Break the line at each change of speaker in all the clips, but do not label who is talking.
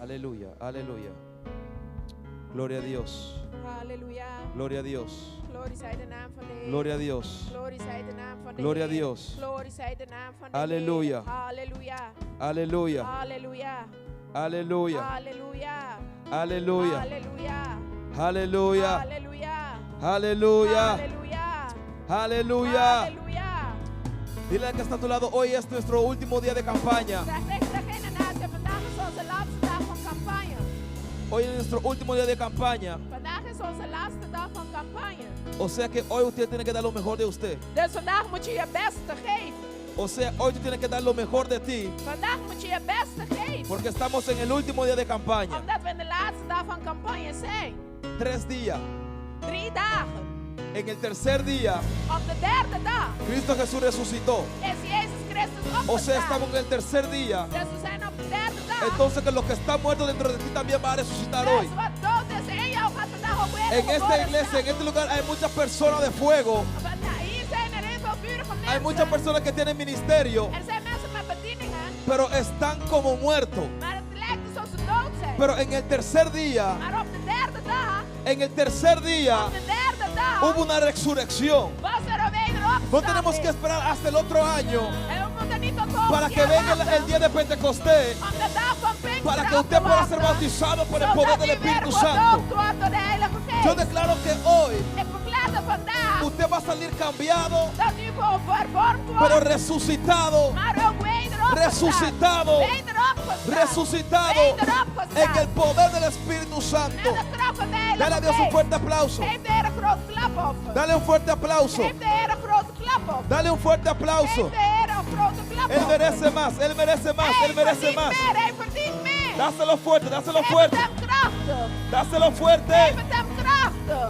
Aleluya, aleluya. Gloria a Dios.
Halleluja.
Gloria a Dios.
Glorie zij de naam van de Heer.
Gloria a Dios.
Glorie zij de naam van de
Gloria a
Heer.
Dios.
Glorie zij de naam van de
Halleluja.
Heer. Halleluja.
Aleluya.
Halleluja.
Aleluya.
Halleluja.
Aleluya.
Halleluja.
Aleluya.
Halleluja.
Aleluya.
Halleluja.
Aleluya.
Halleluja.
Dile al que está a tu lado, hoy es nuestro último día de campaña.
Zeg tegen degene naast je, vandaag is onze laatste dag van campagne.
Hoy es nuestro último día de campaña.
Vandaag is onze laatste dag van campagne.
O sea que hoy usted tiene que dar lo mejor de usted.
Dus vandaag moet je je beste geven.
O sea, hoy tú tienes que dar lo mejor de ti.
Vandaag moet je je beste geven.
Porque estamos en el último día de campaña.
Omdat we in de laatste dag van campagne zijn.
3 días.
3 dagen.
En el tercer día,
Op de derde dag
Cristo Jesús resucitó.
is Jezus Christus opgestaan.
O sea, estamos en el tercer día.
Dus we zijn op de derde dag.
Entonces que lo que está muerto dentro de ti también va a resucitar hoy.
Dus wat dood is in jou gaat vandaag ook weer
En esta
geboren
iglesia,
staan.
en este lugar hay muchas personas de fuego.
Want hier zijn er heel veel vurige mensen.
Hay muchas personas que tienen ministerio,
Er zijn mensen met bedieningen,
pero están como muertos.
maar het lijkt alsof ze dood zijn.
Pero en el tercer día,
Maar op de derde dag,
en el tercer día,
op de derde dag,
hubo una resurrección.
was er een
No
wederopstanding.
tenemos que esperar hasta el otro año
En we moeten niet tot volgend
para que
jaar
venga
wachten.
el día de Pentecostés,
Om de dag van Pinksteren
para que
af
usted
te
pueda ser
wachten,
bautizado por el
zodat
poder
u
del
weer
Espíritu
gedoopt
Santo.
wordt door de Heilige
Yo
Geest.
declaro que hoy
Ik verklaar dat vandaag
usted va a salir cambiado,
dat u gewoon vervormd
pero
wordt,
resucitado,
maar ook wederopgestaan.
resucitado,
Wederopgestaan.
resucitado
Wederopgestaan.
en el poder del Espíritu Santo.
Met de kracht van de Heilige
Dale a Dios un
Geest.
fuerte aplauso.
Geef de Heer een grote klap op.
Dale un fuerte aplauso.
Geef de Heer een grote klap op.
Dale un fuerte aplauso.
Geef de Heer een grote klap
Él
op.
merece más, Él merece más,
Hij
Él merece
verdient
más.
meer, hij verdient meer.
Dáselo fuerte, dáselo
Geef het
fuerte,
hem krachtig.
dáselo
Geef
fuerte.
het hem krachtig.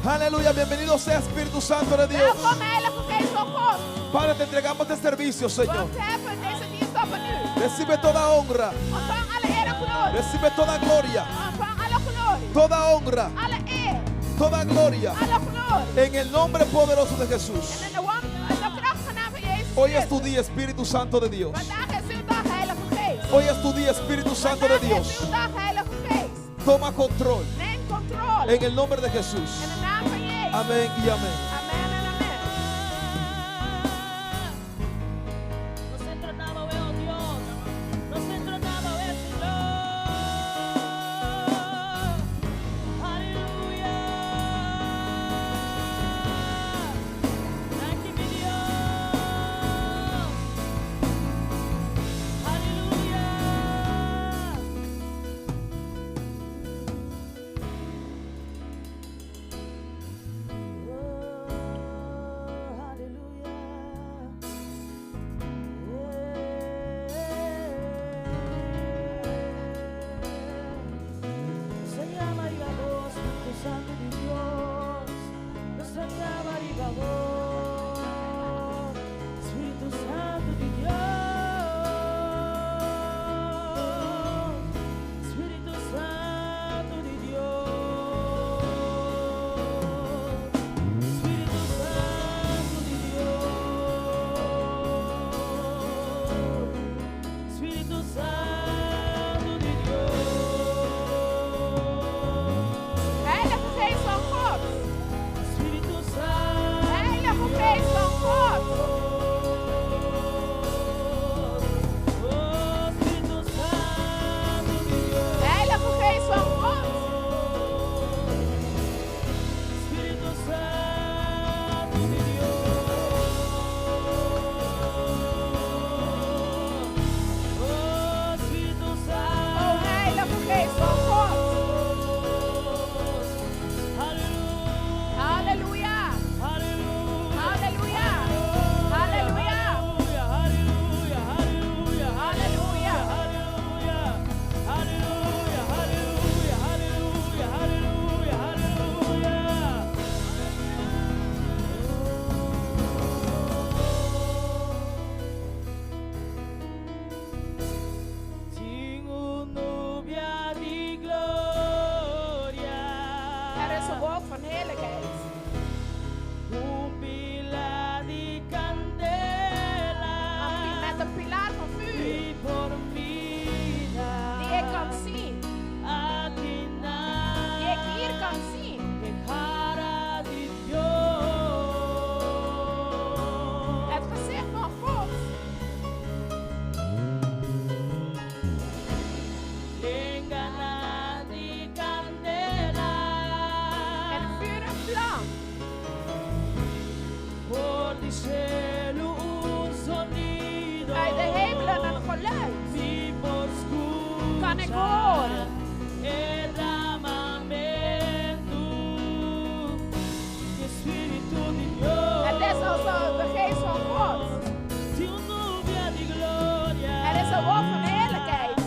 Aleluya, bienvenido sea Espíritu Santo de Dios.
Welkom Heilige Geest van God.
Padre, te entregamos este servicio, Señor.
Want we hebben deze dienst op aan u.
Recibe toda honra,
Ontvang alle eer en glorie.
recibe toda gloria,
Ontvang alle glorie.
toda honra,
Alle eer.
toda gloria.
Alle glorie.
En el nombre poderoso de Jesús.
En in de krachtige naam van Jezus
Hoy es
Christus.
tu día, Espíritu Santo de Dios.
Vandaag is uw dag, Heilige Geest.
Hoy es tu día, Espíritu Santo de
Vandaag
Dios.
is uw dag, Heilige Geest.
Toma control
Neem controle.
en el nombre de Jesús.
In de naam van Jezus.
Amén y amén.
Amen en amen.
Nos entronaba, oh Dios. Nos entronaba, oh Señor. Aleluya. Thank you, mi Dios. Aleluya. Oh.
går. And there's also the geest van God. Er is een wolk van heerlijkheid.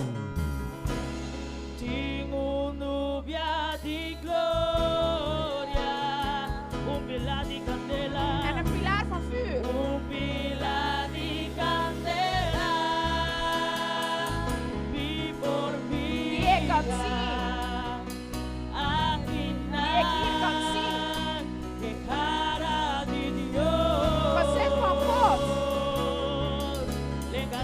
En een pilaar van vuur. Die ik kan zien. Die ik hier kan zien. Gezicht van God. Gezicht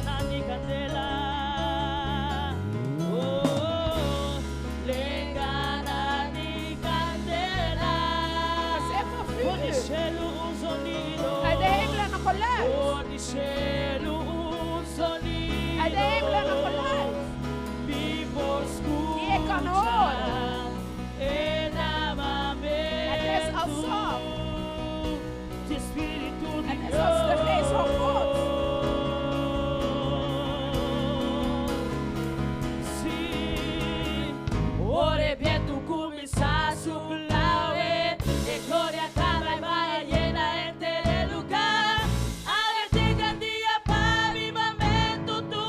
van vuur. Uit de hemel een geluid. Uit de hemel een geluid. Die ik kan horen. Het is als zon. Het is als de geest van God.
Ore viento comienza a soplar e gloria acaba y vaya llena este lugar. Ábrete grande para avivamento tu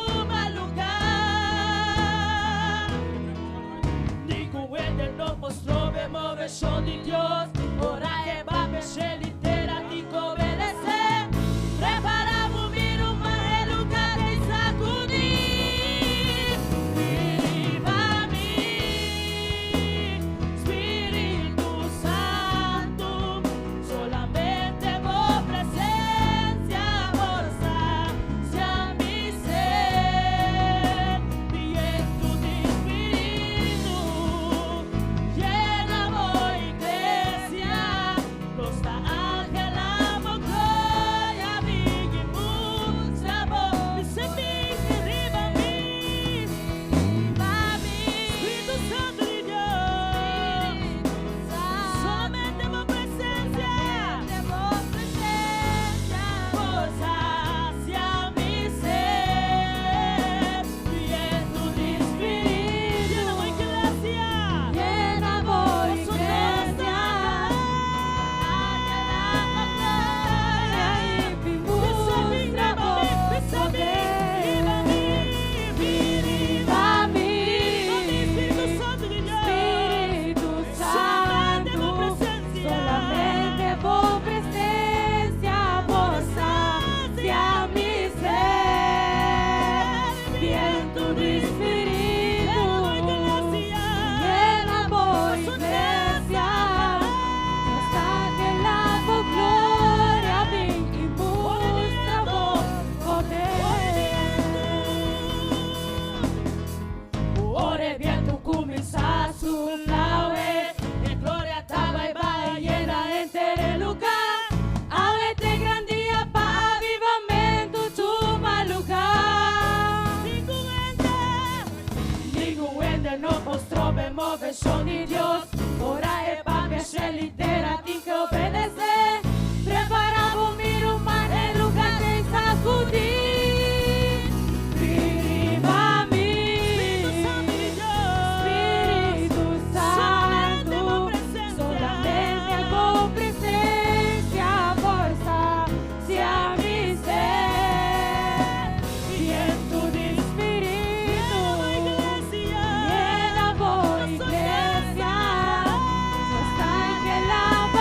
lugar. Dico el no mostró vemos versión de Dios. Ora e va a ser litera dico obedece. Prepara vivir un el lugar de sacudir. Viva mí, Espíritu Santo, solamente vos presencia, vos hacia mi ser, viento de Espíritu, llena voy iglesia, los ángeles amo gloria, mi musa voz, dice mi viva mí, Espíritu Santo de Dios, solamente vos presencia, vos hacia mi ser, viento de Espíritu, llena voy iglesia, Ore viento comienza a soplar e gloria estaba y va llena entero lugar. Ábrete grande para avivamento tu lugar. Ningún ende no mostró vemos versión de Dios. Ora e va a ser litera tin que obedece. Prepara vivir un el lugar de sacudir. Viva mí, Espíritu Santo, solamente con presencia, fuerza, hacia mi ser, viento de Espíritu, llena voy iglesia, los ángeles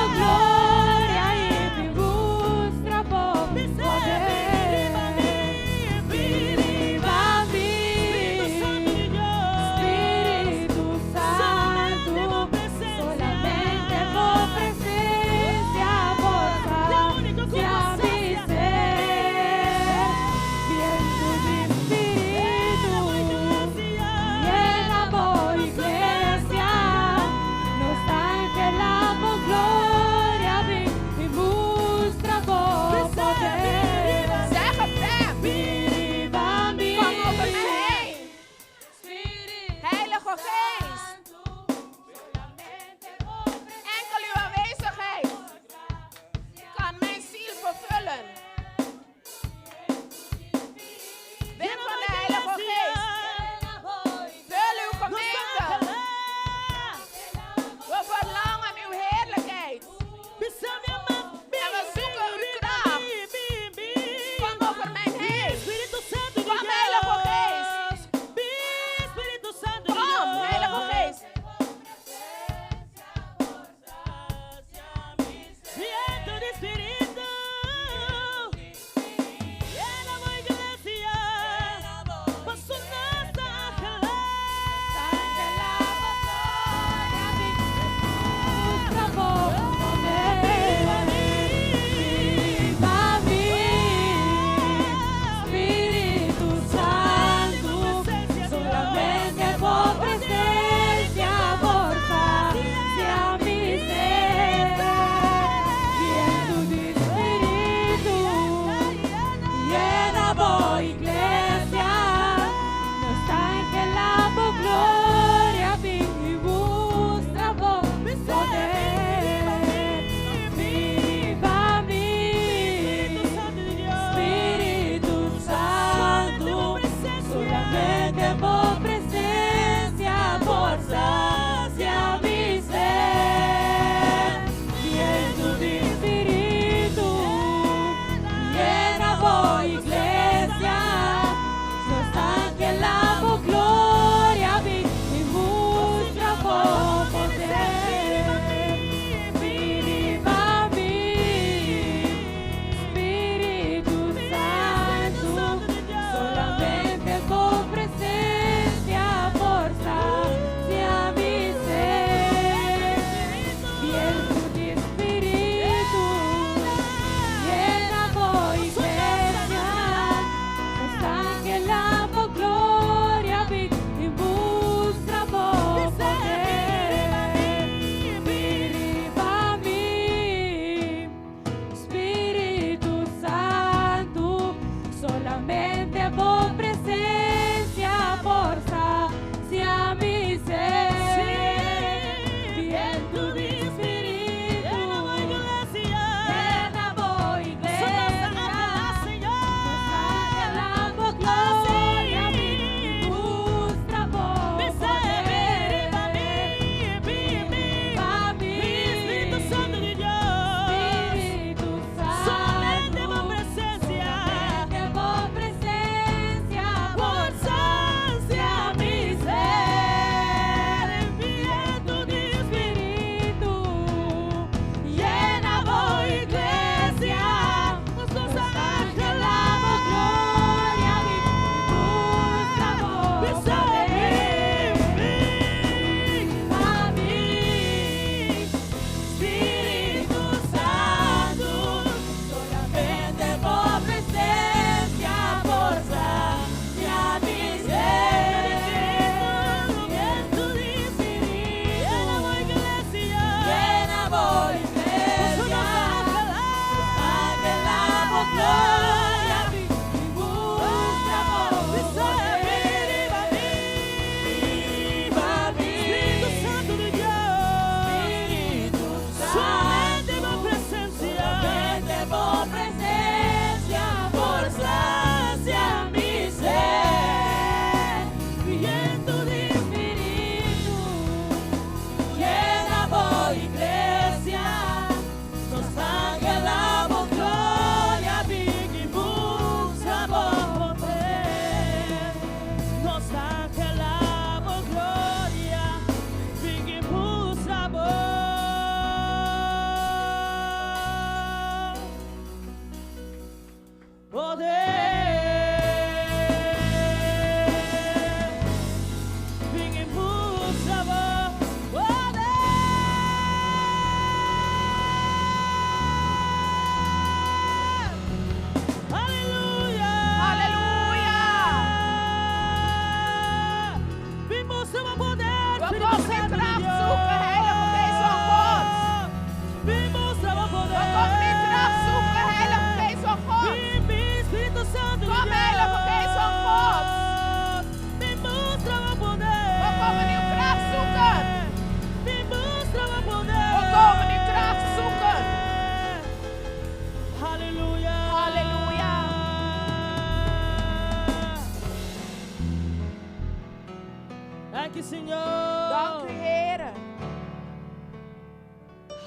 Dank je, Senhor.
Dank u, Heer.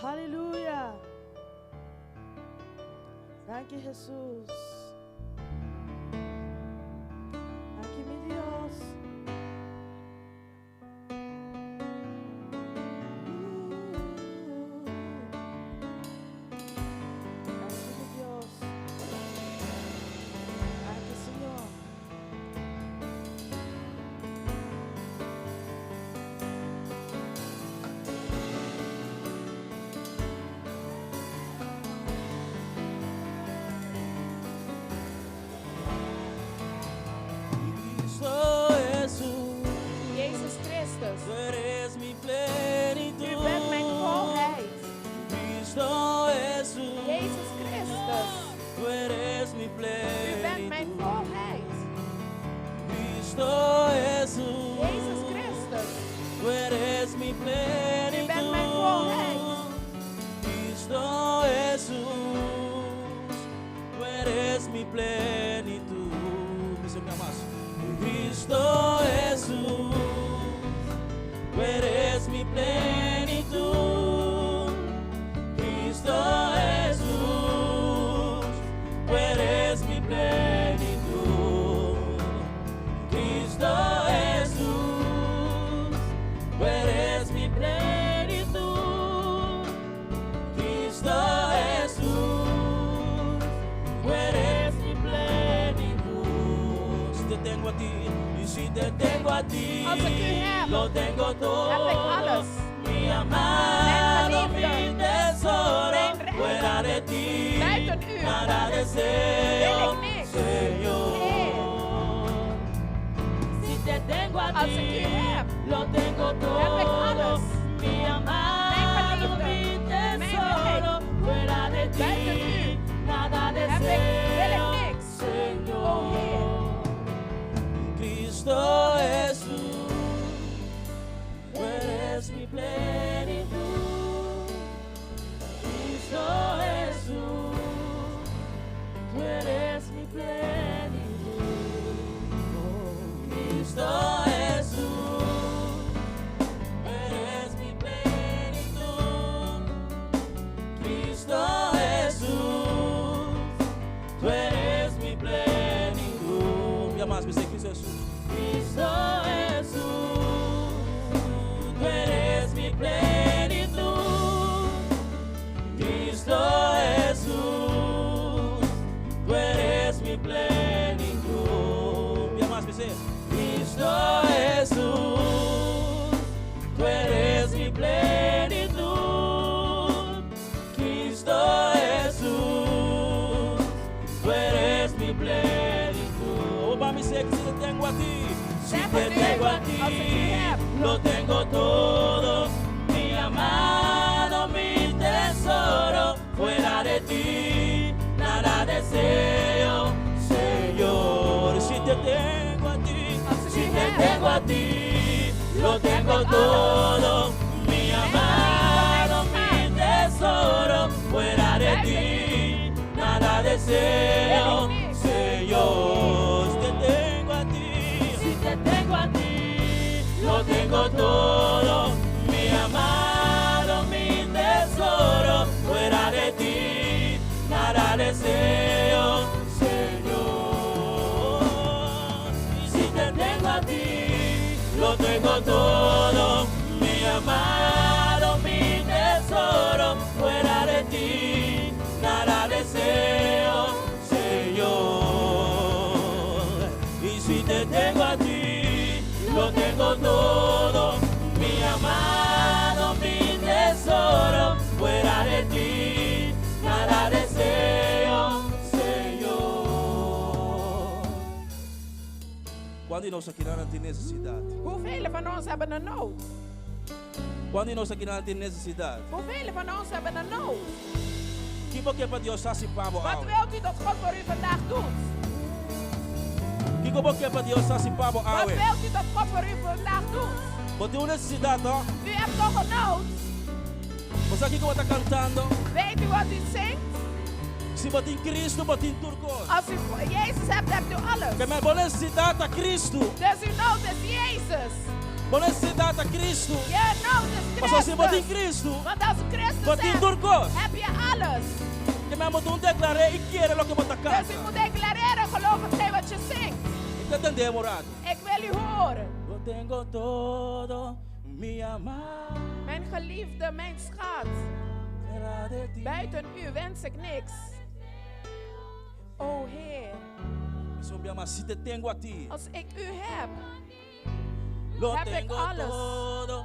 Aleluia. Dank je, Jesus. Dank je, meu Deus. Dank je, meu Deus. Dank je, Senhor.
Cristo Jesús,
Jezus Christus.
tú eres mi
U
plenitud.
bent mijn volheid.
Cristo Jesús,
Jezus Christus.
tú eres mi
U bent mijn
plenitud.
volheid.
Cristo Jesús,
Jezus Christus.
tú eres mi plenitud.
bent mijn volheid.
Cristo Jesús, tú eres mi plenitud. Dice una más. Cristo Jesús, tú eres mi plenitud. Cristo Jesús, tú eres mi plenitud. Cristo Jesús, tú eres mi plenitud. Cristo Jesús, tú eres mi plenitud. Si te tengo a ti, y si te tengo a ti,
Als ik u heb,
lo tengo todo.
heb ik alles.
Mi amado,
Mijn geliefde,
mi tesoro,
mijn redder.
fuera de ti,
Buiten u
nada
wil
deseo,
ik niks.
Señor.
Si te tengo a
Als ik u
ti,
heb,
lo tengo
heb ik
todo.
alles.
Mi amado,
geliefde,
mi
mijn
tesoro, fuera de ti,
Buiten u
nada
wil ik
deseo,
niks.
Señor.
O Heer.
Cristo Jesús, tú eres mi plenitud. Cristo Jesús, tú eres mi plenitud. Cristo Jesús, tú eres mi plenitud. Cristo Jesús, tú eres mi plenitud. Ya más, me dice Cristo Jesús. Cristo Jesús, tú eres mi plenitud. Cristo Jesús, tú eres mi plenitud. Ya más, me dice Cristo Jesús, tú eres mi plenitud. Cristo Jesús, tú eres mi plenitud. Oh, mami, sé que si te tengo a ti, si
Zeg
te
het u,
tengo a
als ik u
ti,
heb.
lo tengo todo. Mi amado, mi tesoro, fuera de ti, nada deseo, Señor. Si te tengo a ti,
Als ik
si
u
te
heb.
tengo a ti, lo tengo
heb ik
todo. Mi amado,
Mijn
mi tesoro, fuera de
Buiten
ti, nada deseo,
Wil ik niks.
Señor. Si te tengo a ti,
Si te tengo a ti,
lo tengo todo, mi amado, mi tesoro, fuera de ti, nada deseo, Señor. Y si te tengo a ti, lo tengo todo, mi amado, mi tesoro, fuera de ti, nada deseo, Señor. Y si te tengo a ti, lo tengo todo, mi amado, mi tesoro, fuera de ti, nada deseo, Señor. Quando nós aqui não tem necessidade?
Hoeveel van ons hebben een nood?
Quando nós aqui não tem necessidade?
Hoeveel van ons hebben een nood?
Que porque para Deus assim para
Wat
o
wilt u dat God voor u vandaag doet?
Que porque para Deus assim para
Wat
o
wilt u dat God voor u vandaag doet?
Você tem uma necessidade, ó.
U hebt toch een nood?
Você aqui que está cantando,
Weet u wat u zingt?
se você tem Cristo, você tem turcos.
Als u Jezus hebt, hebt u alles.
Que minha boa necessidade é Cristo.
Dus uw nood is Jezus.
Por necessidade a Cristo.
Je nodig
Mas
is
assim wat in
Christus.
Cristo.
Want als Christus
Wat in
zegt,
Turcos.
heb je alles.
Que me amo um declarar e querer lo que bota
Dus
casa.
u moet declareren, geloof hetgeen wat je zingt.
E entender, morado.
Ik wil u horen.
Eu tenho todo, mi amar.
Mijn geliefde, mijn schat.
Será de ti.
Buiten u wens ik niks. O Heer,
Isso me ama, se te tenho a ti.
als ik u heb,
Lo
heb ik
tengo
alles.
todo,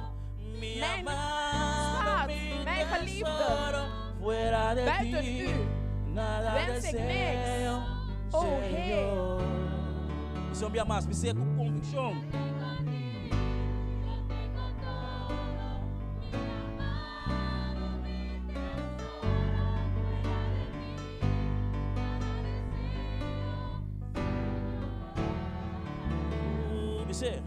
mi
Mijn
amado,
schat,
mi
mijn geliefde.
tesoro. Fuera de
Buiten
ti,
u
nada
wens ik
deseo,
niks. O
Senhor. Isso me ama, me sei com convicção. Dice.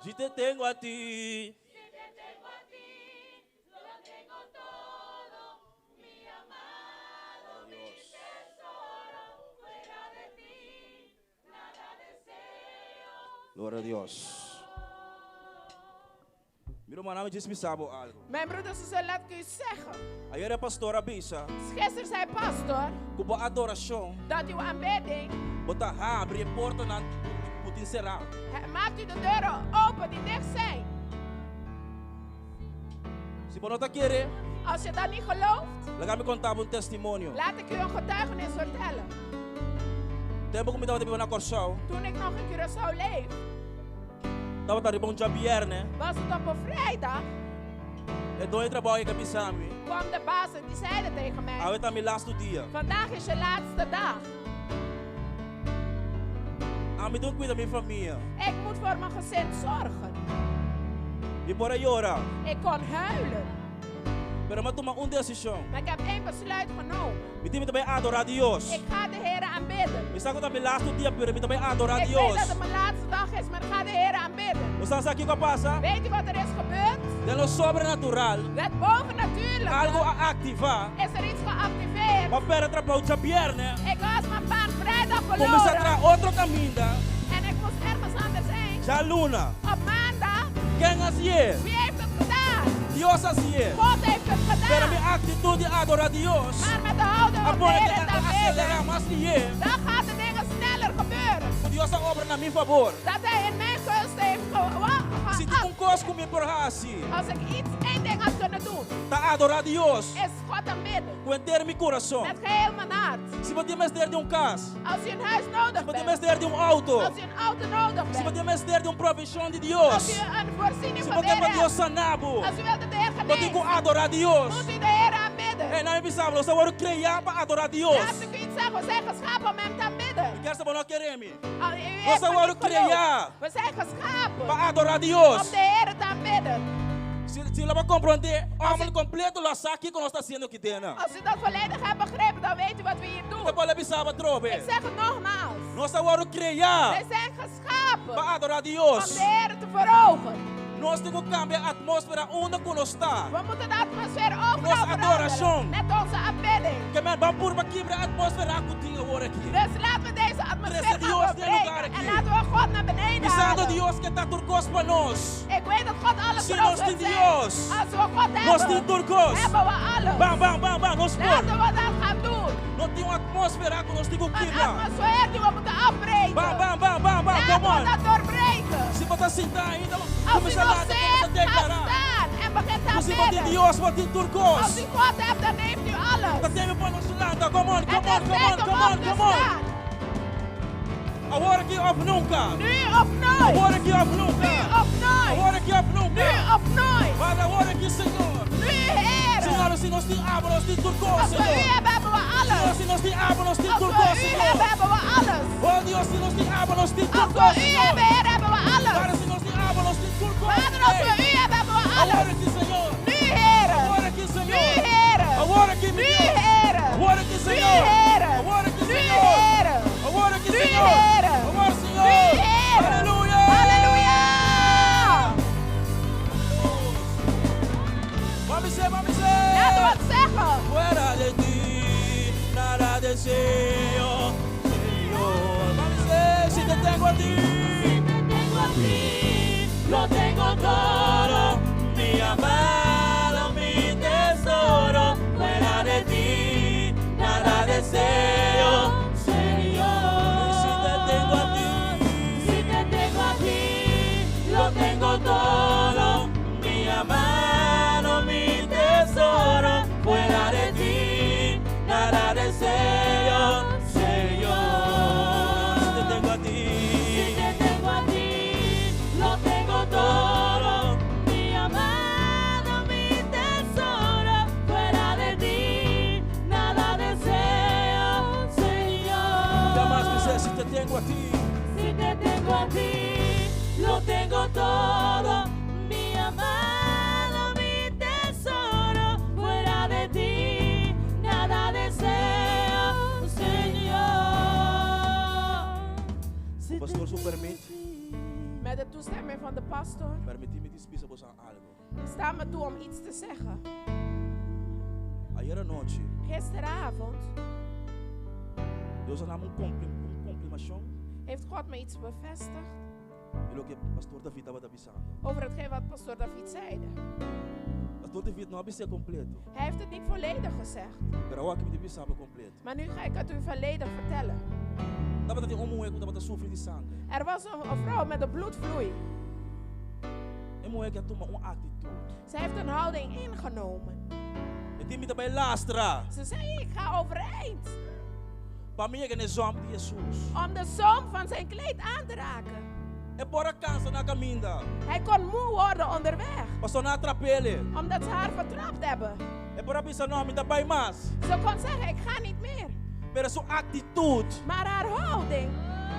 Si te tengo a ti, glória a Deus. Meu irmão, me disse me sabe algo.
mijn broeders en zussen, laat ik u zeggen.
Ayer a pastora Bisa,
Gisteren zei pastor
com a adoração,
dat uw aanbidding,
botar abre a porta na put encerrar.
maakt u de deuren open die dicht zijn.
Se você não está querendo,
Als je dat niet gelooft,
lá me contar um testemunho.
laat ik u een getuigenis vertellen.
Tempo que me dava de beber na Corsau,
Toen ik nog in Curaçao leef,
tava tá ribon já viernes,
was het op een vrijdag,
e dois trabalho que pisami.
kwam de baas en die zeiden tegen mij,
Aí tá meu lasto dia.
vandaag is je laatste dag.
A me doen cuida minha família.
Ik moet voor mijn gezin zorgen.
E por aí ora,
Ik kon huilen,
pero me toma decisão.
maar ik heb één besluit genomen.
Me time também adorar Deus.
Ik ga de Heer aanbidden.
Me saco também lasto dia, pero me também adorar
Ik weet
Deus.
dat het mijn laatste dag is, maar ik ga de Heer aanbidden.
Você sabe o que passa?
Weet u wat er is gebeurd?
De lo sobrenatural,
Het bovennatuurlijke
algo a activar.
is er iets geactiveerd.
Mas pera trabalho já viernes,
Ik was mijn baan vrijdag
começa a
verloren
trazer outro caminho.
en ik moest ergens anders heen.
Já luna.
Op maandag,
Quem assim?
wie heeft het gedaan?
Deus assim.
God heeft het
Pero
gedaan.
minha atitude é adorar Deus.
Maar met de houding op de
Agora
Heer
que
en te
acelerar
bidden,
mais que
dan gaat de dingen sneller gebeuren.
Deus está obra na minha favor.
Dat hij in mijn gunst heeft
Se tu concorda comigo por assim,
Als ik één ding had kunnen doen,
tá adorar Deus.
is God aanbidden.
Com inteiro meu coração.
Met geheel mijn hart.
Se você me der de carro,
Als je een huis nodig
se você me
bent,
der de auto,
als je een auto nodig
se
bent,
você me der de provisão de
als
Deus,
je een voorziening
se
van de
você
Heer
me Deus
hebt,
sanabo,
als je wilt dat de Heer
eu tenho que
geneest,
adorar Deus.
moet u de Heer aanbidden.
É, não é pensava, eu só vou criar para adorar Deus.
Laat ik u iets zeggen, we zijn geschapen om hem te aanbidden.
Quer saber não querer me?
U heeft
Nós
me
agora
niet geloofd.
criar
We zijn geschapen
para adorar
om
Deus.
de Heer te aanbidden.
Se ela vai compreender, o homem completo lá sabe que nós está sendo aqui dentro.
Als u dat volledig hebt begrepen, dan weet u wat we hier doen.
Depois ele pensava,
Ik
trobe.
zeg het nogmaals.
Nós agora criar
Wij zijn geschapen
para adorar
om
Deus.
de Heer te verogen.
Nós temos que cambiar a atmosfera onde nós está.
We moeten de atmosfeer overal
Nossa adoração.
veranderen. Met onze aanbidding.
Que men vamos por aqui para a atmosfera que agora aqui.
Dus laten we deze atmosfeer
Presta
gaan
Dios de lugar
doorbreken.
aqui.
En laten we God naar beneden
Pensando
halen.
Deus que está turcos para nós.
Ik weet dat God alles
Se
voor
nós
ons
temos
wil
Deus,
zijn. Als we God
nós temos
hebben,
turcos.
hebben we alles.
Bam, bam, bam, bam, nós
Laten
por.
we dat gaan doen.
Nós temos uma atmosfera que nós temos que
Een
quebrar.
atmosfeer die we moeten afbreken.
Bam, bam, bam, bam, bam,
Laten
come
we
on.
dat doorbreken.
Se você sentar ainda,
Als u
começa a
nog
lá,
zit,
começa a
ga
declarar.
staan en begin te
Você vai ter
aanbidden.
Deus, vai ter turcos.
Als u God hebt, dan heeft u alles.
Tá tendo para nosso lado, come on,
Het
come on,
is
come
tijd
on,
om
come on,
op te
come on.
staan.
Agora aqui of nunca.
Nu of nooit.
Agora aqui of nunca.
Nu of nooit.
Agora aqui of
Nu
nunca.
of nooit.
nos diabolos di turco,
Als we u
Señor.
hebben, hebben we
Dios,
alles.
si nos diabolos di
Als we
turco,
u hebben,
Señor.
hebben we alles.
Oh Dios, si nos diabolos di
Als
turco,
we u
Señor.
hebben, Heer, hebben we
Padre,
alles.
si nos diabolos di turco,
Vader, als we u hebben, hebben we
Ahora
alles.
aquí, Señor.
Nu, Heer.
Ahora aquí,
Nu,
Señor.
Heer.
Ahora aquí, mi
Nu,
Dios.
Heer.
Ahora aquí,
Nu,
Señor.
Heer.
Ahora aquí,
Nu,
Señor.
Heer.
Ahora aquí,
Nu,
Señor.
Heer.
Ahora,
Nu,
Señor.
Heer.
Aleluya.
Halleluja.
Mami sé.
Laten we het zeggen.
Fuera de ti, nada deseo, Señor. Mami sé, si te tengo a ti, lo tengo todo, mi amado, mi tesoro. Fuera de ti, nada deseo, Señor. Si te tengo a ti, lo tengo todo, mi amado, mi tesoro. Fuera de ti, nada deseo, Señor. Si te tengo a ti,
lo tengo todo, mi amado, mi tesoro. Fuera de ti, nada deseo, Señor.
nada más me sé, si te tengo a ti.
Si te tengo a ti, lo tengo todo, mi amado, mi tesoro. Fuera de ti, nada deseo, Señor. Si
Pastor, su permite,
Met de toestemming van de pastor
permitime dispensar aan algo.
sta me toe om iets te zeggen.
Ayer anoche,
Gisteravond
Deus nam confirmação
heeft God me iets bevestigd
de lo que Pastor David estava avisando.
over hetgeen wat pastor David zeide.
Pastor David não avisou completo,
Hij heeft het niet volledig gezegd,
pero agora que me avisava completo.
maar nu ga ik het u volledig vertellen.
Dava ter mulher que estava sofrendo de sangue.
Er was een vrouw met een bloedvloei.
E mulher que toma uma atitude.
Ze heeft een houding ingenomen.
E tem me bij lastra.
Ze zei, ik ga overeind
Para mim é que nós somos de Jesus.
om de zoom van zijn kleed aan te raken.
E bora cansa na caminda.
Hij kon moe worden onderweg,
Pastor na atrapalhe.
omdat ze haar vertrapt hebben.
E bora pensar não, me dá bij mas.
Ze kon zeggen, ik ga niet meer.
Pero sua atitude.
Maar haar houding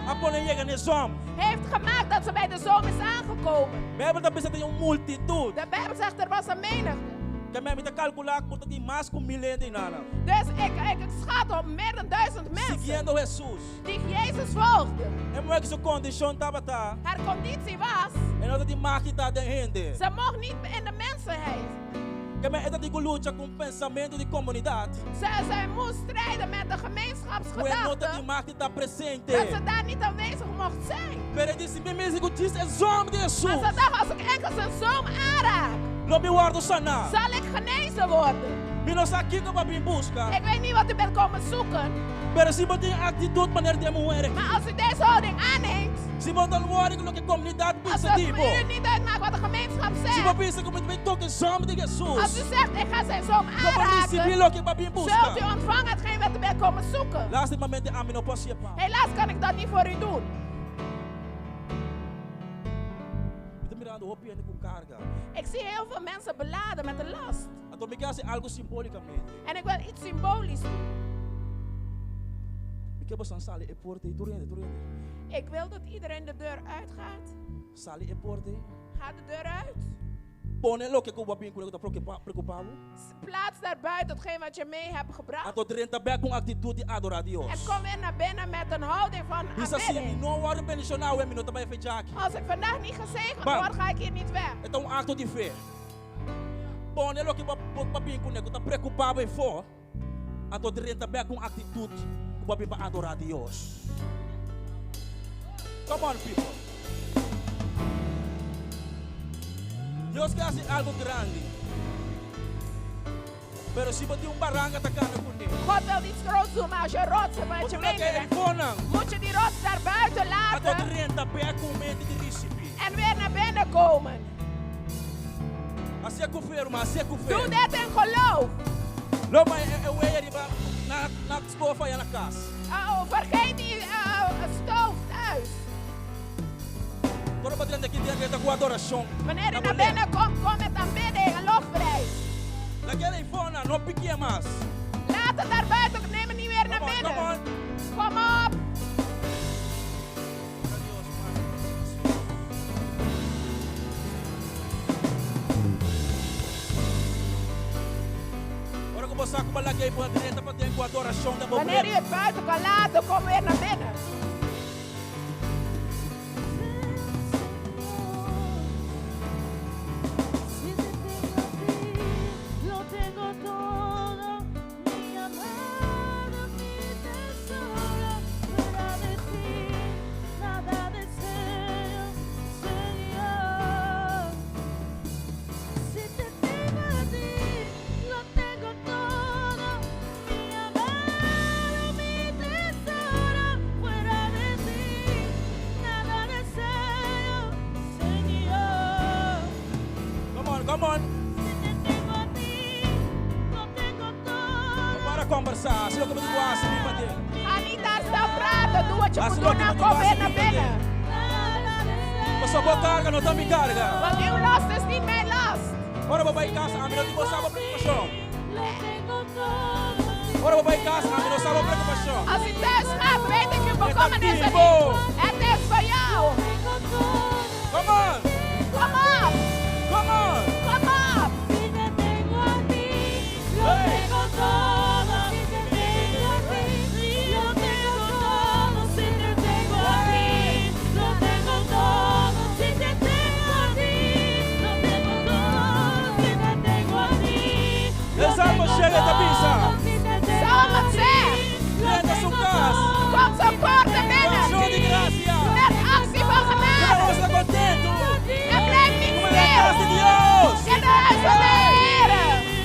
Apone chega nós somos.
heeft gemaakt dat ze bij de zoom is aangekomen.
A Bíblia está pensando em uma multitude.
De Bijbel zegt, er was een menigte.
Que me está calcular que tem mais que 1.000 de nada.
Dus ik schat op meer dan 1000 mensen
Seguindo Jesus.
die Jezus volgden.
E mulher que sua condição estava tá.
Haar conditie was,
E não tem mais que tá de gente.
ze mocht niet in de mensenheid.
Que me está de luta com o pensamento de comunidade.
Zij moest strijden met de
O não
gemeenschapsgedachte
tem mais que tá presente.
dat ze daar niet aanwezig mocht zijn.
Pero ele disse, bem mesmo que disse, é zombie de
Maar
Jesus.
ze dacht, als ik enkel zijn zoom aanraak,
Não me guardo sanar.
zal ik genezen worden.
Menos aqui que eu vou buscar.
Ik weet niet wat u bent komen zoeken,
Pero se você tem atitude maneira de mulher.
maar als u deze houding aanneemt,
Se você não worry com o que a comunidade
als
pensa
het
tipo.
voor u niet uitmaakt wat de gemeenschap
Se você
zegt,
pensa como vai tocar zombie de
als
Jesus.
u zegt, ik ga zijn zoom
Não vai receber
aanraken,
o que vai
zult u
buscar.
ontvangen hetgeen wat u bent komen zoeken.
Laatste moment a mim não posso ir.
Helaas kan ik dat niet voor u doen.
Estou mirando o piano com carga.
Ik zie heel veel mensen beladen met een last.
Então me quer algo simbolicamente.
En ik wil iets symbolisch doen.
Me quer você sale e porte, turende.
Ik wil dat iedereen de deur uitgaat.
Sale e porte.
Ga de deur uit.
Pone lo que eu vou vir com eu preocupado.
Plaats daar buiten hetgeen wat je mee hebt gebracht.
Ato renta bem com atitude de adorar a Deus.
En kom weer naar binnen met een houding van
Isso assim,
aanbidding.
não hora pensionar o minuto vai fechar aqui.
Als ik vandaag niet gezegend
Bam.
word, ga ik hier niet weg.
Então um acto de fé. Pone lo que vai vir com eu tá preocupado em for. Ato renta bem com atitude que vai vir para adorar a Deus. Come on, people. Deus quer fazer algo grande. Pero se você tem barranca atacando com ele.
God wil iets groots doen, maar als je rotsen met je
Você não quer
mening
ele fora.
moet je die rots daar buiten
Ato
laten
renta bem com mente de recipe.
en weer naar binnen komen.
Assim é confirma, assim é
Doe
confirma.
dit in geloof.
Loma é riba na escofa e na casa.
Oh, vergeet die stoof thuis.
Quando você aqui dentro com adoração.
Wanneer je naar binnen komt, kom met aanbidding en lofprijs.
Naquela infona, não een keer más.
Laat het daar buiten, neem het niet weer naar
Come on,
binnen.
come on.
Kom op.
Ora que você com a laguei para direita para ter a adoração da
Wanneer u het buiten kan laten, kom weer naar binnen.
Si te tengo a ti, lo tengo todo, mi amado, mi tesoro, fuera de ti, nada deseo, Señor. Si te tengo a ti, lo tengo todo, mi amado, mi tesoro, fuera de ti, nada deseo, Señor.
Come on.
Si te tengo a ti, lo tengo todo.
Para conversar. Se eu como tu acha, me bater.
Ga niet daar staan praten. Doe wat je
Als
moet
je
doen
wat
en
je
kom
moet
weer
doen,
naar
als je
binnen.
Você boa carga, não tá me carga.
Want uw last is niet mijn last.
Ora babai casa, a mim não te mostrava preocupação.
Lo tengo todo.
Ora babai casa, a mim não estava preocupação.
Als u thuis gaat, weet ik uw bekommernissen
activo.
niet. Het is voor jou.
Tengo todo.
Come on.
Kom op.
Come on.
Kom op.
Si te tengo a ti, lo tengo todo. Si te tengo a ti, lo tengo todo. Si te tengo a ti, lo tengo todo. Si te tengo a ti, lo tengo todo. Si te tengo a ti, lo
Essa alma
tengo
chega da
todo.
pizza.
Si te tengo
Samen
a ti,
zeg.
lo
Lenda
tengo
sua casa.
todo.
Kom zo poorten binnen.
Ação de graça.
Met actie van
Como
genade.
você está contento?
En blijf niet
Como é a casa de
stil.
Deus?
In de huis van de Heer.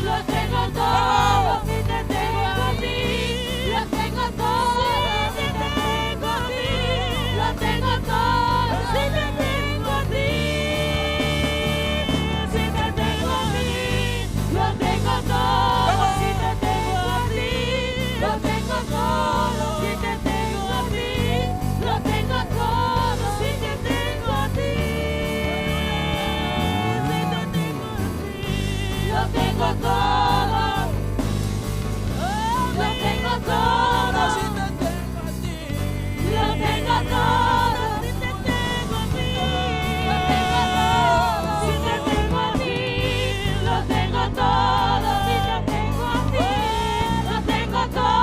Lo tengo todo, si te tengo a ti, lo tengo todo, si te tengo a ti, lo tengo todo, si te tengo a ti, si te tengo a ti, lo tengo todo, si te tengo a ti, lo tengo todo, si te tengo a ti, lo tengo todo, si te tengo a ti, lo tengo todo, lo tengo todo,
Se te tenho a ti.
lo tengo todo, si te tengo a ti, lo tengo todo, si te tengo a ti, lo tengo todo,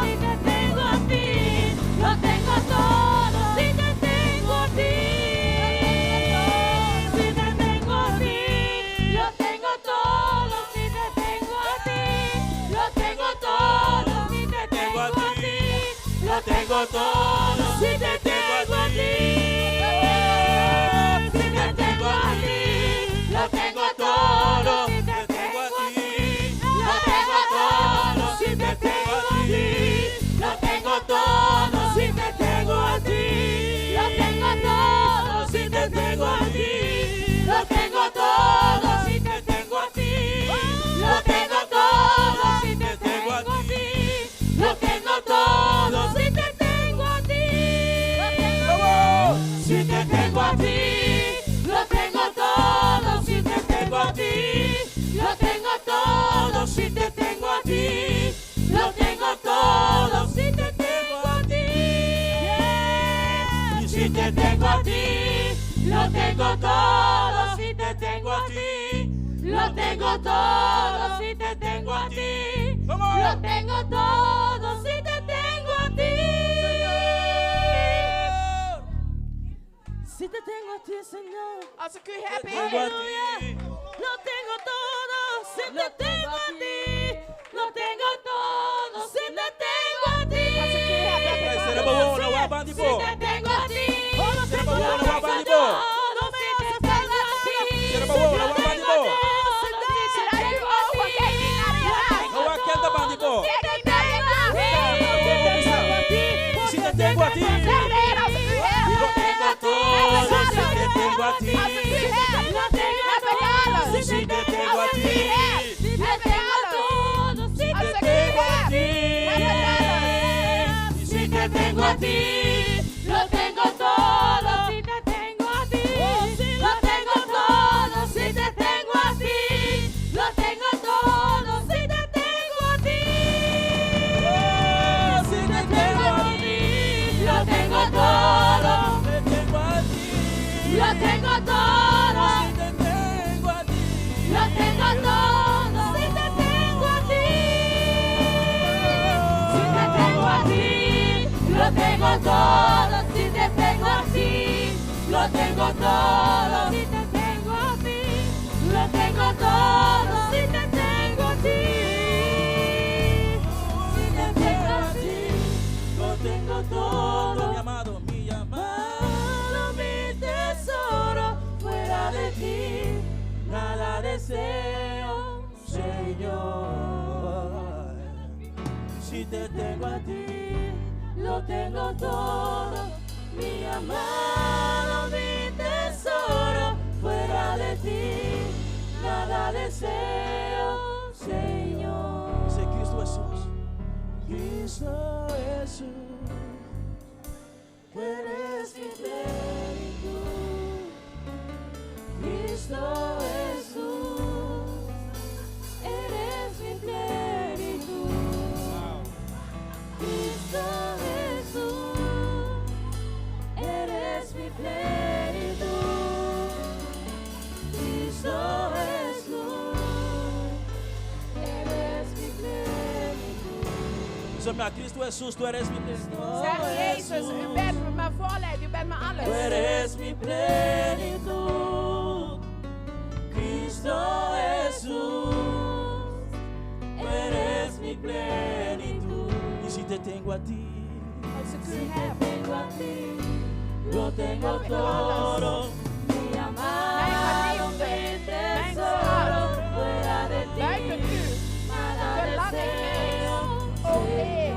si te tengo a ti, lo tengo todo, si te tengo a ti, lo tengo todo, si te tengo a ti, si te tengo a ti, lo tengo todo, si te tengo a ti, lo tengo todo, si te tengo a ti, lo tengo todo, si te tengo a ti, si te tengo a ti, lo tengo todo, si te tengo a ti, lo tengo todo, si te tengo a ti, lo tengo todo, si te tengo a ti, lo tengo todo, si te tengo a ti, lo tengo todo, si te tengo a ti, lo tengo todo, si te tengo a ti, lo tengo todo, si te tengo a ti, si te tengo a ti, lo tengo todo, si te tengo a ti, lo tengo todo, si te tengo a ti, lo tengo todo, si te tengo a ti, si te tengo a ti, lo tengo todo, si te tengo a ti, lo tengo todo, si te tengo a ti, lo tengo todo, si te tengo a ti. Si te tengo a ti, Señor,
Als ik u heb,
Tenho a
Heer.
ti.
lo tengo todo. Si te tengo a ti, lo tengo todo. Si te tengo a ti,
Als ik u heb, heb ik
Será
alles.
bom, não vai
si
bom.
te tengo a ti, lo
Será
tengo
bom, não vai
todo.
bom.
Si te tengo a ti,
Será bom, não vai bom.
Sluit uw ogen, kijk niet naar je huis.
Não vai querer bom.
Kijk niet naar je huis.
Se te tenho a ti.
Zeg de Heer, als ik u heb.
Lo tengo todo, si te tengo a ti.
Als ik u heb, heb ik alles.
Si te tengo a
Als ik u
ti.
heb, heb ik alles. Als ik u heb, heb ik alles.
Si te tengo a ti, lo tengo todo. Si te tengo a ti, lo tengo todo. Si te tengo a ti, lo tengo todo. Si te tengo todo, si te tengo a ti, lo tengo todo. Si te tengo a ti, lo tengo todo. Si te tengo a ti, si te tengo a ti,
lo tengo todo. Mi amado, mi tesoro, fuera de ti, nada deseo, Señor. Si te tengo a ti, lo tengo todo, mi amado, mi tesoro, fuera de ti, nada deseo, Señor. Dice Cristo Jesús, Cristo Jesús, tú eres mi plenitud. Cristo Jesús, eres mi plenitud. Cristo Jesús, eres mi plenitud. Cristo Jesús, eres mi plenitud. Dice Cristo Jesús, tú eres mi plenitud.
Zeg Jezus, u bent mijn volheid, u bent mijn alles.
Tú eres mi plenitud. Cristo Jesús, eres mi plenitud. Y si te tengo a ti,
Als ik u
Si te
heb,
tengo a ti, lo tengo
heb ik
todo.
alles.
Mi amado, mi tesoro, fuera de ti,
Buiten u
nada
verlang ik
deseo,
niks. O Heer,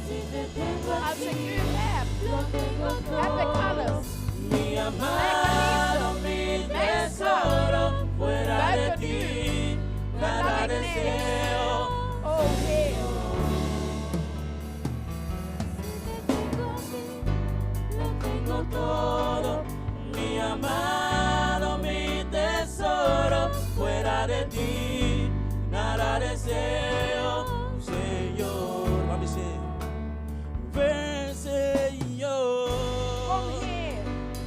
Si te tengo a
als ik
ti,
u heb,
lo tengo
heb ik
todo.
alles.
mi amado, mi tesoro, fuera de ti, nada deseo.
O Heer,
Lo tengo
Todo, mi amado, mi tesoro, fuera de ti, nada deseo, Señor. Mami, dice, ven, Señor,
kom Heer.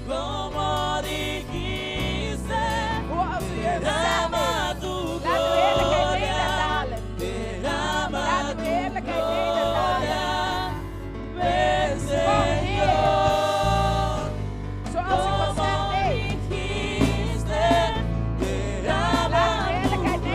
como dijiste,
Hoe als u uw stem
derrama
heeft.
tu
Laat uw heerlijkheid
gloria,
nederdalen.
derrama
Laat
tu
uw heerlijkheid
gloria,
nederdalen.
ven, Señor.
Zoals u uw stem heeft.
Dijiste, derrama
Laat uw heerlijkheid
tu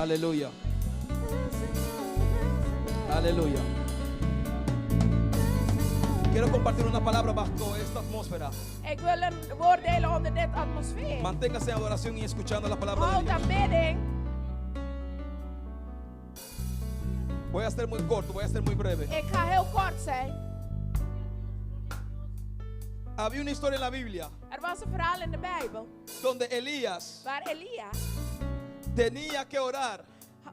Aleluya. Aleluya. Quiero compartir una palabra bajo esta atmósfera.
Ik wil een woord delen onder dit atmosfeer.
Manténgase en adoración y escuchando la palabra de
Houd
Dios.
aanbidding.
Voy a ser muy corto, voy a ser muy breve.
Ik ga heel kort zijn.
Había una historia en la Biblia
Er was een verhaal in de Bijbel
donde Elías
waar Elia
tenía que orar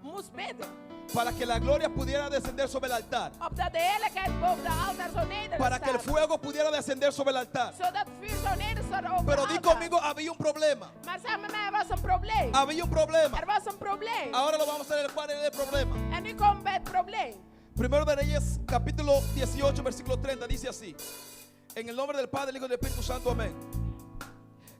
moest bidden.
para que la gloria pudiera descender sobre el altar,
Opdat de heerlijkheid boven de altaar zou
para que el
nederstaan.
fuego pudiera descender sobre el altar.
Zodat het vuur zou nederstorten over
Pero
de
di
altaar.
conmigo, había un problema.
Maar zeg met mij, er was een probleem.
Había un problema.
Er was een probleem.
Ahora lo vamos a leer cuál era el problema.
En nu komen we bij het probleem.
Primero de Reyes, capítulo 18, versículo 30, dice así: en el nombre del Padre, del Hijo y del Espíritu Santo, amén.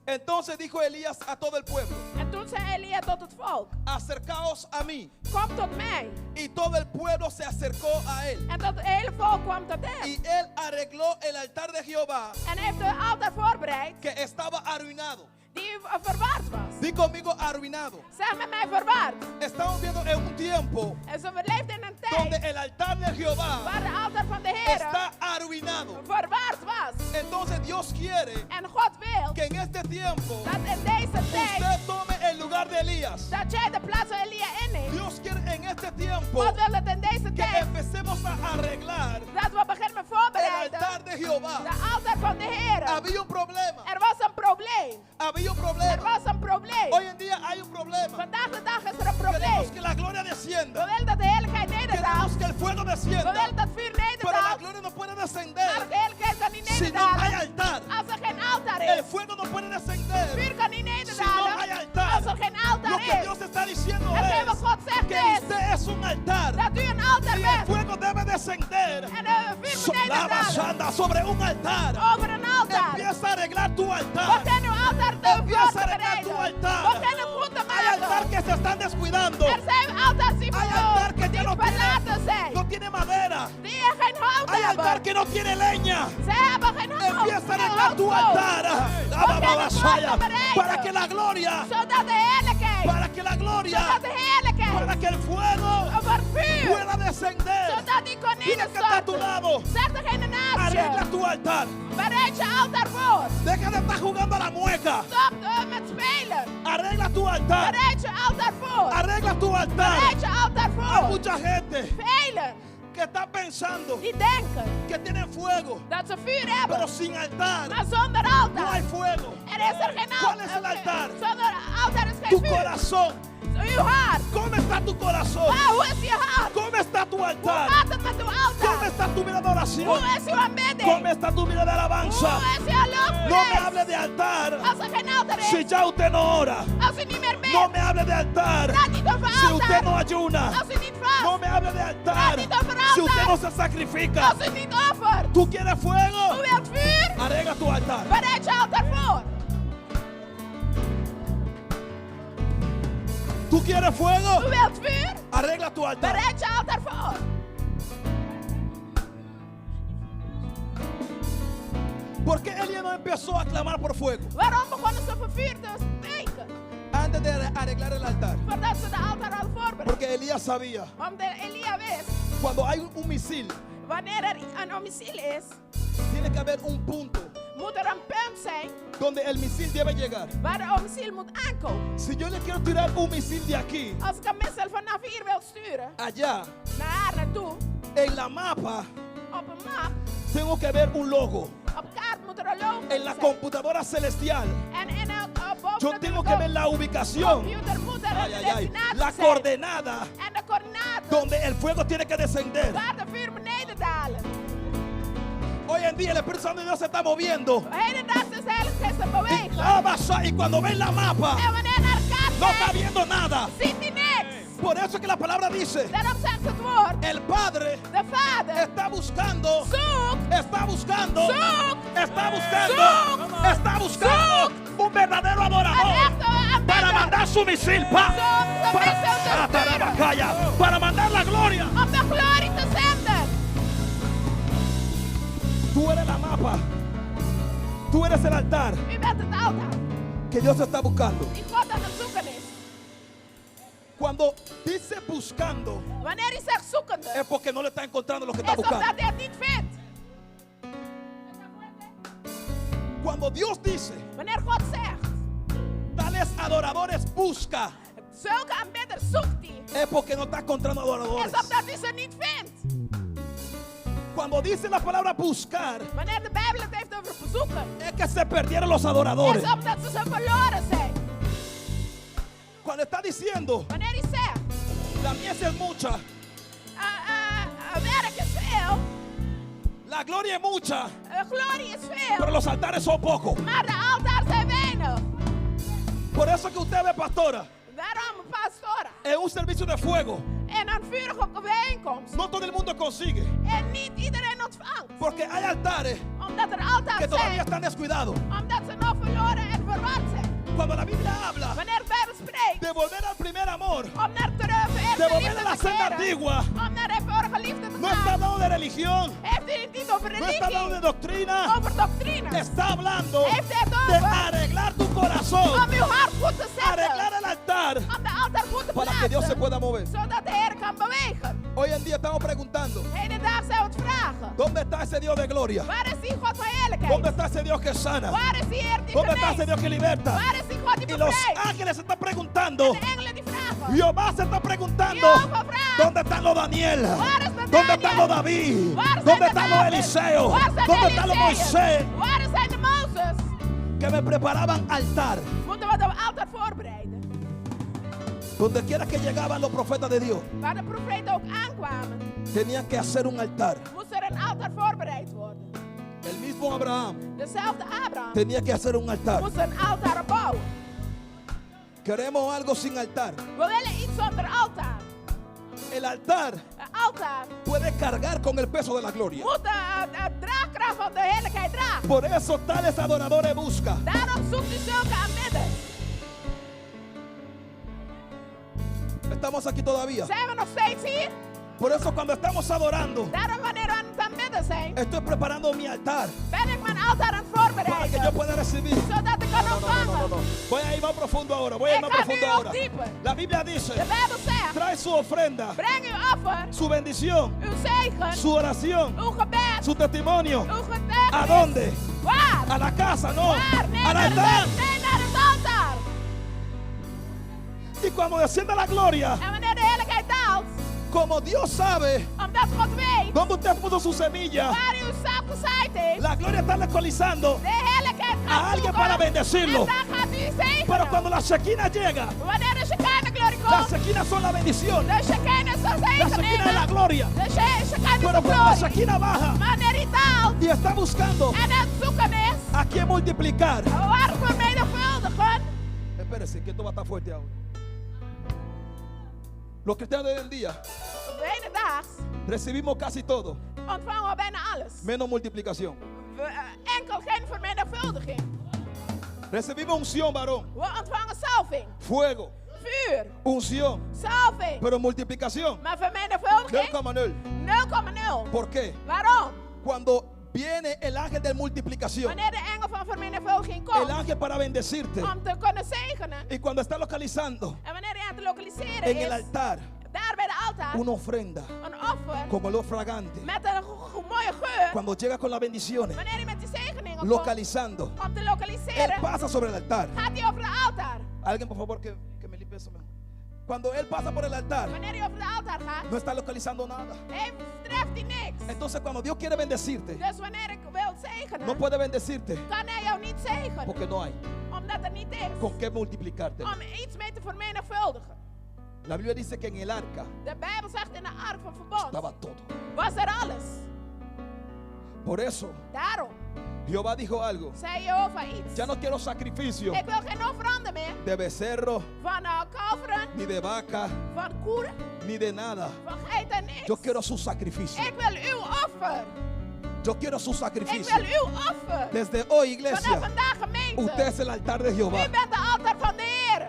Entonces dijo Elías a todo el pueblo:
En toen zei Elia tot het volk:
acercaos a mí.
kom tot mij.
Y todo el pueblo se acercó a él.
En dat hele volk kwam tot hem.
Y él arregló el altar de Jehová,
En heeft de altaar voorbereid
que estaba arruinado.
die verwaard was.
Di conmigo, arruinado.
Zeg met mij verwaard.
Estamos viendo en un tiempo
En zo leefden in een
donde
tijd
el altar de Jehová
waar de altaar van de Heer
está arruinado.
verwaard was.
Entonces Dios quiere
En God wil
que en este tiempo
dat in deze tijd
usted tome el lugar de Elías.
dat jij de plaats van Elia inneemt.
Dios quiere en este tiempo
God wil dat in deze
que
tijd
empecemos a arreglar
dat we beginnen met
el
voorbereiden.
altar de Jehová.
De altaar van de Heer.
Había un problema.
Er was een probleem.
Había un
Er
problema.
was een probleem.
Hoy en día hay un problema.
Vandaag de dag is er een
Queremos
probleem.
que la gloria
We
descienda.
willen dat de heerlijkheid nederdaalt.
Queremos que el fuego
We
descienda.
willen dat vuur
Pero la
nederdaalt.
gloria no puede
Maar
descender
de heerlijkheid kan niet
si no hay
nederdalen
altar.
als er geen altaar
El
is.
fuego no puede
Het
descender
vuur kan niet
si no hay
nederdalen
altar.
als er geen
Lo
altaar
que
is.
Dios está diciendo
Hetgeen wat God
es
zegt
que
is
usted es un altar
dat u een altaar
y el
bent.
fuego debe descender
En het vuur moet
la
nederdalen
basanda sobre un altar.
over een altaar.
Empieza a arreglar tu altar.
Begin uw altaar te
Empieza a arreglar tu
voorbereiden.
altar.
Begin het goed te
Hay altar
maken.
que se están descuidando.
Er zijn altaars die
Hay altar que ya
die
no
verlaten zijn.
no tiene madera.
Die geen hout
Hay altar
hebben.
que no tiene leña.
Ze hebben geen hout.
Empieza a
Geen
arreglar tu
houtskool.
altar. Para que la gloria,
Zodat de heerlijkheid.
para que la gloria,
Zodat de heerlijkheid.
para que el fuego
Over het vuur.
pueda descender.
Zodat die kon
Dile que está a tu
nederstorten.
lado.
Zeg degene naast
Arregla
je.
tu altar.
Bereid je altaar voor.
Deja de estar jugando a la mueca.
Stop met spelen.
Arregla tu altar.
Bereid je altaar voor.
Arregla tu altar.
Bereid je altaar
Hay
voor.
mucha gente
Velen
que está pensando
die denken
que tienen fuego,
dat ze vuur
pero
hebben.
sin altar
Maar zonder
no hay
altaar.
fuego.
Er is er geen
¿Cuál es el altar?
Zonder altaar is
Tu
geen vuur.
corazón.
Uw hart.
¿Cómo está tu corazón?
Maar hoe is je hart?
¿Cómo está tu
Hoe
altar?
gaat het met uw
¿Cómo
altaar?
está tu vida de oración?
Hoe is uw aanbidding?
¿Cómo está tu vida de alabanza?
Hoe is uw
No me
lofprijs?
hable de altar
Als er geen altaar
si
is.
ya usted no ora.
Als u niet meer
No
bidt.
me hable de altar
Praat niet over
si usted no
altaar.
ayuna.
Als u niet vast.
No me hable de altar
Praat niet over
si usted
altaar.
no se sacrifica.
Als u niet offert.
¿Tú quieres fuego?
U wilt vuur?
Arregla tu altar.
Bereid je altaar voor.
¿Tú quieres fuego?
U wilt vuur?
Arregla tu altar.
Bereid je altaar voor.
¿Por qué Elías no empezó a clamar por fuego
Waarom begonnen ze voor vuur te spreken?
antes de arreglar el altar?
Voordat ze de altaar hadden voorbereid.
Porque Elías sabía,
Omdat Elia wist,
cuando hay un misil,
wanneer er een homiciel is,
tiene que haber un punto
moet er een punt zijn
donde el misil debe llegar.
waar de homiciel moet aankomen.
Si yo le quiero tirar un misil de aquí
Als ik een missel vanaf hier wil sturen,
allá,
naar haar naartoe,
en la mapa
op een map,
tengo que ver un logo.
op kaart moet er een logo
En la
zijn.
computadora celestial
En in een boven
yo
de
tengo que ver la ubicación,
computer moet er
ay,
een
ay, ay,
destinatie
la
zijn.
coordenada
En de coördinaten
donde el fuego tiene que descender.
waar de vuur beneden dalen.
Hoy en día el Espíritu Santo de Dios se está moviendo.
Hedendaags is de Heilige Geest te bewegen.
Abasa, y cuando ven la mapa
En wanneer naar kaart
no está
kijkt,
viendo nada.
ziet hij niks.
Por eso es que la palabra dice,
Daarom zegt het woord,
el Padre
de Vader
está buscando,
zoekt,
está buscando,
zoekt,
está buscando,
zoekt,
está buscando un verdadero
een
adorador
echte
para
aanbidder
mandar su misil, pa, para mandar la gloria.
om de glorie te zenden.
Tú eres la mapa, tú eres el altar
U bent het altaar
que Dios está buscando.
die God aan het zoeken is.
Cuando dice buscando,
Wanneer hij zegt zoekende,
es porque no le está encontrando lo que está
is omdat
buscando.
hij het niet vindt.
Cuando Dios dice,
Wanneer God zegt,
tales adoradores busca,
zulke aanbidders zoekt hij,
es porque no está encontrando adoradores.
is omdat hij ze niet vindt.
Cuando dice la palabra buscar,
Wanneer de Bijbel het heeft over zoeken,
es que se perdieron los adoradores.
is omdat ze verloren zijn.
Cuando está diciendo,
Wanneer hij zegt,
la mies es mucha,
werk is veel,
la gloria es mucha,
glorie is
pero
veel,
los altares son pocos.
maar de altaar zijn weinig.
Por eso que usted ve, pastora,
Daarom, pastora,
en un servicio de fuego,
en een vurige bijeenkomst,
no todo el mundo consigue,
en niet iedereen ontvangt,
porque hay altares
omdat er altaar
que todavía
zijn,
están descuidados.
omdat ze nog verloren en verward zijn.
Cuando la Biblia habla
Wanneer de Bijbel spreekt,
de volver al primer amor,
om naar terug de
de
eerste
volver
liefde
a la
te
senda
keren,
antigua,
om naar de vorige liefde te
no está
gaan,
hablando de religión,
heeft hij het niet over
no está hablando de
religie,
doctrina,
over doctrine.
está hablando
Heeft hij het
de
over
arreglar tu corazón,
om uw hart goed te
arreglar
zetten,
el altar
om de altaar goed te
para que Dios se
plaatsen,
pueda mover.
zodat de Heer kan bewegen.
Hoy en día estamos preguntando,
Hedendaag zijn we het vragen.
¿dónde está ese Dios de gloria?
Waar is die God van heerlijkheid?
¿Dónde está ese Dios que sana?
Waar is die Heer die
¿Dónde está ese
geneest?
Dios que liberta?
Waar is die God die
Y los
bevrijdt?
ángeles se están preguntando,
De engelen die vragen.
Jehová se está preguntando,
Jehová vraagt.
¿dónde están los Daniel?
Waar is de
¿Dónde están
Daniel?
los David?
Waar zijn
¿Dónde
de
están los
David?
Eliseo?
Waar zijn
¿Dónde
de
están los
Eliseeën?
Moisés?
Waar zijn de Mozes?
Que me preparaban altar.
Moeten we de altaar voorbereiden.
Donde quiera que llegaban los profetas de Dios,
Waar de profeten ook aankwamen,
tenían que hacer un altar.
moest er een altaar voorbereid worden.
El mismo Abraham
Dezelfde Abraham
tenía que hacer un altar.
moest een altaar bouwen.
Queremos algo sin altar.
We willen iets zonder altaar.
El altar
Een altaar
puede cargar con el peso de la gloria.
moet de draagkracht van de heerlijkheid dragen.
Por eso tales adoradores busca.
Daarom zoekt u zulke aanbidders.
Estamos aquí todavía.
Zijn we nog steeds hier?
Por eso cuando estamos adorando,
Daarom wanneer we aan het aanbidden zijn,
estoy preparando mi altar
ben ik mijn altaar aan het
para que yo
voorbereiden.
pueda recibir.
Zodat ik kan ontvangen.
Voy a ir más profundo ahora. Voy a ir
Ik
más
ga nu
profundo
nog
ahora.
dieper.
La Biblia dice,
De Bijbel zegt,
trae su ofrenda,
breng uw offer,
su bendición,
uw zegen,
su oración,
uw gebed,
su testimonio.
uw getuigenis.
¿A dónde?
Waar?
A la casa, no.
Waar? Nee,
Al
naar
altar.
het altaar.
Y cuando descienda la gloria,
En wanneer de heerlijkheid daalt,
como Dios sabe
omdat God weet
dónde usted puso su semilla,
waar uw zaad gezaaid heeft,
la gloria está localizando
de heerlijkheid
a
gaat
alguien
zoeken,
para bendecirlo.
en dan gaat u
Pero
zegenen.
cuando la Shekinah llega,
Wanneer de Shekinah glorie
la
komt,
Shekinah son la bendición.
de Shekinah is een
La Shekinah es la
zegeningen.
gloria.
De Shekinah is
Pero
de
cuando la
glorie.
Shekinah baja
Wanneer hij daalt
y está buscando
en het zoeken is,
a quién multiplicar.
waar vermenigvuldigen.
Espérese, que esto va a estar fuerte ahora. Los cristianos de hoy en día
Hedendaags
recibimos casi todo,
ontvangen we bijna alles.
menos multiplicación.
Enkel geen vermenigvuldiging.
Recibimos unción, varón,
We ontvangen salving,
fuego,
vuur,
unción,
salving.
pero multiplicación,
Maar vermenigvuldiging
0,0.
0,0.
¿Por qué?
Waarom?
Cuando viene el ángel de multiplicación,
Wanneer de engel van vermenigvuldiging
el
komt
ángel para bendecirte,
om te kunnen zegenen.
y cuando está localizando
En wanneer hij aan het lokaliseren
en el
is,
altar
daar bij de altaar,
una ofrenda
een offer
con olor fragante,
met een mooie geur.
cuando llega con las bendiciones,
Wanneer hij met die zegeningen komt
localizando,
om te
él
lokaliseren,
pasa sobre el altar.
gaat hij over de altaar.
Alguien, por favor, que me limpie eso mejor. Cuando él pasa por el altar,
Wanneer hij over de altaar gaat,
no está localizando nada.
treft hij niks.
Entonces, cuando Dios quiere bendecirte,
Dus wanneer ik wil zegenen,
no puede bendecirte
kan hij jou niet zegenen.
porque no hay
Omdat er niet is.
con qué multiplicarte.
Om iets mee te vermenigvuldigen.
La Biblia dice que en el arca
De Bijbel zegt in de ark van verbond
estaba todo.
was er alles.
Por eso,
Daarom
Jehová dijo algo.
zei Jehovah iets.
Ya no quiero sacrificio
Ik wil geen offeranden meer
de becerro,
van kalveren,
ni de vaca,
van koeren,
ni de nada.
van geiten, niks.
Yo quiero su sacrificio.
Ik wil uw offer.
Yo quiero su
Ik
sacrificio.
wil uw offer.
Desde hoy,
Vanaf
iglesia,
vandaag gemeente.
usted es el altar de
U
Jehová.
bent de altaar van de Heer.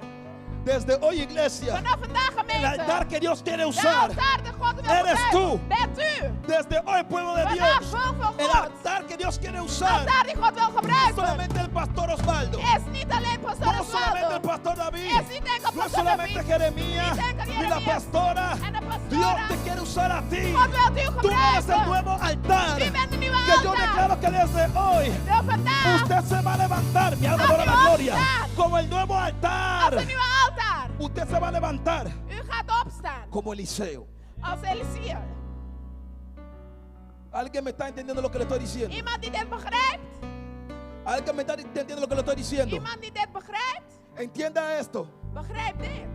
Desde hoy, iglesia,
Vanaf vandaag
el
gemeente.
altar que Dios quiere
De
usar.
altaar de God wil
Eres
gebruiken.
tú.
Bent u.
Desde hoy, pueblo de
Vandaag
Dios,
volk van
el
God.
altar que Dios quiere
De
usar.
altaar die God wil gebruiken.
Solamente el pastor Osvaldo.
Is niet alleen pastor
No solamente el
Osvaldo.
pastor David.
Is niet enkel
No es
pastor
solamente
David.
Jeremías
Niet enkel
ni la
Jeremías
pastora.
en de pastora.
Dios te quiere usar a ti.
God wilt u
Tú eres el
gebruiken.
nuevo altar.
U bent de nieuwe
Que yo
altaar.
declaro que desde hoy
Dus vandaag,
usted se va a levantar. Mi alma
Als
adora
u
la gloria.
opstaat.
Como el nuevo
als
altar.
een nieuwe altaar.
Usted se va a levantar
U gaat opstaan
como Eliseo.
als Elia.
¿Alguien me está entendiendo lo que le estoy diciendo?
Iemand die dit begrijpt?
¿Alguien me está entendiendo lo que le estoy diciendo?
Iemand die dit begrijpt?
Entienda esto.
Begrijp dit.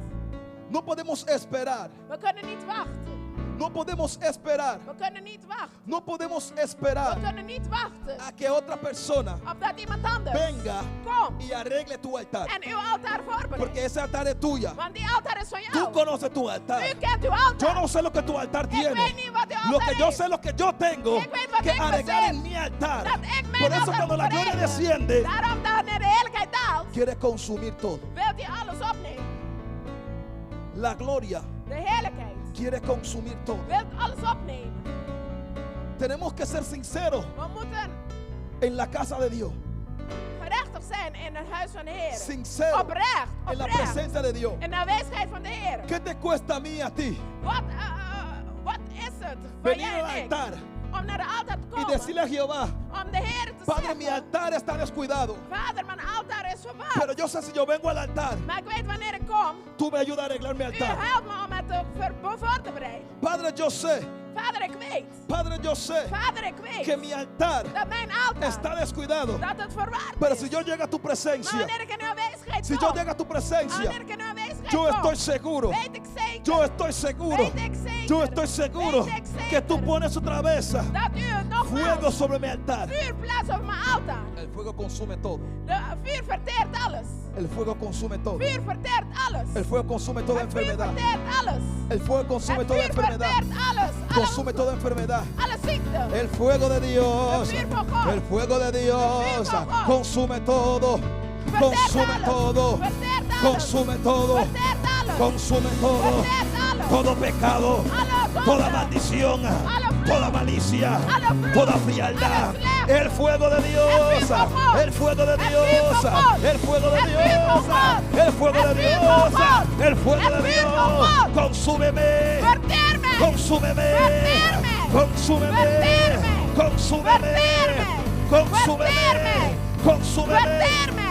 No podemos esperar.
We kunnen niet wachten.
No podemos esperar.
We kunnen niet wachten.
No podemos
We
esperar
kunnen niet wachten
a que otra persona
op dat iemand anders
venga
komt
y arregle tu altar.
en uw altaar voorbereidt.
Porque ese altar es tuya.
Want die altaar is van
Tú
jou.
conoces tu altar.
U kent uw
Yo
altaar.
no sé lo que tu altar
Ik
tiene.
weet niet wat uw
Lo
altaar
que yo
is.
sé, lo que yo tengo
Ik weet wat
que
ik
arreglar
bezit.
en mi altar.
Dat ik mijn
Por eso
altaar
cuando
moet
la gloria
bereiken.
desciende,
Daarom wanneer de heerlijkheid daalt,
quiere consumir todo.
wilt hij alles opnemen.
La gloria
De heerlijkheid
quiere consumir todo.
wilt alles opnemen.
Tenemos que ser sinceros
We moeten
en la casa de Dios.
gerechtig zijn in het huis van de Heer.
Sincero
Oprecht,
en la
oprecht.
presencia de Dios.
In de aanwezigheid van de Heer.
¿Qué te cuesta a mí y a ti
Wat is het voor
venir
jij
al
en ik?
altar
Om naar de altaar te
y
komen.
decirle a Jehová,
Om de Heer te
Padre, mi
zeggen.
altar está descuidado,
Vader, mijn altaar is
pero
verwaard.
yo sé si yo vengo al altar,
Maar ik weet wanneer ik kom.
tú me ayudas a arreglar mi
U
altar.
helpt me om het voor te bereiden.
Padre, yo sé,
Vader, ik weet.
Padre, yo sé
Vader, ik weet.
que mi altar
Dat mijn altaar.
está descuidado.
Dat het verwaard
Pero
is.
si yo llego a tu
Maar
presencia,
wanneer ik in uw aanwezigheid
si
kom.
yo llego a tu presencia,
Wanneer ik in uw aanwezigheid
yo
kom.
estoy seguro,
Weet ik zeker.
yo estoy seguro,
Weet ik zeker.
yo estoy seguro
Weet ik zeker.
que tú pones otra vez
Dat u nogmaals
fuego sobre mi altar.
vuur plaatst op mijn altaar.
El fuego consume todo.
De vuur verteert alles.
El fuego consume todo.
Vuur verteert alles.
El fuego consume toda
Het vuur
enfermedad.
verteert alles.
El fuego consume
Het
toda
vuur
enfermedad.
verteert alles.
Consume toda enfermedad.
Alle ziekte.
El fuego de Dios.
El fuego con-
El fuego de Dios.
El fuego con-
Consume todo.
Verteert
Consume
alles.
todo.
Verteert alles.
Consume todo.
Verteert alles.
Consume todo.
Verteert alles.
Todo pecado.
Alle zonde.
Toda maldición.
Alle vloek.
Toda malicia.
Alle vloek.
Toda frialdad.
Alle slecht.
El fuego de Dios.
El vuur van God.
El fuego de
El vuur
Dios.
van God.
El fuego de
El vuur
Dios.
van God.
El fuego de
El vuur
Dios.
van God.
El fuego
El
de
vuur van
Dios.
God.
Consúmeme.
Verteer mij.
Consúmeme.
Verteerme.
Consúmeme.
Verteerme.
Consúmeme.
Verteerme.
Consúmeme.
Verteerme.
Consúmeme.
Verteer mij.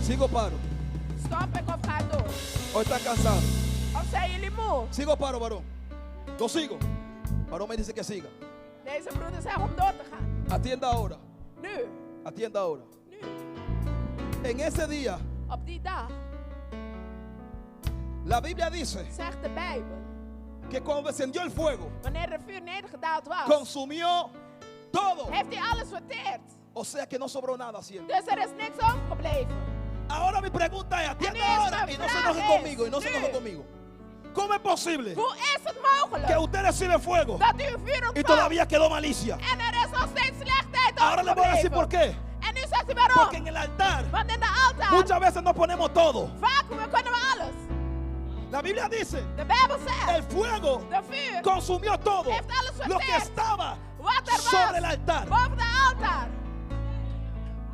Sigo paro.
Stop ik of ga ik door?
O está cansado.
Of zijn jullie moe?
Sigo paro, varón. Lo sigo. Varón me dice que siga.
Deze broeder zegt om door te gaan.
Atienda ahora.
Nu.
Atienda ahora.
Nu.
En ese día,
Op die dag
la Biblia dice
zegt de Bijbel.
que cuando descendió el fuego,
Wanneer er vuur nedergedaald was.
consumió todo.
Heeft hij alles verteerd.
O sea que no sobró nada siempre.
Dus er is niks overgebleven.
Ahora mi pregunta es, atienda
En esta
ahora y no se
frase
enoje conmigo, y no se
es,
enoje
sí.
conmigo. ¿Cómo es posible
Hoe is het
que
mogelijk
usted recibe fuego
dat u vuur
y
ontvangt
todavía quedó malicia?
en er is nog steeds slechtheid
Ahora le voy a decir por
overgebleven?
qué.
En nu zegt u waarom?
Porque en el altar
Want in de altaar,
muchas veces nos ponemos todo.
vaak kunnen we alles.
La Biblia dice,
De Bijbel zegt,
el fuego
de vuur
consumió todo
heeft alles
lo que
verteerd.
estaba
Wat er
sobre el
was
altar.
boven de altaar.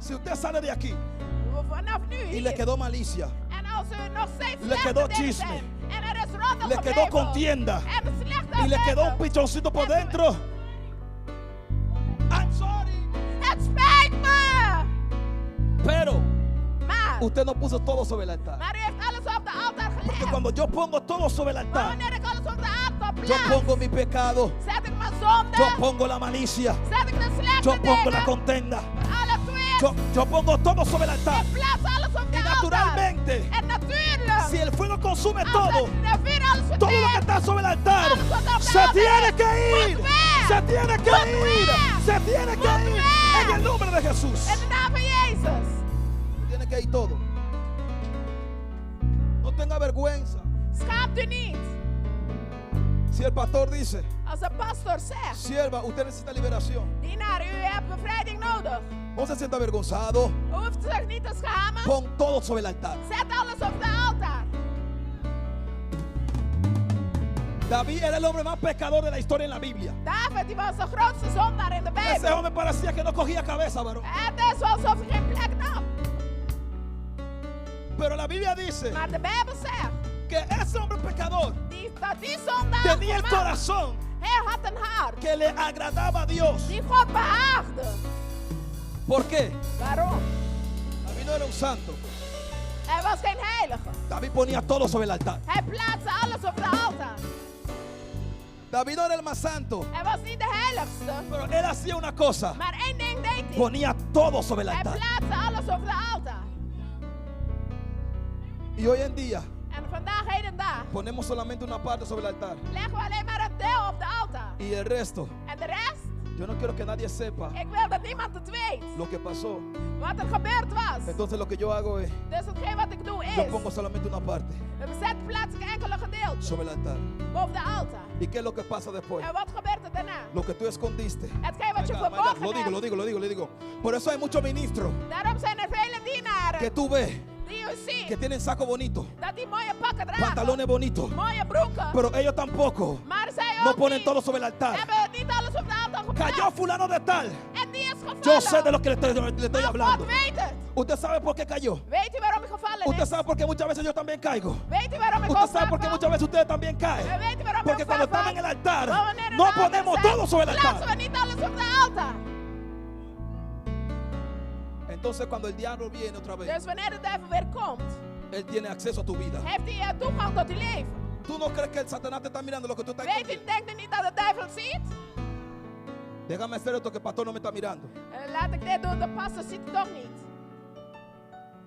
Si usted sale de aquí
Vanaf nu
y le
hier.
quedó malicia,
En als u nog steeds
le
slechte
quedó
dingen
chisme.
zijn, en er is roddel
le quedó
gebleven,
contienda
en slechte
y le quedó un
dingen,
pichoncito por dentro, I'm sorry.
het spijt me.
Pero
Maar,
usted no puso todo sobre el altar.
maar u heeft alles op de altaar
Porque
gelegd.
cuando yo pongo todo sobre el
Maar
altar,
wanneer ik alles op de altaar
yo
plaats,
pongo mi pecado,
zet ik mijn zonde,
yo pongo la malicia,
zet ik de slechte
yo pongo la
dingen,
contenda,
alle twist,
yo pongo todo sobre el altar.
ik plaats alles op de
Y
altaar.
naturalmente,
En natuurlijk,
si el fuego consume
als
todo,
de vuur alles
todo lo que
verteert,
está sobre el altar
alles wat op de
se
altaar
tiene
is,
que ir,
moet weg.
se tiene que
Moet
ir,
weg.
se tiene que
Moet
ir
weg.
en el nombre de Jesús.
in de naam van Jezus.
Tiene que ir todo. No tenga vergüenza.
Schaamt u niet.
Si el pastor dice,
Als de pastor zegt,
sierva, usted necesita liberación,
dienaar, u hebt bevrijding nodig.
no se sienta avergonzado.
U hoeft zich niet te schamen.
Pon todo sobre el altar.
Zet alles op de altaar.
David era el hombre más pecador de la historia en la Biblia.
David, die was de grootste zondaar in de
Ese
Bijbel.
hombre parecía que no cogía cabeza, varón.
Het is alsof hij geen plek nam.
Pero la Biblia dice
Maar de Bijbel zegt
que ese hombre pecador
dat die zondaar
tenía el
man,
corazón
hij had een hart
que le agradaba a Dios.
die God behaagde.
¿Por qué?
Waarom?
David no era un santo.
Hij was geen heilige.
David ponía todo sobre el altar.
Hij plaatste alles op de altaar.
David no era el más santo,
Hij was niet de heiligste.
pero él hacía una cosa.
Maar één ding deed hij.
Ponía todo sobre el
Hij
altar.
plaatste alles op de altaar.
Y hoy en día
En vandaag heden dag
ponemos solamente una parte sobre el altar.
leggen we alleen maar een deel op de altaar.
Y el resto,
En de rest,
yo no quiero que nadie sepa
ik wil dat niemand het weet.
lo que pasó.
Wat er gebeurd was.
Entonces lo que yo hago es,
Dus hetgeen wat ik doe
yo
is,
pongo solamente una parte
de bezet plaats ik enkele gedeelten
sobre el altar.
boven de altaar.
¿Y qué es lo que pasa después?
En wat gebeurt er daarna?
Lo que tú escondiste.
Hetgeen wat je
My God,
verborgen
Lo digo,
hebt.
lo digo. Por eso hay muchos ministros
Daarom zijn er vele dienaren
que tú ves
die u ziet
que tienen saco bonito,
dat die mooie pakken dragen,
pantalones bonitos,
mooie broeken,
pero ellos tampoco
maar zij
no
ook
ponen
niet,
todo sobre el altar.
hebben niet alles op de altaar
Cayó
geplaatst.
fulano de tal.
En die is gevallen.
Yo sé de lo que le estoy
Maar
hablando.
God weet het.
Usted sabe por qué cayó.
Weet u waarom hij gevallen
Usted
is?
sabe por qué muchas veces yo también caigo.
Weet u waarom ik
Usted
ook
sabe por
vaak
qué
val?
muchas veces ustedes también caen.
Weet u waarom
Porque
ik
cuando
vaak
estamos en el
val?
altar,
Maar wanneer er
no
een altaar
ponemos
zijn,
todo sobre el
plaatsen
altar.
we niet alles op de altaar.
Entonces cuando el diablo viene otra vez,
Dus wanneer de duivel weer komt,
él tiene acceso a tu vida.
heeft hij toegang tot uw leven.
¿Tú no crees que el Satanás te está mirando lo que tú estás
Weet u,
escondiendo?
denkt u niet dat de duivel ziet?
Déjame hacer esto que el pastor no me está mirando.
Laat ik dit doen, de pastor ziet het toch niet.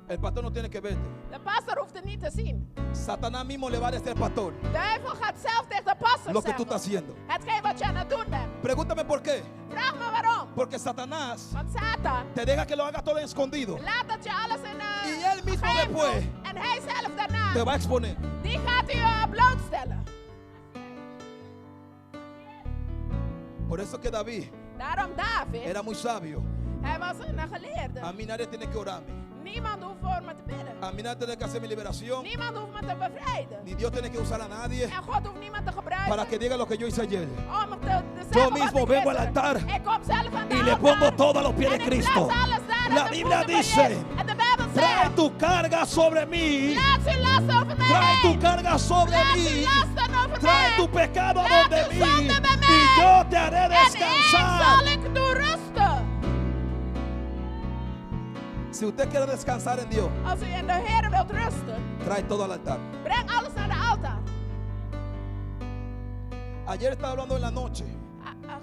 El pastor no tiene que verte.
De pastor hoeft het niet te zien.
Satanás mismo le va a decir al pastor
De duivel gaat zelf tegen de pastor
lo que tú
zeggen.
estás haciendo.
Hetgeen wat je aan het doen bent.
Pregúntame por qué.
Vraag me waarom.
Porque Satanás
Want Satan
te deja que lo hagas todo escondido.
laat dat je alles in
Y él mismo
geheim
después
doet. En hij zelf daarna,
te va a exponer.
die gaat u blootstellen.
Por eso que David
Daarom David,
era muy sabio.
hij was een geleerde.
A mí nadie tiene que orarme.
Niemand hoeft voor me te bidden.
A mí nadie tiene que hacer mi liberación.
Niemand hoeft me te bevrijden.
Ni Dios tiene que usar a nadie
En God hoeft niemand te gebruiken
para que diga lo que yo hice ayer.
om te zeggen
Yo
wat
mismo
ik
vengo al
gisteren-
altar
Ik kom zelf aan de
y le
altaar
pongo todo a los pies de
en ik
Cristo.
plaats alles daar
La
aan de
Biblia
voeten van
dice,
Jezus. En de Bijbel
Trae
zegt,
tu carga sobre mí.
laat uw last over mij
Trae tu
heen.
carga sobre
Laat
mí.
uw lasten over
Trae
mij.
tu pecado
Laat
donde
uw
mí.
zonde bij mij.
Y yo te haré
En ik zal
descansar.
ik doen rusten.
Si usted quiere descansar en Dios,
Als u in de Heer wilt rusten,
trae todo al altar.
breng alles naar de altaar.
Ayer estaba hablando en la noche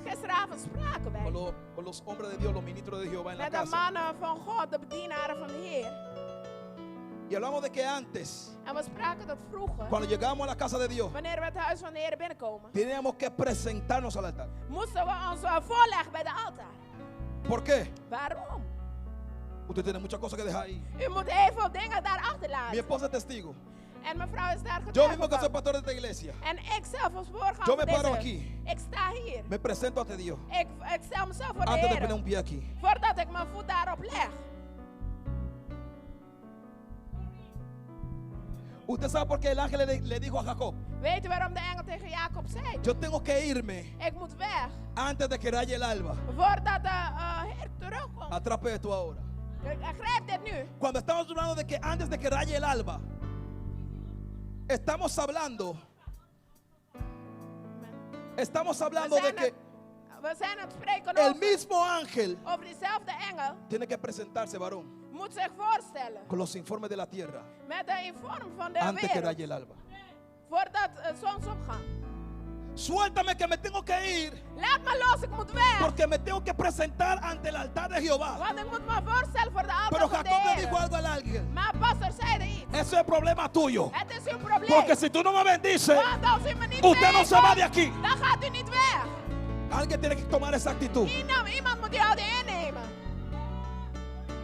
Gisteravond spraken wij
con los hombres de Dios, los ministros de Jehová en la
met de
casa.
mannen van God, de bedienaren van de Heer.
Y hablamos de que antes,
En we spraken dat vroeger,
cuando llegamos a la casa de Dios,
wanneer we het huis van de Heer binnenkomen,
teníamos que presentarnos al altar.
moesten we ons voorleggen bij de altaar.
¿Por qué?
Waarom?
Usted tiene muchas cosas que dejar ahí.
U moet heel veel dingen daar
Mi
achterlaten.
esposa es testigo.
En mevrouw is daar
Yo
getuige
mismo que soy
van.
pastor de esta iglesia,
En ik zelf als voorganger
Yo me
van
paro
deze,
aquí.
ik sta hier.
me presento ante Dios
Ik stel mezelf voor de
antes de
Heer.
poner un pie aquí.
Voordat ik mijn voet daarop leg.
Usted sabe por qué el ángel le dijo a Jacob,
Weet u waarom de engel tegen Jacob zei?
yo tengo que irme
Ik moet weg.
antes de que raye el alba.
Voordat de Heer terugkomt.
Atrape esto ahora.
Grijp dit nu.
Cuando estamos hablando de que antes de que raye el alba, estamos hablando de que
We zijn aan het spreken
el
over,
mismo ángel
over diezelfde engel.
tiene que presentarse, varón,
Moet zich voorstellen.
con los informes de la tierra
Met de inform van de
antes que
wereld.
raye el alba.
Voordat zonsopgang.
Suéltame que me tengo que ir
Laat me los, ik moet weg.
porque me tengo que presentar ante el altar de Jehová.
Want ik moet me voorstellen voor de
Pero
altaar van de
Jacob le dijo
Heer.
algo al ángel.
Maar pastor zei er iets.
Eso es problema tuyo.
Het is uw probleem.
Porque si tú no me bendices,
Want als u me niet
usted no se va de
zegent,
aquí.
dan gaat u niet weg.
Alguien tiene que tomar esa actitud.
Iemand moet die houding innemen.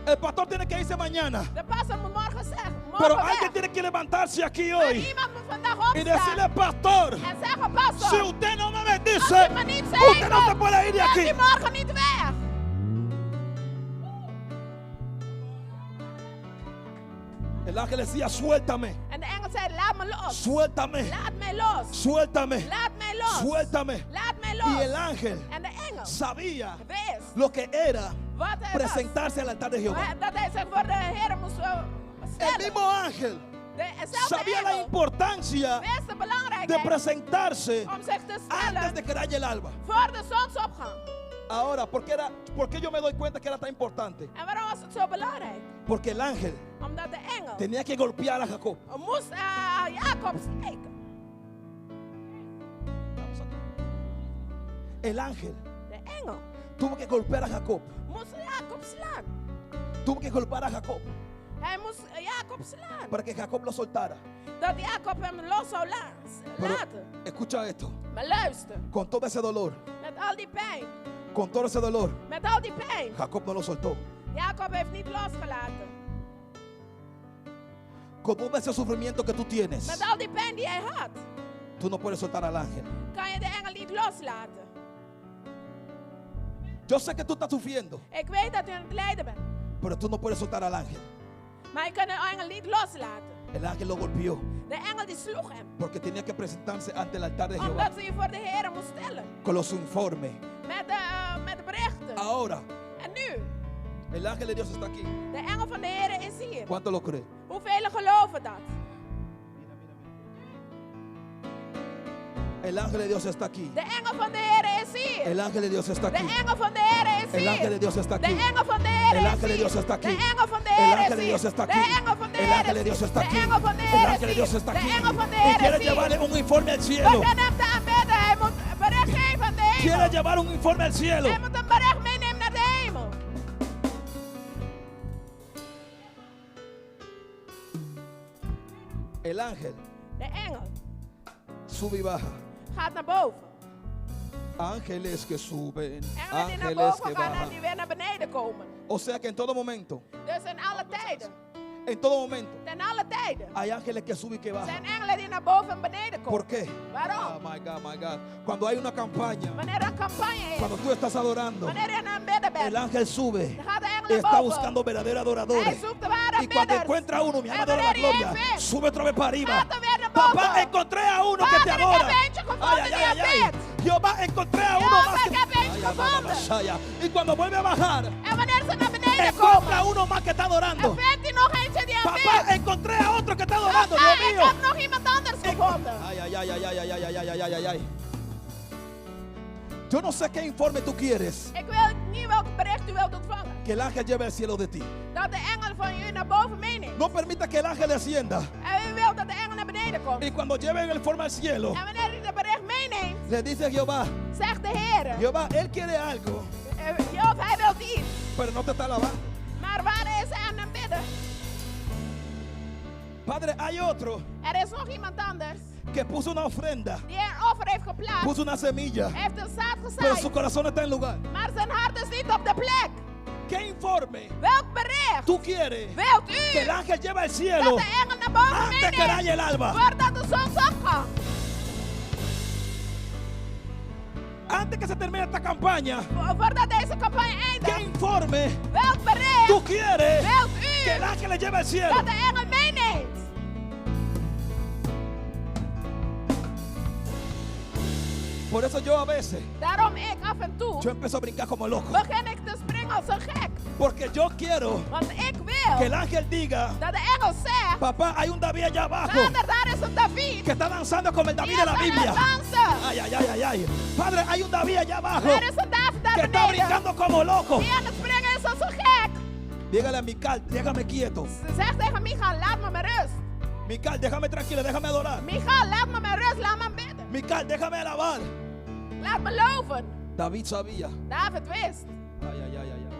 El pastor tiene que irse mañana.
De pastor moet morgen zeggen.
Pero
Morgen
alguien
weg.
tiene que levantarse aquí
Maar
hoy
iemand moet vandaag
y
opstaan.
decirle, pastor,
En zeggen, pastor.
si usted no me
Als
bendice,
u me niet
usted no se
zegent,
puede ir de
gaat u
aquí.
morgen niet weg.
El ángel decía, suéltame,
En de engel zei, laat me los.
suéltame,
Laat mij los.
suéltame,
Laat mij los.
suéltame.
Laat mij
Y el
los.
ángel
En de engel
sabía
wist
lo que era
wat hij was.
presentarse al altar de Jehová.
Dat hij zich voor de Heer moest
El
stellen.
mismo ángel
Dezelfde
sabía la
engel
importancia
wist de
de
belangrijkheid
presentarse
om zich te
antes
stellen
de que raye el alba.
voor de zonsopgang.
Ahora, ¿por qué yo me doy cuenta que era tan importante?
En waarom was het zo belangrijk?
Porque el ángel
Omdat de engel
tenía que golpear a Jacob.
moest Jacob steken.
El ángel
De engel
tuvo que golpear a Jacob.
moest Jacob slaan.
Tuvo que golpear a Jacob
Hij moest Jacob slaan.
para que Jacob lo soltara.
Dat Jacob hem los zou
Pero
laten.
escucha esto.
Maar luister,
Con todo ese dolor,
met al die pijn,
con todo ese dolor,
met al die pijn.
Jacob no lo soltó.
Jacob heeft niet losgelaten.
Con todo ese sufrimiento que tú tienes,
Met al die pijn die hij had,
tú no puedes soltar al ángel.
kan je de engel niet loslaten.
Yo sé que tú estás sufriendo,
Ik weet dat u aan het lijden bent.
pero tú no puedes soltar al ángel.
Maar je kunt de engel niet loslaten.
El ángel lo golpeó
De engel die sloeg hem.
porque tenía que presentarse ante el altar de Jehová
Omdat ze je voor de Heer moest stellen.
con los informes.
Met de berichten.
Ahora,
En nu,
el ángel de Dios está aquí.
de engel van de Heer is hier.
¿Cuánto lo cree?
Hoeveel geloven dat?
El ángel de Dios está aquí.
De engel van de Heer is hier.
El ángel de Dios está
De
aquí.
engel van de Heer is
El ángel de
hier.
Dios está
De
aquí.
engel van de Heer
El
is
ángel de Dios
hier.
está aquí.
De engel van de
El
Heer
ángel de
is
Dios
hier.
está
De
aquí.
engel van de
El
Heer
ángel de
is
Dios
hier.
está
De
aquí.
engel van de
El
Heer
ángel de
is
Dios
hier.
está
De
aquí.
engel van de
Y
Heer
quiere
is hier.
llevarle un informe al cielo.
Begin hem te aanbidden. Hij moet bericht geven aan de
Quiere
hemel.
llevar un informe al cielo.
Hij moet een bericht meenemen naar de hemel.
El ángel
De engel
sube y baja.
gaat naar boven.
Ángeles que suben,
Engelen die naar
ángeles
boven
que
gaan en
bajan.
die weer naar beneden komen.
O sea que en todo momento,
Dus in alle tijden.
en todo momento,
Ten alle tijden.
hay ángeles que suben y que bajan.
Zijn engelen die naar boven en beneden komen.
¿Por qué?
Waarom?
Oh my God, my God. Cuando hay una campaña,
Wanneer er een campagne is.
cuando tú estás adorando,
Wanneer je aan het bidden
el
bent.
ángel sube.
Dan gaat de engel
Está
naar boven.
buscando verdaderos
Hij
adoradores.
zoekt de ware
Y cuando
bidders.
encuentra uno, mi
En
alma adora la
wanneer hij
gloria,
één vindt,
sube otra vez para arriba.
gaat er weer naar boven.
Papá, encontré a uno que te
Vader, ik
adora.
heb eentje gevonden die aanbidt.
Jehová, encontré a uno
Jehová,
más que
ik heb eentje gevonden.
Masaya. Y cuando vuelve a bajar,
En wanneer ze naar beneden
encuentra
komen.
a uno más que está adorando.
En vindt hij nog eentje die aanbidt.
Papá, encontré a otro que está adorando.
Papa,
Dios
ik
mío.
heb nog iemand anders gevonden.
Ay, ay, ay, ay, ay, ay, ay, ay, ay, ay, ay, ay. Yo no sé qué informe tú quieres
Ik weet niet welk bericht u wilt ontvangen.
que el ángel lleve al cielo de ti.
Dat de engel van u naar boven meeneemt.
No permita que el ángel descienda.
En u wilt dat de engel naar beneden komt.
Y cuando lleve el informe al cielo,
En wanneer u de bericht meeneemt,
le dice a Jehová,
zegt de Heer.
Jehová, él quiere algo,
Job, hij wil iets.
pero no te está alabando.
Maar waar is hij aan het bidden?
Padre, hay otro
Er is nog iemand anders
que puso una ofrenda,
die een offer heeft geplaatst.
puso una semilla,
Hij heeft een zaad
pero su
gezaaid.
corazón está en lugar.
Maar zijn hart is niet op de plek.
¿Qué informe
Welk bericht
tú quieres
wilt
que el
u
ángel lleve al
dat
cielo
de engel naar boven
antes que
meeneemt?
raye el alba?
Voordat de zon opgaat.
Antes que se termine esta campaña,
Voordat deze campagne
¿qué
eindigt.
informe
Welk
tú
bericht
quieres
wilt
que el
u
ángel le lleve al cielo?
dat de engel meeneemt?
Por eso yo a veces,
Daarom ik af en toe
yo empiezo a brincar como loco.
begin ik te springen als een gek.
Porque yo quiero
Want ik
que el
wil
ángel diga,
dat de engel zegt:
papá, hay un David allá abajo
Vader, daar is een David.
que está danzando como el David
Die
de
is
la
aan het
Biblia.
dansen.
Ay, ay, ay, ay, ay. Padre, hay un David allá abajo
Er is een David
que
daar
está
beneden.
brincando como loco.
Die aan het springen is als een gek.
Dígale a Mical, déjame quieto.
Ze zegt tegen Michael: laat me met rust.
Mical, déjame tranquilo, déjame adorar.
Michael, laat me met rust, laat me bidden.
Mical, déjame alabar.
Laat me loven.
David sabía.
David wist.
Ay, ay, ay, ay, ay.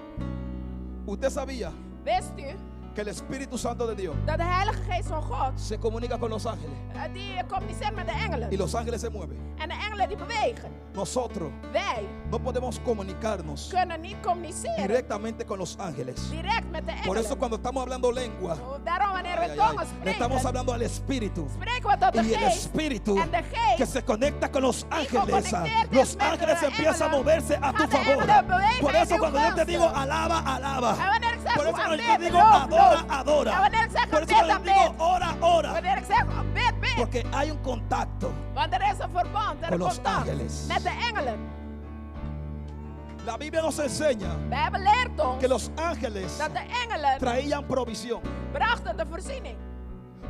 Usted sabía
Wist u
que el Espíritu Santo de Dios
dat de Heilige Geest van God
se comunica con los ángeles
die communiceert met de engelen.
y los ángeles se mueven.
En de engelen die bewegen.
Nosotros
Wij
no podemos comunicarnos
kunnen niet communiceren
directamente con los ángeles.
direct met de
Por eso
engelen.
cuando estamos hablando lengua,
Daarom wanneer
ay,
we
ay,
tongen
ay, le
spreken,
estamos hablando al Espíritu.
spreken we tot de
Y el
Geest.
Espíritu
En de Geest
que se conecta con los ángeles,
geconecteerd is
los
met
ángeles
de
empiezan a
engelen,
moverse a tu
gaan de
favor.
engelen bewegen
Por
in
eso
uw
cuando yo te
gunsten.
digo alaba, alaba.
En wanneer ik zeg
Por eso cuando yo te
aanbid,
digo
loof,
adora,
loof.
adora.
En wanneer ik zeg
Por eso
aanbid,
cuando yo te digo
aanbid.
ora, ora.
Wanneer ik zeg bid, bid.
Porque hay un contacto.
Want er is een verband, er
Con
een
los
contact
ángeles.
met de engelen.
La Biblia nos enseña
We hebben leert ons
que los ángeles
dat de engelen
traían provisión.
brachten de voorziening.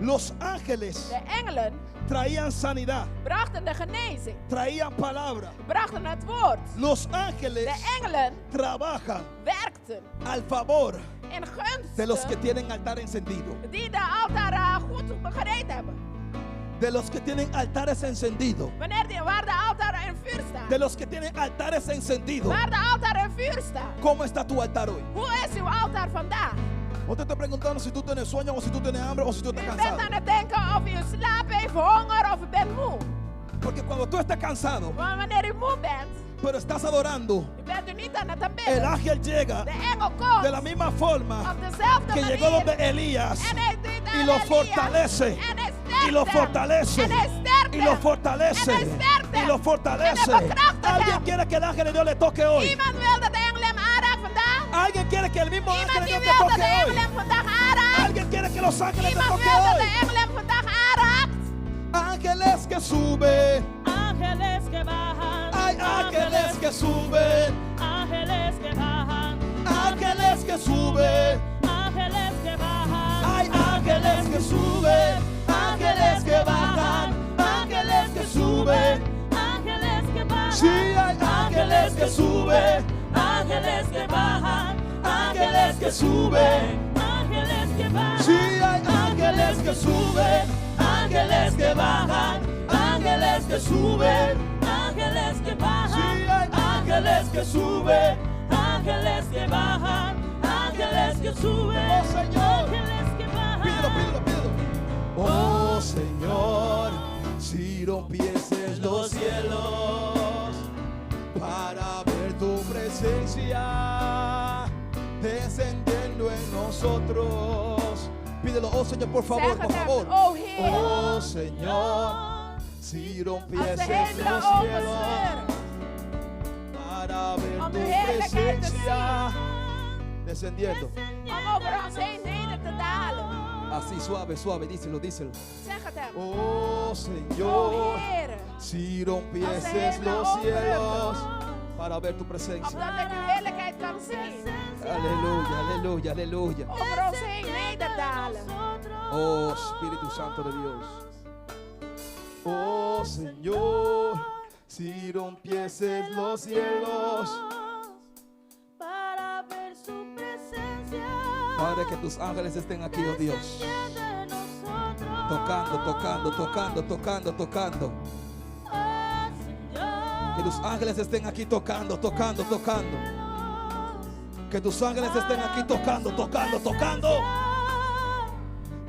Los ángeles
De engelen
traían sanidad,
brachten de genezing,
traían palabra.
brachten het woord.
Los ángeles
De engelen
trabajan
werkten
al favor
in gunst
de los que tienen altar encendido.
die de altaar goed gereed hebben.
De los que tienen altares encendidos.
Waar de altaar in vuur staat.
De los que tienen altares encendidos.
Waar de altaar in vuur staat.
¿Cómo está tu altar hoy?
Hoe is uw altaar vandaag?
No te estoy preguntando si tú tienes sueño o si tú tienes hambre o si tú
U
estás
bent
cansado.
aan het denken of u slaap heeft, honger of u bent moe.
Porque cuando tú estás cansado,
Maar wanneer u moe bent,
pero estás adorando,
u bent u niet aan het
el
aanbidden.
ángel llega
De engel komt
de la misma forma
op dezelfde
que llegó
manier.
donde Elías
En hij doet
y
aan
lo
Elia.
fortalece.
En hij sterkt
Y lo
hem.
fortalece.
En hij sterkt
Y lo
hem.
fortalece.
En hij sterkt
Y
hem.
lo fortalece.
En hij bekrachtigt
Alguien
hem.
quiere que el ángel de Dios le toque hoy.
Iemand wil dat de engel hem aanraakt vandaag.
Alguien quiere que el mismo ángel
Iemand
de
die
Dios te
wil dat
toque
de engel
hoy.
hem vandaag aanraakt.
Alguien quiere que los ángeles te
Iemand
toquen
wil dat
hoy.
de engel hem vandaag aanraakt.
Ángeles que suben.
Ángeles que bajan.
Hay ángeles que suben.
Ángeles que bajan.
Ángeles que suben.
Ángeles que bajan.
Hay ángeles que suben. Ángeles que bajan. Ángeles que suben.
Ángeles que bajan.
Sí, hay ángeles que suben.
Ángeles que bajan.
Ángeles que suben.
Ángeles que bajan.
Sí, hay ángeles que suben. Ángeles que bajan. Ángeles que suben.
Ángeles que
Sí,
bajan.
hay ángeles que suben.
Ángeles que bajan. Ángeles que suben.
Oh, Señor.
Ángeles que bajan.
Pídelo. Oh Señor, si rompieses los cielos para ver tu presencia descendiendo en nosotros. Pídelo, oh Señor, por favor,
Zeg
por
het hem,
favor.
oh Heer.
Oh Señor, si
Als de
rompieses
hemelen
los
open
cielos
scheuren.
para ver
Om
tu
uw heerlijkheid te
presencia descendiendo.
Om over ons heen neder te dalen.
Así suave, díselo.
Zeg het hem.
Oh
O
Señor,
Heer,
si rompieses
hemelen
los cielos
openrukken,
para ver tu presencia.
opdat ik uw heerlijkheid kan zien.
Aleluya.
Over ons heen nederdalen.
Oh Espíritu Santo de Dios. Oh Señor, si rompieses los cielos.
Para ver su presencia.
Padre, que tus ángeles estén aquí, oh Dios.
De nosotros.
Tocando.
Oh, Señor.
Que tus ángeles estén aquí tocando. Que tus ángeles estén aquí tocando.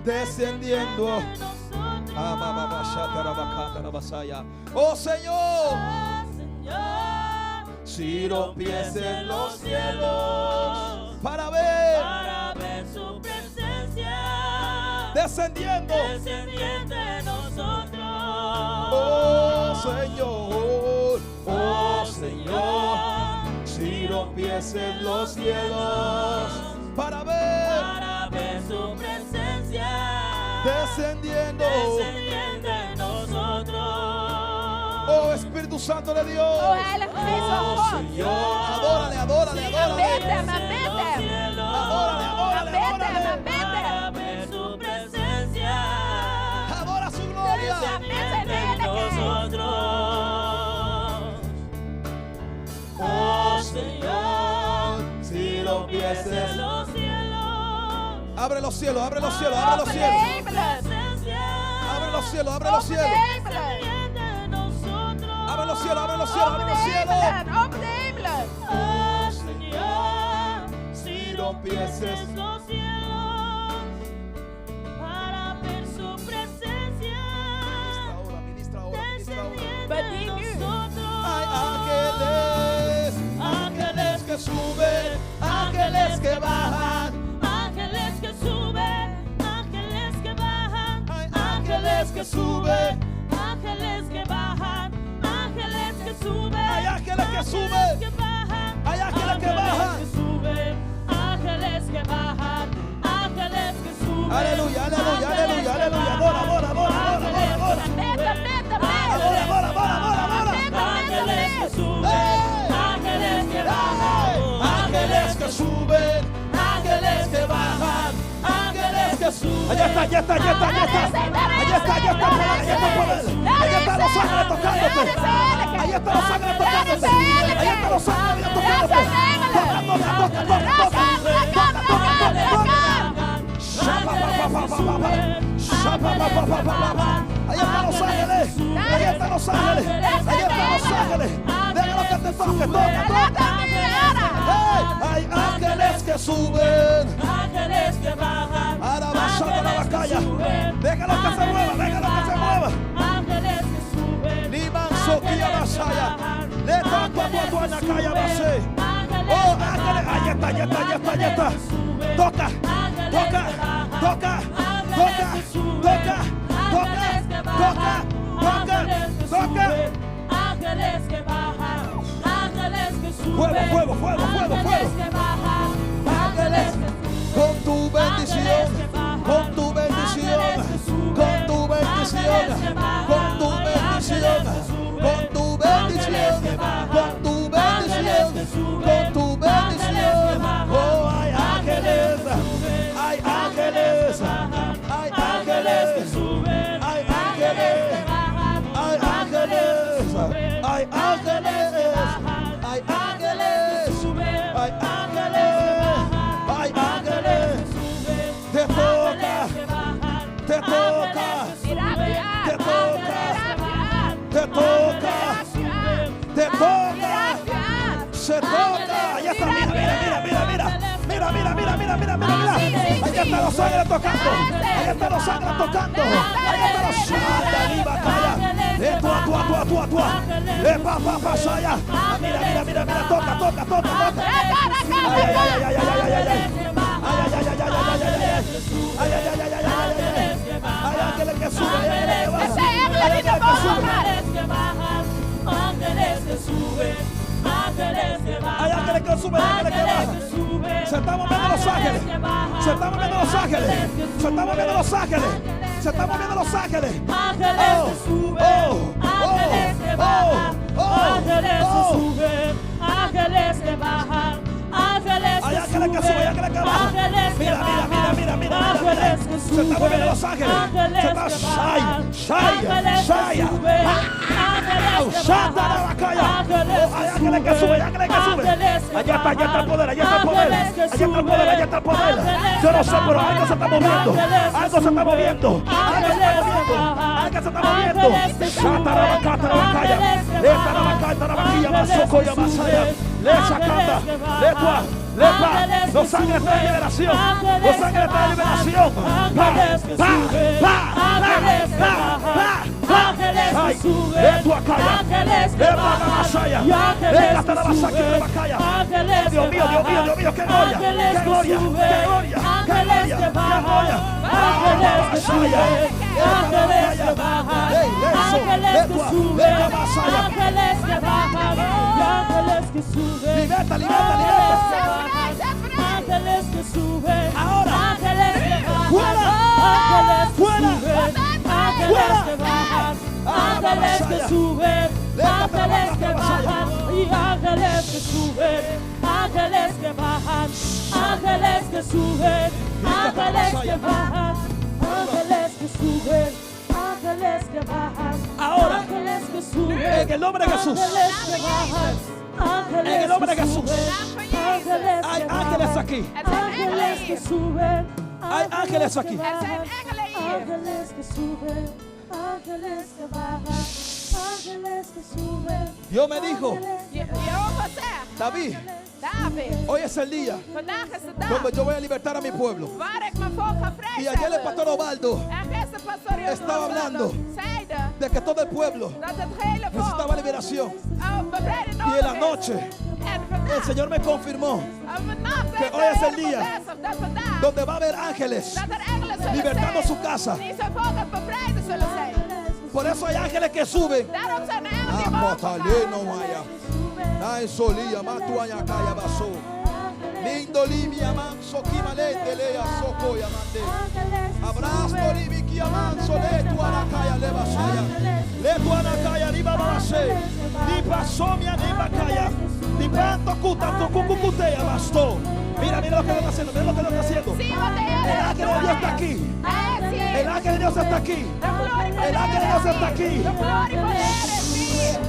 Descendiendo. Oh Señor, si rompieses los cielos para ver
su presencia
descendiendo.
descendiente en nosotros.
Oh Señor, si rompieses los cielos para ver
su presencia
descendiendo.
descendiente en nosotros.
Oh Espíritu Santo de Dios.
O Heilige Geest van
Oh
God.
Señor, adórale.
Aanbid hem, aanbid hem.
Adórale.
Aanbid hem.
Para ver su presencia
Adora su gloria.
descendiente en nosotros.
Oh Señor, si rompieses.
Los cielos.
Abre los cielos.
Open de hemelen.
Abre los cielos.
Open de hemelen.
Abre los cielos.
Open de hemelen. Open de hemelen.
Oh Señor, si
rompieses
los cielos para ver su presencia
Ministra ahora.
Bedien u.
Hay ángeles que suben, ángeles que bajan.
Ángeles que suben, ángeles que bajan,
Hay ángeles que suben,
ángeles que bajan, ángeles que suben,
hay ángeles que suben.
que bajan,
Hay ángeles que bajan.
que suben, ángeles que bajan, ángeles que suben.
Aleluya. Adora.
Aanbid hem.
Ángeles que suben,
Hey.
ángeles que bajan,
Ángeles que suben, Allá está, allá está, allá está, allá está. Allá está, allá está el poder, allá está el poder. Allá están los ángeles tocándote. Allá están los ángeles tocándote. Allá están los ángeles tocándote. Toca, toca, toca, toca, toca. Toca, toca, toca, toca. Allá están los ángeles. Allá están los ángeles. Allá están los ángeles. Déjalo que te toque, toca, toca. Hey, hay ángeles que suben.
Ángeles que bajan.
Ahora bajando la batalla. Déjalo que se mueva, déjalo que se mueva.
Ángeles que suben.
Liman Soquilla Basaya. Le toco a tu anacaya base. Oh, ángeles. Ahí está, ahí está, ahí está, ahí está. Toca, toca, toca, toca, toca, toca, toca, toca, toca.
Ángeles que bajan. Ángeles que suben.
Fuego, fuego, fuego, fuego, fuego.
Que bajan.
Ángeles, con tu bendición, con tu bendición, con tu bendición, con tu bendición, con tu bendición, con tu bendición, con tu bendición. Oh, hay ángeles, hay ángeles, hay ángeles, hay ángeles, hay ángeles, hay ángeles, hay ángeles, hay ángeles. Hay ángeles, te toca, te toca, te toca, te toca, te toca, se toca. Allá está, mira, mira, mira, mira, mira, mira, mira, mira, mira, mira, mira. Allá están los ángeles tocando, allá están los ángeles tocando, allá están los ángeles batalla. Allá. Mira, mira, mira, mira, toca, toca, toca, toca. Ay, ay, ay, ay, ay, ay, ay, ay, ay. Ay, ay, ay, ay, ay, ay, ay, ay, ay, ay, ay, ay, ay, ay. Hay ángeles que suben, hay ángeles que bajan. Hay ángeles que suben.
Ángeles que suben. Ángeles que bajan.
Hay ángeles que suben, hay ángeles que bajan. Se están moviendo los ángeles. Se están moviendo los ángeles. Se están moviendo los ángeles. Se están moviendo los ángeles.
Ángeles que suben. Ángeles que bajan. Ángeles que suben. Ángeles que bajan. Ángeles
Hay ángeles que suben, hay ángeles que bajan. Mira, mira, mira, mira, mira, mira. Se están moviendo los ángeles. Se están Shaya. Shata la bacaya. Hay ángeles que suben, hay ángeles que suben. Allá está el poder, allá está el poder. Allá está el poder, allá está el poder. Yo no sé, pero algo se está moviendo. Algo se está moviendo. Algo se está moviendo. Algo se está moviendo. Shata la bacaya. Esta la bacaya, masoko ya masaya. Le sacanda, le tua, le pa. Los ángeles de liberación. Los ángeles de liberación. Pa, pa, pa, pa, pa. Ay, le tua calla, le paga masaya, le cata la masaya, le bacaya. Dios mío, Dios mío, Dios mío, qué gloria, qué gloria, qué gloria, qué gloria, qué gloria. Masaya,
Ángeles que bajan, ángeles que suben, ángeles que bajan, ángeles que suben,
liberta, liberta, liberta.
ángeles que suben,
Ahora,
ángeles que bajan,
fuera,
ángeles que
fuera,
suben, ángeles que bajan, ángeles que suben, ángeles que bajan, y ángeles que suben, ángeles que bajan, ángeles que suben, ángeles que bajan. Ángeles que suben, ángeles que bajan,
Ahora,
ángeles que suben,
en el nombre de Jesús,
ángeles que bajan, ángeles
en el nombre de
que
Jesús,
suben, ángeles
hay
que
ángeles
bajan,
aquí,
ángeles que suben,
hay ángeles aquí.
ángeles que suben, ángeles que bajan, ángeles que suben.
Dios me dijo,
Jehovah zegt,
David,
David,
hoy es el día
vandaag is de dag
donde yo voy a libertar a mi pueblo.
waar ik mijn volk ga
Y ayer el pastor
vrijstellen.
Obaldo
En gisteren pastor
estaba hablando
zeide
de que todo el pueblo
dat het hele
necesitaba
volk
liberación.
bevrijding
Y
nodig
en la
heeft.
noche
En
el
vandaag,
Señor me confirmó
vannacht
que
heeft
hoy
de
es el
Heer
día
bevestigd dat vandaag
donde va a haber ángeles
dat er engelen zullen
libertando
zijn
su casa.
die zijn volk aan het bevrijden zullen zijn.
Por eso hay ángeles que suben.
Daarom zijn er engelen die
Ah,
mogen
Potaleno,
gaan.
Maya. Nai solia, matuanya kaya baso. Lindo limia manso kimalete lea soko ya mande. Abrazo libiki amanso le tu anakaya le basaya. Le tu anakaya riba babase. Ni pasomia ni bakaya. Ni panto kuta to kukukutea basto. Mira, mira lo que está haciendo. Mira lo que está haciendo.
Zie wat de Heer
El
is
ángel de Dios está
doen.
aquí.
Hij is hier.
El ángel de Dios está aquí.
De glorie van de
El ángel de
Heer
Dios
is
está
hier.
aquí.
De glorie van de Heer is hier.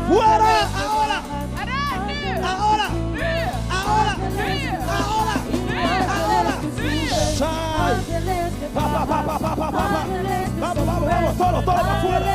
Fuera ahora.
Eruit nu.
Ahora.
Nu.
Ahora.
Nu.
Ahora.
Ahora.
Sai. Pa, pa, pa, pa, pa, pa, pa, pa. Vamos, vamos, vamos. Todos para afuera.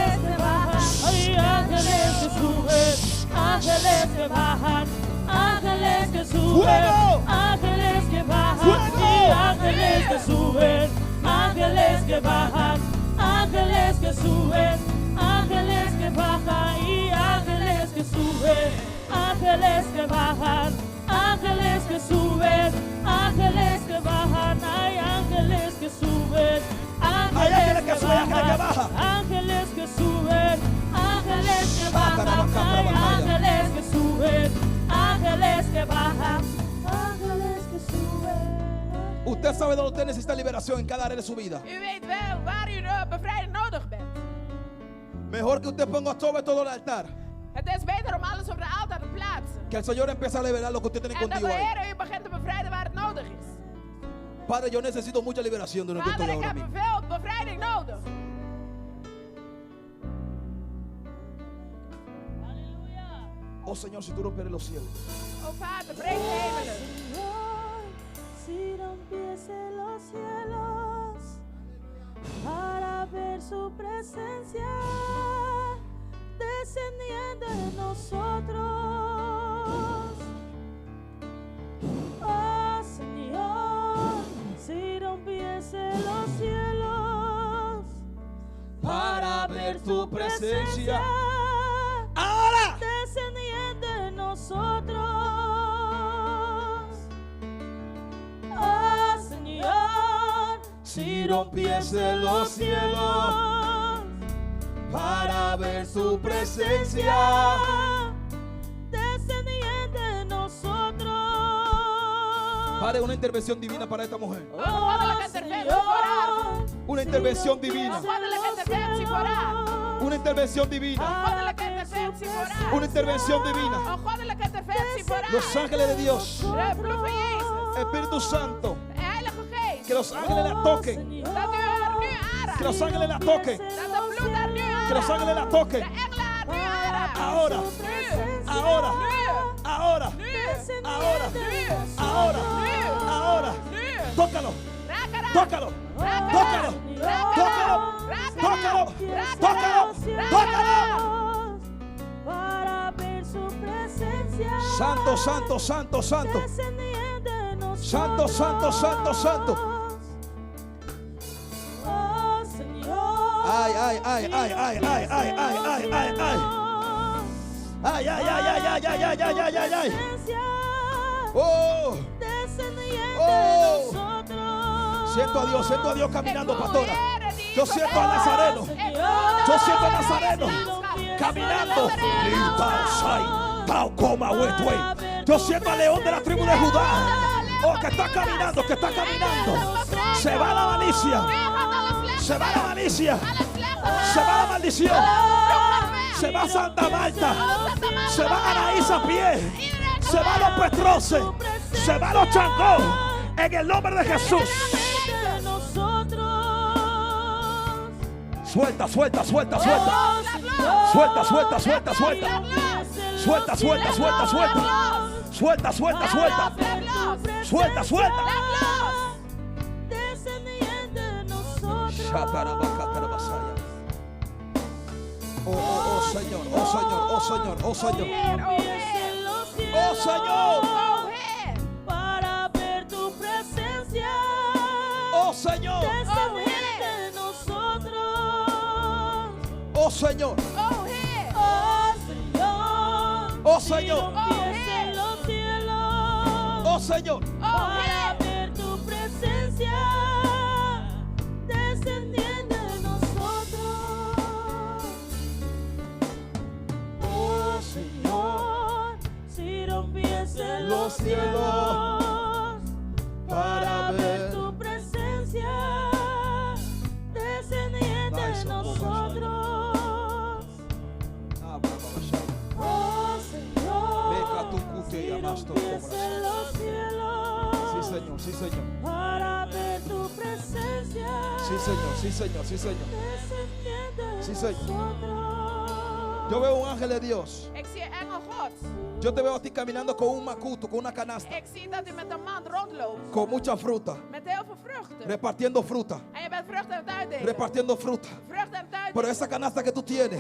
Hay ángeles que suben, ángeles que bajan, ángeles que suben,
¡Fuego!
ángeles que bajan,
¡Fuego!
y ángeles que suben, ángeles que bajan, ángeles que suben, ángeles que bajan, y ángeles que suben, ángeles que bajan, ángeles que suben, ángeles que bajan, hay ángeles que suben,
Hay ángeles que suben, ángeles que bajan.
ángeles que suben, ángeles que bajan, hay ángeles que suben, ángeles que bajan, ángeles que suben.
Usted sabe dónde usted necesita liberación en cada área de su vida.
U weet wel waar u de bevrijding nodig bent.
Mejor que usted ponga sobre todo el altar.
Het is beter om alles op de altaar te plaatsen.
Que el Señor empiece a liberar lo que usted tiene
En dat
contigo
de
ahí.
Heer u begint te bevrijden waar het nodig is.
Padre, yo necesito mucha liberación de lo que
Vader,
estoy
ik
ahora
heb
mismo.
veel bevrijding nodig.
Oh Señor, si tú rompieres los cielos.
O Vader, breek de hemelen.
Señor, si rompiese los cielos para ver su presencia descendiendo en nosotros. Oh Señor, si rompiese los cielos
Para ver tu presencia.
ahora descendiendo en nosotros. Oh Señor,
Si rompiese los cielos para ver su presencia.
descendiendo en nosotros.
Padre, una intervención divina para esta mujer.
Een goddelijke interventie voor haar.
Una intervención divina.
Een goddelijke interventie voor haar.
Una intervención divina.
Een goddelijke interventie voor haar.
Una intervención divina.
Een goddelijke interventie voor haar.
Los ángeles de Dios.
De bloed van Jezus.
Espíritu Santo.
De Heilige Geest.
Que los ángeles la toquen.
Dat u haar nu
Que los
aanraakt.
ángeles la toquen.
Dat de bloed haar nu
Que los ángeles la
aanraakt.
toquen.
De engelen haar nu aanraakt.
Ahora.
Nu.
Ahora.
Nu.
Ahora.
Nu.
Ahora.
Nu.
Ahora.
Nu.
Ahora.
Nu.
Tócalo.
Raak haar aan.
Tócalo.
Raak haar
Tócalo.
aan. Raak haar
Tócalo.
aan. Raak haar
Tócalo.
aan. Raak haar
Tócalo.
aan.
Tócalo.
Para ver su presencia.
Santo, santo, santo, santo.
descendiendo en nosotros.
Santo, santo, santo, santo.
Oh Señor.
Ay, ay, ay, ay, ay, ay, ay, ay, ay, ay, ay. Ay, ay, ay, ay, ay, ay, ay, ay, ay, ay, ay. Oh,
Descendiendo
Oh.
en nosotros.
siento a Dios caminando,
Ik voel
pastora.
de Heer die
Yo siento a Nazareno.
Ik voel de
Yo siento a
Heer die
Nazareno
aanschaft.
caminando.
Nazareno.
Yo siento al león de la tribu de Judá. Oh, que está caminando, que está caminando. Se va la malicia.
Nu gaat alles slecht.
Se va la malicia.
Alles slecht.
Se va la maldición. Se va Santa Marta. Se va Anaís a pie. Se va los Petroces. Se va los Changó. En el nombre de Jesús.
De nosotros.
Suelta, suelta, suelta, suelta.
Oh, Señor.
Suelta, suelta, suelta, suelta. Suelta, suelta, suelta, suelta. Suelta, suelta, suelta. Suelta, suelta.
Descendiendo en nosotros.
Shatarabakatarabasaya. Oh, Señor, oh Señor, oh Señor, oh Señor. Oh Señor,
Oh Heer.
Para ver tu presencia.
oh Señor,
Descendiendo en nosotros.
oh Señor,
Oh Heer.
Oh Señor.
oh Señor,
Rompiese los cielos.
oh Señor.
Oh
Para
Heer.
ver tu presencia. Descendiendo en nosotros. Oh Señor, si rompiese los cielos para ver tu presencia, descendiendo en nosotros. Oh Señor, si rompiese los cielos
Señor, sí, Señor.
para ver tu presencia.
Sí, Señor, sí, Señor, sí, Señor.
Descendiendo en
Sí, Señor.
nosotros.
Yo veo un ángel de Dios.
Ik zie een engel Gods.
Yo te veo a ti caminando con un macuto, con una canasta,
Ik zie dat u met een man rondloopt.
con mucha fruta,
Met heel veel vruchten.
repartiendo fruta,
En je bent vruchten aan het uitdelen.
repartiendo fruta.
Vruchten aan het
Pero
uitdelen.
esa canasta que tú tienes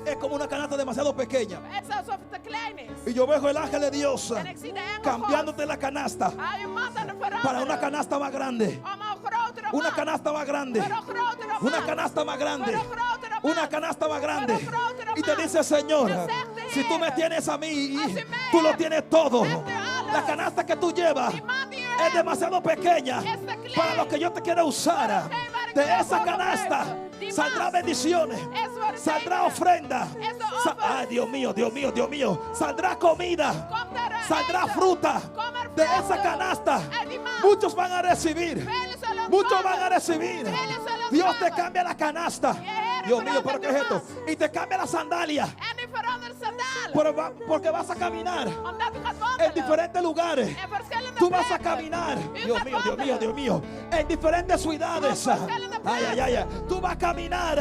es como una canasta demasiado pequeña.
Het is alsof het te klein is.
Y yo veo el ángel de Dios
En ik zie de engel
cambiándote la canasta
Gods. Haal je mand aan het
para una
veranderen.
canasta más grande.
Om een grotere
Una
mand.
canasta más grande.
Voor een grotere mand.
Una canasta más grande.
Voor een grotere mand.
Una canasta más grande.
Voor een grotere
Y te
mand.
dice, Señor,
Dan zegt de
si tú me
Heer,
tienes a mí,
als u mij
tú lo
hebt,
tienes todo.
hebt u alles.
La canasta que tú llevas
Die mand die u
es
hebt,
demasiado pequeña
is te klein.
para lo que yo te quiero usar.
Voor hetgeen waar ik
De
wil
esa
voor
canasta
gebruiken. Die
saldrá
mand
bendiciones,
is voor het
saldrá
zegenen.
ofrenda.
Is de offer.
Ay, Dios mío, Dios mío, Dios mío. Saldrá comida,
Komt er
saldrá
eten.
fruta
Kom er
de
vruchten.
esa canasta.
Uit die mand.
Muchos van a recibir.
Velen zullen
Muchos
ontvangen.
van a recibir.
Velen zullen
Dios te
ontvangen.
cambia la canasta.
Heer
Dios mío, pero
verandert
¿qué
uw
es esto?
mand.
Y te cambia la sandalia.
En u verandert sandalen.
Porque vas a caminar
Omdat u gaat
en
wandelen.
diferentes lugares.
En verschillende
Tú vas a
plekken.
caminar,
U
Dios
gaat
mío, Dios mío,
wandelen.
Dios mío, en diferentes ciudades. Ay, ay, ay, ay. Tú vas a caminar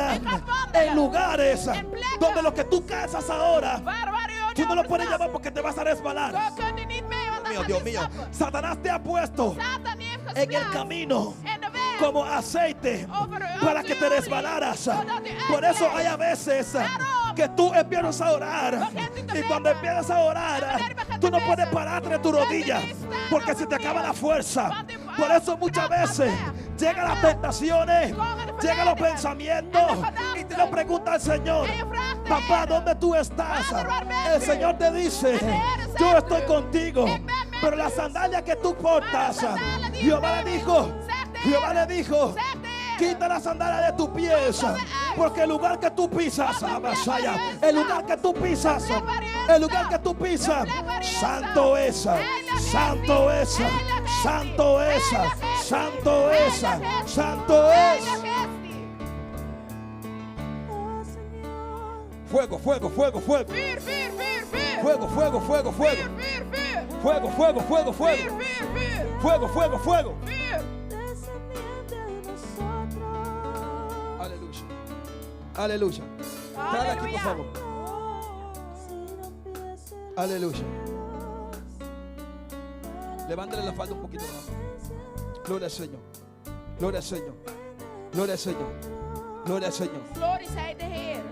en lugares donde lo que tú cansas ahora,
Waar u
tú no lo
niet
puedes
over
llevar porque te vas a resbalar.
stapt. Zo kunt u niet mee, want dan
Dios
gaat
mío,
u
Dios mío.
stappen.
Satanás te ha puesto
Satan die heeft
en el
geplaatst
camino
in de weg.
como aceite para que te resbalaras. Por eso hay a veces que tú empiezas a orar y cuando empiezas a orar tú no puedes pararte de tu rodilla porque se te acaba la fuerza. Por eso muchas veces llegan las tentaciones, llegan los pensamientos y te lo pregunta al Señor: papá, ¿dónde tú estás? El Señor te dice: yo estoy contigo, pero la sandalia que tú portas, Jehová le dijo, quita la sandalia de tus pies, porque el lugar que tú pisas, Abasaya, el lugar que tú pisas, el lugar que tú pisas, santo es, santo es, santo es, santo es, santo es.
Oh Señor,
Fuego, fuego, fuego, fuego.
Vuur, vuur, vuur, vuur.
Fuego, fuego, fuego, fuego.
Vuur, vuur, vuur.
Fuego, fuego, fuego,
Vuur,
fuego.
vuur, vuur.
Fuego, fuego, fuego.
Vuur.
descendiendo en nosotros.
Aleluya. Aleluya. Trae aquí, por favor.
Si no pides el
Aleluya. Levántale la falda un poquito más. Gloria al Señor. Gloria al Señor. Gloria al Señor. Gloria al Señor.
Glorie zij de Heer.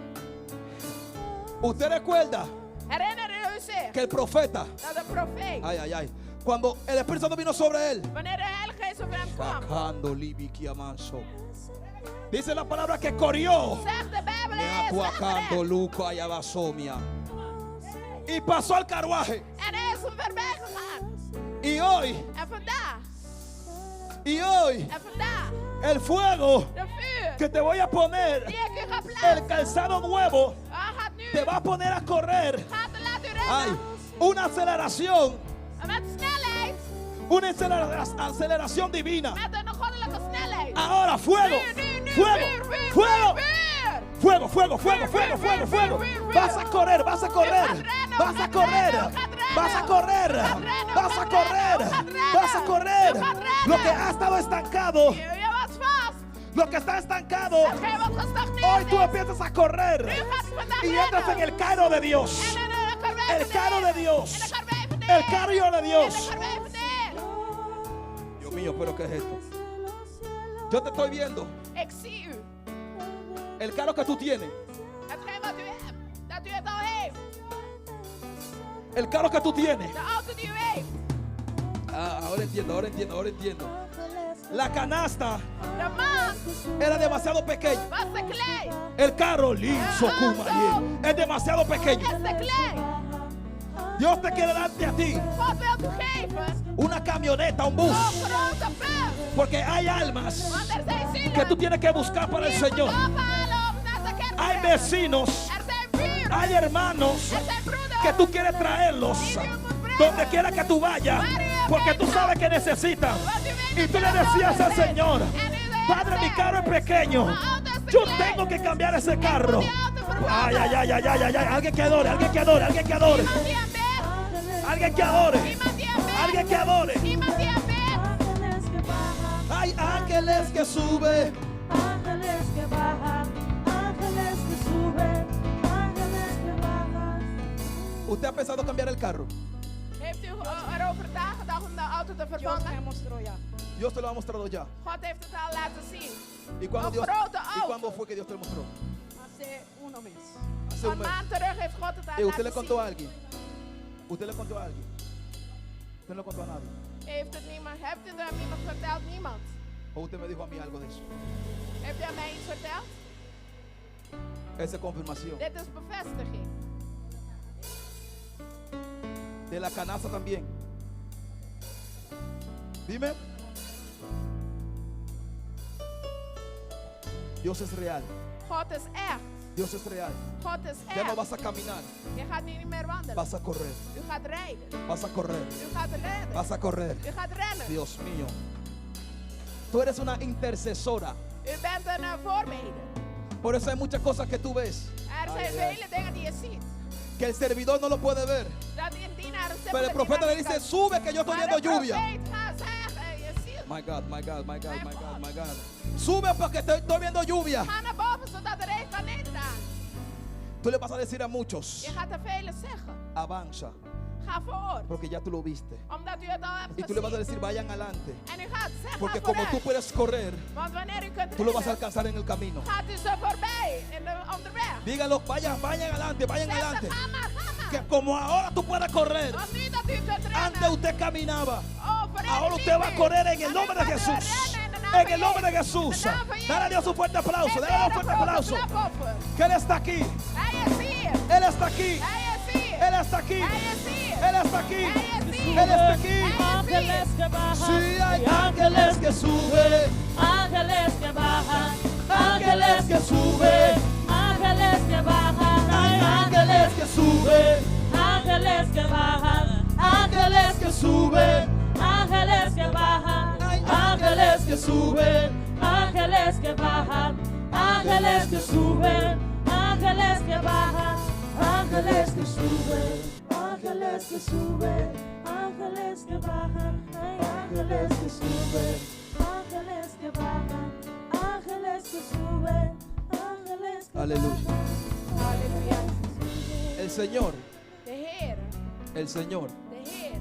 Usted recuerda
Herinner u zich
que el profeta,
dat de profeet,
ay, ay, ay, cuando el Espíritu Santo vino sobre él,
wanneer de Heilige Geest over hem kwam,
sacando libiki amanso, dice la palabra que corrió,
zegt de Bijbel
me
hij is
acuacando
weggerend.
luco ayabasomia, y pasó al carruaje.
En hij is er voorbij gegaan.
Y hoy,
En vandaag,
en
vandaag,
el fuego
de vuur
que te voy a poner,
die ik u ga
el
plaatsen,
calzado nuevo,
gaat nu,
te va a poner a correr.
gaat te laten u
Ay,
rennen.
una aceleración,
En met snelheid,
una aceleración divina.
met een goddelijke snelheid.
Ahora fuego,
Nu,
fuego,
vuur, vuur,
fuego.
vuur.
Fuego, fuego, fuego, fuego, fuego, fuego. Vas a correr, vas a correr. Vas a correr. Vas a correr. Vas a correr. Vas a correr. Lo que ha estado estancado,
Je was vast.
lo que está estancado,
Hetgeen wat
hoy
gestagneerd
tú
is.
empiezas a correr
Nu gaat het vandaag
y entras en el carro de Dios. El carro de Dios. El carro de Dios. Dios mío, pero ¿qué es esto? Yo te estoy viendo.
Ik zie u.
El carro que tú tienes.
Hetgeen wat u hebt. Dat u het al heeft.
El carro que tú tienes.
De auto die u heeft.
Ah, ahora entiendo, ahora entiendo, ahora entiendo. La canasta
De man
era demasiado pequeña.
was te klein.
El carro liso Kumaye, es demasiado pequeño.
Is te klein.
Dios te quiere darte a ti
God wil u geven.
una camioneta, un bus.
Een grote bus.
Porque hay almas
Want er zijn zielen.
que tú tienes que buscar para el
die je moet
Señor.
ophalen om naar de kerk te
Hay
brengen.
vecinos,
Er zijn buren.
hay hermanos
Er zijn broeders.
que tú quieres traerlos donde quiera que tú vayas. Porque tú sabes que necesitan. Y tú le decías al Señor: Padre, mi carro es pequeño. Yo tengo que cambiar ese carro. Ay, ay, ay, ay, ay, ay, ay. Alguien que adore, alguien que adore, alguien que adore.
Iemand die hem bidt.
Alguien que adore.
Iemand die hem bidt.
Alguien que adore.
Iemand die hem bidt.
ángeles que suben.
ángeles que bajan, ángeles que suben, ángeles que bajan.
¿Usted ha pensado cambiar el carro?
Heeft u erover nagedacht om de auto te
Dios me
vervangen?
mostró ya.
Dios te lo ha mostrado ya.
God heeft het al laten zien.
¿Y cuándo,
Een
Dios,
grote
¿Y
auto.
cuándo fue que Dios te lo mostró?
Hace 1 mes.
Hace un
Een
mes.
maand terug heeft God het al
¿Y usted le
laten
contó
zien.
a alguien? ¿Usted le contó a alguien? ¿Usted no le contó a nadie?
Heeft u het aan niemand verteld? Niemand.
¿O usted me dijo a mí algo de eso?
Heb je aan mij iets verteld?
Esa es confirmación.
Dit is bevestiging.
De la canasta también. Dime. Dios es real.
God is echt.
Dios es real.
God is
Ya no
echt.
vas a caminar.
Je gaat nu niet meer wandelen.
Vas a correr.
U gaat rijden.
Vas a correr.
U gaat rennen.
Vas a correr.
U gaat rennen.
Dios mío. Tú eres una intercesora.
U bent een voorbede.
Por eso hay muchas cosas que tú ves.
Er zijn
Ay, ay, ay.
vele dingen die je ziet.
Que el servidor no lo puede ver.
Dat die een dienaar een
Pero el profeta le dice, sube que yo estoy viendo lluvia.
Gaat zeggen, je ziet.
My God, my God, my God, my God, my God. Sube porque estoy viendo lluvia.
Ga naar boven zodat de regen kan instaan.
Tú le vas a decir a muchos,
Je gaat er velen zeggen.
avanza,
Ga voort.
porque ya tú lo viste.
Omdat u het al hebt
Y tú le vas a
gezien.
decir, vayan adelante.
En u gaat zeggen,
Porque
ga
como tú
vooruit.
puedes correr,
Want wanneer u kunt
tú lo vas a
rennen,
alcanzar en el camino.
gaat u ze voorbij onderweg.
Dígalo, vayan adelante, vayan
Zeg ze,
adelante.
ga maar, ga maar.
Que como ahora tú puedes correr,
Want nu dat u kunt
antes
rennen.
usted caminaba.
Oh, vooruit
Ahora
niet
usted va a
meer.
correr en el
Maar nu
nombre de
gaat u
Jesús.
rennen in de naam
En
van
el nombre de
Jezus.
Jesús.
In de naam van
Dale a Dios un fuerte aplauso.
Geef
Dale a Dios un
een
fuerte
grote
aplauso.
klap op.
Que Él está aquí.
Hij is hier.
Él está aquí.
Hij is hier.
Él está aquí.
Hij is hier.
Él está aquí.
Hij is hier.
Él está aquí.
Ángeles que bajan,
Sí, hay ángeles que suben.
ángeles que bajan,
Ángeles que suben.
ángeles que bajan,
Hay ángeles que suben.
ángeles que bajan,
Ángeles que suben.
ángeles que bajan,
Hay ángeles que suben.
ángeles que bajan, ángeles que suben, ángeles que bajan, ángeles que suben, ángeles que suben, ángeles que bajan, hay ángeles que suben, ángeles que bajan, ángeles que suben, ángeles que
Aleluya.
Halleluja.
El Señor,
De Heer.
el Señor
De Heer.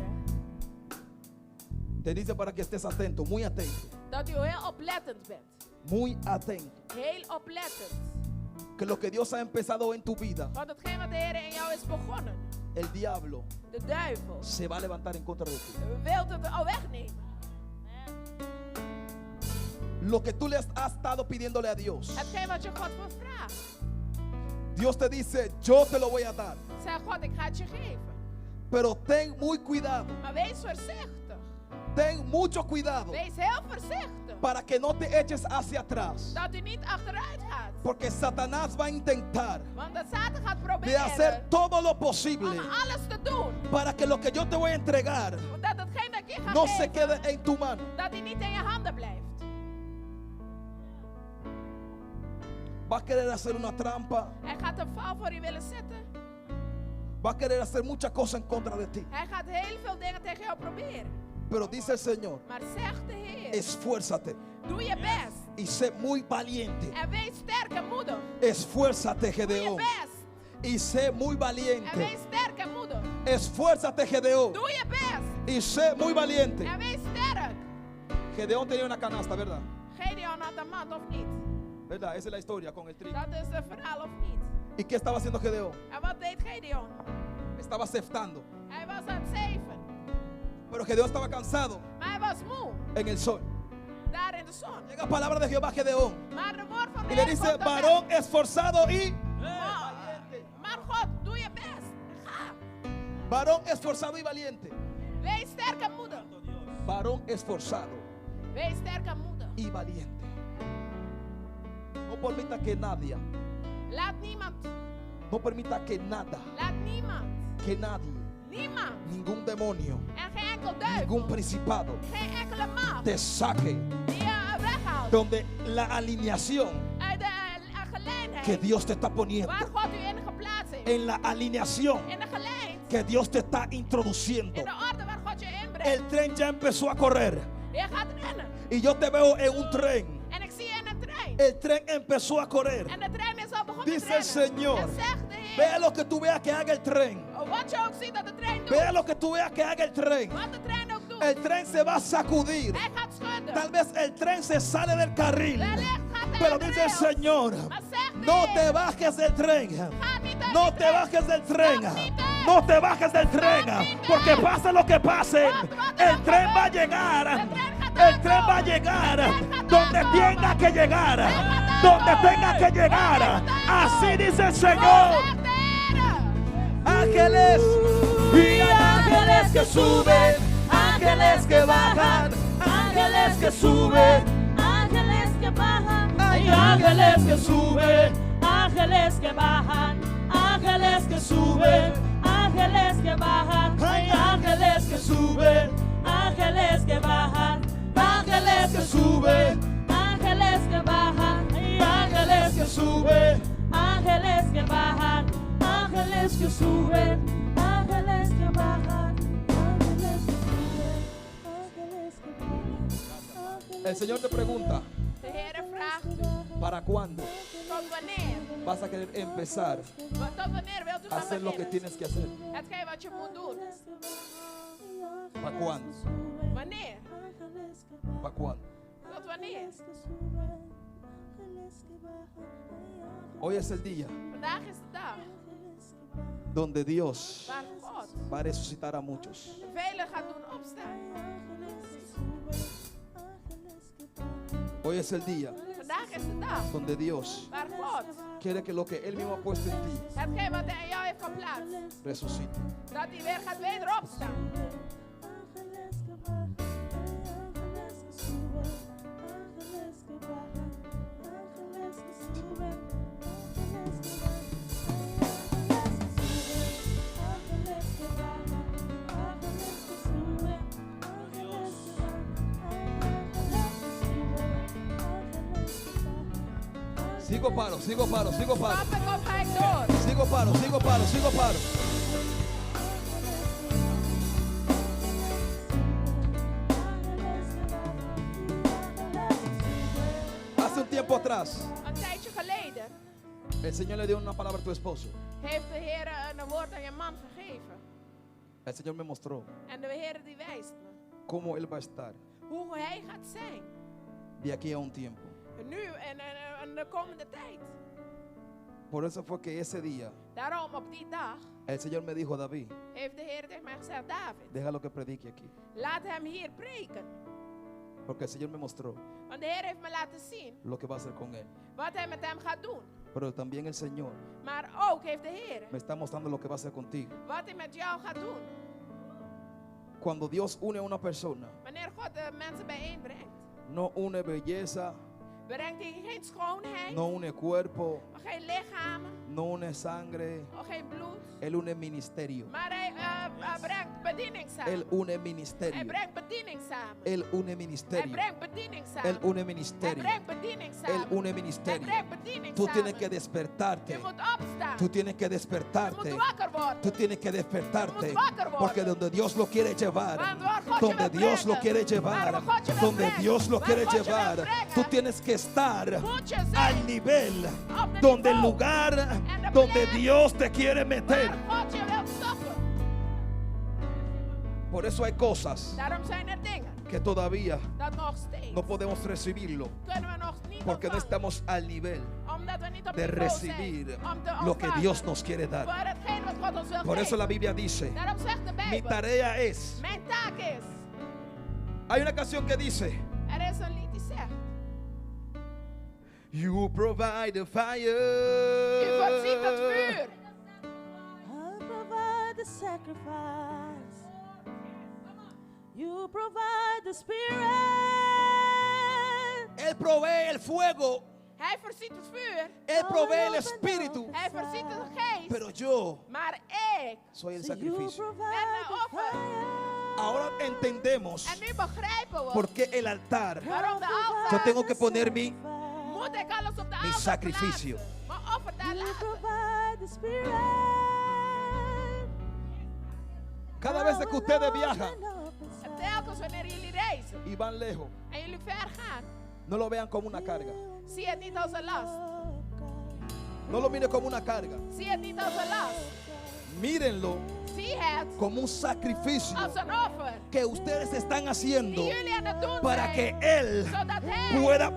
te dice para que estés atento, muy atento,
Dat u heel oplettend bent.
muy atento.
Heel oplettend.
Que lo que Dios ha empezado en tu vida,
Want hetgeen wat de Heer in jou is begonnen.
el diablo
De duivel.
se va a levantar en contra de ti.
Wilt het al wegnemen.
Lo que tú le has estado pidiéndole a Dios,
Hetgeen wat je God wil vragen.
Dios te dice, yo te lo voy a dar.
Zeg God, ik ga het je geven.
Pero ten muy cuidado,
Maar wees voorzichtig.
ten mucho cuidado
Wees heel voorzichtig.
para que no te eches hacia atrás.
Dat u niet achteruit gaat.
Porque Satanás va a intentar
Want de Satan gaat
de
proberen
hacer todo lo posible
om alles te doen.
para que lo que yo te voy a entregar
Dat hetgeen dat ik je ga
no se
geven,
quede en tu mano.
dat hij niet in je handen blijft.
Va a querer hacer una trampa,
Hij gaat een val voor je willen zetten.
va a querer hacer muchas cosas en contra de ti.
Hij gaat heel veel dingen tegen jou proberen.
Pero dice el Señor,
Maar zegt de Heer,
esfuérzate
doe je best.
y sé muy valiente.
En wees sterk en moedig.
Esfuérzate,
Doe je
Gedeón,
best.
y sé muy
En
valiente.
wees sterk en moedig.
Esfuérzate, Gedeón,
Doe je best.
y sé muy valiente.
En wees sterk.
Gedeón tenía una canasta, ¿verdad?
Gideon had een mand of niet?
¿Verdad? Esa es la historia con el trigo.
Dat is het verhaal of niet?
¿Y qué estaba haciendo Gedeón?
En wat deed Gideon?
Estaba ceftando.
Hij was aan het zeven.
Pero Gedeón estaba cansado
Maar hij was moe.
en el sol.
Daar in de zon.
Llega palabra de Jehová a Gedeón
Maar de woord van de
y le
Heer
dice,
komt tot hem.
varón esforzado y
Maar God, doe je best. Ga.
varón esforzado y valiente.
Wees sterk en moedig.
Varón esforzado
Wees sterk en moedig.
y valiente. No permita que nadie,
Laat niemand,
no permita que nada,
laat niemand,
que nadie,
niemand
ningún demonio,
en geen enkel
ningún
duivel,
principado
geen enkele macht
te saque
die je weghaalt
donde la alineación
uit de gelegenheid
que Dios te está poniendo,
waar God u in geplaatst heeft.
en la alineación
In de gelegenheid,
que Dios te está introduciendo.
in de orde waar God je inbrengt.
El tren ya empezó a correr.
Je gaat rennen.
Y yo te veo en un tren.
En ik zie je in een trein.
El tren empezó a correr.
En de trein is al begonnen te
Dice el
rennen.
Señor.
En zegt de Heer.
Vea lo que tú veas que haga el tren.
Wat je ook ziet dat de trein doet.
Vea lo que tú veas que haga el tren.
Wat de trein ook doet.
El tren se va a sacudir.
Hij gaat schudden.
Tal vez el tren se sale del carril.
Wellicht gaat hij
Pero
uit de
dice el
rails.
Señor,
Maar zegt de
no
Heer,
te bajes del tren.
ga niet uit
No
die
te
trein.
bajes del tren.
Stap niet uit.
No te bajes del tren. Porque pase lo que pase, el tren va a llegar. El tren va a llegar donde tenga que llegar. Donde tenga que llegar. Así dice el Señor.
Zegt de Heer.
Ángeles
Y hay ángeles que suben, ángeles que bajan, ángeles que suben, ángeles que bajan. Hay ángeles que suben, ángeles que bajan, ángeles que suben, ángeles que bajan. Hay ángeles que suben, ángeles que bajan, ángeles que suben, ángeles que bajan. Hay ángeles que suben, ángeles que bajan, ángeles que suben, ángeles que bajan, ángeles que suben, ángeles que bajan.
El Señor te pregunta,
De Heer vraagt u,
¿para cuándo
tot wanneer?
vas a querer empezar
Tot wanneer wilt u
a
gaan
hacer lo que
beginnen?
tienes que hacer?
Hetgeen wat je moet doen.
¿Para cuándo?
Wanneer?
¿Para cuándo?
Tot wanneer?
Hoy es el día
Vandaag is de dag
donde Dios
waar God
va a resucitar a muchos.
velen gaat doen opstaan.
Hoy es el día
Vandaag is de dag
donde Dios
waar God
quiere que lo que Él mismo ha puesto en ti
hetgeen wat hij in jou heeft geplaatst,
resucite.
dat hij weer gaat weder opstaan.
Sigo paro, sigo paro, sigo paro.
Stap ik of ga ik door?
Sigo paro, sigo paro, sigo paro. Hace un tiempo atrás,
Een tijdje geleden
el Señor le dio una palabra a tu esposo.
heeft de Heer een woord aan je man gegeven.
El Señor me mostró
En de Heer die wijst me
cómo Él va a estar
hoe hij gaat zijn.
de aquí a un tiempo.
Nu en de komende tijd.
Por eso fue que ese día
Daarom op die dag
el Señor me dijo, David,
heeft de Heer tegen mij gezegd, David,
déjalo que predique aquí.
laat hem hier preken.
Porque el Señor me mostró
Want de Heer heeft me laten zien
lo que va a hacer con Él.
wat hij met hem gaat doen.
Pero también el Señor
Maar ook heeft de Heer
me está mostrando lo que va a hacer contigo.
wat hij met jou gaat doen.
Cuando Dios une a una persona,
Wanneer God de mensen bijeenbrengt,
no une belleza,
brengt hij geen schoonheid,
no une cuerpo,
geen lichamen,
no une sangre.
geen bloed.
Él une ministerio.
Maar hij brengt bediening samen.
Él une
Hij
ministerio.
brengt bediening samen.
Él une
Hij
ministerio.
brengt bediening samen.
Él une
Hij
ministerio.
brengt bediening
Él
samen.
une
Hij
ministerio.
brengt bediening
Tú tienes
samen.
que despertarte.
Je moet opstaan.
Tú tienes que
Je
despertarte.
moet wakker worden.
Tú tienes que despertarte.
Tú wakker worden.
Porque donde Dios lo quiere llevar,
Want waar God je
donde
wil
Dios lo
brengen,
quiere
waar
llevar,
God je wil
donde
brengen,
Dios lo
waar
quiere
God je wil
llevar,
brengen,
tú tienes que estar
moet je
al
zijn
nivel
op de
donde el
niveau
lugar
de
donde
plek
Dios te quiere meter.
waar God je wil stoppen.
Por eso hay cosas
Daarom zijn er dingen
que todavía
dat nog steeds
no podemos recibirlo
kunnen we nog niet
porque no
ontvangen,
estamos al nivel
omdat we niet op
de
niveau
recibir
zijn om te
lo que
ontvangen
Dios nos quiere dar.
voor hetgeen wat God ons wil
Por eso
geven.
la Biblia dice,
Daarom zegt de
mi
Bijbel,
tarea es,
mijn taak is,
hay una canción que dice,
er is een lied die zegt,
You provide the
u
fire.
voorziet het vuur.
I provide the sacrifice. You provide the spirit.
Él provee el fuego.
Hij voorziet het vuur,
Él provee el espíritu.
hij voorziet de geest,
Pero yo
maar ik
soy el
So you
sacrificio.
provide
ben de
the
offer.
fire.
Ahora entendemos
En nu begrijpen we
por qué el altar.
waarom de
Yo
altaar,
tengo que poner mi
moet ik alles op de
mi
altaar
sacrificio.
plaatsen, mijn offer daar
You
laten.
provide the spirit.
Cada vez que ustedes viajan,
telkens wanneer jullie reizen
y van lejos,
en jullie ver gaan,
no lo vean como una carga.
zie het niet als een last.
No lo miren como una carga.
Zie het niet als een last.
Mírenlo
Zie het
como un sacrificio
als een offer
que ustedes están haciendo
die jullie aan het doen
para que
zijn,
Él
zodat Hij,
pueda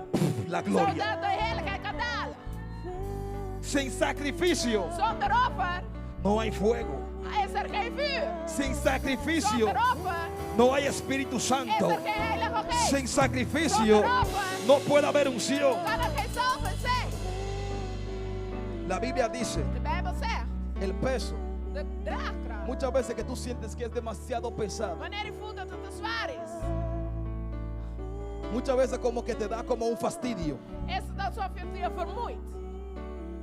la gloria.
zodat de heerlijkheid kan dalen.
Sin sacrificio
Zonder offer
no hay fuego.
is er geen vuur.
Sin sacrificio
Zonder offer
no hay Espíritu
is
Santo.
er geen heilige geest.
Sin sacrificio no puede haber unción.
Kan er geen zalving zijn.
La Biblia dice,
De Bijbel zegt,
el peso,
de draagkracht.
muchas veces que tú sientes que es demasiado pesado,
Wanneer je voelt dat het te zwaar is,
muchas veces como que te da como un fastidio.
is het alsof je je vermoeit.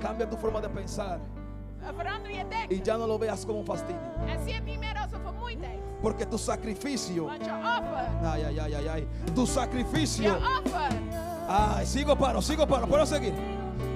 Cambia tu forma de pensar
Verander je
y
denken.
ya no lo veas como un fastidio.
En zie het niet meer als een vermoeidheid.
Porque tu sacrificio,
Want je offer,
ay, ay, ay, ay, ay, tu sacrificio,
je offer,
ay, sigo paro, puedo seguir.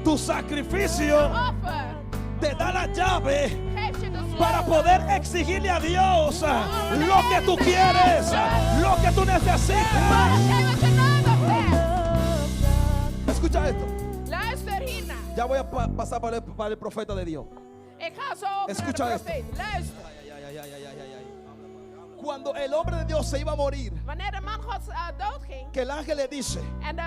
Tu sacrificio
offer
te da la llave
geeft je de
para
sleutel.
poder exigirle a Dios lo que tú quieres, lo que tú necesitas.
Hetgeen wat je nodig hebt.
Escucha esto.
Luister hiernaar.
Ya voy a pasar para el profeta de Dios.
Ik ga zo over
Escucha
naar de
esto.
profeet. Luister.
Ay, ay, ay, ay, ay, ay, ay. Cuando el hombre de Dios se iba a morir,
Wanneer de man Gods doodging
que el ángel le dice,
en de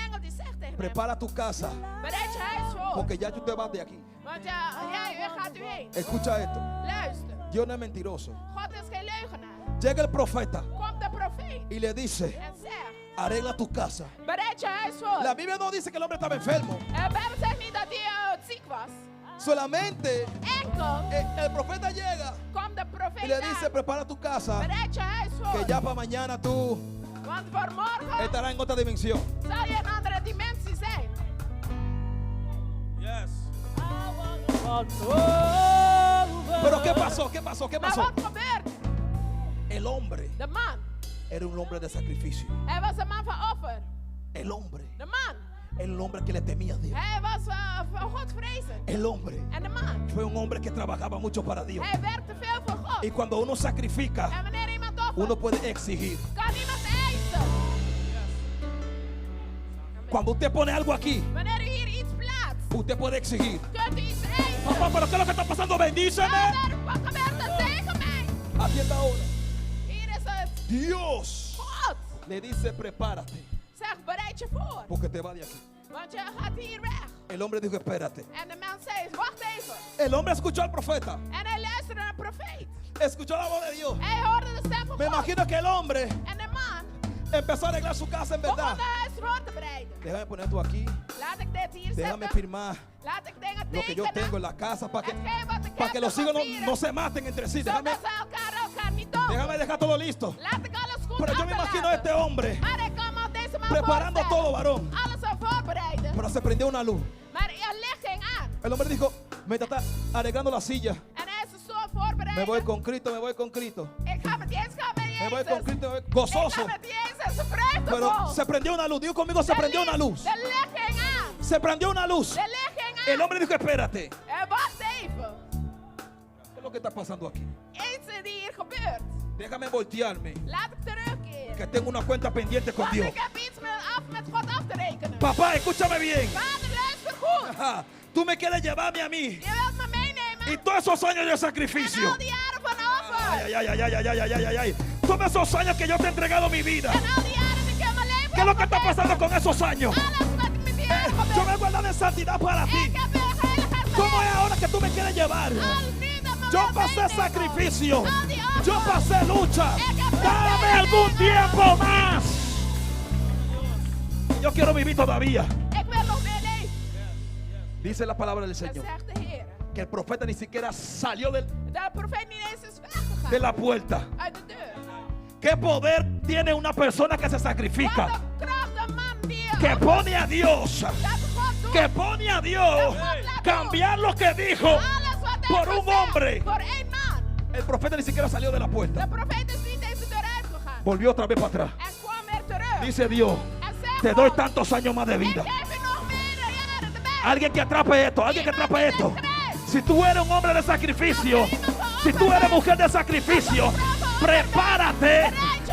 engel die zegt tegen hem,
prepara tu casa,
bereid je huis voor.
porque ya tú te vas de aquí.
Want jij gaat u heen.
Escucha esto.
Luister.
Dios no es mentiroso.
God is geen leugenaar.
Llega el profeta
Komt de profeet
y le dice,
en zegt,
arregla tu casa.
bereid je huis voor.
La Biblia no dice que el hombre estaba enfermo.
De Bijbel zegt niet dat hij ziek was.
Solamente
Enkel
el profeta llega
komt de
y
profeet
le dice,
aan.
prepara tu casa,
Bereid je huis
que
voor.
ya para mañana tú
Want voor morgen
estarás en otra dimensión.
zal je een andere dimensie zijn.
Yes.
Pero ¿qué pasó? ¿Qué pasó? ¿Qué
Maar
pasó?
wat gebeurt?
El hombre
De man.
era un hombre de sacrificio.
Hij was een man van offer.
El hombre
De man.
era un hombre que le temía a Dios.
Hij was van God vrezen.
El hombre
En de man.
fue un hombre que trabajaba mucho para Dios.
Hij werkte veel voor God.
Y cuando uno sacrifica,
En wanneer iemand offert,
uno puede exigir.
kan iemand eisen.
Cuando usted pone algo aquí,
Wanneer u hier iets plaatst,
usted puede exigir.
kunt u iets eisen.
Papá, ¿pero qué es lo que está pasando? Bendíceme.
Vader, wat gebeurt er tegen mij?
Atienda ahora.
Hier is het.
Dios
God
le dice, prepárate,
zegt, bereid je voor.
porque te va de aquí.
Want je gaat hier weg.
El hombre dijo, espérate.
En de man zei, wacht even.
El hombre escuchó al profeta.
En hij luisterde naar de profeet.
Escuchó la voz de Dios.
Hij hoorde de stem van
Me
God.
imagino que el hombre
En de man
empezó a arreglar su casa en
begon
verdad.
de huis voor te bereiden.
Déjame poner esto aquí.
Laat ik dit hier
Déjame
zetten.
firmar
Laat ik dingen
lo que yo
tekenen.
tengo en la casa para
Hetgeen wat ik
que
heb
los
te
hijos
papieren.
no se maten entre sí. Déjame,
Zodat ze elkaar niet doden.
déjame dejar todo listo.
Laat ik alles goed
Pero yo me imagino a
achterlaten.
este hombre
Maar ik kan me deze man
preparando
voorstellen.
todo, varón.
Alles al voorbereiden.
Pero se prendió una luz.
Maar er licht ging aan.
El hombre dijo, me está arreglando la silla.
En hij is de stoel voorbereiden.
Me voy con Cristo, me voy con Cristo.
Ik ga met Jezus gaan met
Me voy
Jezus.
con Cristo, me voy
Ik
gozoso.
ga met Jezus. Vreugdevol.
Pero se prendió una luz. Dios conmigo, se prendió una luz.
De licht ging aan.
Se prendió una luz.
De licht ging aan.
El hombre dijo, espérate.
En wacht even.
¿Qué es lo que está pasando aquí?
Iets die hier gebeurt.
Déjame voltearme.
Laat ik terugkeren.
Que tengo una cuenta pendiente con
Want
Dios.
ik heb iets met God af te rekenen.
Papá, escúchame bien.
Vader, luister goed.
Ajá. Tú me quieres llevarme a mí.
Je wilt me meenemen.
Y todos esos años de
En
sacrificio.
al die jaren van offer.
Ay, ay, ay, ay, ay, ay, ay, ay, ay, ay. Todos esos años que yo te he entregado mi vida.
En al die jaren die ik in mijn leven
¿Qué es lo que está
heb
pasando con esos años?
gegeven. Alles wat ik met die jaren
Yo
gebeurd.
me he guardado en santidad para ti.
Ik heb in heiligheid
¿Cómo
geleefd.
es ahora que tú me quieres llevar?
Al nu dat me
Yo
wilt
pasé
meenemen.
sacrificio.
Al die offers.
Yo pasé lucha.
Ik heb
Dame
gegeven.
algún tiempo más. Yo quiero vivir todavía.
Ik wil nog meer leven.
Dice la palabra del
Dat
Señor.
zegt de Heer.
Que el profeta ni siquiera salió
De profeet niet eens is weggegaan.
de la puerta.
Uit de deur.
¿Qué poder tiene una persona que se
Wat
sacrifica?
een kracht een man die
Que pone a Dios.
dat God doet.
Que pone a Dios. Cambiar lo que dijo
Alles wat hij
por un
gezegd
hombre.
voor één man.
El profeta ni siquiera salió de la
De
puerta.
profeet is niet eens de deur uitgegaan.
Volvió otra vez para atrás.
En kwam weer terug.
Dice Dios,
En zegt
te doy
God,
tantos años más de
ik
vida.
geef je nog meer jaren erbij.
Alguien que atrape esto, alguien que atrape esto. Si tú eres un hombre de sacrificio, si tú eres mujer de sacrificio, prepárate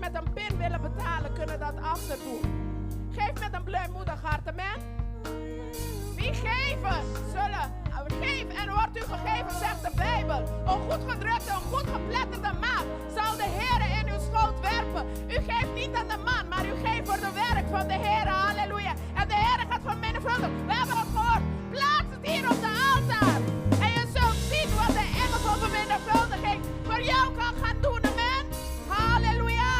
die met een pin willen betalen, kunnen dat achter doen. Geef met een blijmoedig hart, amen. Wie geven zullen geven en wordt u gegeven, zegt de Bijbel. Een goed gedrukte, een goed gepletterde maat zal de Heer in uw schoot werpen. U geeft niet aan de man, maar u geeft voor de werk van de Heer. Halleluja. En de Heer gaat vermenigvuldigen. We hebben het gehoord. Plaats het hier op de altaar. En je zult zien wat de engel van vermenigvuldiging voor jou kan gaan doen. Amen. Halleluja.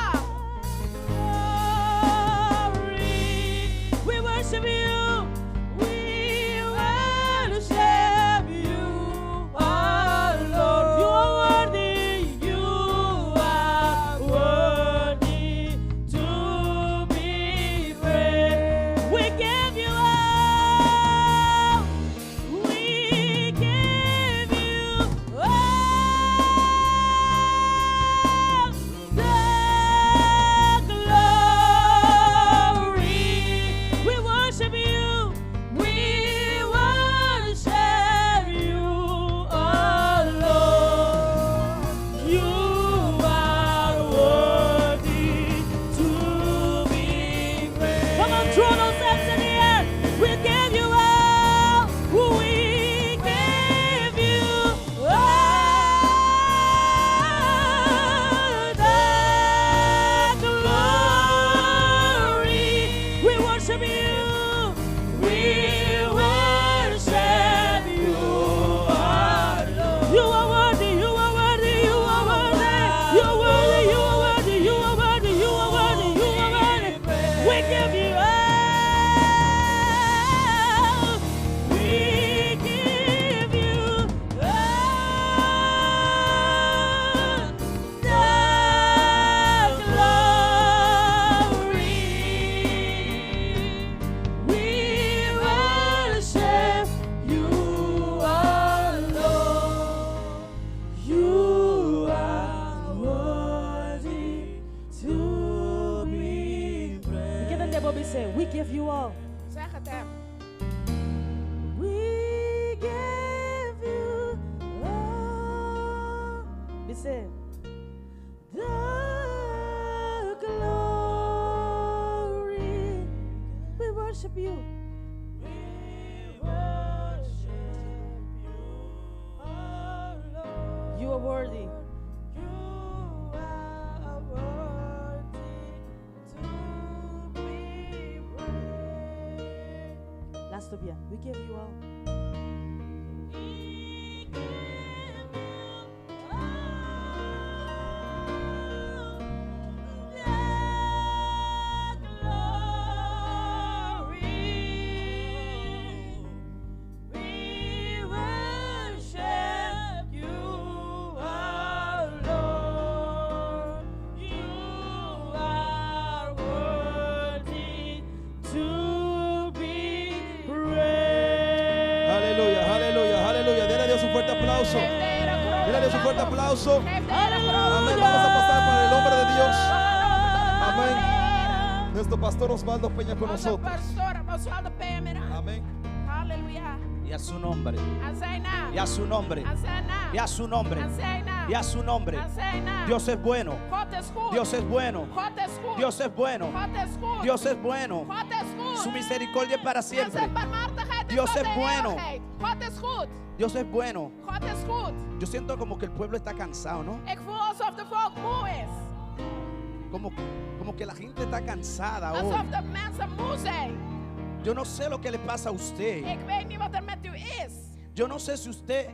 We worship you. We worship you, our Lord. You are worthy. You are worthy to be praised. We give you all. We give you all the glory. We worship you. We worship you, our Lord. You are worthy to be praised. Come on, throw those hands in the air. We give you all. We give you all the glory. We worship you. We worship you, our Lord. You are worthy. You are worthy. You are worthy. You are worthy. You are worthy. You are worthy. You are worthy. You are worthy. We give you all. We give you all the glory. We worship you, our Lord. You are worthy to be praised. Give it there, Bobby. Say, we give you all.
Zeg het hem.
We give you all. We say, the glory. We worship you. We worship you, our Lord. You are worthy. You are worthy to be praised. Last of you, we give you all. We give you all the glory. We worship you, our Lord. You are worthy to be praised.
Aleluya, aleluya, aleluya. Dale a Dios un fuerte aplauso.
Geef de Heer een grote
Dale a Dios un fuerte
applaus.
aplauso.
Geef de Heer een grote
Amén.
applaus.
Vamos a pasar para el hombre de Dios.
Amén.
Nuestro pastor Osvaldo Peña con
Onze
nosotros.
pastor Osvaldo Peña.
Amén.
Halleluja.
Y a su nombre.
Aan zijn naam.
Y a su nombre.
Aan zijn naam.
Y a su nombre.
Aan zijn naam.
Y a su nombre.
Aan zijn naam.
Dios es bueno.
God is goed.
Dios es bueno.
God is goed.
Dios es bueno.
God is goed.
Dios es bueno.
God is goed.
Su misericordia es para
En
siempre.
zijn barmhartigheid is
Dios
tot
es
de
bueno.
eeuwigheid. God is goed.
Dios es bueno.
God is goed.
Yo siento como que el pueblo está cansado, ¿no?
Ik voel alsof de volk moe is.
Como que la gente está cansada hoy.
Alsof de mensen moe zijn.
Yo no sé lo que le pasa a usted.
Ik weet niet wat er met u is.
Yo no sé si usted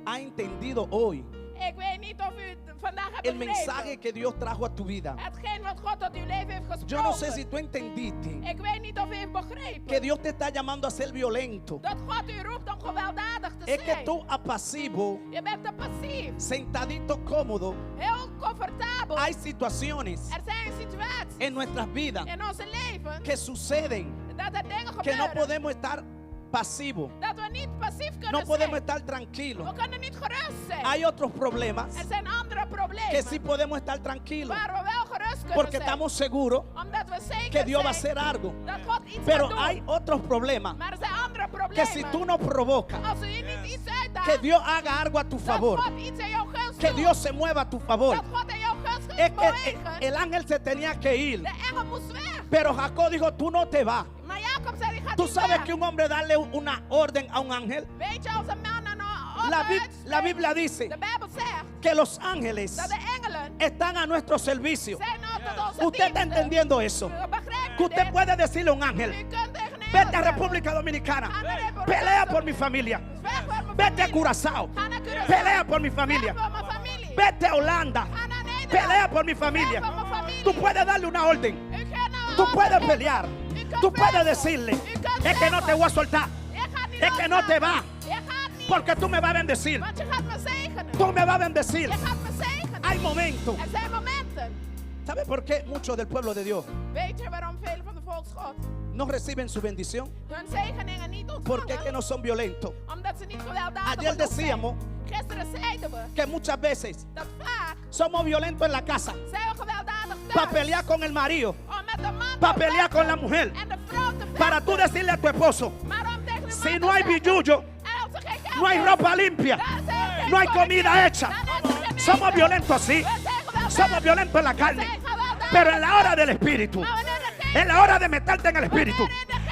ha entendido hoy
Ik weet niet of u vandaag hebt
el mensaje
begrepen.
que Dios trajo a tu vida.
Hetgeen wat God tot uw leven heeft gesproken.
Yo no sé si tú entendiste
Ik weet niet of u heeft begrepen.
que Dios te está llamando a ser violento.
Dat God u roept om gewelddadig te
Es que
zijn.
tú apasivo,
Je bent te passief.
sentadito cómodo,
Heel comfortabel.
hay situaciones
Er zijn situaties
en nuestras vidas
in onze leven
que suceden
dat er dingen
que no
gebeuren.
podemos estar pasivos.
Dat we niet passief kunnen
No podemos
zijn.
estar tranquilos.
We kunnen niet gerust zijn.
Hay otros problemas
Er zijn andere problemen.
que sí podemos estar tranquilos
waar we wel gerust kunnen
porque
zijn.
estamos seguros
Omdat we zeker
que Dios va a
zijn
hacer algo.
dat God iets
Pero
gaat doen.
hay otros problemas
Maar er zijn andere
que
problemen.
si tú no provocas
Als u hier niet iets uitdaagt,
que Dios haga algo a tu
dat
favor,
God iets in jouw gunst
que
doet.
Dios se mueva a tu favor,
Dat God in jouw gunst drie
Es que
bewegen.
el ángel se tenía que ir.
De engel moest weg.
Pero Jacob dijo, tú no te vas.
Maar Jacob zei, die gaat
Tú
niet
sabes
weg.
que un hombre darle una orden a un ángel.
Weet je, als een man een
La,
order
la Biblia dice
de Bijbel zegt
que los ángeles
dat de engelen
están a nuestro servicio.
zijn tot onze
Usted está
diensten.
entendiendo eso.
Begrijp
Que
je
usted
dit?
puede decirle a un ángel,
U kunt tegen een engel
vete a
zeggen,
República Dominicana,
ga naar República
pelea por
Dominicana.
mi familia.
Weg voor mijn
Vete a
familie.
Curazao,
Ga naar Curaçao.
pelea por mi
Weg
familia.
voor mijn familie.
Vete a Holanda,
Ga naar Nederland.
pelea por mi
Weg
familia.
voor mijn familie.
Tú puedes darle una orden.
U kunt naar
Tú
een
puedes
order
pelear.
geven. U kunt
Tú puedes
vechten.
decirle,
U kunt
es que no te
zeggen.
voy a soltar.
Je gaat niet
Es que no te va.
loslaten. Je gaat niet.
Porque tú me vas a bendecir.
Want je gaat me zegenen.
Tú me vas a bendecir.
Je gaat me zegenen.
Hay momentos.
Er zijn momenten.
¿Sabe por qué muchos del pueblo de Dios
Weet je waarom velen van de volksgod
no reciben su bendición?
hun zegeningen niet
Porque es que
ontvangen?
no son violentos.
Omdat ze niet gewelddadig
Ayer
genoeg zijn.
decíamos
Gisteren zeiden we
que muchas veces
dat vaak
somos violentos en la casa
zijn we gewelddadig
para
thuis.
pelear con el marido,
Om met de man
para
te
pelear con la
vechten
mujer,
en de vrouw te
para tú
vechten.
decirle a tu esposo,
Maar om tegen de
si
man
no
te
hay
zeggen,
billuyo,
en als er geen geld
no hay
is,
ropa limpia,
dan is er geen
no hay
voedsel,
comida hecha.
dan is er geen
Somos
eten.
violentos así,
We zijn gewelddadig.
somos violentos en la
We
carne,
zijn gewelddadig.
pero en la hora del espíritu,
Maar wanneer er geen
en la hora de meterte en el espíritu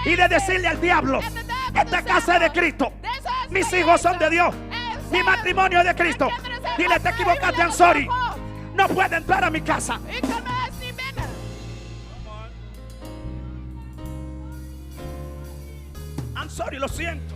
y de decirle al diablo, esta casa es de Cristo, mis hijos son de Dios, mi matrimonio es de Cristo. Dile, te equivocaste, I'm sorry. No puede entrar a mi casa.
U kan mijn huis niet binnen.
I'm sorry, lo siento.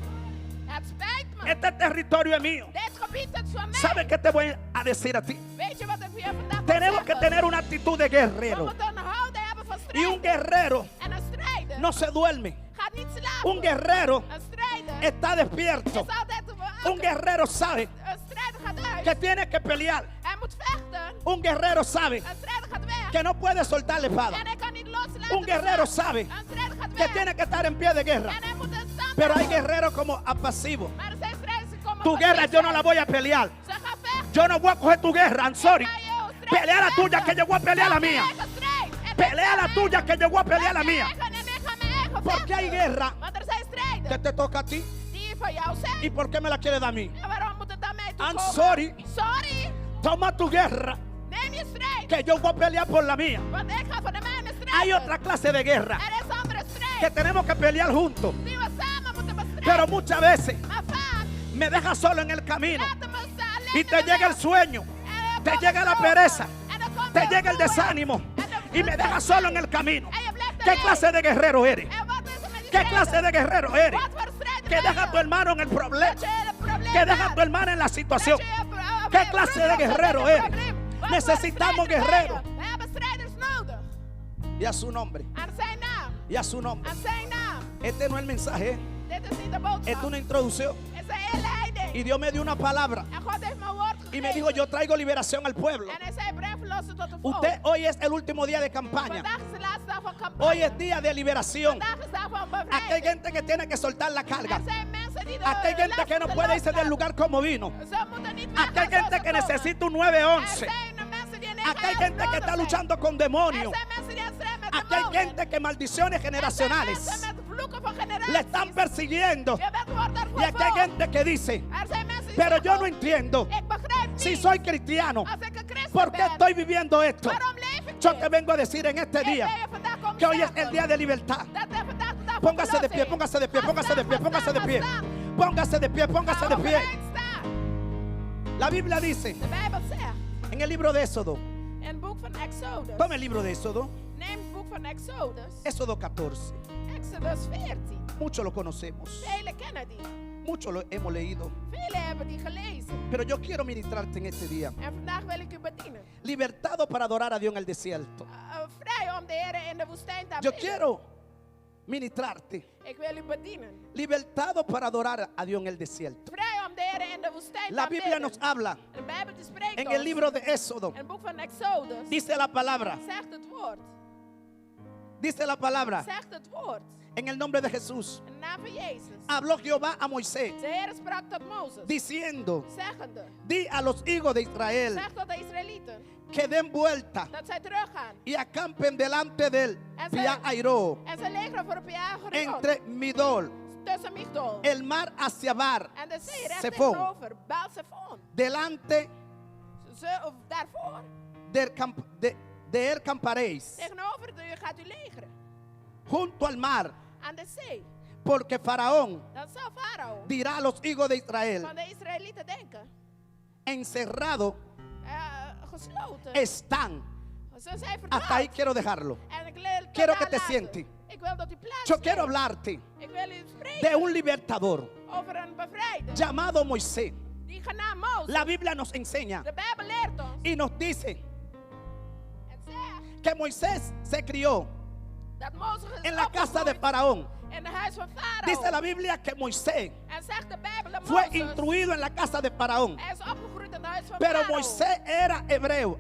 Het spijt me.
Este territorio es mío.
Dit gebied is van mij.
¿Sabes qué te voy a decir a ti?
Weet je wat ik hier vandaag wil
Tenemos que
zeggen?
tener una actitud de
We
guerrero.
moeten een houding hebben van
Y un
strijden.
guerrero
En een strijder
no se duerme.
gaat niet slapen.
Un guerrero
Een strijder
está despierto.
is altijd
Un guerrero sabe
Een strijder gaat uit.
que tiene que pelear.
Hij moet vechten.
Un guerrero sabe
Een strijder gaat weg.
que no puede soltar la espada.
En hij kan niet loslaten.
Un guerrero
de slag.
sabe
Een strijder gaat
que
weg.
tiene que estar en pie de guerra.
En hij moet een stand
Pero hay
houden.
guerreros como apasivos.
Maar er zijn strijders die komen
Tu
van
guerra
niet
yo no
zijn.
la voy a pelear.
Ze gaan vechten.
Yo no voy a coger tu guerra, I'm sorry.
Ga je strijd
Pelea la tuya
vechten.
que yo voy a pelear la
Vecht
mía.
je eigen strijd. En
Pelea
vecht
la
je
tuya
eigen.
que yo voy a pelear la
Vecht je
mía.
eigen en ik ga mijn eigen
Porque hay
vechten.
guerra
Want er zijn strijden
que te toca a ti.
die van jou zijn.
¿Y por qué me la quieres dar a mí?
En waarom moet het aan mij
I'm
toekomen?
sorry.
Sorry.
Toma tu guerra
Neem je strijd.
que yo voy a pelear por la mía.
Want ik ga voor de mijne strijden.
Hay otra clase de guerra
Er is andere
que
strijd
tenemos que pelear juntos.
die we samen moeten bestrijden.
Pero muchas veces
Maar vaak
me dejas solo en el camino
laten we ze alleen
y te
in de
llega el
weg.
sueño,
En er
te
komt
llega
de
la
droom.
pereza,
En er komt
te
de
llega el
vermoeien.
desánimo
En de
y me dejas solo en el camino.
En je blijft
¿Qué
alleen.
clase de guerrero eres?
En wat is er met die
¿Qué
strijden?
clase de guerrero eres?
Wat voor strijd
Que
ben
deja a
je?
tu hermano en el problema,
Dat je het probleem
que deja a
hebt.
tu hermana en la situación.
Dat je het
¿Qué clase de guerrero
probleem
eres?
hebt. Wat
Necesitamos
voor strijders
guerreros.
ben je? We hebben strijders nodig.
Y a su nombre,
Aan zijn naam.
y a su nombre.
Aan zijn naam.
Este no es el mensaje,
Dit is niet de
esto es
boodschap.
una introducción.
Het is een inleiding.
Y Dios me dio una palabra
En God heeft me een woord
y me dijo,
gegeven.
yo traigo liberación al pueblo.
En hij zei, breng verlossen tot de volk.
Usted, hoy es el último día de campaña.
Vandaag is de laatste dag van campagne.
Hoy es día de liberación.
Vandaag is dag van
Aquí hay
bevrijding.
gente que tiene que soltar la carga.
Er zijn mensen die de
Aquí hay gente que no
lasten
puede irse del
loslaten.
lugar como vino.
Ze moeten niet
Aquí hay
weggaan
gente
zoals
que
ze komen.
necesita un
Er
911.
zijn mensen die een
Aquí hay gente que
nodig
está
zijn.
luchando con
Er
demonios.
zijn mensen die aan het strijden met
Aquí hay
demonen.
gente que maldiciones
Er zijn
generacionales
mensen met vloeken van
le
generaties.
están persiguiendo.
Je bent wordt daarvoor
Y aquí hay
vervolgd.
gente que dice,
Er zijn mensen die
pero yo
zeggen,
no entiendo
ik begrijp niet.
si soy cristiano,
Als ik een christen
¿por qué
ben,
estoy viviendo esto?
waarom leef ik
Yo
dit?
te vengo a decir en este
Ik ben
día
je vandaag komen
que hoy es
zeggen
el día de libertad.
dat er vandaag de dag van
Póngase de pie,
verlossing.
póngase de pie,
Ga
póngase de
staan,
pie,
ga
póngase de
staan,
pie.
ga staan.
Póngase de pie, póngase de
Ga
pie.
overeind staan.
La Biblia dice
De Bijbel zegt
en el libro de Éxodo,
in het boek van Exodus.
tome el libro de Éxodo,
Neem het boek van Exodus.
Éxodo 14.
Exodus 14.
Muchos lo conocemos,
Velen kennen die.
muchos lo hemos leído,
Velen hebben die gelezen.
pero yo quiero ministrarte en este día.
En vandaag wil ik u bedienen.
Libertado para adorar a Dios en el desierto.
Vrij om de Heer in de woestijn te
Yo
aanbidden.
quiero ministrarte.
Ik wil u bedienen.
Libertado para adorar a Dios en el desierto.
Vrij om de Heer in de woestijn te
La Biblia nos
aanbidden.
habla
De Bijbel die spreekt
en
ons.
el libro de Éxodo.
In het boek van Exodus
Dice la palabra,
zegt het woord.
dice la palabra
Zegt het woord.
en el nombre de Jesús.
In de naam van Jezus.
Habló Jehová a Moisés
De Heer sprak tot Mozes.
diciendo,
Zeggende.
di a los hijos de Israël
Zeg tot de Israëlieten.
que den vuelta
Dat zij teruggaan.
y acampen delante del
En
Piahairó,
En ze legeren voor Piagerion.
entre Midol,
Tussen Migdol.
el mar hacia Bar,
En de zee recht
Zephon,
tegenover. Baal Zephon.
delante
Ze, of daarvoor.
de él camparéis
Tegenover u gaat u legeren.
junto al mar,
Aan de zee.
porque Faraón
Dan zal Farao
dirá a los hijos de Israel,
van de Israëlieten denken.
encerrado
Gesloten.
están.
Ze zijn
Hasta ahí
verdwaald.
quiero dejarlo.
En ik wil
Quiero
daar
que te
laten.
sientes.
Ik wil dat u plaats
Yo quiero
neemt.
hablarte
Ik wil u spreken
de un libertador
over een bevrijder.
llamado Moisés.
Die genaamd Mozes.
La Biblia nos enseña
De Bijbel leert ons.
y nos dice
En zegt
que Moisés se crió
dat Mozes is
en la casa de
opgegroeid
Faraón.
in het huis van Farao.
Dice la Biblia que Moisés
En zegt de Bijbel dat
fue
Mozes
instruido en la casa de Faraón.
hij is opgegroeid in het huis van
Pero
Farao.
Moisés era hebreo,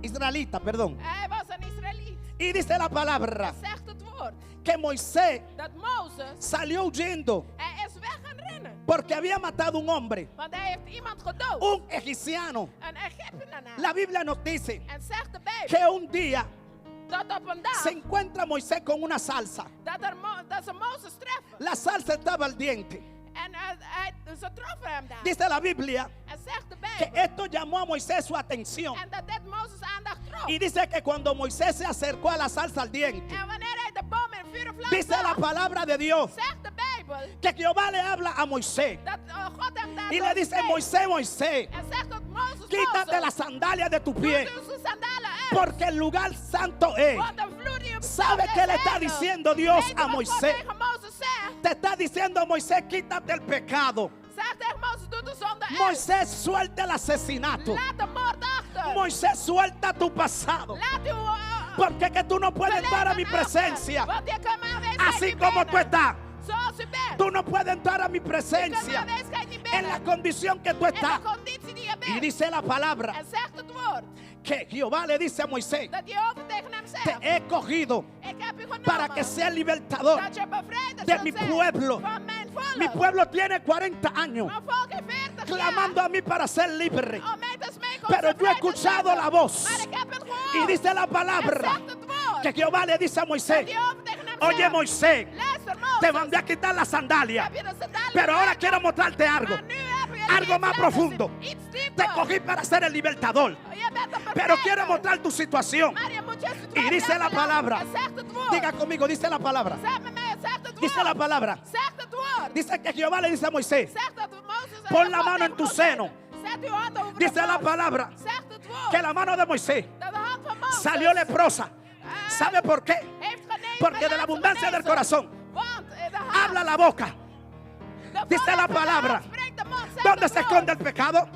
israelita, perdón.
Hij was een Israëliet.
Y dice la palabra
Zegt het woord
que Moisés
dat Mozes
salió huyendo
hij is weg gaan rennen.
porque había matado un hombre,
Want hij heeft iemand gedood.
un egipciano.
Een Egyptenaar.
La Biblia nos dice
En zegt de Bijbel
que un día
dat op een dag
se encuentra Moisés con una salsa.
dat ze Mozes treffen.
La salsa estaba al diente.
En ze troffen hem daar.
Dice la Biblia
En zegt de
que
Bijbel.
esto llamó a Moisés su atención.
En dat dit Mozes aandacht trok.
Y dice que cuando Moisés se acercó a la salsa al diente,
En wanneer hij de boom in vuur en vlam
dice la
zag,
palabra de Dios
zegt de Bijbel
que Jehová le habla a Moisés
dat God hem daar
y le dice, Moisés, Moisés,
En zegt dat Mozes,
quítate las sandalias de tu pie,
doe zijn sandalen uit.
porque el lugar santo es.
Want de vloer die op
¿Sabe qué le está diciendo Dios a Moisés?
Tegen Mozes zegt.
Te está diciendo Moisés, quítate el pecado.
Zegt tegen Mozes, doe de zonde uit.
Moisés, suelta el asesinato.
Laat de moord achter.
Moisés, suelta tu pasado.
Laat uw
Porque es que tú no puedes entrar a mi
verleden
presencia
achter. Want je kan mijn aanwezigheid
así
niet
como tú
binnen.
estás.
Zoals u bent.
Tú no puedes entrar a mi
Je kan mijn
presencia
aanwezigheid niet
en la
binnen.
condición que tú
In de
estás.
conditie die je
Y
bent.
dice la palabra
En zegt het woord.
que Jehová le dice a Moisés,
Dat Jehovah tegen hem
te
zegt.
he cogido
Ik heb u genomen.
para que sea libertador
Dat je bevrijder
de
zult
mi
zijn
pueblo.
van mijn volk.
Mi pueblo tiene 40 años
Mijn volk heeft 40
clamando a mí para ser libre.
jaar. Om mij te smeken om
Pero yo he
bevrijd te
escuchado
zijn.
la voz.
Maar ik heb het
Y
gehoord.
dice la
En
palabra
zegt het woord.
que Jehová le dice a
Dat
Moisés,
Jehovah tegen hem
oye
zegt.
Moisés,
Luister, Mozes.
te mandé a quitar la sandalia,
Heb je de sandalen
pero ahora
uit?
quiero mostrarte algo.
Maar nu heb je
Algo
iets
más
laten
profundo.
zien. Iets
Te
dieper.
cogí para ser el libertador,
Je bent een
pero
bevrijder.
quiero mostrar tu situación.
Maar je moet je
Y
situatie
dice la
laten
palabra,
zien. En zegt het woord.
diga conmigo, dice la palabra,
Zeg met mij, zegt het woord.
dice la palabra,
Zegt het woord.
dice que Jehová le dice a Moisés,
Zegt dat Mozes en
Pon
de
la
God
mano
tegen
en tu
Mozes
seno.
zegt. Zet uw hand over de
dice la
borst.
palabra,
Zegt het woord.
que la mano de Moisés
Dat de hand van Mozes
salió leprosa. ¿Sabe por qué?
heeft genezen.
Porque de la abundancia del corazón
Want de hand,
habla la boca.
de
dice
volle
la
van de
palabra.
hand spreekt de mond, zegt
¿Dónde
het
se
woord.
esconde el pecado?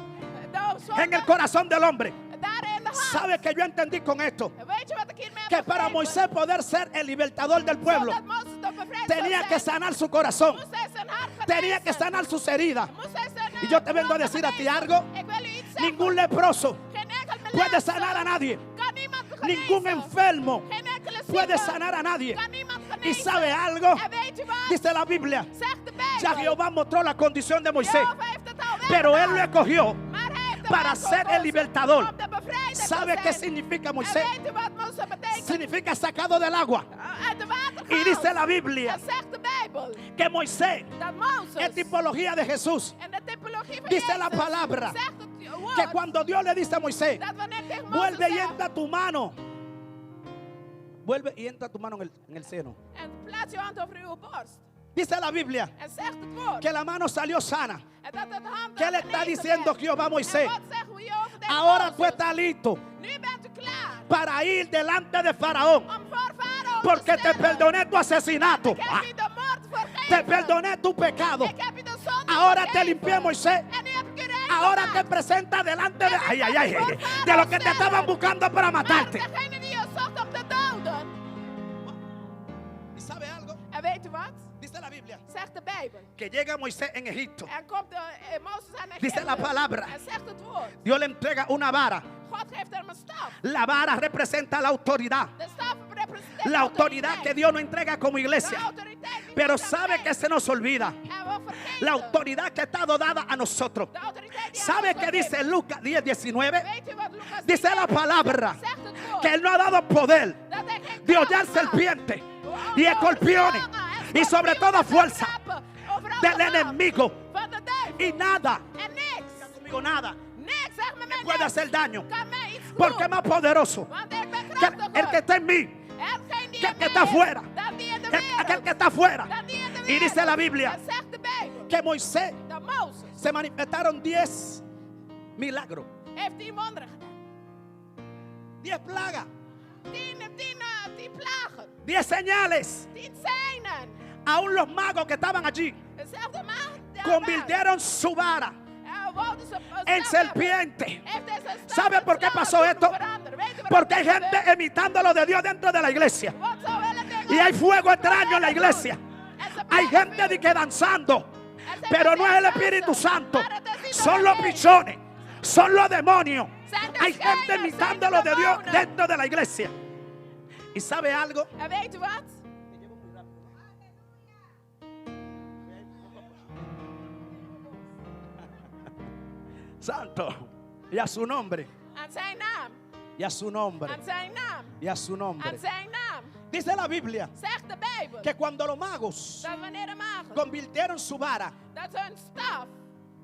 De zonde,
En el corazón del hombre.
daar in de hand.
¿Sabe que yo entendí con esto?
Weet je wat ik hiermee heb
Que para
begrepen?
Moisés poder ser el libertador del pueblo,
Zodat Mozes de bevrijder
tenía
zou
que
zijn,
sanar su corazón,
moest hij zijn hart
tenía que
genezen.
sanar sus heridas.
Moest hij zijn,
Y yo te vengo a decir a ti
genezen.
algo,
Ik wil u iets zeggen.
ningún leproso
Geen enkel
puede
melaatse
sanar a nadie,
kan niemand genezen.
ningún enfermo
Geen enkele
puede
zieke
sanar a nadie.
kan niemand
Y
genezen.
sabe algo,
En weet je wat?
dice la Biblia,
Zegt de Bijbel.
ya Jehová mostró la condición de Moisés,
Jehovah heeft het al
pero él lo
weggedaan.
escogió
Maar hij heeft hem
para ser el
uitgekozen
libertador.
om de bevrijder te
¿Sabe qué
zijn.
significa
En
Moisés?
weet je wat Mozes betekent?
Significa sacado del agua.
Uit de water
Y dice la Biblia
En zegt de Bijbel
que Moisés
dat Mozes
es tipología de Jesús.
en de typologie van
Dice la
Jezus
palabra
zegt het woord
Que cuando Dios le dice a Moisés,
dat wanneer tegen Mozes
vuelve y
zegt,
entra tu mano. Vuelve y entra tu mano en el seno.
en plaats je hand over uw borst.
Dice la Biblia
En zegt het woord.
que la mano salió sana.
En dat het hand
¿Qué le está diciendo Jehová a Moisés?
En wat zegt Jehovah tegen
Ahora
Mozes?
tú estás listo
Nu bent u klaar
para ir delante de Faraón.
om voor Farao
Porque
te
te
stemmen.
perdoné tu asesinato.
Ik heb u de moord vergeven.
Te perdoné tu pecado.
Ik heb u de zonde
Ahora te
vergeven.
limpié, Moisés.
En nu heb ik u rein
Ahora te
gemaakt.
presenta delante de, ay, ay, ay, de los que te estaban buscando para
Maar
matarte.
degene die je zocht om te doden.
¿Y sabe algo?
En weet u wat?
Dice la Biblia
Zegt de Bijbel.
que llega Moisés en Egipto.
En komt Mozes aan
Dice
Egypte.
la palabra.
En zegt het woord.
Dios le entrega una vara.
God geeft hem een staf.
La vara representa la autoridad.
De staf representeert
La autoridad que Dios nos entrega como
De
iglesia.
autoriteit die
Pero
God
sabe
geeft.
que se nos olvida.
En we vergeten.
La autoridad que ha estado dada a nosotros.
De autoriteit die
¿Sabe
hij
qué
ons
dice
geeft.
Lucas 10:19?
Weet u wat Lucas
Dice
10
la palabra
zegt het woord.
que Él nos ha dado poder
Dat hij geen
de
kracht
hollar
had.
serpientes
Om
y
over
escorpiones
slangen en
y sobre
scorpioenen
toda
te
fuerza
trappen. Overal
del
de macht
enemigo.
van de duivel.
Y nada,
En niks.
conmigo nada,
Niks, zeg me
puede hacer daño.
kan mij iets
Porque es más poderoso
Want ik ben
que el que
krachtiger.
está en mí,
Hetgeen die
que el
in
que
mij
está
is,
afuera.
dan die in de
aquel
wereld.
que está afuera.
Dan die in de
Y dice la
wereld.
Biblia
En zegt de Bijbel
que Moisés
dat Mozes
se manifestaron 10 milagros,
heeft 10 wonderen gedaan.
10 plagas,
10 plagen.
10 señales.
10 seinen.
Aún los magos que estaban allí
Dezelfde maag.
convirtieron su vara en serpiente. ¿Sabe por qué pasó esto? Porque hay gente imitando lo de Dios dentro de la iglesia. Y hay fuego extraño en la iglesia. Hay gente de que danzando, pero no es el Espíritu Santo. Son los pichones, son los demonios. Hay gente imitando lo de Dios dentro de la iglesia. ¿Y sabe algo?
En weet u wat?
Santo. Y a su nombre.
Aan zijn naam.
Y a su nombre.
Aan zijn naam.
Y a su nombre.
Aan zijn naam.
Dice la Biblia
Zegt de Bijbel.
que cuando los magos
Dat wanneer de magen.
convirtieron su vara,
Dat hun staf.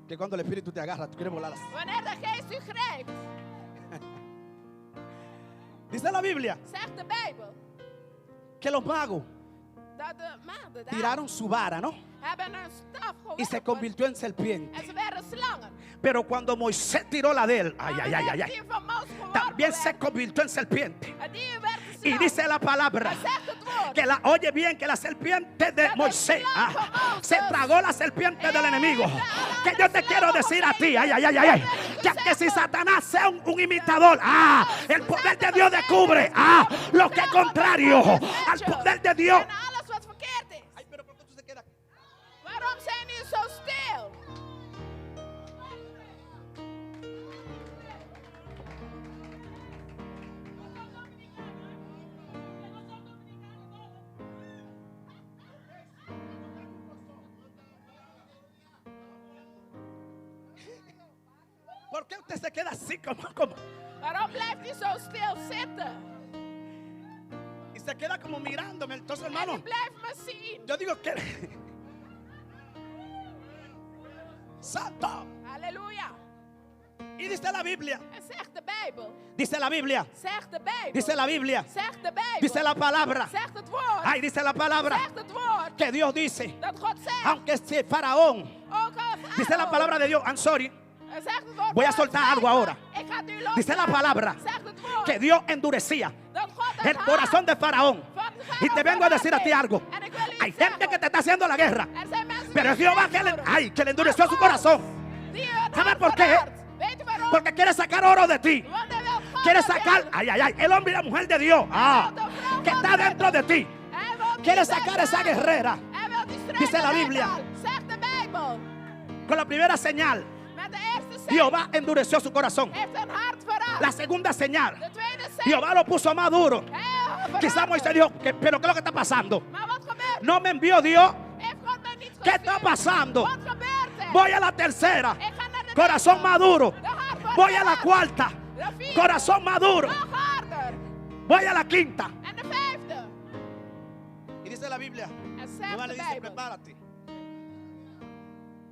que cuando el Espíritu te agarra, tú quieres volar.
Wanneer de geest u grijpt.
Dice la Biblia
Zegt de Bijbel.
que los magos
Dat de maagden daar
tiraron su vara, ¿no?
hebben een staf
Y se
geworpen.
convirtió en serpiente.
En ze werden slangen.
Pero cuando Moisés tiró la de él, ay, ay, ay, ay, ay,
Die van Mozes geworpen
también se
werd.
convirtió en serpiente.
En die werd
Y
geslangen.
dice la palabra
En zegt het woord.
que oye bien, que la serpiente de Moisés se tragó la serpiente del enemigo. Que yo te quiero decir a ti, ay, ay, ay, ay, ay, que si Satanás sea un imitador, el poder de Dios descubre lo que es contrario al poder de Dios.
En alles wat verkeerd is.
Ay, pero ¿por qué tú se quedas?
Waarom zijn jullie zo stil?
¿Por qué usted se queda así como?
Waarom blijft u zo stil zitten?
Y se queda como mirándome. Entonces,
En u
hermano,
blijft me zien.
yo digo que Santo.
Halleluja.
Y dice la Biblia,
En zegt de Bijbel.
dice la Biblia,
Zegt de Bijbel.
dice la Biblia,
Zegt de Bijbel.
dice la palabra.
Zegt het woord.
Ay, dice la palabra
Zegt het woord.
que Dios dice,
Dat God zegt.
aunque si Faraón,
Ook al
dice la palabra de Dios, I'm sorry,
Zegt het woord.
voy a soltar algo ahora.
Ik ga het nu loslaten.
Dice la palabra
Zegt het woord.
que Dios endurecía
Dat God
el corazón de Faraón. Y te vengo a decir a ti algo.
En ik wil u
Hay
iets
gente
zeggen.
que te está haciendo la guerra,
Er zijn mensen
pero es
die
Jehová
het
que le endureció su corazón.
Die het
¿Sabe
hart
por qué?
verhardt. Weet u waarom?
Porque quiere sacar oro de ti.
Want hij wil God
Quiere
dat
sacar,
wil.
ay, ay, ay, el hombre y la mujer de Dios que está dentro de ti.
Hij wil die
Quiere sacar esa
weggaan.
guerrera.
Hij wil die strijd
Dice la Biblia.
weggaan. Zegt de Bijbel.
Con la primera señal,
Met de eerste zin
Jehová endureció su corazón.
heeft een hart verrast.
La segunda señal,
De tweede zin.
Jehová lo puso más duro.
Hij
Quizás Moisés dijo, pero ¿qué es lo que está pasando?
Maar wat gebeurt?
No me envió Dios.
Heeft God mij niet
¿Qué
gestuurd?
está pasando?
Wat gebeurt er?
Voy a la tercera,
Ik ga naar de
corazón
derde.
maduro.
De hart wordt
Voy a la
verrast.
cuarta,
De vierde.
corazón maduro.
Nog harder.
Voy a la quinta.
En de vijfde.
Y dice la Biblia,
En zegt
Jehová le
de
dice,
Bijbel.
prepárate.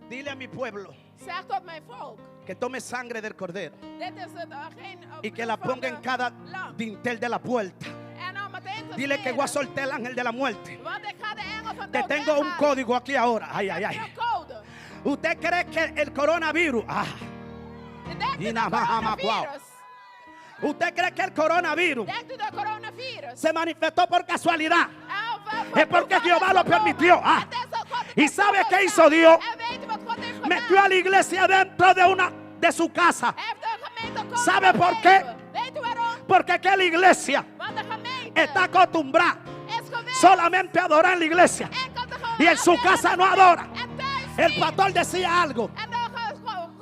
Dile a mi pueblo
Zeg tot mijn volk.
que tome sangre del cordero
Dit is het geen
y que la ponga en cada dintel de la puerta.
En om het in te
Dile que voy a
smeren.
soltar el ángel de la muerte.
Want ik ga de engel van
Te
dood
tengo un
weghalen.
código aquí ahora. Ay, ay,
Ik
ay.
heb een code.
¿Usted cree que el coronavirus?
Denkt u
Y
de
nada más, ama,
coronavirus?
¿Usted cree que el coronavirus
Denkt u de coronavirus?
se manifestó por casualidad?
Of
Es porque Jehová lo permitió.
Het is dat God het
¿Y
heeft
sabe qué
toegestaan.
hizo Dios?
En weet u wat God heeft gedaan?
Metió a la iglesia dentro de su casa.
Hij heeft de gemeente komen
¿Sabe por
gegeven. Weet u waarom?
Porque que la iglesia
Want de gemeente
está acostumbrada
is gewend
solamente a adorar en la iglesia.
enkel te
Y en su
geloven
casa
en
no
de
adora.
gemeente. En thuis
El
niet.
pastor decía algo.
En de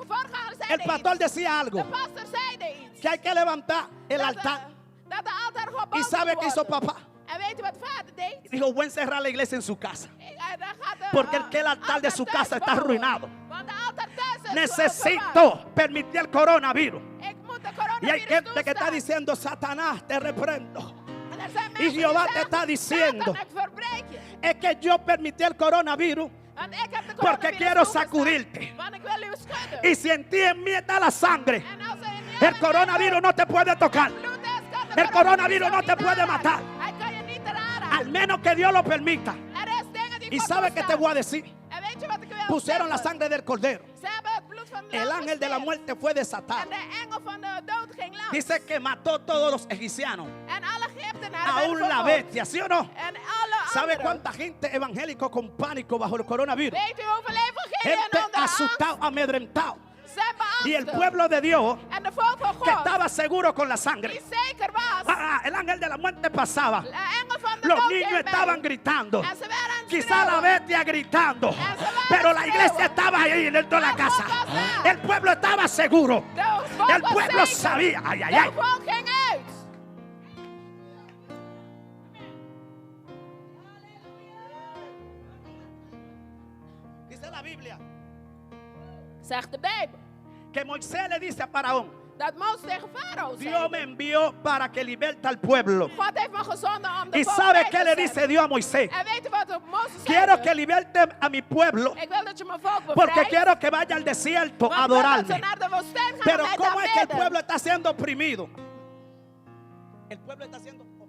voorganger
El
zeide
pastor
iets.
decía algo.
De pastor zeide iets.
Que hay que levantar el
Dat
altar.
dat de altaar gebouwd
¿Y sabe
moet
qué hizo
worden.
papá?
En weet u wat vader deed?
Dijo, voy a encerrar la iglesia en su casa.
Dan gaat de,
Porque el altar de su
thuis
casa está
bouwen.
arruinado.
Want de altaar thuis is verwaard.
Necesito permitir el coronavirus.
Ik moet de
Y hay
coronavirus
gente que está
toestaan.
diciendo, Satanás, te reprendo.
En er zijn
Y
mensen die
Jehová te
zeggen,
está diciendo,
Satan, ik verbreek je.
es que yo permití el coronavirus
Want ik heb de
porque
coronavirus
quiero
toegestaan,
sacudirte.
Want ik wil u schudden.
Y si en ti en mí está la sangre,
En als er in
El coronavirus no te puede tocar. El coronavirus no te puede matar.
Hij kan je niet eraan.
Al menos que Dios lo permita.
Er is dingen die
Y
God
sabe que te
toestaan.
voy a decir.
En weet je wat ik wil
Pusieron la
zeggen?
sangre del cordero.
Ze hebben het bloed van de
El
lam
ángel de la
gesmeerd.
muerte fue desatado.
En de engel van de dood ging langs.
Dice que mató todos los egipcianos.
En alle Egyptenaren
Aún
werden
la
vermoord.
bestia, ¿sí o no?
En alle
¿Sabe
anderen.
cuánta gente evangélico con pánico bajo el coronavirus?
Weet u hoeveel evangeliën
Gente
onder angst?
asustado, amedrentado.
Ze hebben
Y el
angsten.
pueblo de Dios
En de volk van
que
God,
estaba seguro con la
die
sangre.
zeker was.
El ángel de la muerte pasaba.
De engel van de
Los
dood
niños
ging bij.
estaban gritando.
En ze werden aan het
Quizá la
schreeuwen.
bestia gritando.
se van
Pero
a
la
schreeuwen.
iglesia estaba ahí dentro de la
Maar
casa.
God was daar.
El pueblo estaba seguro.
De volk
El
was
pueblo
zeker.
sabía. Ay, ay,
De
ay.
volk ging uit.
Dice la Biblia
Zegt de Bijbel.
que Moisés le dice a Faraón:
Dat Mozes tegen Farao
Dios me
zei.
envió para que liberte al pueblo.
God heeft me gezonden om de
¿Y
volk
sabe
vrij
qué
te
le
zetten.
dice Dios a Moisés?
En weet je wat Mozes
Quiero
zei?
que liberte a mi pueblo
Ik wil dat je mijn volk
porque
bevrijdt.
quiero que vaya al desierto a
Want ik wil dat ze
adorarme.
naar de woestijn gaan
Pero
om mij te
¿cómo es que el
aanbidden.
pueblo está siendo oprimido? El pueblo está siendo oprimido.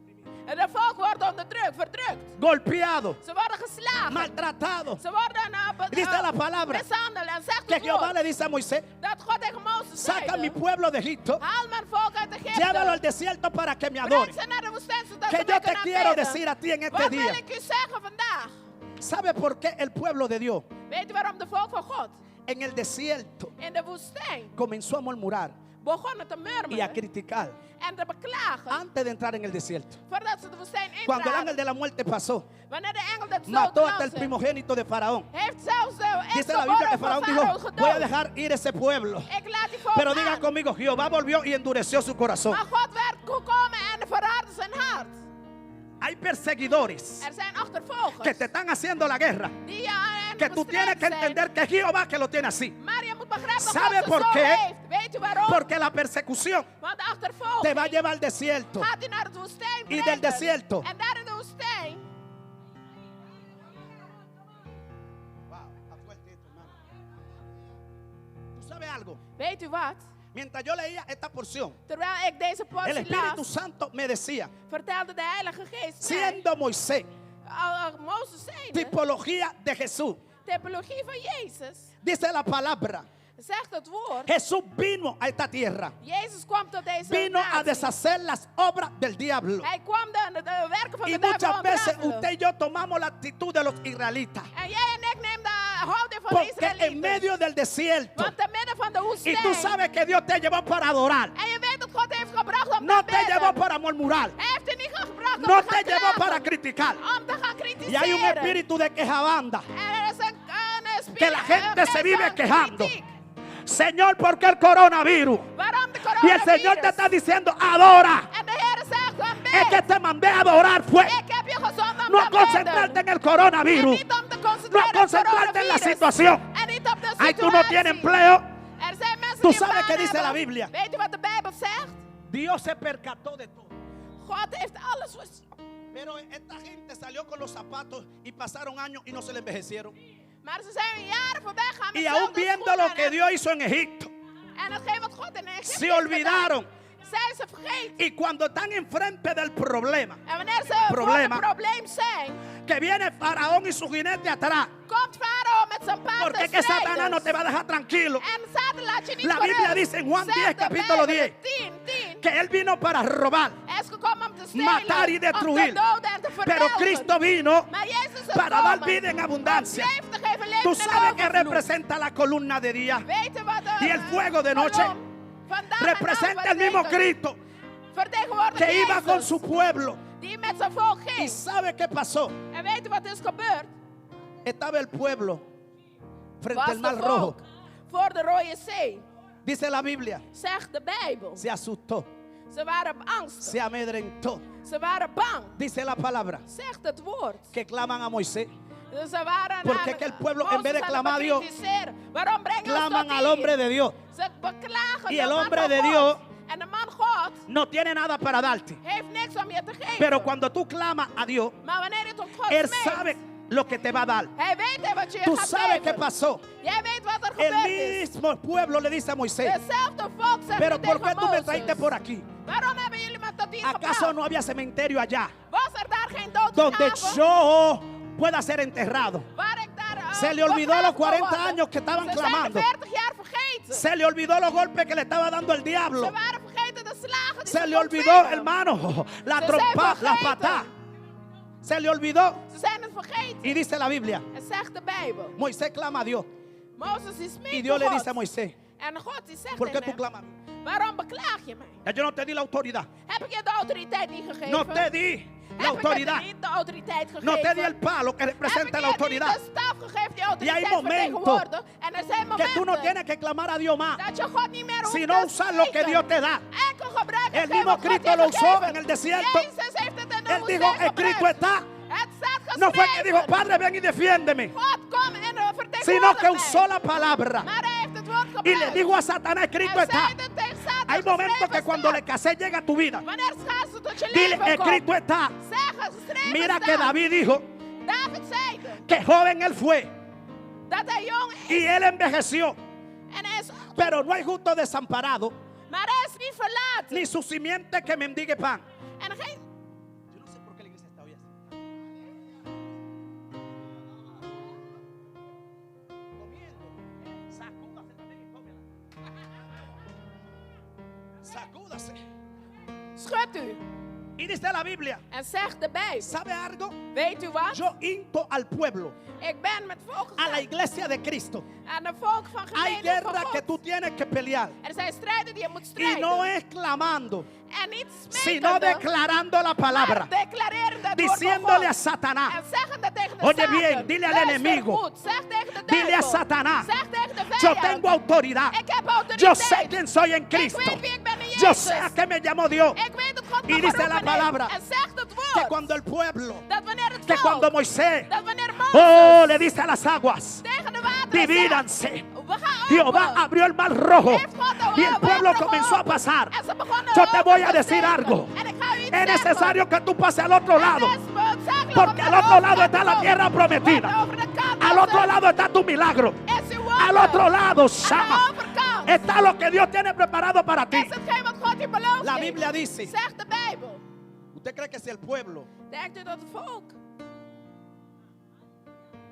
En de volk wordt onderdrukt, verdrukt.
Golpeado,
Ze worden geslagen.
maltratado.
Ze worden
Dice la palabra
mishandeld. En zegt
que
het
Jehová
woord
le dice a Moisés:
dat God tegen Mozes
saca mi
zei.
pueblo de Egipto,
Haal mijn volk uit Egypte.
llévalo al desierto para que me adore.
Breng ze naar de woestijn zodat
Que
ze
yo
mij
te
kunnen
quiero
aanbidden.
decir a ti en este
Wat
día.
wil ik u zeggen vandaag?
¿Sabe por qué el pueblo de Dios
Weet u waarom de volk van God
en el desierto
in de woestijn
comenzó a murmurar
begonnen te
y a
murmelen
criticar
en te beklagen
antes de entrar en el desierto?
voordat ze de woestijn
Cuando el ángel
intraden?
de la muerte pasó,
Wanneer de engel dat
mató
dood
hasta el
langs
primogénito de Faraón.
heeft zelfs de
Dice la Biblia que
eerstgeboren
Faraón
van
dijo:
Farao
voy a
gedood.
dejar ir ese pueblo.
Ik laat die volk
Pero diga
gaan.
conmigo, Jehová volvió y endureció su corazón.
Maar God werd gekomen en verhardde zijn hart.
Hay perseguidores
Er zijn achtervolgers
que te están haciendo la guerra,
die je aan
que tú tienes que entender que es Jehová que lo tiene así.
Maar je moet begrijpen dat
¿Sabe
God het
por
zo
qué?
heeft. Weet u waarom?
Porque la persecución
Want de achtervolging
te va a llevar al desierto.
gaat u naar het woestijn
Y del
brengen.
desierto.
En daar in de woestijn.
¿Tú sabes algo?
Weet u wat?
Mientras yo leía esta porción,
Terwijl ik deze
el
portie
Espíritu
las,
Santo me decía,
vertelde de Heilige Geest mij,
siendo Moisés
Mozes zijnde,
tipología de Jesús,
typologie van Jezus,
dice la palabra,
zegt het woord.
Jesús vino a esta tierra,
Jezus kwam tot deze
vino a
natie.
deshacer las obras del diablo.
Hij kwam de werken van
Y
de duivel
muchas veces
ontrafelen.
usted y yo tomamos la actitud de los israelitas,
En jij en ik nemen de houding van de
porque en
Israëlieten.
medio del desierto,
Want te midden van de
y
woestijn.
tú sabes que Dios te llevó para adorar,
En je weet dat God heeft gebracht om
no
te
te llevó
bidden.
para murmurar,
Hij heeft je niet gebracht om
no
te
te
gaan
llevó
klagen,
para criticar.
om te gaan kritiseren.
Y hay un espíritu de quejabanda,
En er is een espíritu
que la gente se vive
van
quejando.
kritiek.
Señor, porque el coronavirus.
Waarom de
Y el
coronavirus?
Señor te está diciendo, adora.
En de Heer zegt, aanbid.
Es que te mandé a adorar fue.
Ik heb je gezonden om
No
te
a
bidden.
concentrarte en el
En
coronavirus.
niet om te
No
concentreren
a
op het
concentrarte en la
coronavirus.
situación.
En niet op de
Ay, tú no
situatie.
tienes empleo.
Er zijn mensen
Tú
die
sabes
een
qué
baan
dice la
hebben.
Biblia.
Weet je wat de Bijbel zegt?
Dios se percató de todo.
God heeft alles voorzien.
Pero esta gente salió con los zapatos y pasaron años y no se le envejecieron.
Maar ze zijn jaren voorbij gaan met
Y aún
dezelfde
viendo
schoenen
lo que Dios hizo en Egipto,
En hetgeen wat God in Egypte
se
heeft
olvidaron.
gedaan, zijn ze vergeten.
Y cuando están enfrente del problema,
En wanneer ze voor
Problema.
het probleem zijn,
que viene Faraón y su jinete atrás,
komt Farao met zijn paard
porque
en
que Satanás
strijders.
no te va a dejar tranquilo.
En Satan laat je niet
La
gerust.
Biblia dice en Juan
Zegt
10,
de
capítulo
Bijbel,
10,
10,
que él vino para robar,
Hij is gekomen om te stelen,
matar y
om te
destruir.
doden en te
Pero
verdelgen.
Cristo vino
Maar Jezus is
para dar
gekomen
vida en abundancia.
om leven te geven, leven
Tú
in
sabes que
overvloed.
representa la columna de día.
Weet je wat
Y el fuego de noche
vandaag
representa el mismo Cristo
vertegenwoordigt
que iba con
Jezus,
su pueblo.
die met zijn volk
¿Y
ging.
sabe qué pasó?
En weet je wat is gebeurd?
Estaba el pueblo frente
Was
al mar
de
rojo.
volk voor de Rode Zee.
Dice la Biblia,
Zegt de Bijbel.
se asustó,
Ze waren angstig.
se amedrentó.
Ze waren bang.
Dice la palabra
Zegt het woord.
que claman a Moisés.
Dus ze waren
Porque
aan
que el pueblo, en
Mozes
vez de
aan het
clamar a Dios,
bekritiseren. Waarom brengen ze
claman
tot
al
hier?
hombre de Dios.
Ze beklagen
Y
de
el
man
hombre
van
de
God.
Dios
En de man God
no tiene nada para darte.
heeft niks om je te geven.
Pero cuando tú clamas a Dios,
Maar wanneer je tot God
Él
smeekt,
sabe lo que te va a dar.
Hij weet wat je
Tú
gaat
sabes qué
geven.
pasó.
Jij weet wat er
El
gebeurd is.
mismo pueblo le dice a Moisés:
Hetzelfde volk zegt
pero ¿por
tegen
qué tú me
Mozes.
trajiste por aquí?
Waarom hebben jullie me tot hier
¿Acaso
gebracht?
no había cementerio allá
Was er daar geen
donde
doodgraven?
yo pueda ser enterrado?
Waar ik daar,
Se le olvidó los
begraven
40
kon worden.
años que estaban
Ze zijn
clamando.
de 40 jaar vergeten.
Se le olvidó los golpes que le estaba dando el diablo.
Ze waren vergeten de slagen die
Se
ze
le olvidó,
ontvingen.
hermano, la
Se
trompa,
zijn
la
vergeten.
patá. Se le olvidó.
Ze zijn het vergeten.
Y dice la Biblia:
En zegt de Bijbel.
Moisés clama a Dios.
Mozes die smeekt
Y Dios le
God.
dice a Moisés:
En God die zegt
¿por qué
tegen
tú
hem,
clamas a mí?
waarom beklaag je mij?
Ya yo no te di la autoridad.
Heb ik je de autoriteit niet gegeven?
No te di la
Heb ik je
autoridad.
niet de autoriteit gegeven?
No te di el palo que
Heb ik
representa la
je niet
autoridad.
de staf gegeven die
Y hay
autoriteit
momentos
vertegenwoordigt? En er zijn
Que tú no
momenten
tienes que clamar a Dios más,
dat je God niet meer hoeft
sino
te
usar lo que
spreken.
Dios te da.
Enkel gebruik
El
hetgeen
mismo
wat God
Cristo
je
lo usó
gegeven.
en el desierto.
Jezus heeft het in de
Él dijo:
woestijn
escrito
gebruikt.
está.
Het staat geschreven.
No fue que dijo: Padre, ven y defiéndeme,
God, kom en
sino
vertegenwoordig
que
mij.
usó la palabra
Maar hij heeft het woord
y
gebruikt.
le dijo a Satanás: escrito
En
está.
zeide tegen Satan,
Hay momentos que
geschreven
cuando
staat.
la escasez llega a tu vida,
Wanneer schaarste tot je
dile:
leven komt.
escrito está.
Zeg, geschreven
Mira
staat.
que David dijo
David zeide
que joven él fue
dat hij jong is.
y él envejeció,
En hij is,
pero no hay justo desamparado,
maar hij is niet verlaten.
ni su simiente que mendigue pan.
En geen,
Yo no sé por qué la iglesia está hoy así. Comiendo. Sacúdase también y cómela. Sacúdase.
schud u.
Y dice la Biblia:
En zegt de Bijbel.
¿sabe algo?
Weet u wat?
Yo insto al pueblo,
Ik ben met volk
a la
gegaan.
iglesia de Cristo.
Aan de volk van
Hay
gemeente van
guerra que
God.
tú tienes que pelear.
Er zijn strijden die je moet
Y
strijden.
no es clamando,
En niet
sino
smekende,
declarando la palabra,
maar declareren dat woord van
diciéndole a
God.
Satanás:
En zeggen dat tegen de
Oye
Satan.
bien, dile al
Luister
enemigo.
goed. Zeg tegen de
dile a
duivel.
Satanás:
Zeg tegen de
yo
vijand.
tengo autoridad.
Ik heb autoriteit.
Yo sé quién soy en Cristo.
Ik weet wie ik ben in
Yo
Jezus.
sé a qué me llamó Dios.
Ik weet dat God
Y
me
dice la
geroepen
palabra
heeft. En zegt het woord.
Que cuando el pueblo,
Dat wanneer het
que
volk,
cuando Moisés,
dat wanneer Mozes
oh, le dice a las aguas:
tegen de wateren
divídanse.
zegt, we gaan
Jehová
open.
abrió el mar rojo
Heeft God de
y el pueblo
wateren
comenzó a
geopend.
pasar.
En ze begonnen
Yo te
open
voy a
te
decir
steken.
algo.
En ik ga u iets
Es
zeggen.
necesario que tú pases al otro lado,
Het is noodzakelijk
porque
om
al
naar de
otro lado
overkant
está
te
la
komen.
tierra prometida.
Want over de kant
Al
is
otro
er-
lado está tu milagro.
is uw wonder.
Al otro lado,
Aan
Shama,
de overkant
está lo que Dios tiene preparado para ti.
is hetgeen wat God je beloofd
La
heeft.
Biblia dice:
Zegt de Bijbel.
¿usted cree que si el pueblo,
Denkt u dat het volk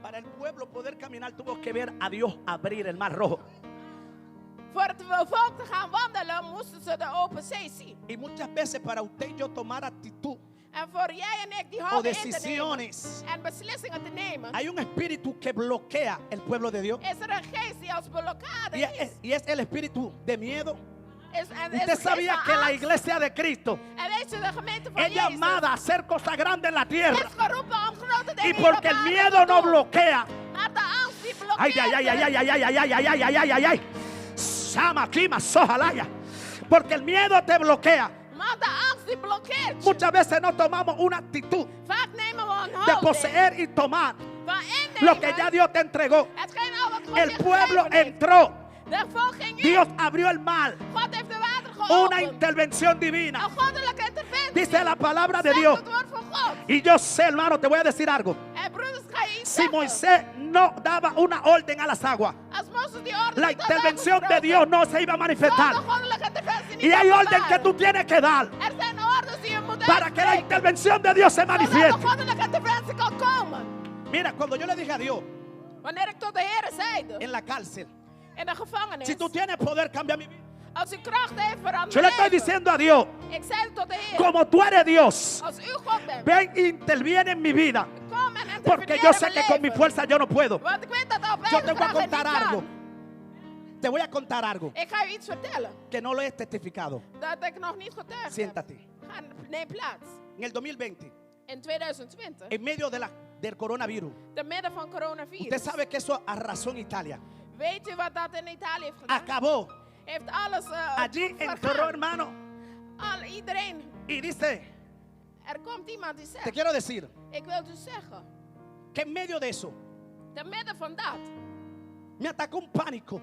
para el pueblo poder caminar, tuvo que ver a Dios abrir el mar rojo?
voor het volk te gaan wandelen, moesten ze de open zee zien.
Y muchas veces para usted y yo tomar actitud
En voor jij en ik die
o
houden in te
decisiones,
nemen en beslissingen te nemen,
hay un espíritu que bloquea el pueblo de Dios.
is er een geest die als blokkade is.
Y es el espíritu de miedo.
En is
Usted
een
sabía
geest
que
van
la
angst.
iglesia de Cristo
En weet je, de gemeente van
es
Jezus
llamada a hacer cosas grandes en la tierra.
is geroepen om grote
Y
dingen
porque el miedo no bloquea.
Maar de angst die
Ay,
blokkeert.
ay, ay, ay, ay, ay, ay, ay, ay, ay, ay, ay, ay, ay. Sama, clima, sojalaya. Porque el miedo te bloquea.
Maar de angst die blokkeert je.
Muchas veces no tomamos una actitud
Vaak nemen we een
de
houding
poseer y tomar
van
lo que ya
innemen
Dios te entregó.
hetgeen al wat God
El
je
pueblo
gegeven heeft.
entró.
De volk ging in.
Dios abrió el mar.
God heeft de water
Una
geopend.
intervención divina.
Een goddelijke interventie.
Dice la palabra de
Zegt
Dios.
het woord van God.
Y yo sé, hermano, te voy a decir algo.
En broeders, ga je iets
Si
zeggen.
Moisés no daba una orden a las aguas,
Als Mozes die orde
la
niet had
intervención de
uitgesproken,
Dios no se iba a
zou
manifestar.
de goddelijke interventie niet
Y hay orden que
openbaren.
tú tienes que dar
Er zijn orders die je moet
para que la
uitspreken,
intervención de Dios se
zodat de
manifieste.
goddelijke interventie kan komen.
Mira, cuando yo le dije a Dios
Wanneer ik tot de Heer zeide,
en la cárcel:
in de gevangenis,
si tú tienes poder, cambia mi vida.
als u kracht heeft, verander
Yo le estoy
leven.
diciendo a Dios:
Ik zei tot de Heer,
como tú eres Dios,
als u God bent,
ven e interviene en mi vida.
kom en
Porque
interveneer
yo
in
sé
mijn
que con mi
leven.
fuerza yo no puedo.
Want ik weet dat op
Yo
eigen
te voy a
kracht het niet
contar algo.
kan.
Te voy a contar algo
Ik ga u iets vertellen
que no lo he testificado.
dat ik nog niet getuigd heb.
Siéntate.
Neem plaats.
En el 2020,
In 2020,
en medio del coronavirus,
te midden van coronavirus.
usted sabe que eso arrasó en Italia.
Weet u wat dat in Italië heeft gedaan?
Acabó.
Heeft alles
Allí
vergaan.
entró, hermano.
Iedereen.
Y dice,
Er komt iemand die
te
zegt,
quiero decir
ik wil u zeggen,
que en medio de eso
te midden van dat
me atacó un pánico.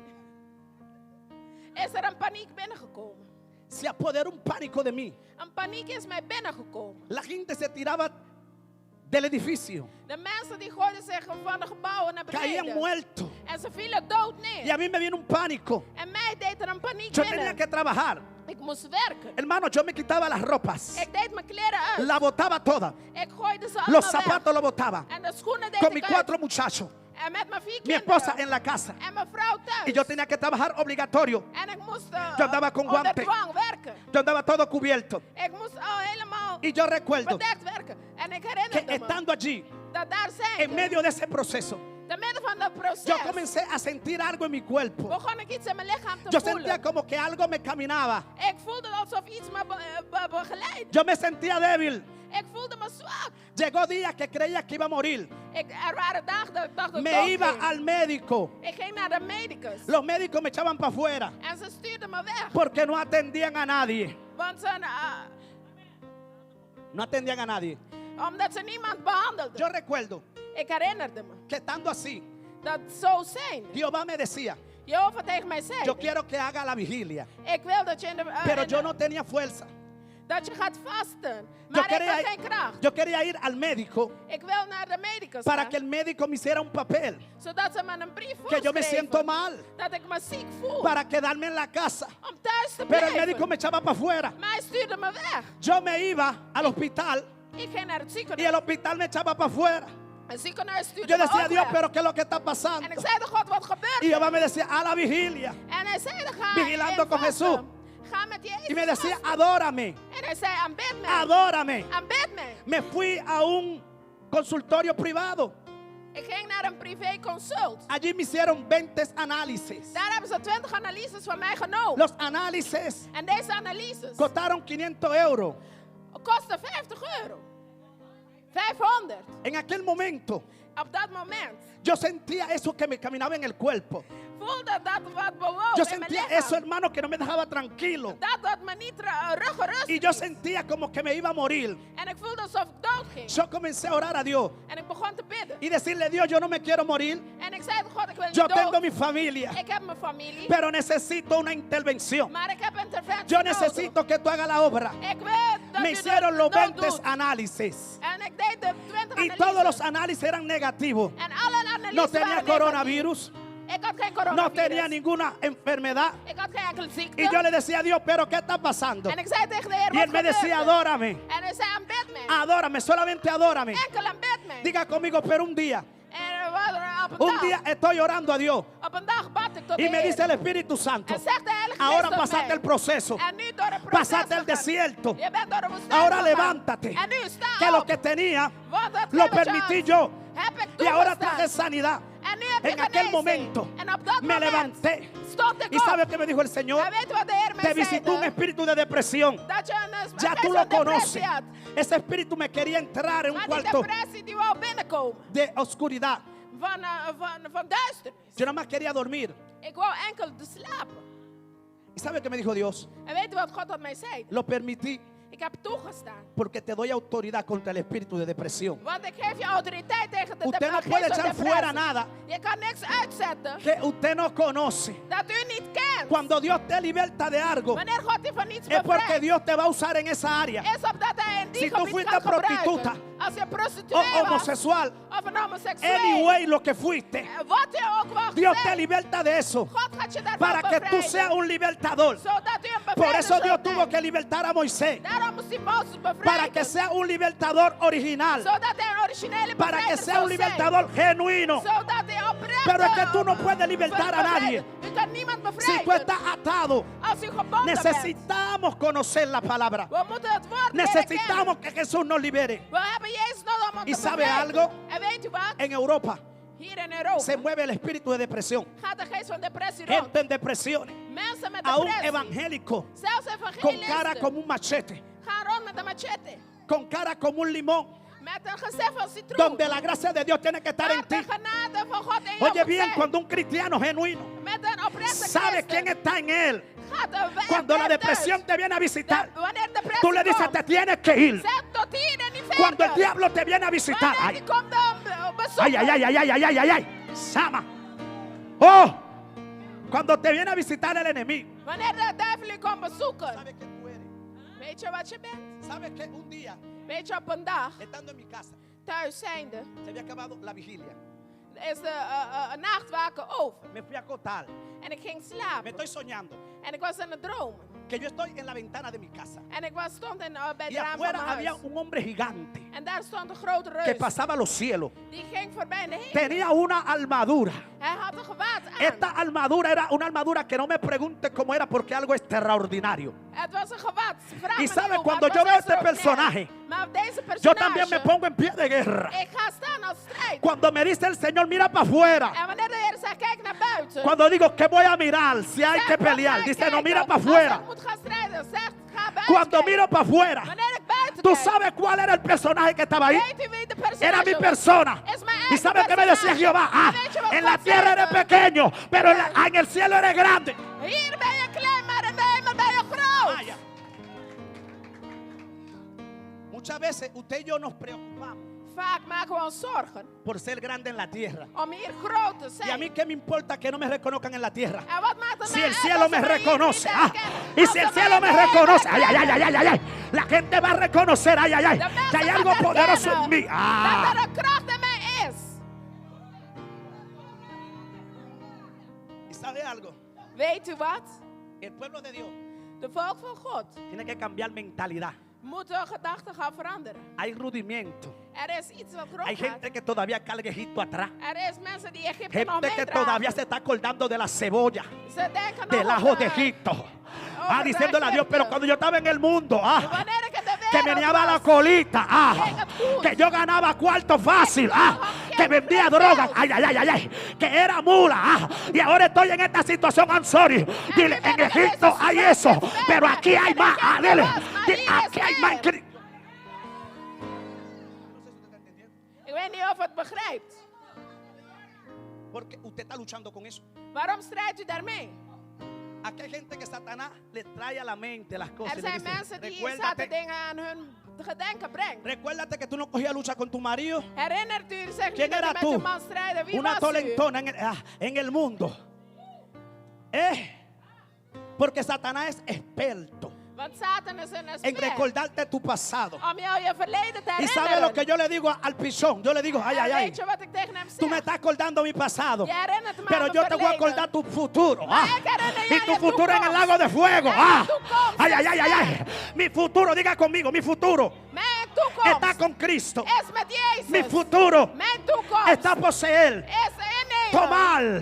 is er een paniek binnengekomen.
Se apoderó un pánico de mí.
Een paniek is mij binnengekomen.
La gente se tiraba
del edificio.
De mensen die gooiden zich van de gebouwen naar
Caían
beneden.
muertos.
En ze vielen dood
Y
neer.
a mí me vino un pánico.
En mij deed er een paniek
Yo tenía
binnen.
que trabajar.
Ik moest werken.
Hermano, yo me quitaba las ropas.
Ik deed mijn kleren uit.
La botaba toda.
Ik gooide ze
Los
allemaal weg.
zapatos los botaba.
En de schoenen deed
Con mis
ik uit.
4 muchachos.
En met mijn 4
Mi esposa
kinderen.
en la casa.
En mijn vrouw thuis.
Y yo tenía que trabajar obligatorio.
En ik moest
Yo andaba con
onder
guante.
dwang werken.
Yo andaba todo cubierto.
Ik moest al helemaal
Y yo recuerdo
bedekt werken. En ik
que
herinnerde me
estando allí,
dat daar zijn
en medio de ese proceso,
te midden van dat proces
yo comencé a sentir algo en mi cuerpo.
begon ik iets in mijn lichaam te
Yo
voelen.
sentía como que algo me caminaba.
Ik voelde alsof iets me begeleidde.
Yo me sentía débil.
Ik voelde me zwak.
Llegó días que creía que iba a morir.
Er waren dagen dat ik dacht dat ik
Me
dood
iba
ging.
al médico.
Ik ging naar de medicus.
Los médicos me echaban para afuera
En ze stuurden me weg.
porque no atendían a nadie.
Want ze,
No atendían a nadie.
omdat ze niemand behandelden.
Yo recuerdo
Ik herinnerde me
que estando así,
dat zo zijn.
Jehová me decía,
Jehovah tegen mij zei.
yo quiero que haga la vigilia.
Ik wil dat je in de,
Pero yo no tenía fuerza.
dat je gaat vasten.
Yo
Maar ik
quería,
had geen kracht.
yo quería ir al médico
Ik wil naar de medicus
para
gaan,
que el médico me hiciera un papel.
zodat ze me een brief
Que yo me siento
voorschreven
mal.
dat ik me ziek voel.
Para quedarme en la casa.
Om thuis te
Pero el
blijven.
médico me echaba para afuera.
Maar hij stuurde me weg.
Yo me iba al hospital
Ik ging naar het
y
ziekenhuis.
el hospital me echaba para afuera.
Het ziekenhuis stuurde
Yo
me
decía,
ook
Dios,
weg.
pero ¿qué es lo que está
En
pasando?
ik zei, God, wat gebeurt
Y
er?
Jehová me decía, a la vigilia.
En hij zei, ga
Vigilando
in
con
vasten.
Jesús.
Ga met Jezus
Y me decía,
vasten.
adórame,
En hij zei, aanbid me.
adórame.
Aanbid me.
Me fui a un consultorio privado.
Ik ging naar een privé consult.
Allí me hicieron 20 análisis.
Daar hebben ze 20 analyses van mij genomen.
Los análisis
En deze analyses
costaron 500 euros.
kosten €50. 500.
En aquel momento
Op dat moment
yo sentía eso que me caminaba en el cuerpo.
voelde dat wat bewoog
Yo
in mijn
sentía
lichaam.
eso, hermano, que no me dejaba tranquilo.
Dat me niet ruggerust
Y yo
liet.
sentía como que me iba a morir.
En ik voelde alsof ik dood ging.
Yo comencé a orar a Dios
En ik begon te bidden.
y decirle, Dios, yo no me quiero morir.
En ik zei, God, ik wil
Yo
niet
tengo
dood.
mi familia,
Ik heb mijn familie.
pero necesito una intervención.
Maar ik heb interventie
Yo
nodig.
necesito que tú hagas la obra.
Ik wil dat
Me
u
hicieron los
dat
20
doet.
análisis.
En ik deed de 20
Y
analyses.
todos los análisis eran negativos.
En alle analyses
No tenía
waren
coronavirus.
negatief. Ik had geen
No
coronavirus.
tenía ninguna enfermedad.
Ik had geen enkele ziekte.
Y yo le decía a Dios, pero ¿qué está pasando?
En ik zei tegen de Heer,
Y
wat
él me
gebeurt
decía,
er?
adórame,
En hij zei, aanbid me.
adórame, solamente adórame.
Enkel aanbid me.
Diga conmigo, pero un día,
En we hadden op een
un
dag,
día estoy orando a Dios.
op een dag bad ik tot
Y
de
me
Heer.
dice el Espíritu Santo,
En zegt de Heilige
ahora
Geest tot
pasaste
mij.
el proceso.
En nu door het proces
Pasaste el
gegaan.
desierto.
Je bent door de woestijn
Ahora
gegaan.
levántate.
En nu sta
Que lo
op.
que tenía
Want dat
lo
wat je
permití
had,
yo.
heb ik
Y ahora
toegestaan.
traje sanidad.
En nu heb
En
ik
aquel
genezing.
momento
En op dat
me
moment
levanté.
stond ik
¿Y
op.
sabe qué me dijo el Señor?
En weet je wat de Heer
Te
mij
visitó un
zei?
espíritu de depresión.
Dat je een
Ya
geest
tú
van
lo
depressie
conoces.
had.
Ese espíritu me quería entrar en un
Maar die
cuarto
depressie die wou binnenkomen.
de oscuridad.
Van duisternis.
Yo nada más quería dormir.
Ik wou enkel te slapen.
¿Y sabe qué me dijo Dios?
En weet je wat God had mij zei?
Lo permití
Ik heb toegestaan.
porque te doy autoridad contra el espíritu de depresión.
Want ik geef je autoriteit tegen de
Usted no
geest
puede
van
echar
depressie.
fuera nada
Je kan niks uitzetten
que usted no conoce.
dat u niet kent.
Cuando Dios te liberta de algo,
Wanneer God je van iets
es porque
bevrijdt,
Dios te va a usar en esa área.
is opdat hij in die
Si tú
gebied
fuiste
kan gebruiken.
prostituta
Als je
O
prostituee was,
homosexual,
of een homoseksueel,
anyway, lo que fuiste,
wat je ook was,
Dios te liberta de eso
God gaat je daarvan
para que tú
bevrijden.
seas un libertador.
Zodat u een
Por
bevrijder
eso Dios
zult
tuvo
zijn.
que libertar a Moisés,
Daarom moest hij Mozes
para
bevrijden.
que sea un libertador original,
Zodat hij een originele
para que
bevrijder
sea un
zou zijn.
libertador genuino.
Zodat hij oprecht
Pero es que tú no puedes libertar a nadie.
U kan niemand
Si tú
bevrijden.
estás atado,
Als u gebonden bent.
necesitamos conocer la palabra.
We moeten het woord leren
Necesitamos
kennen.
que Jesús nos libere.
We hebben Jezus nodig om ons
¿Y
te
sabe
bevrijden.
algo?
En weet u wat?
En Europa
Hier in Europa
se mueve el espíritu de depresión.
gaat de geest van depressie rond.
Gente en depresiones.
Mensen met
A un
depressie.
evangélico
Zelfs
con
evangelisten.
cara como un machete,
Gaan rond met een machete.
con cara como un limón,
Met een gezicht van citroen.
donde la gracia de Dios tiene que estar en
Waar
ti.
de genade van God in jou
Oye
moet
bien,
zijn.
cuando un cristiano genuino
Met een oprechte
sabe
christen
quién está en él,
gaat een weg
cuando la
thuis.
depresión te viene a visitar,
Wanneer depressie
tú le dices,
komt,
te tienes que ir.
zet tot hier en niet
Cuando el
verder.
diablo te viene a visitar,
Wanneer
ay,
die komt dan bezoeken.
ay, ay, ay, ay, ay, ay, ay, ay, ay, Sama. Oh, cuando te viene a visitar el enemigo.
Wanneer de duivel je komt bezoeken.
¿Sabe qué tú eres?
Weet je wat je bent?
¿Sabe que un día,
Weet je, op een dag,
estando en mi casa,
thuis zijnde
se había acabado la vigilia.
is de nachtwaken over.
Me fui a acostar.
En ik ging
Me
slapen.
estoy soñando
En ik was aan het dromen.
que yo estoy en la ventana de mi casa.
En ik stond bij
Y
het raam van
afuera
mijn
había
huis.
un hombre gigante
En daar stond een grote
que
reus.
pasaba los cielos.
Die ging voorbij in de hemel.
Tenía una armadura.
Hij had een gewaad aan.
Esta armadura era una armadura que no me pregunte cómo era porque algo extraordinario.
Het was een gewaad. Vraag
Y
me
sabe,
niet hoe,
cuando
het
yo
was
veo este
extraordinair.
personaje,
Maar deze personage,
Yo también me pongo en pie de guerra.
ik ga staan als strijd.
Cuando me dice el Señor, mira para afuera.
En wanneer de Heer zegt, kijk naar buiten.
Cuando digo que voy a mirar, si hay
Zeg,
que
wat ga
pelear,
ik
dice no,
kijken?
mira para
Als
afuera.
ik moet gaan strijden, zegt, ga buiten
Cuando
kijken.
miro para afuera,
Wanneer ik buiten
¿tú
kijk,
sabes cuál era el personaje que estaba ahí?
weet u wie de personage
Era mi
was?
persona.
Es mijn
¿Y
eigen
sabe qué me decía
personage.
Jehová? Ah,
En weet je wat
en la
God
tierra
zei?
eres pequeño, pero en el cielo eres grande.
Hier ben je klein, maar in de hemel ben je groot.
Vaya. Muchas veces usted y yo nos preocupamos
Vaak maken we ons zorgen
por ser grande en la tierra.
om hier groot te
Y a
zijn.
mí qué me importa que no me reconozcan en la tierra.
En wat maakt het
Si
mij
el
uit
cielo
als
me
ze mij hier
reconoce,
niet
ah,
herkennen?
y
Als
si
ze
el
mij
cielo
in
me
de hemel
reconoce, ay, ay,
herkennen,
ay, ay, ay, ay, la gente va a reconocer, ay, ay, ay,
de
que
mensen
hay
gaan
algo poderoso en
herkennen
mí.
dat
Ah,
er een kracht in mij is.
y sabe algo,
Weet u wat?
el pueblo de Dios
De volk van God
tiene que cambiar mentalidad.
moet hun gedachten gaan veranderen.
Hay rudimiento.
Er is iets wat
Hay
groot gaat.
gente que todavía carga Egipto atrás.
Er is mensen die Egypte nog
Gente que todavía se
meedragen.
está acordando de la cebolla,
Ze denken
del
nog
ajo de
over
Egipto.
over de
Diciéndole a Dios, pero
Egypte.
cuando yo estaba en el mundo,
Wanneer ik in de
que
wereld
meneaba la
was,
colita,
ging het goed.
que yo ganaba cuarto fácil, que vendía drogas, ay, ay, ay, ay, ay, que era mula, y ahora estoy en esta situación, I'm sorry. Dile, en Egipto hay eso, pero aquí hay más, dile, aquí hay más.
Ik weet niet of het begrijpt.
Porque usted está luchando con eso.
Waarom strijdt u daarmee?
Aquí hay gente que Satanás le trae a la mente las cosas.
Er
y le
zijn
dice,
mensen die Satan dingen aan hun gedenken brengt.
recuérdate que tú no cogías lucha con tu marido.
Herinnert u zich
¿Quién
niet dat u
era
met
tú?
uw man strijden? Wie
Una
was u?
tolentona en el mundo. Porque Satanás es experto
Want Satan is een
en
expert
recordarte tu pasado.
om jou je verleden te
Y sabe
herinneren.
lo que yo le digo al pichón. Yo le digo, ay,
En
ay, ay.
weet je wat ik tegen hem
Tú me
zeg?
estás acordando mi pasado.
Je herinnert me
Pero
aan
yo
mijn
te voy a
verleden.
acordar tu futuro.
Maar ik herinner jou
Y tu
je
futuro en el
toekomst.
lago de fuego.
En je toekomst
Ay, ay,
is
ay, ay, ay.
ver.
Mi futuro, diga conmigo, mi futuro
Mijn
está
toekomst
con Cristo.
is met Jezus.
Mi futuro
Mijn toekomst
está poseer,
is innemen.
tomar la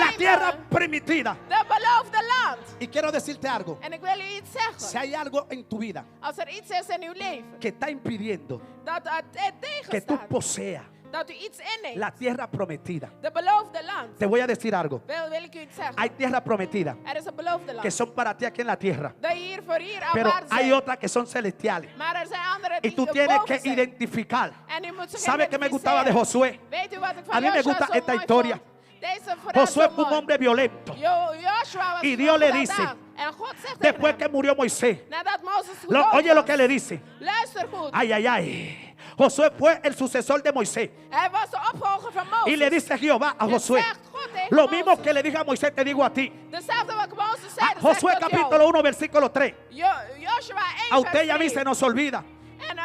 Innemen.
tierra permitida.
De beloofde land.
Y quiero decirte algo.
En ik wil u iets zeggen.
Si hay algo en tu vida
Als er iets is in uw leven
que está impidiendo
dat het
que tú
tegenstaat,
poseas
dat u iets inneemt,
la tierra prometida,
de beloofde land,
te voy a decir algo.
wil ik u iets zeggen.
Hay tierra prometida
Er is een beloofde
que
land.
son para ti aquí en la tierra,
Dat hier voor hier
pero
op aarde
hay
zijn.
otras que son celestiales.
Maar er zijn andere
Y
die
tú tienes
boven
que
zijn.
identificar.
En u moet ze
¿Sabe qué me gustaba de
identificeren.
Josué?
Weet u wat ik van
A mí me
Joshua
gusta
zo
esta
mooi
historia.
vond? Deze verhaal
Josué
zo
fue un
mooi.
hombre violento.
Joshua was
Y Dios le
gewelddadig.
dice,
En God zegt tegen
Después
hem,
que murió Moisés,
nadat Mozes
oye
gedood
lo que
was,
le dice.
luister goed.
Ay, ay, ay. Josué fue el sucesor de Moisés.
Hij was de opvolger van Mozes.
Y le dice Jehová a
En
Josué,
zegt God tegen
lo
Mozes,
mismo que le dije a Moisés, te digo a ti.
dezelfde wat Mozes zei, dat
Josué
zegt God jou.
capítulo 1, versículo 3.
Joshua 1
A usted y a mí
vers
se
3.
nos olvida.
En,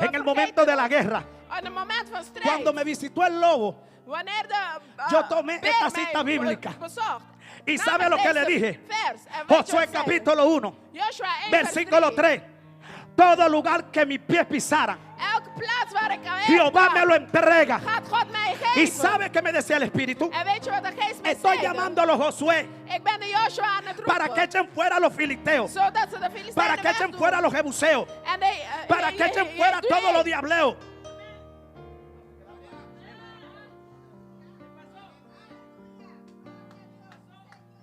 En el momento de la guerra,
En el moment van strijd.
cuando me visitó el lobo,
Wanneer de
yo tomé
beer
esta
mij
cita bíblica.
bezocht.
Y
Nam
sabe
ik
lo que
deze
le dije.
vers. En weet je
Josué
wat zei?
capítulo 1,
Joshua 1
versículo
vers
3. Todo lugar que mis pies pisaran,
Elke plaats waar ik aan
Jehová me lo entrega.
gaat God mij geven.
Y sabe que me decía el Espíritu.
En weet je wat de geest mij
Estoy
zei?
llamándolo a Josué
Ik ben de Joshua aan het roepen.
para que echen fuera a los filisteos,
Zodat ze de Filistijnen
para que echen
wegdoen.
fuera a los jebuseos,
En de,
para que echen fuera a todos los diableos.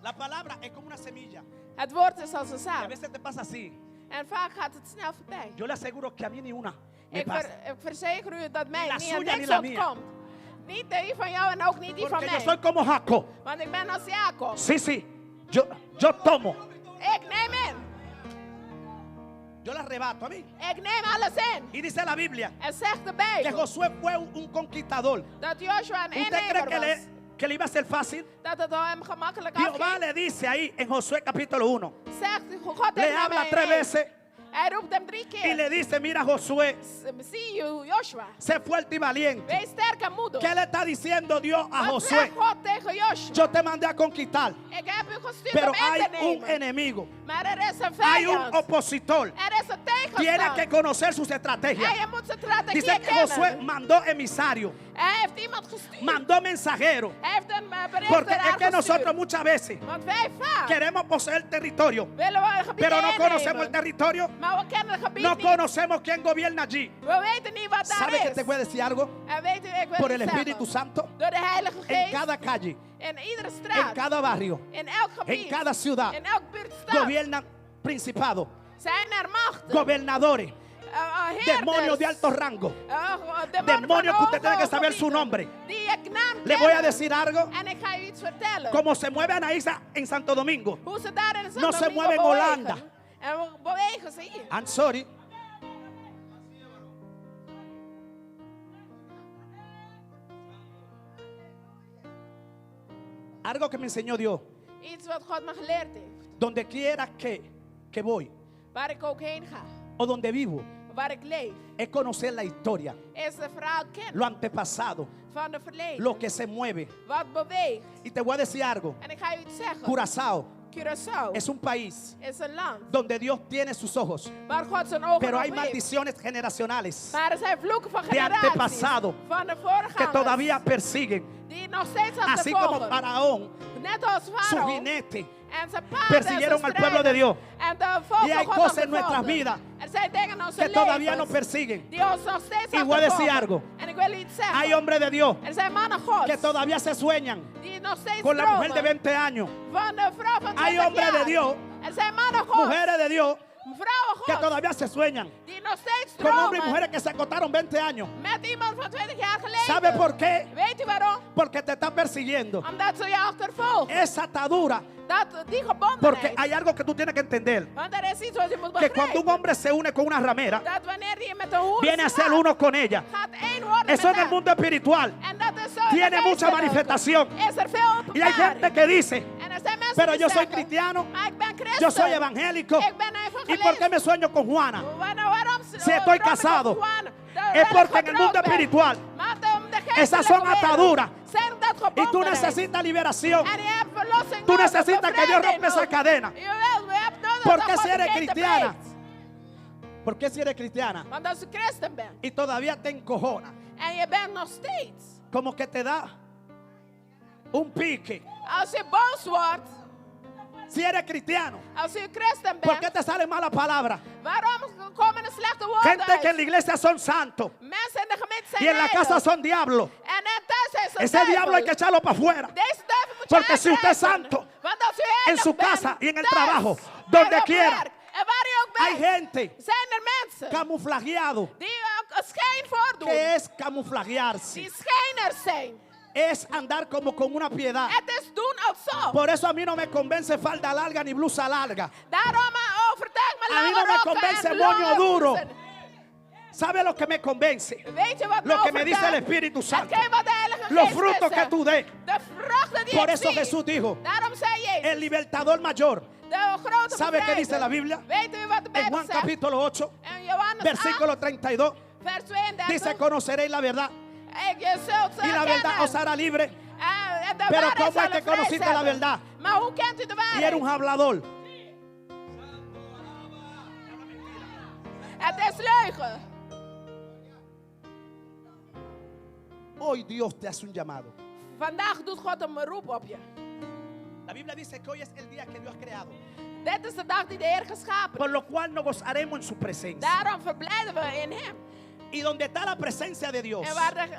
La palabra es como una semilla.
Het woord is als een
Y a
zaad.
veces te pasa así.
En vaak gaat het snel voorbij.
Yo le aseguro que a mí ni una me
Ik
pasa.
verzeker u dat mij
la
niet
suya, ni
niks
la mía.
ontkomt. Niet die van jou en ook niet die van
Porque yo
mij.
soy como Jacob.
Want ik ben als Jacob.
Sí, sí. Yo tomo.
Ik neem in.
Yo la arrebato a mí.
Ik neem alles in.
Y dice la Biblia
En zegt de
que
Bijbel
Josué fue un conquistador.
dat Joshua een
¿Usted cree
innemer was.
que le iba a ser fácil?
Dat het hem gemakkelijk
Jehová
afging.
le dice ahí en Josué capítulo 1.
Zegt God
Le
tegen
habla
mij
3
nee.
veces
Hij roept hem 3
y
keer.
le dice, mira Josué,
Zie je, Joshua.
sé fuerte y valiente.
Wees sterk en moedig.
¿Qué le está diciendo Dios a
Wat
Josué?
zegt God tegen Joshua?
Yo te mandé a conquistar,
Ik heb u gestuurd
pero
om
hay
in te
un
nemen.
enemigo,
Maar er is een
hay un
vijand.
opositor.
Er is een
Tiene que
tegenstander.
conocer sus estrategias.
En je moet zijn strategie
Dice que Josué
kennen.
mandó emisario,
Hij heeft iemand gestuurd.
mandó mensajero,
Hij heeft een bericht
porque es que
gestuurd.
nosotros muchas veces
Want wij vaak
queremos poseer territorio,
willen we een gebied
pero no conocemos el
innemen.
territorio,
Maar we kennen het gebied
no
niet.
conocemos quién gobierna allí.
We weten niet wat daar
¿Sabe que
is.
te puedo decir algo?
En weet u, ik wil
Por
u
el
zeggen,
Espíritu Santo,
door de Heilige
en
Geest,
cada calle,
in iedere
en
straat,
cada barrio,
in elk
en
gebied,
cada ciudad,
in elk buurtstad,
gobiernan principados,
zijn er machten,
gobernadores,
herders,
demonios de alto rango.
demonios
que usted tiene que saber su nombre.
Die ik naam
Le voy a
kennen.
decir algo.
En ik ga u iets vertellen.
Como se mueve Anaísa en Santo Domingo.
Hoe ze daar in
No se mueve en Holanda.
En we bewegen ze hier.
I'm sorry. Algo que me enseñó Dios.
Iets wat God me geleerd heeft.
Donde quiera que voy
Waar ik ook heen ga.
o donde vivo,
Waar ik leef.
es conocer la historia,
Is de verhaal kennen
lo antepasado,
van de verleden.
lo que se mueve.
Wat beweegt.
Y te voy a decir algo.
En ik ga u iets zeggen.
Curazao
Curaçao
es un país
is een land
donde Dios tiene sus ojos,
waar God zijn ogen
pero
op
hay
heeft.
maldiciones generacionales
Maar er zijn vloeken van
de
generaties
antepasado
van de
que
voorgangers
todavía persiguen,
die nog steeds
así como
achtervolgen.
Faraón,
Net als
su
Farao
jinete,
en zijn paarden
persiguieron
en
al
zijn
pueblo de Dios.
strijders. En de volk
Y hay
van God
cosas en nuestras
achtervolgen.
vidas
Er zijn dingen in onze
que todavía nos
levens
persiguen.
die ons nog steeds
Y voy a decir
achtervolgen.
algo.
En ik wil iets zeggen.
Hay hombres de Dios
Er zijn mannen Gods
que todavía se sueñan
die nog steeds
con la mujer de
dromen
20 años.
van de vrouw van 20
Hay hombres
jaar.
de Dios,
Er zijn mannen Gods,
mujeres de Dios
vrouwen
que
Gods
todavía se sueñan
die nog steeds
con hombres y
dromen
mujeres que se acostaron 20 años.
met iemand van 20 jaar geleden.
¿Sabe por qué?
Weet u waarom?
Porque te está persiguiendo.
Omdat ze je achtervolgen.
Esa atadura,
Die gebondenheid.
porque hay algo que tú tienes que entender.
Want er is iets wat je moet
Que cuando un
begrijpen.
hombre se une con una ramera,
Dat wanneer je met een hoer
viene a ser
slaat,
uno con ella.
gaat één worden
Eso
met
en el
haar.
mundo espiritual.
En dat is zo in de
Tiene mucha
geestelijke.
manifestación.
Is er veel
Y hay gente
openbaring.
que dice,
En er zijn mensen
pero
die
yo soy
zeggen,
cristiano,
maar ik ben christen.
yo soy evangélico.
Ik ben
¿Y por qué me sueño con Juana?
Waarom
Si estoy casado, es porque en el mundo espiritual esas son ataduras. Y tú necesitas liberación. Tú necesitas que Dios rompa esa cadena. ¿Por qué si eres cristiana? ¿Por qué si eres cristiana?
Want als je christen bent
Y todavía te encojona.
en je bent nog steeds,
Como que te da un pique.
als je boos wordt,
Si eres cristiano,
als je christen
¿por qué
bent,
te salen malas palabras?
waarom komen er slechte woorden
Gente que en
uit?
la iglesia son santos
Mensen in de gemeente zijn
y en la
heilig.
casa son diablos.
En thuis zijn ze
Ese diablo hay que echarlo para afuera.
Deze duivel moet je
Porque si usted es
uitdrijven.
santo,
Want als u
en
heilig
su
bent,
casa y en el
thuis,
trabajo,
en
donde
op
quiera,
werk, en waar u ook
hay
bent,
gente
zijn er mensen
camuflajeado.
die een schijn voordoen.
¿Qué es camuflajearse?
Die schijners zijn.
Es andar como con una piedad.
Het is doen alsof.
Por eso a mí no me convence falda larga ni blusa larga.
Daarom overtuig me
A mí no
lange
me
rokken
convence
en
moño
lange
duro.
blousen.
¿Sabe lo que me convence?
Weet je wat me
Lo que me dice el
overtuigt?
Espíritu Santo.
Hetgeen wat de Heilige
Los
Geest
frutos
me
que tú des.
De vruchten die
Por
ik
eso
zie.
Jesús dijo,
Daarom zei Jezus,
el libertador mayor.
de grote
¿Sabe qué dice
bevrijder.
la Biblia?
Weet u wat de
En
Bijbel
Juan
zegt?
capítulo 8,
En Johannes
versículo
8,
32,
vers 32.
dice, conoceréis la verdad
Je zult ze
y la verdad
kennen.
os hará libre.
En de
Pero
waarheid
¿cómo
zal
es que
u vrij
conociste la
zetten.
verdad?
Maar hoe kent u de
Y
waarheid?
era un hablador.
Het is leugen.
Hoy Dios te hace un llamado.
Vandaag doet God een beroep op je.
La Biblia dice que hoy es el día que Dios ha creado,
Dit is de dag die de Heer geschapen
por
heeft.
lo cual nos gozaremos en su presencia.
Daarom verblijden we in Hem.
Y donde está la presencia de Dios,
En waar de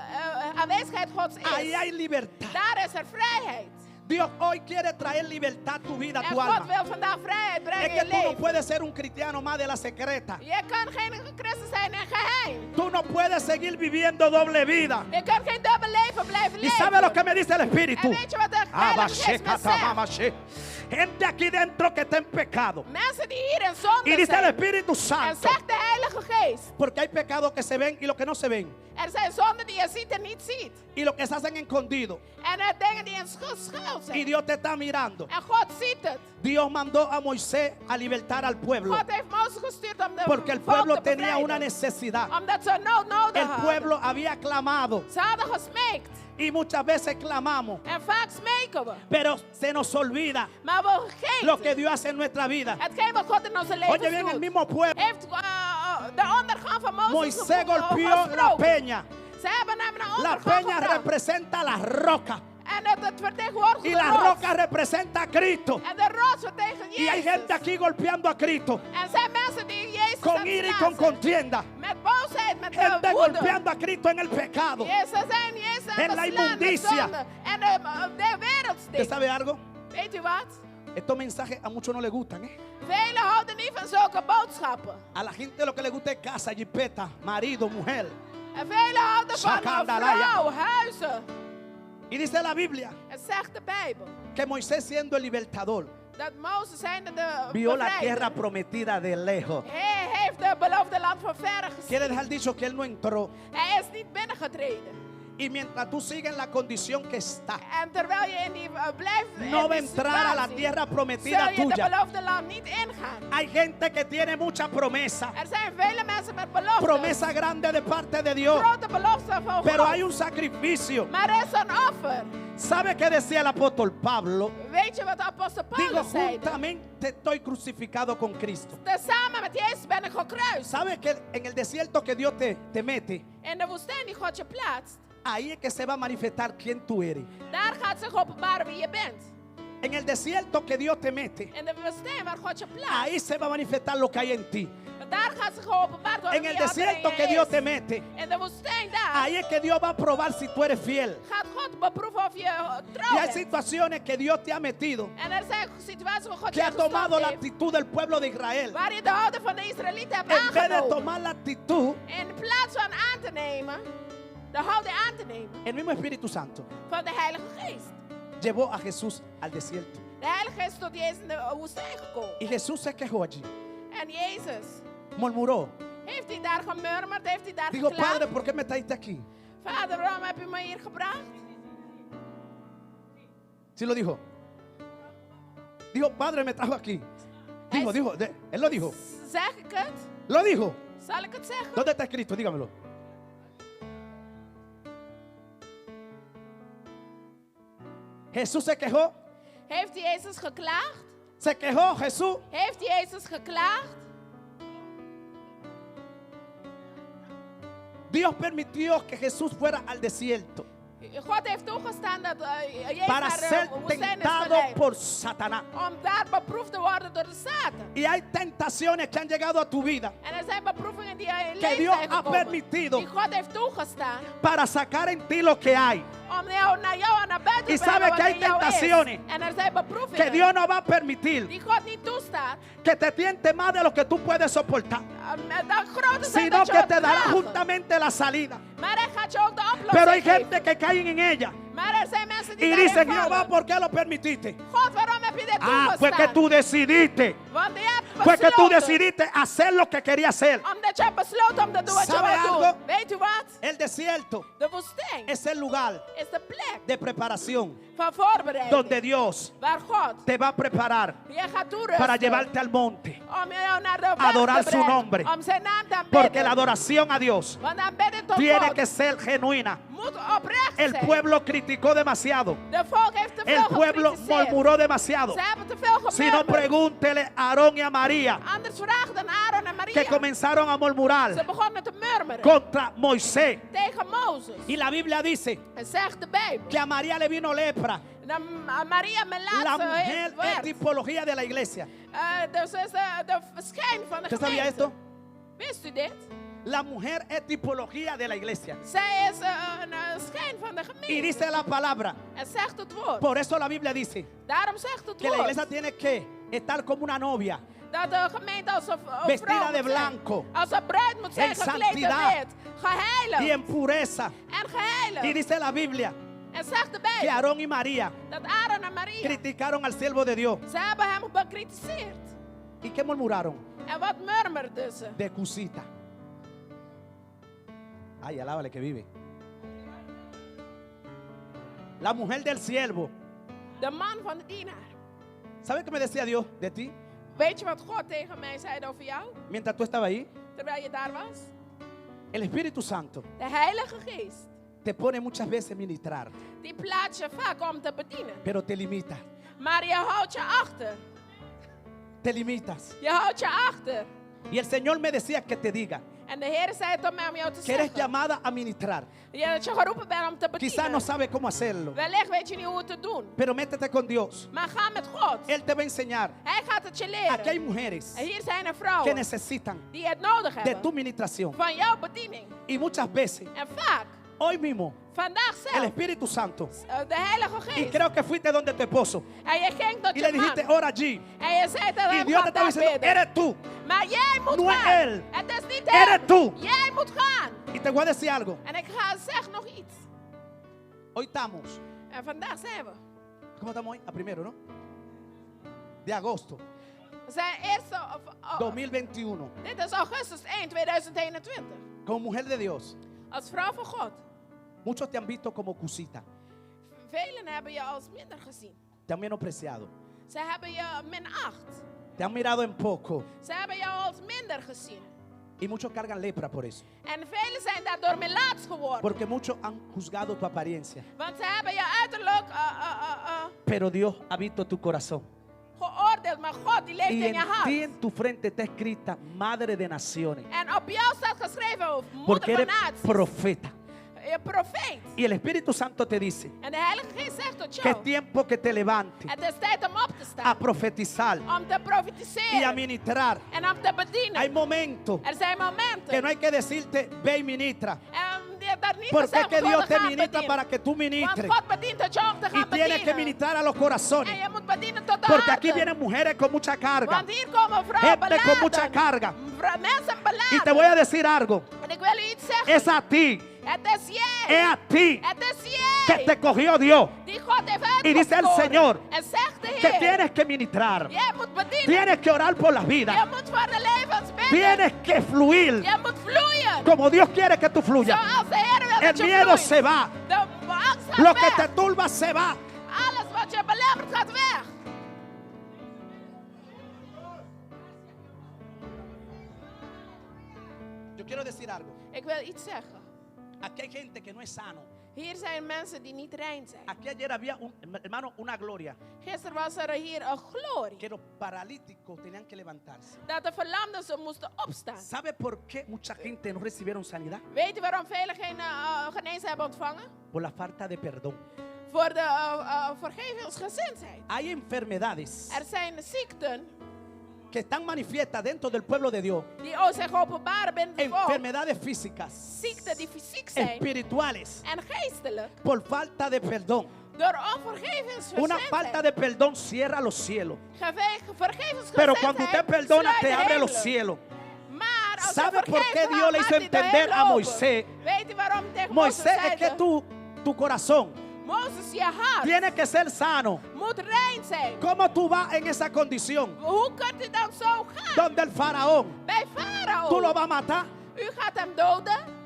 aanwezigheid Gods
ahí
is,
hay libertad.
daar is er vrijheid.
Dios hoy quiere traer libertad a tu vida, a
En
tu
God
alma.
wil vandaag vrijheid
Es
brengen
que
in je
tú no
leven.
puedes ser un cristiano más de la secreta.
Je kan geen christen zijn in geheim.
Tú no puedes seguir viviendo doble vida.
Je kan geen dubbel leven blijven
¿Y
leven.
sabe lo que me dice el Espíritu?
En weet je wat de
Ah,
Heilige Geest me zegt?
gente aquí dentro que está en pecado.
Mensen die hier in zonde
Y dice el
zijn.
Espíritu
En
Santo,
zegt de Heilige Geest.
porque hay pecados que se ven y los que no se ven.
Er zijn zonden die je ziet en niet ziet.
Y los que se hacen escondidos.
En er dingen die in schuil
Y
zijn.
Dios te está mirando.
En God ziet het.
Dios mandó a Moisés a libertar al pueblo.
God heeft Mozes gestuurd om de
Porque el
volk
pueblo
te
tenía una
bevrijden.
necesidad.
Omdat ze nood nodig
El
hadden.
pueblo había clamado.
Ze hadden gesmeekt.
Y muchas veces clamamos.
En vaak smeken we.
Pero se nos olvida
Maar we
lo que
vergeten
Dios hace en nuestra vida.
hetgeen wat God in onze
Oye
leven
bien, el
doet.
mismo pueblo.
Heeft de ondergang van Mozes
Moisés golpeó la
gesproken.
peña.
Ze hebben hem een
La
ondergang
peña
gebracht.
representa la roca.
En het vertegenwoordigt
Y
de
la
rots.
roca representa a Cristo.
En de rots vertegenwoordigt
Y hay
Jezus.
gente aquí golpeando a Cristo.
En zijn mensen die Jezus
Con
aan
ira y
het
con
slaan zijn.
contienda.
Met boosheid, met
Gente
woede.
golpeando a Cristo en el pecado.
Jezus zijn Jezus aan
En
het
la
slaan met
inmundicia.
zonde. En de
¿Usted
wereldsting.
sabe algo?
Weet u wat?
Estos mensajes a muchos no les gustan.
Velen houden niet van zulke boodschappen.
A la gente lo que le gusta es casa, jipeta, marido, mujer.
En velen houden van een
Shakandalaya.
vrouw, huizen.
Y dice la Biblia
Het zegt de Bijbel.
que Moisés, siendo el libertador,
Dat Mozes zijnde de
vio la
bevrijder.
tierra prometida de lejos.
Hij heeft de beloofde land van verre
Quiere
gezien.
dejar dicho que él no entró.
Hij is niet binnengetreden.
Y mientras tú sigues en la condición que está,
En terwijl je in die blijft
no
in
va a
die
entrar a la
situatie,
tierra prometida
zul je de
tuya.
beloofde land niet ingaan.
Hay gente que tiene mucha promesa.
Er zijn vele mensen met beloften.
Promesa grande de parte de Dios.
Grote beloften van
Pero
God.
hay un sacrificio.
Maar er is een offer.
¿Sabe qué decía el apóstol Pablo?
Weet je wat de apostel
Digo,
Paulus zei?
juntamente estoy crucificado con Cristo.
Samen met Jezus ben ik gekruist.
¿Sabe que en el desierto que Dios te mete,
In de woestijn die God je plaatst,
ahí es que se va a manifestar quién tú eres?
daar gaat zich openbaren wie je bent.
En el desierto que Dios te mete,
In de woestijn waar God je plaatst,
ahí se va a manifestar lo que hay en ti.
daar gaat zich openbaar worden
En
wie
el
je
desierto
in
que
je
Dios
is.
te mete,
In de woestijn daar
ahí es que Dios va a probar si tú eres fiel.
gaat God beproeven of je
Y
trouw
hay
bent.
situaciones que Dios te ha metido,
En er zijn situaties waar God
que
je
ha tomado la
gestopt heeft,
actitud del pueblo de Israel.
waar je de houden van de Israëlieten hebt
En vez de
aangenomen.
tomar la actitud,
In plaats van aan te nemen, de houding aan te nemen
el mismo Espíritu Santo
van de Heilige Geest.
llevó a Jesús al desierto.
De Heilige Geest is tot Jezus in de woestijn gekomen.
Y Jesús se quejó allí,
En Jezus,
murmuró.
heeft hij daar gemurmerd, heeft hij daar
Dijo,
geklaagd?
Padre, ¿por qué me trajiste aquí?
Vader, waarom heb je me hier gebracht?
Sí lo dijo. Dijo, Padre, me trajo aquí. Dijo, él lo dijo.
Zeg ik het?
Lo dijo.
Zal ik het zeggen?
¿Dónde está escrito? Dígamelo. Jesús se quejó.
Heeft Jezus geklaagd?
Se quejó Jesús.
Heeft Jezus geklaagd?
Dios permitió que Jesús fuera al desierto
God heeft toegestaan dat Jezus
para
naar
ser
de woestijn is
tentado
geleid.
por Satanás.
Om daar beproefd te worden door de Satan.
Y hay tentaciones que han llegado a tu vida
En er zijn beproevingen die in je
que
leven
Dios
zijn
ha
gekomen.
permitido
Die God heeft toegestaan.
para sacar en ti lo que hay.
Om jou naar jou en naar buiten
Y
te
sabe
brengen
que
wat
hay
in jou is.
tentaciones
En er zijn beproevingen
Que Dios no va a permitir
die God niet toestaat.
que te tiente más de lo que tú puedes soportar,
Dan groter zijn
sino
dat je
que
het
te dará
draagt.
juntamente la salida.
Maar hij gaat je ook de oplossing
Pero hay
geven.
gente que caen en ella
Maar er zijn mensen die
y
daarin
dicen,
vallen.
Jehová, ¿por qué lo permitiste?
God, waarom heb je dit
Ah,
toegestaan?
fue que tú decidiste.
Want je hebt
Fue que tú
besloten.
decidiste hacer lo que quería hacer.
Omdat je hebt besloten om te doen wat je
¿Sabe
wil
algo?
doen. Weet u wat?
El desierto
De woestijn
es el lugar
is de plek
de preparación
van voorbereiding.
donde Dios
Waar God
te va a preparar
je gaat toerusten.
para llevarte al monte.
Om jou naar de berg
Adorar
te
su
brengen.
nombre.
Om zijn naam te
Porque
aanbidden.
la adoración a Dios
Want aanbidden tot
tiene
God
que ser genuina.
moet oprecht
El
zijn.
pueblo criticó demasiado.
De volk heeft te
El
veel
pueblo
gecritiseerd.
murmuró demasiado.
Ze hebben te veel
Si no,
gemurmerd.
pregúntele a Aarón y a María,
Anders vraag dan Aaron en Maria.
que comenzaron a
Ze
murmurar
begonnen te murmeren
contra Moisés.
tegen Mozes.
Y la Biblia dice
En zegt de Bijbel.
que a María le vino lepra.
Dat Maria
La
melaatse
mujer es
werd.
tipología de la iglesia.
Dus is de schijn van de
¿Usted sabía
gemeente.
esto?
Wist u dit?
La mujer es tipología de la iglesia.
Zij is een schijn van de
Y
gemeente.
dice la palabra.
En zegt het woord.
Por eso la Biblia dice
Daarom zegt het
que la iglesia
woord.
tiene que estar como una novia,
Dat de gemeente als een
vestida
vrouw
de
moet zijn.
blanco,
Als een bruid moet zijn,
en
gekleed in
santidad,
wit. Geheiligd.
y en pureza.
En geheiligd.
Y dice la Biblia
En zegt de
que
Bijbel.
Aarón y María
Dat Aaron Martha en Maria.
criticaron al siervo de Dios.
Ze hebben hem bekritiseerd.
¿Y qué murmuraron?
En wat murmerden ze?
De Cusita. Ay, alábale que vive. La mujer del siervo.
De man van de dienaar.
¿Sabe qué me decía Dios de ti?
Weet je wat God tegen mij zei over jou?
Mientras tú estabas ahí,
Terwijl je daar was?
el Espíritu Santo
De Heilige Geest.
te pone muchas veces a ministrar,
Die plaatst je vaak om te bedienen.
pero te limitas.
Maar je houdt je achter.
Te limitas.
Je houdt je achter.
Y el Señor me decía que te diga
En de Heer zei tot mij om jou te
que eres
zeggen.
llamada a ministrar.
Dat je geroepen bent om te
Quizás no
bedienen.
sabe cómo hacerlo,
Wellicht weet je niet hoe het te doen.
pero métete con Dios.
Maar ga met God.
Él te va a enseñar.
Hij gaat het je
Aquí hay
leren.
mujeres
En hier zijn er
que
vrouwen
necesitan
die het nodig
de
hebben.
tu ministración.
Van jouw bediening.
Y muchas veces,
En vaak,
hoy mismo,
vandaag
el
zelf,
Espíritu Santo,
de Heilige
y
Geest.
creo que fuiste donde tu esposo,
En je ging tot
y
je
le dijiste,
man.
ora allí.
En je zei dat
Y
hem
Dios te
gaat
está
daar
diciendo,
bidden.
eres tú.
Maar jij moet
No es
gaan.
él.
Het is niet
Eres
hem.
tú.
Jij moet gaan.
Y te voy a decir algo.
En ik ga zeg nog iets.
Hoy estamos,
En vandaag zijn we.
¿cómo estamos hoy? A primero, ¿no? De agosto,
We zijn eerste of
2021.
dit is augustus 1, 2021.
Como mujer de Dios,
Als vrouw van God.
muchos te han visto como Cusita.
Velen hebben je als minder gezien.
Te han menospreciado.
Ze hebben je minacht.
Te han mirado en poco.
Ze hebben jou als minder gezien.
Y muchos cargan lepra por eso.
En velen zijn daardoor melaats geworden.
Porque muchos han juzgado tu apariencia.
Want ze hebben je uiterlijk
Pero Dios ha visto tu corazón.
geoordeeld. Maar God die leeft
Y
in
en
je hart.
ti, en tu frente, está escrita Madre de Naciones.
En op jou staat geschreven moeder
Porque
van
eres
naties.
profeta.
Je profeet.
Y el Espíritu Santo te dice
En de Heilige Geest zegt tot
que
jou.
es tiempo que te levantes
Het is tijd om op te
a
staan.
profetizar
Om te
y a
profetiseren.
ministrar.
En om te bedienen.
Hay momentos
Er zijn momenten.
que no hay que decirte ve y ministra.
Daar niet
Porque es
gezegd
que
wordt,
Dios te
gaan
ministra
bedienen.
para que tú
Want
ministres.
God bedient tot jou om te
Y
gaan
tienes que
bedienen.
ministrar a los
En
corazones.
je moet bedienen tot de
Porque aquí
harten.
vienen mujeres con mucha carga.
Want hier komen vrouwen
Gente con
beladen.
mucha carga.
Mensen
Y te
beladen.
voy a decir algo.
En ik wil u iets zeggen.
Es a ti.
Het is jij.
Es a ti
Het is
que
jij.
te cogió Dios.
Die God heeft
Y dice el
uitgekozen.
Señor
En zegt de
que
Heer.
tienes que ministrar.
Jij moet bedienen.
Tienes que orar por las
Je
vidas.
moet voor de levens bidden.
Tienes que fluir
Je moet vloeien.
como Dios quiere que tú fluyas.
Zoals de Heer wil
El
dat je
miedo
vloeit.
se va.
De angst gaat
Lo que
weg.
te turba se va.
Alles wat je belemmert gaat weg.
Yo quiero decir algo.
Ik wil iets zeggen.
Aquí hay gente que no es sano.
Hier zijn mensen die niet rein zijn.
Aquí ayer había, hermano, una gloria.
Gisteren was er hier een glorie.
Que los paralíticos tenían que levantarse.
Dat de verlamden ze moesten opstaan.
¿Sabe por qué mucha gente no recibieron sanidad?
Weet je waarom velen geen genezing hebben ontvangen?
Por la falta de perdón.
Voor de vergevingsgezindheid.
Hay enfermedades
Er zijn ziekten
que están manifiestas dentro del pueblo de Dios.
die zich openbaren binnen het volk.
Enfermedades físicas,
Ziekten die fysiek zijn
espirituales,
en geestelijk.
por falta de perdón.
Door
Una
onvergevingsgezindheid.
falta de perdón cierra los cielos.
Vergevingsgezindheid
Pero cuando usted perdona,
sluit
te
de
abre los
hemelen.
cielos.
Maar als
¿Sabe
je
por qué
vergeeft,
Dios le hizo
maakt hij de
entender a
hemel open.
Moisés?
Weet je waarom tegen
Moisés,
Mozes
es que
zeide,
tu corazón
Mozes, je hart
tiene que ser sano.
moet rein zijn.
¿Cómo tú vas en esa condición?
Hoe kunt u dan zo gaan?
Donde el faraón,
Bij Farao.
tú lo vas a matar.
U gaat hem doden.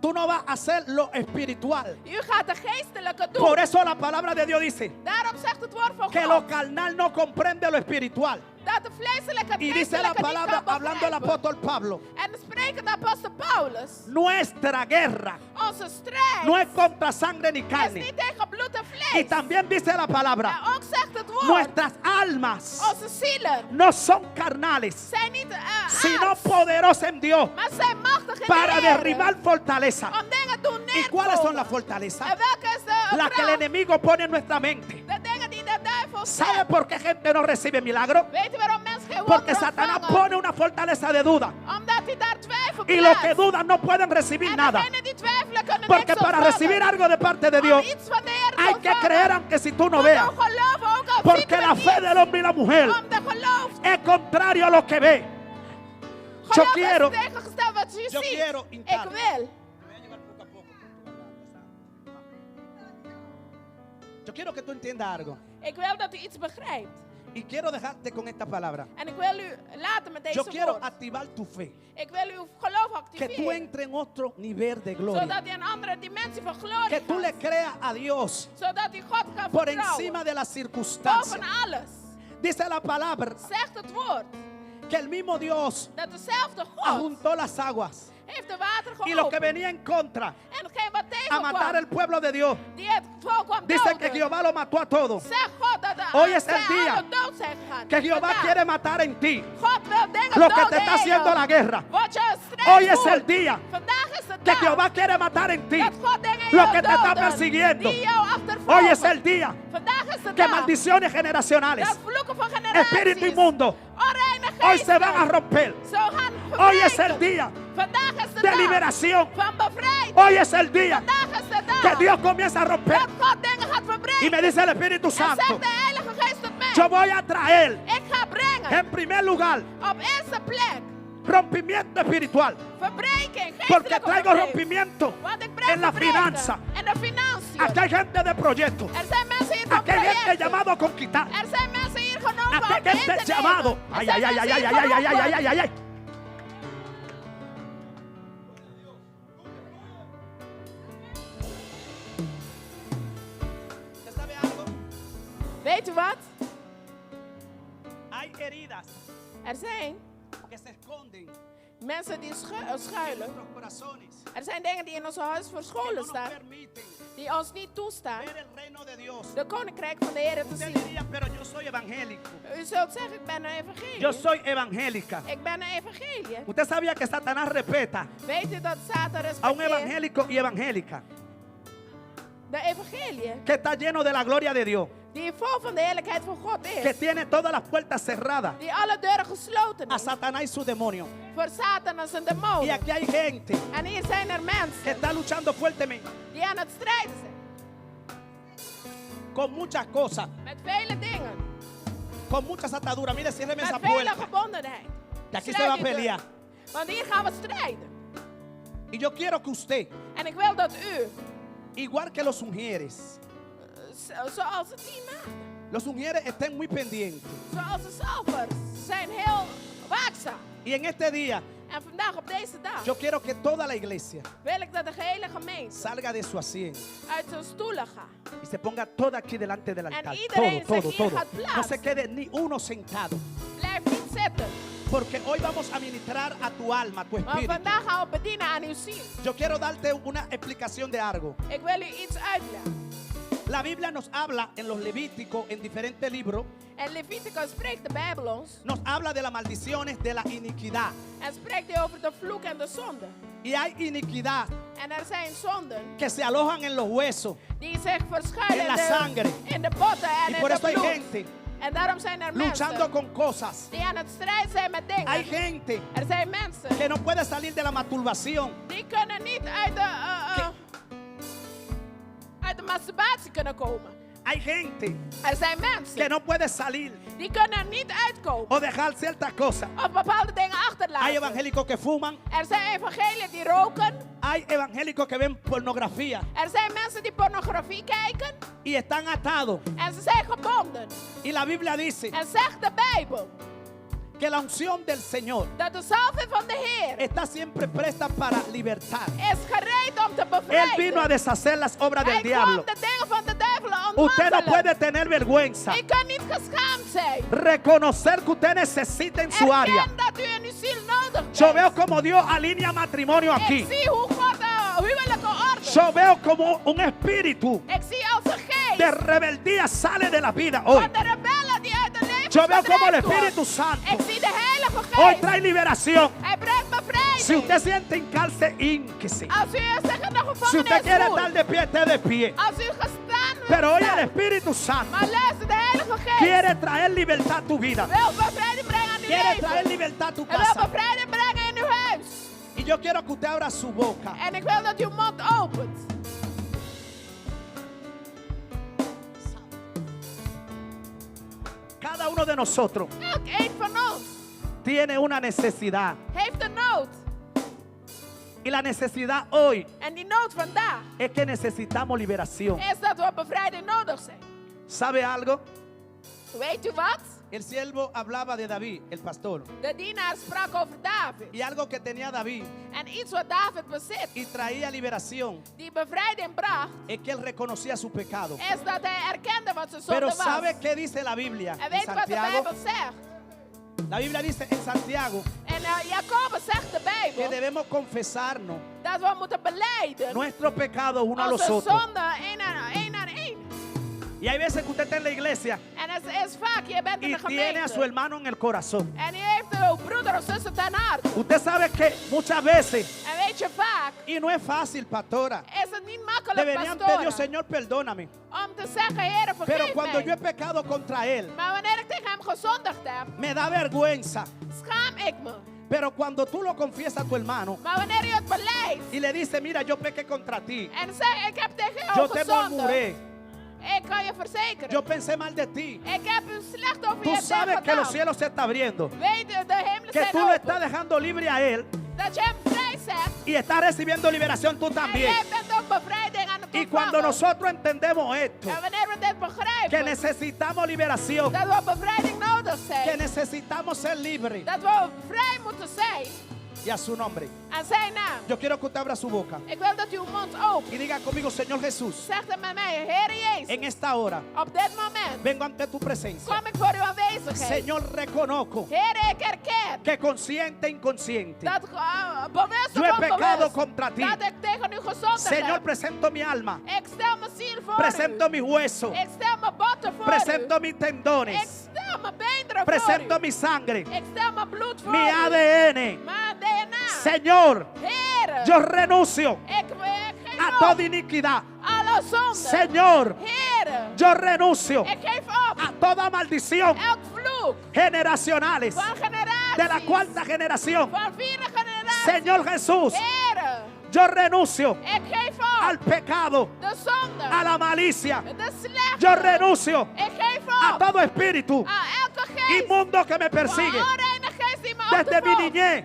Tú no vas a hacer lo espiritual.
U gaat de geestelijke doen.
Por eso la palabra de Dios dice
Daarom zegt het woord van
que
God.
lo carnal no comprende lo espiritual.
Dat de vleeselijke het
Y dice la
geestelijke niet
palabra,
kan
hablando el
begrijpen.
apóstol Pablo,
En spreekt de apostel Paulus.
nuestra guerra
Onze strijd
no es contra sangre ni
is
carne.
niet tegen bloed en
Y
vlees.
también dice la palabra,
En ook zegt het woord.
nuestras almas
Onze zielen
no son carnales,
zijn niet
sino
aards,
poderosas en Dios
maar zijn machtig in
para
de Heer.
derribar fortaleza.
Om dingen doen
¿Y cuáles son las
neerkomen.
fortalezas?
En welke is de
Las que el
kracht?
enemigo pone en nuestra mente.
De dingen die de duivel
¿Sabe
zet.
por qué gente no recibe milagro?
Weet je waarom mensen geen
Porque
wonderen
Satanás
ontvangen?
pone una fortaleza de duda.
Omdat hij daar twijfel
Y los que
plaatst.
dudan no pueden recibir
En
nada.
degenen die twijfelen kunnen
Porque
niks
para
ontvangen.
recibir algo de parte de
Om
Dios
iets van de Heer te
hay que
ontvangen,
creer aunque si tú no
moet
veas.
je geloven, ook al ziet
Porque
men
la
niet.
fe del hombre y la mujer
Om de geloof.
es contrario a lo que ve. Yo
Geloof
quiero,
is tegengesteld wat je
yo
ziet.
quiero
Ik
hincar.
wil.
Yo quiero que tú entiendas algo.
Ik wil dat u iets begrijpt.
Y quiero dejarte con esta palabra.
En ik wil u laten met
Yo
deze
quiero
woord.
activar tu fe.
Ik wil uw geloof
Que tú
activeren.
entres en otro nivel de gloria.
Zodat u een andere dimensie van glorie
Que tú le
gaat.
creas a Dios
Zodat u God gaat
por
vertrouwen.
encima de las circunstancias.
Boven alles.
Dice la palabra
Zegt het woord.
que el mismo Dios
Dat dezelfde God
ajuntó las aguas.
heeft de water
Y lo que
geopend.
venía en contra
En geen wat
a matar
tegenkwam.
el pueblo de Dios.
Die het volk kwam
Dice que
doden.
Jehová lo mató a todos.
Zeg God dat de
Hoy es el
zij
día
allen dood zijn gegaan.
Que Jehová
Vandaag.
quiere matar en ti
God wil dingen
lo que
doden
te está
in
haciendo
je.
la guerra.
Wat je strijd
Hoy es
voert.
el día
Vandaag is de
que
dag
Jehová quiere matar en ti
dat God dingen in
lo
jou
que te está
doden,
persiguiendo.
die jou achtervolgen.
Hoy es el día
Vandaag is de
que
dag
maldiciones generacionales,
dat vloeken van generaties,
espíritu inmundo,
onreine
hoy se
geesten,
van a romper.
zo gaan
Hoy es
verbreken.
el día
Vandaag is de
de
dag
liberación.
van bevrijding.
Hoy es el día
Vandaag is de dag
que Dios comienza a romper.
dat God dingen gaat verbreken.
Y me dice el Espíritu
En
Santo,
zegt de Heilige Geest tot mij,
yo voy a traer
ik ga brengen
en primer lugar
op eerste plek
rompimiento espiritual.
verbreking,
Porque
geestelijke
traigo
verbreking.
rompimiento
Want ik breng
en la
verbreken
finanza.
en de financiën.
Aquí hay gente de proyectos.
Er zijn mensen hier van
Aquí hay gente
projecten.
llamado a conquistar.
Er zijn mensen hier genomen
Aquí hay
om in te
gente
nemen.
llamado.
Er
Ay,
zijn
ay, ay,
mensen
ay,
hier
ay, ay, ay, ay,
geroepen.
ay, ay, ay. ¿Usted sabe algo?
Weet u wat?
Hay heridas
Er zijn
que se esconden
mensen die
en
schuilen.
nuestros corazones.
Er zijn dingen die in ons huis
Que
verscholen
no nos
staan.
permiten
Die ons niet toestaan
ver el reino de Dios.
de koninkrijk van de Heer te
Usted
zien.
diría, pero yo soy evangélico.
U zult zeggen, ik ben een evangelie.
Yo soy evangélica.
Ik ben een evangelie.
Usted sabía que Satanás respeta
Weet u dat Satan
a un
respecteert
evangélico y evangélica
de evangelie
que está lleno de la gloria de Dios,
die vol van de heerlijkheid van God
que
is.
tiene todas las puertas cerradas
Die alle deuren gesloten
a
is
Satanás y su demonio.
voor Satan en zijn
Y
demonen.
aquí hay gente
En hier zijn er
que
mensen
está luchando fuertemente
die aan het strijden zijn.
con muchas cosas,
Met vele dingen.
con muchas ataduras. Mire, ciérreme esa
Met vele
puerta.
gebondenheid.
Que aquí se
Sluit
va a
die deur.
pelear.
Want hier gaan we strijden.
Y yo quiero que usted,
En ik wil dat u,
igual que los ungieres,
zoals de 10 maanden,
los ungieres estén muy pendientes.
zoals de zalvers, zijn heel waakzaam.
Y en este día,
En vandaag op deze dag
yo quiero que toda la iglesia
wil ik dat de gehele gemeente
salga de su asiento
uit zijn stoelen gaat.
y se ponga toda aquí delante del altar.
iedereen
Todo,
zich
todo,
hier
todo.
gaat
No
plaatsen.
se quede ni uno sentado.
Blijf niet zitten.
Porque hoy vamos a ministrar a tu alma, a tu
Want
espíritu.
vandaag gaan we bedienen aan uw ziel.
Yo quiero darte una explicación de algo.
Ik wil u iets uitleggen.
La Biblia nos habla en los Levíticos, en diferentes libros,
En Leviticus spreekt de Bijbel ons.
nos habla de las maldiciones de la iniquidad.
En spreekt hij over de vloek en de zonde.
Y hay iniquidad
En er zijn zonden
que se alojan en los huesos.
die zich verschuilen
En la sangre.
in de botten en
Y
in
por
de
eso hay
bloed.
gente
En daarom zijn er
luchando
mensen
con cosas.
die aan het strijden zijn met dingen.
Hay gente
Er zijn mensen
que no puede salir de la masturbación.
die kunnen niet uit de masturbatie kunnen komen.
Hay gente
Er zijn
que
mensen
no puede salir
die kunnen er niet uitkomen.
o dejar ciertas cosas.
Of bepaalde dingen
Hay
achterlaten.
evangélicos que fuman.
Er zijn evangeliën die roken.
Hay evangélicos que ven pornografía
Er zijn mensen die pornografie kijken.
y están atados.
En ze zijn gebonden.
Y la Biblia dice
En zegt de Bijbel
que la unción del Señor
dat de zalving van de Heer
está siempre presta para libertar.
is gereed om te
Él
bevrijden.
vino a deshacer las obras
Hij
del
kwam
diablo.
de dingen van de duivel
Usted no
ontmantelen.
puede tener vergüenza.
Je kunt niet geschaamd zijn.
Reconocer que usted necesita en su área.
Erken dat u in uw ziel nodig
Yo
bent.
veo como Dios alinea matrimonio
Ik
aquí.
zie hoe God huwelijke orde.
Yo veo como un espíritu
Ik zie als een geest
de rebeldía sale de la vida hoy.
van de rebellen die uit de leven
Yo veo como el
verdreven worden.
Espíritu Santo
Ik zie de Heilige
hoy
Geest.
trae liberación.
Hij brengt bevrijding.
Si usted siente hincarse, hínquese.
Als u zich in de
Si usted quiere
gevangenis
estar
voelt.
de pie, esté de pie.
Als u gestaan
Pero hoy el
staat.
Espíritu Santo
Maar luister, de Heilige Geest
quiere traer libertad a tu vida.
wil bevrijding brengen aan uw
Quiere traer
leven.
libertad a tu
Hij wil
casa.
bevrijding brengen in uw huis.
Y yo quiero que usted abra su boca.
En ik wil dat uw mond opent.
Cada uno de nosotros
Elk een van ons
tiene una necesidad.
heeft een nood.
Y la necesidad hoy
En die nood vandaag
es que necesitamos liberación.
is dat we bevrijding nodig zijn.
¿Sabe algo?
Weet u wat?
El siervo hablaba de David, el pastor.
De dienaar sprak over David.
Y algo que tenía David
En iets wat David bezit,
y traía liberación
die bevrijding bracht,
es que él reconocía su pecado.
is dat hij erkende wat zijn
Pero
zonde
¿sabe
was.
qué dice la Biblia
En
en
weet wat de
Santiago?
Bijbel zegt?
La Biblia dice en Santiago
En Jacobus zegt de
que
Bijbel
debemos confesarnos
dat we moeten beleiden
nuestro pecado uno a los
onze
otros.
zonde één aan één.
Y hay veces que usted está en la iglesia
En het is vaak, je bent in
y
de
tiene a su
gemeente.
hermano en el corazón.
En je heeft uw broeder of zuster ten harte.
Usted sabe que muchas veces,
En weet je vaak,
y no es fácil, pastora,
is het niet makkelijk,
deberían pedir,
pastora,
Señor, perdóname.
om te zeggen, Heer,
Pero
vergeef
cuando yo he
mij.
pecado contra él,
Maar wanneer ik tegen hem gezondigd heb,
me da vergüenza.
schaam ik me.
Pero cuando tú lo confiesas a tu hermano
Maar wanneer je het beleidt
y le dices, mira, yo pequé contra ti,
en zegt, ik heb tegen
yo
jou
te
gezondigd,
murmuré,
ik kan je verzekeren,
yo pensé mal de ti.
ik heb slecht over
Tú
je
sabes que los
gedaan.
cielos se están abriendo,
Weet je, de hemelen
que
zijn
tú lo estás
open.
dejando libre a él
Dat je hem vrij zet.
y estás recibiendo liberación tú
En
también.
jij bent ook bevrijding aan het
Y cuando
ontvangen.
nosotros entendemos esto,
En wanneer we dit
que
begrijpen,
necesitamos liberación,
dat we bevrijding nodig
que
zijn,
necesitamos ser libres,
dat we vrij moeten zijn
y a su nombre,
aan zijn naam.
yo quiero que usted abra su boca
Ik wil dat u uw mond opent.
y diga conmigo, Señor Jesús,
Zeg het met mij, Heer
en
Jezus,
esta hora
op dit moment
vengo ante tu presencia.
kom ik voor uw aanwezigheid.
Señor, reconozco
Heer, ik herken
que consciente e inconsciente
dat bewust
yo he
of
pecado
onbewust,
contra ti.
dat ik tegen u gezondigd
Señor,
heb.
presento mi alma,
Ik stel mijn ziel voor
presento
u.
mis huesos,
Ik stel mijn botten voor
presento
u.
mis
Ik
tendones,
stel mijn beenderen
presento
voor u.
mi sangre,
Ik stel mijn bloed voor
mi
u.
ADN.
Mijn DNA.
Señor,
Heer,
yo renuncio
ik geef
a
op
toda iniquidad.
alle zonde.
Señor,
Heer,
yo renuncio
ik geef op
a toda maldición
elk vloek
generacionales
van generaties.
de la cuarta generación.
Van vierde generatie.
Señor Jesús,
Heer,
yo renuncio
ik geef op
al pecado,
de zonde.
a la malicia.
De slechte.
Yo renuncio
Ik geef
a
op
todo espíritu
aan elke geest.
inmundo que me persigue
Onreine geest die me
desde mi
achtervolgt.
niñez.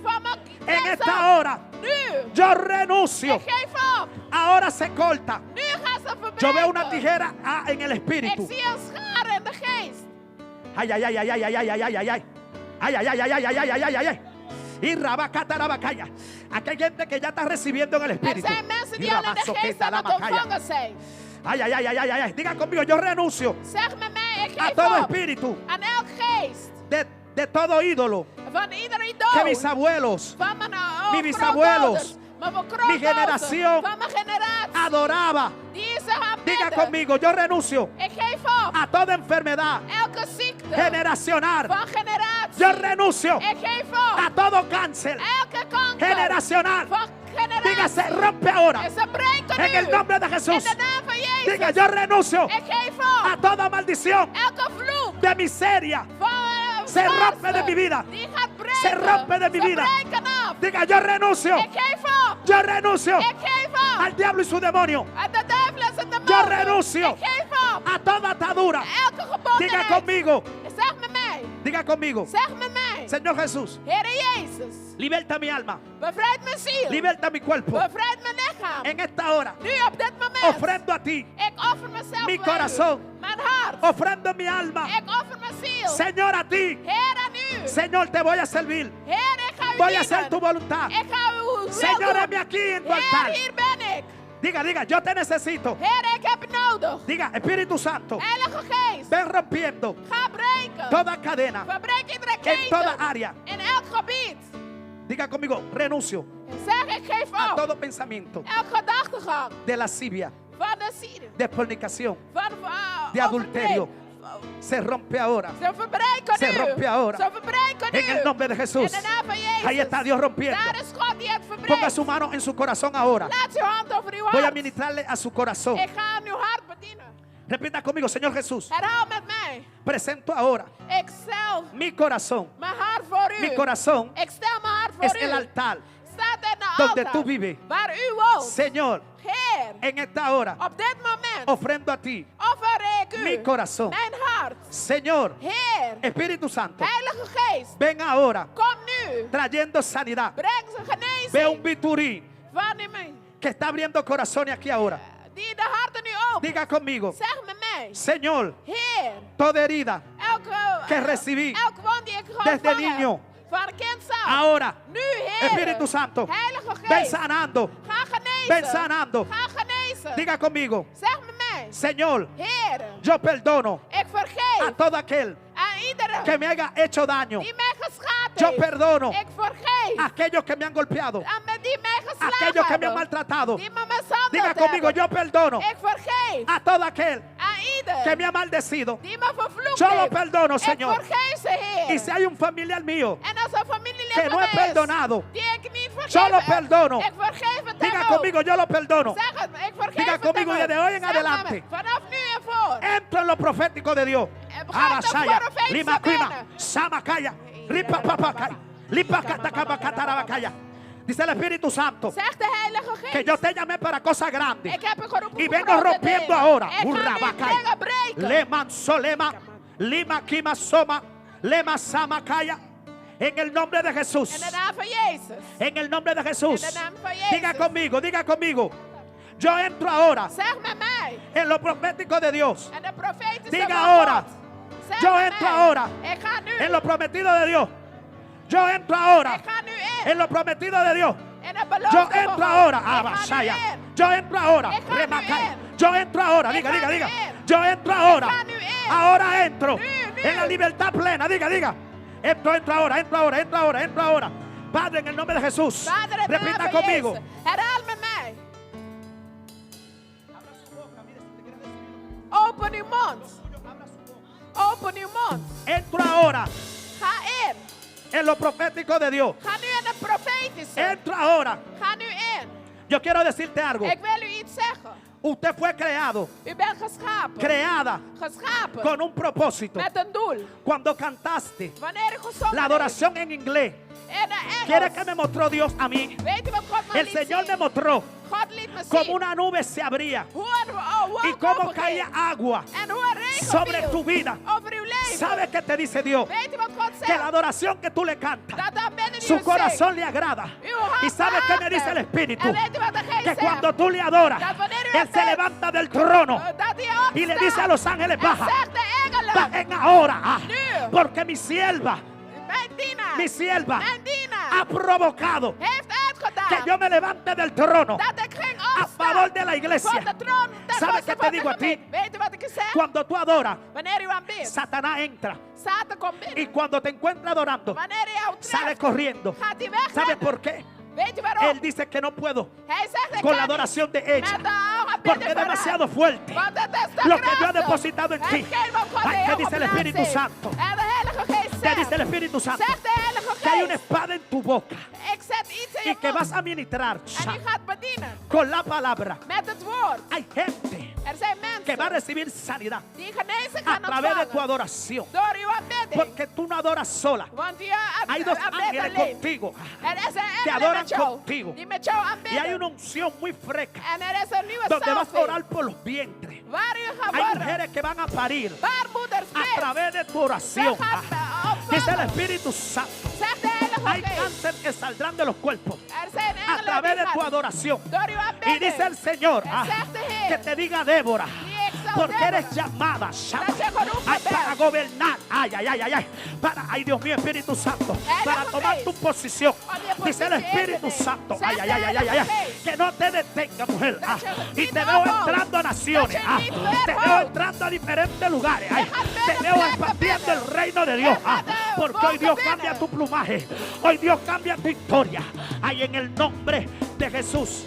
Van mijn
En
kindsheid.
esta hora
Nu.
yo renuncio.
Ik geef op.
Ahora se corta.
Nu gaan ze verbreken.
Yo veo una tijera en el
Ik
espíritu.
zie een schaar in de geest.
Ay, ay, ay, ay, ay, ay, ay, ay, ay, ay, ay. Ay, ay, ay, ay, ay, ay, ay, ay, ay, ay, ay. Y rabacata rabacaya. Aquí hay gente que ya está recibiendo en el
Er
espíritu.
zijn mensen
Y
die al in de
rabazo
geest
queta
aan het
rabacaya.
ontvangen zijn.
Ay, ay, ay, ay, ay, ay, ay. Diga conmigo, yo renuncio
Zeg met mij, ik
a
geef
todo
op
espíritu
aan elk geest.
de todo ídolo
Van ieder
que
idool.
mis abuelos
Van mijn
mi bisabuelos,
grootouders, van mijn
mi
grootouders,
generación
van mijn generatie.
adoraba.
Die ze gaan
Diga
bidden.
conmigo, yo renuncio
Ik geef op
a toda enfermedad
elke ziekte
generacional.
van generatie.
Yo renuncio
Ik geef op
a todo cáncer
elke kanker
generacional.
van generatie.
Diga, se rompe ahora.
En ze breken
En el
nu.
nombre de
In
Jesús.
de naam van Jezus.
Diga, yo renuncio
Ik geef
a
op
toda maldición
elke vloek
de miseria.
van
Se
schaarste.
rompe de mi vida.
Die gaat breken.
Se rompe de mi
Ze
vida.
breken af.
Diga, yo renuncio.
Ik geef op.
Yo renuncio
Ik geef op.
al diablo y su demonio.
Aan de duivel en zijn
Yo
demonen.
renuncio
Ik geef op.
a toda atadura.
Elke gebondenheid.
Diga conmigo.
Zeg met mij.
Diga conmigo.
Zeg met mij.
Señor Jesús,
Heere Jezus.
liberta mi alma.
Bevrijd mijn ziel.
Liberta mi cuerpo.
Bevrijd mijn lichaam.
En esta hora
Nu op dit moment.
ofrendo a ti.
Ik offer mezelf
Mi
voor
corazón.
u. Mijn hart.
Ofrendo mi alma.
Ik offer mijn ziel.
Señor, a ti.
Heer aan u.
Señor, te voy a servir.
Heer, ik ga u
Voy a
dienen.
hacer tu voluntad.
Ik ga uw wil
Señor,
doen.
heme aquí en tu
Heer,
altar.
hier ben ik.
Diga, diga, yo te necesito.
Heer, ik heb u nodig.
Diga, Espíritu Santo,
Heilige Geest.
ven rompiendo
Ga breken.
toda cadena
Verbreek iedere
en toda
keten.
área.
In elk gebied.
Diga conmigo, renuncio
En zeg, ik geef
a
op.
todo pensamiento
Elk gedachtegang.
de lascivia,
Van de ziel.
de fornicación,
Van
de adulterio. Se rompe ahora.
Ze verbreken
Se
nu.
rompe ahora.
Ze verbreken nu.
En el nombre de Jesús.
In de naam van Jezus.
Ahí está Dios rompiendo.
Daar is God die het
Ponga
verbreekt.
su mano en su corazón ahora.
Laat uw hand over uw
Voy a
hart.
ministrarle a su corazón.
Ik ga aan uw hart bedienen.
Repita conmigo, Señor Jesús.
Herhaal met mij.
Presento ahora
Ik stel
mi corazón.
mijn hart voor u.
Mi corazón
Ik stel mijn hart voor
es
u.
el altar
Staat in de
donde
altaar
tú vives.
waar u woont.
Señor,
Heer,
en esta hora
op dit moment
ofrendo a ti
offer ik u
mi corazón.
mijn hart.
Señor,
Heer,
Espíritu Santo,
Heilige Geest,
ven ahora
kom nu.
trayendo sanidad,
Breng ze genezing.
Veo un biturí
Wanneer mij
que está abriendo corazones aquí ahora.
die de harten nu open.
Diga conmigo,
Zeg met mij.
Señor,
Heer,
toda herida que
elke
recibí
wond die ik
desde
ontvangen heb,
niño,
van kind zelf.
ahora,
Nu, Heer.
Espíritu Santo,
Heilige
ven
Geest.
sanando,
Ga genezen.
ven sanando.
Ga genezen.
Diga conmigo,
Zeg met mij.
Señor,
Heer,
yo perdono
ik vergeef
a todo aquel
aan iedereen
que me haya hecho daño.
die mij geschaad
Yo
heeft.
perdono
Ik vergeef
a aquellos que me han golpeado,
aan die mij geslagen
aquellos que me han
hebben.
maltratado.
Die me mishandeld
Diga conmigo,
hebben.
yo perdono
Ik vergeef
a todo aquel
aan ieder
que me ha maldecido.
die me vervloekt
Yo lo
heeft.
perdono,
Ik
Señor.
vergeef ze, Heer.
Y si hay un familiar mío
En als een familielid
que no
van
he
mij is,
perdonado,
die ik niet
yo
vergeven
lo
heb,
perdono.
ik vergeef het
diga
hem ook.
conmigo, yo lo perdono.
Zeg het, ik vergeef
Diga
het
conmigo
hem ook.
desde hoy en
Zeg
adelante.
het, vanaf nu en voor.
Entro en lo profético de Dios. Abashaya, Lima Cuima, Samakaya, Ripa Papakaya, Lipa Katakabakatarabakaya. Dice el Espíritu Santo
Zeg de Heilige Geest.
que yo te llamé para cosas grandes.
Ik heb u geroepen
Y
voor
vengo
grote
rompiendo
dingen.
ahora.
Ik ga nu
Urrabakai.
dingen breken.
Leman Solema, Lima Kima Soma, Lema Samakaya. En el nombre de Jesús.
In de naam van Jezus.
En el nombre de Jesús.
In de naam van Jezus.
Diga conmigo, diga conmigo. Yo entro ahora
Zeg met mij.
en lo profético de Dios.
En de profetische
Diga
woord.
ahora.
Zeg
Yo
met
entro
mij.
ahora
Ik ga nu.
en lo prometido de Dios. Yo entro ahora
Ik ga nu in.
en lo prometido de Dios.
En de belofte
Yo
van
entro
God.
ahora.
Ik ga
Abashaya.
nu in.
Yo entro ahora.
Ik ga nu
Remakaya.
in.
Yo entro ahora.
Ik
Diga,
ga
diga,
nu
diga.
in.
Yo entro ahora.
Ik ga nu in.
Ahora entro
Nu, nu.
en la libertad plena. Diga, diga. Entro ahora, entro ahora, entro ahora, entro ahora. Padre, en el nombre de Jesús.
Vader, in de naam
Repita
van
conmigo.
Jezus. Herhaal met mij. Open uw mond. Open uw mond.
Entro ahora
Ga in.
en lo profético de Dios.
Ga nu in het profetische.
Entro ahora.
Ga nu in.
Yo quiero decirte algo.
Ik wil u iets zeggen.
Usted fue creado,
U bent geschapen.
creada
Geschapen.
con un propósito.
Met een doel.
Cuando cantaste
Wanneer u gezongen
la adoración en inglés,
heeft. In de
¿quiere
Engels.
que me mostró Dios a mí?
Weet u wat God me
El
liet
Señor me
zien?
mostró
God liet me
como
zien.
una nube se abría
Hoe een
y
wolk
cómo
openging.
caía agua
En hoe een regen
sobre
viel
tu vida.
over uw leven.
¿Sabe qué te dice Dios?
Weet u wat God
Que la
zegt?
adoración que tú le cantas,
Dat dan binnen
su
u
corazón le agrada. ¿Y sabe qué me dice el Espíritu?
En weet u wat de Geest
Que
zegt?
cuando tú le adoras,
Dat wanneer u
Él
het
se
zegt,
levanta del trono
dat hij
y le dice a
opstaat.
los ángeles,
En
baja,
zegt de engelen.
bajen ahora,
Nu.
porque mi sierva,
Mijn dienaar.
mi sierva
Mijn dienaar.
ha provocado
Heeft uitgedaan.
que yo me levante del trono
Dat ik ging
a
opstaan.
favor de la
Voor
iglesia.
de troon. ten
¿Sabe
koste
qué te
van de
digo a ti?
gemeente. Weet u wat ik u zeg?
Cuando tú adoras,
Wanneer u aanbidt.
Satanás entra
Satan komt binnen.
y cuando te encuentra adorando,
Wanneer hij jou
sale
treft.
corriendo.
Gaat hij weg.
¿Sabe por qué?
Weet u waarom?
Él dice que no puedo
Hij zegt ik
con
kan
la
niet.
adoración de
Met
ella,
de aanbidding
porque es
van
demasiado
haar.
fuerte
Want het is te
lo que yo he
krachtig.
depositado en ti.
Hetgeen wat God
Ay,
in
¿qué
jou
dice el
geplaatst
Espíritu
heeft.
Santo?
En de Heilige Geest
¿Qué
zegt.
dice el Espíritu Santo?
Zegt de Heilige
Que hay una
Geest.
espada en tu boca
Ik zet iets in
y
je
que vas
mond.
a ministrar
En je gaat bedienen.
con la palabra.
Met het woord.
Hay gente
Er zijn
que va a
mensen
recibir sanidad
die genezing
a
gaan
través de tu
ontvangen.
adoración.
Door uw aanbidding.
Porque tú no adoras sola.
Want je
Hay dos
aanbidt
ángeles
alleen.
contigo
Er is een
que
engel
adoran
met jou.
contigo.
Die met jou
Y hay
aanbidden.
una unción muy fresca
En er is een nieuwe
donde vas a
salving.
orar por los vientres.
Waar u gaat
Hay
worden.
mujeres que van a parir
Baarmoeders
a
kind.
través de tu
Ze
oración.
gaat
Dice el
opvangen.
Espíritu Santo.
Zegt de Heilige
Hay
Geest.
cáncer que saldrán de los cuerpos
Er zijn
a
engelen
través de
die
tu
gaan
adoración.
door uw
Y
aanbidding.
dice el Señor
En zegt de Heer.
que te diga Débora,
Die ik zal
porque eres
Deborah.
llamada
Dat je geroepen
ay, para
bent.
gobernar, ay, ay, ay, ay, ay, para, ay Dios mío, Espíritu Santo,
Heilige
para tomar
Geest.
tu posición.
Om je
Dice el
positie in te
Espíritu
nemen.
Santo,
Zegt
ay, ay,
de
ay, ay, ay,
Heilige
ay,
Geest.
que no te detenga, mujer.
Dat je
Y
niet
te veo
ophoudt.
entrando a naciones,
Dat je niet
te
weghoudt.
veo entrando a diferentes lugares, ay,
Je gaat
te
binnen
veo
plekken
expandiendo
binnen.
el reino de Dios,
Je gaat
porque hoy Dios
binnen.
cambia tu plumaje, hoy Dios cambia tu historia, ay, en el nombre de Jesús.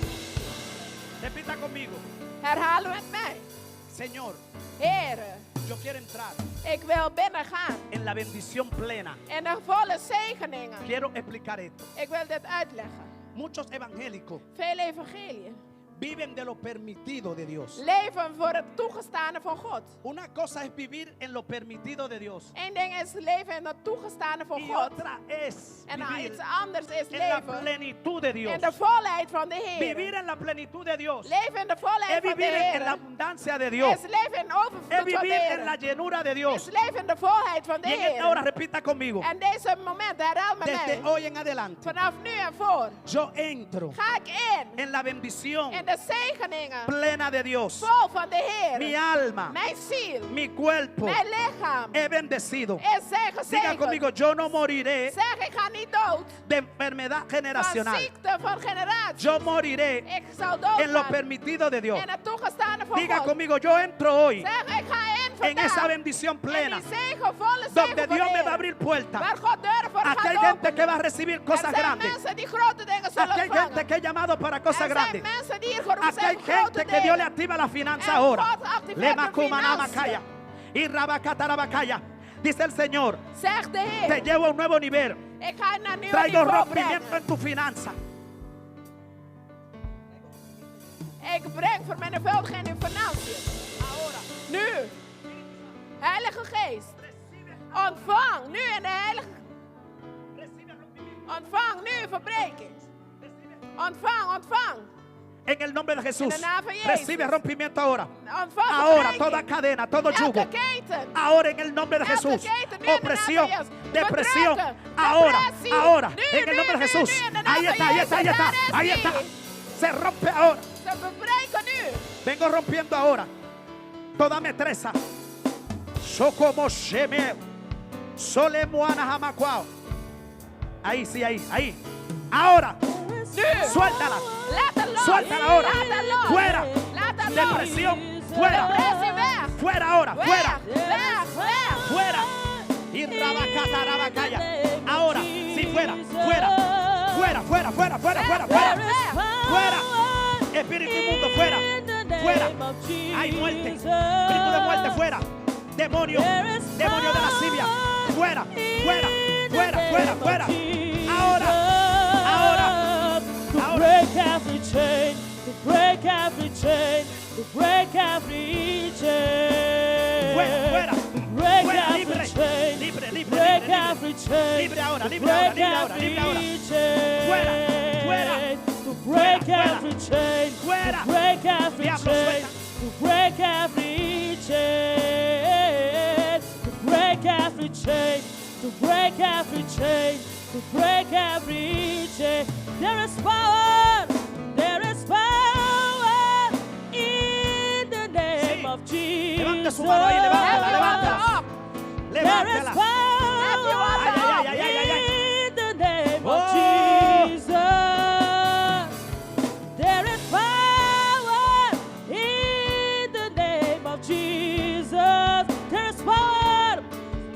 Repita conmigo,
Herhalen met mij.
Señor,
Heer,
yo quiero entrar
ik wil binnen gaan.
en la bendición plena.
In de volle zegeningen.
Quiero explicar esto.
Ik wil dit uitleggen.
Muchos evangélicos
Veel evangeliën
viven de lo permitido de Dios.
leven voor het toegestane van God.
Una cosa es vivir en lo permitido de Dios.
Eén ding is leven in het toegestane van
Y
God.
otra es
En
vivir
iets anders is
en la
leven
plenitud de Dios.
in de volheid van de
Vivir
Heer.
en la plenitud de Dios
Leven in de volheid
es
van de
vivir en la
Heer.
abundancia de Dios.
Is leven in
Es
overvloed van de
vivir en la
Heer.
llenura de
Is
Dios.
leven in de volheid van de
Y en esta hora
Heer.
repita conmigo.
En deze moment, herhaal met
Desde
mij.
hoy en adelante
Vanaf nu en voor
yo entro
ga ik in.
en la bendición
In de zegeningen.
plena de Dios.
Vol van de
Mi
Heer.
alma,
Mijn ziel.
mi cuerpo
Mijn lichaam.
es bendecido.
Is zij
Diga
gezegend.
conmigo, yo no moriré
Zeg, ik ga niet dood.
de enfermedad
Van
generacional.
ziekte, van generatie.
Yo moriré
Ik zal
en lo
doodgaan.
permitido de Dios.
In het toegestane van
Diga
God.
conmigo, yo entro hoy
Zeg, ik ga in
en esa
vandaag.
bendición
En
plena,
die zegen, volle
donde
zegen van
Dios
de
me va a
Heer.
abrir puertas.
Waar God deuren voor
Aquí hay
gaat
gente
openen.
que va a recibir cosas
Er zijn
grandes.
mensen die grote dingen zullen
Aquí hay gente
ontvangen.
que he llamado para cosas
Er zijn
grandes.
mensen die hier geroepen
Aquí hay
zijn voor grote
gente que Dios le
dingen.
activa la finanza
En
ahora.
God activeert
Le
de
macumanamacaya. Y rabacatarabacaya. Dice el Señor,
Zegt de
te
Heer,
llevo a un nuevo nivel.
ik ga je naar een nieuw
Traigo
niveau
rompimiento
brengen.
en tu finanza.
Ik breng vermenigvuldiging in uw financiën. Nu. Heilige Geest. Ontvang nu in de Heilige. Ontvang nu verbreking. Ontvang.
En el nombre de Jesús.
En de naam van Jezus.
Recibe rompimiento ahora.
Ontvang
Ahora
verbreking.
toda cadena, todo yugo.
Elke keten.
Ahora en el nombre de
Elke
Jesús.
keten, nu in de
Opresión,
naam van Jezus.
depresión.
Verdrukken,
Ahora,
depressie.
ahora.
Nu,
En el nombre de
nu,
Jesús.
nu, in de naam
Ahí
van
está, ahí está, ahí
Jezus.
está.
Daar is
Ahí
die.
está. Se rompe ahora.
Ze verbreken nu.
Vengo rompiendo ahora toda metresa. Socomo sheme. Solemuana hamacuao. Ahí, sí, ahí. Ahora.
Nu.
Suéltala.
Laat het los.
Suéltala ahora.
Laat het los.
Fuera.
Laat het los.
Depresión. Fuera.
Depressie weg.
Fuera ahora. Fuera.
Weg.
Fuera. Y rabacata, rabacaya. Ahora. Sí, fuera. Fuera. Espíritu inmundo, fuera. Hay muerte. Espíritu de muerte, fuera. Demonio de lascivia. Fuera. Ahora.
To break every chain, to break every chain, to break every chain.
Fuera.
To break
Fuera,
every
libre.
chain.
Libre.
Break every chain.
Libre ahora,
To
libre ahora,
break
libre ahora,
every
libre ahora.
chain.
Fuera.
To break
Fuera.
every chain.
Fuera.
To break every
Diablo,
chain.
suelta.
To break every chain. To break every chain. To break every chain. To break every chain. There is power. There is power in the name
Sí.
of Jesus.
Levante su mano ahí, levántala, levántala.
There is
Levántela.
power
Ay.
in the name of
Oh.
Jesus. There is power in the name of Jesus. There is power.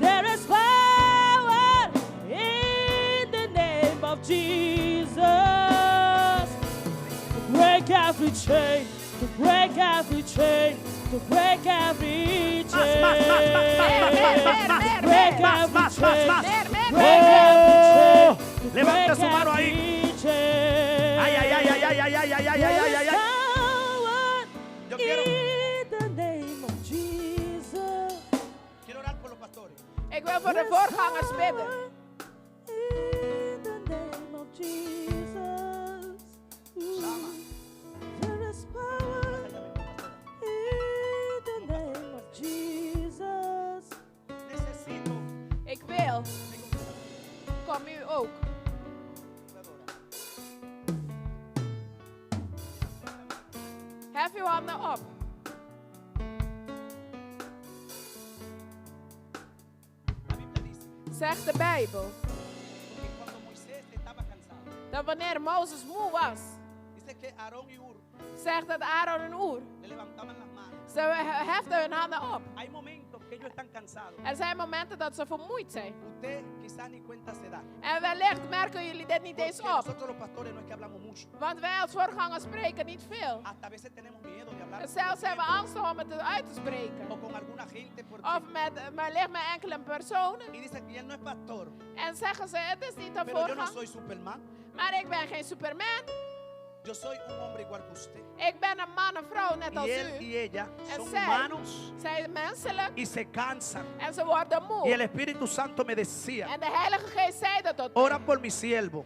There is power in the name of Jesus. To break every chain. To break every chain. To break every chain. Break every chain. Break every chain. To
Levante
break
su mano ahí.
every chain.
Ay.
There is power
Yo quiero-
in the name of Jesus.
Quiero orar por los pastores.
Ik wil voor de voorgangers bidden.
In the name of Jesus. There is power in the name of Jesus.
Necesito.
Ik wil. Kom u ook. Hef uw handen op.
La Biblia dice
Zegt de Bijbel.
que cuando Moisés estaba cansado,
Dat wanneer Mozes moe was.
dice que Aarón y Ur
Zegt dat Aaron en Oer.
le levantaban las manos.
Ze heften hun handen op.
Hay momentos que ellos están cansados.
Er zijn momenten dat ze vermoeid zijn.
Usted quizá ni cuenta se da.
En wellicht merken jullie dit niet eens
Porque
op.
nosotros los pastores no es que hablamos mucho.
Want wij als voorgangers spreken niet veel.
Hasta a veces tenemos miedo de hablar
En
con
zelfs hebben we
gente
angst om het uit te spreken.
o con alguna gente porque
Of wellicht met enkele personen.
y dice que él no es pastor,
En zeggen ze, het is niet een
pero yo no
voorgang.
soy Superman.
Maar ik ben geen Superman.
Yo soy un hombre igual que usted.
Ik ben een man en vrouw net als
Y él
u.
y ella
En
son
zij
humanos
zijn menselijk
y se cansan.
en ze worden
Y el
moe.
Espíritu Santo me decía,
En de Heilige Geest zei dat tot
ora
mij.
por mi siervo.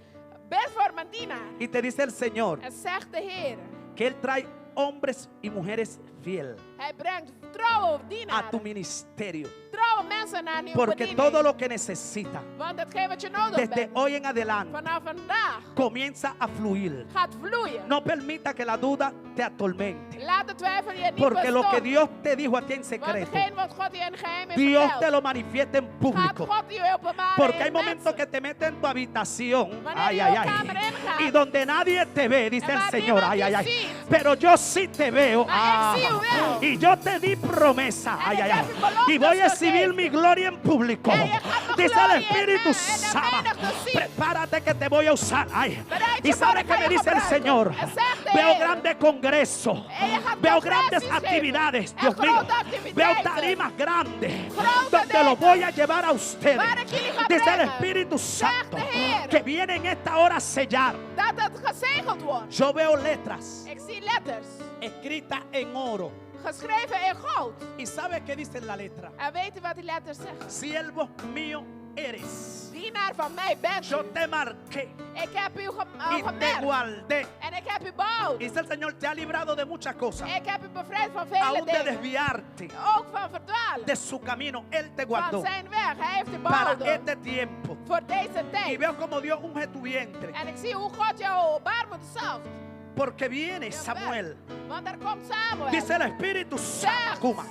Bid voor mijn dienaar.
Y te dice el Señor
En zegt de Heer.
que Él trae hombres y mujeres fiel
Hij brengt trouwe
a tu
dienaren.
ministerio.
Trouwe mensen naar nieuwe
Porque
bediening.
todo lo que necesita
Want hetgeen wat je nodig
desde
bent.
hoy en adelante
Vanaf vandaag
comienza a fluir.
gaat vloeien.
No permita que la duda te atormente.
Laat de twijfel je niet
Porque lo que
bestomen.
Dios te dijo a ti en
Want
secreto,
hetgeen wat God je in geheim heeft
Dios te
verteld,
lo manifiesta en
gaat
público.
God je openbaren
Porque hay
in
momentos
mensen.
que te meten en tu habitación,
Wanneer
ay,
je
ay,
jouw
ay,
kamer ingaat,
y donde nadie te ve, dice
en
el
waar
Señor,
niemand
ay,
je
ay, ay.
ziet.
Pero yo sí te veo,
Maar ik zie u wel.
y yo te di promesa, ay,
ik
ay,
heb
ay,
u beloftes
y voy a
gegeven.
exhibir mi gloria en público,
En je gaat mijn
dice el
glorie
Espíritu
en de
Santo.
menigte zien.
Prepárate que te voy a usar, ay.
Bereid je
Y
voor,
sabe
ik
que
ga
me
je
dice el
gebruiken.
Señor,
En zegt de
veo
Heer.
grandes congresos,
En je gaat
veo
congressen
grandes
geven.
actividades,
En
Dios mío,
grote
veo
activiteiten.
tarimas grandes,
Grote
donde lo
dingen.
voy a llevar a ustedes.
Waar ik jullie ga
Dice el
brengen.
Espíritu Santo
de Heer.
que viene en esta hora a sellar.
Dat het gezegeld wordt.
Yo veo letras
Ik zie letters.
escritas en oro.
Geschreven in goud.
¿Y sabe qué dice la letra?
En weet u wat die letters zeggen?
Siervo mío eres.
Dienaar van mij bent
Yo
u.
te marqué
Ik heb u
y te
gemerkt.
guardé.
En ik heb u behouden.
Dice el Señor, te ha librado de muchas cosas.
Ik heb u bevrijd van vele
Aún de
dingen.
desviarte
Ook van verdwalen.
de su camino. Él te
Van
guardó
zijn weg. Hij heeft u
para
behouden.
este tiempo.
Voor deze
Y
tijd.
veo como Dios unge tu vientre.
En ik zie hoe God jouw baarmoeder zalft.
Porque viene Samuel.
Want er komt Samuel.
Dice el Espíritu Santo. Kuma.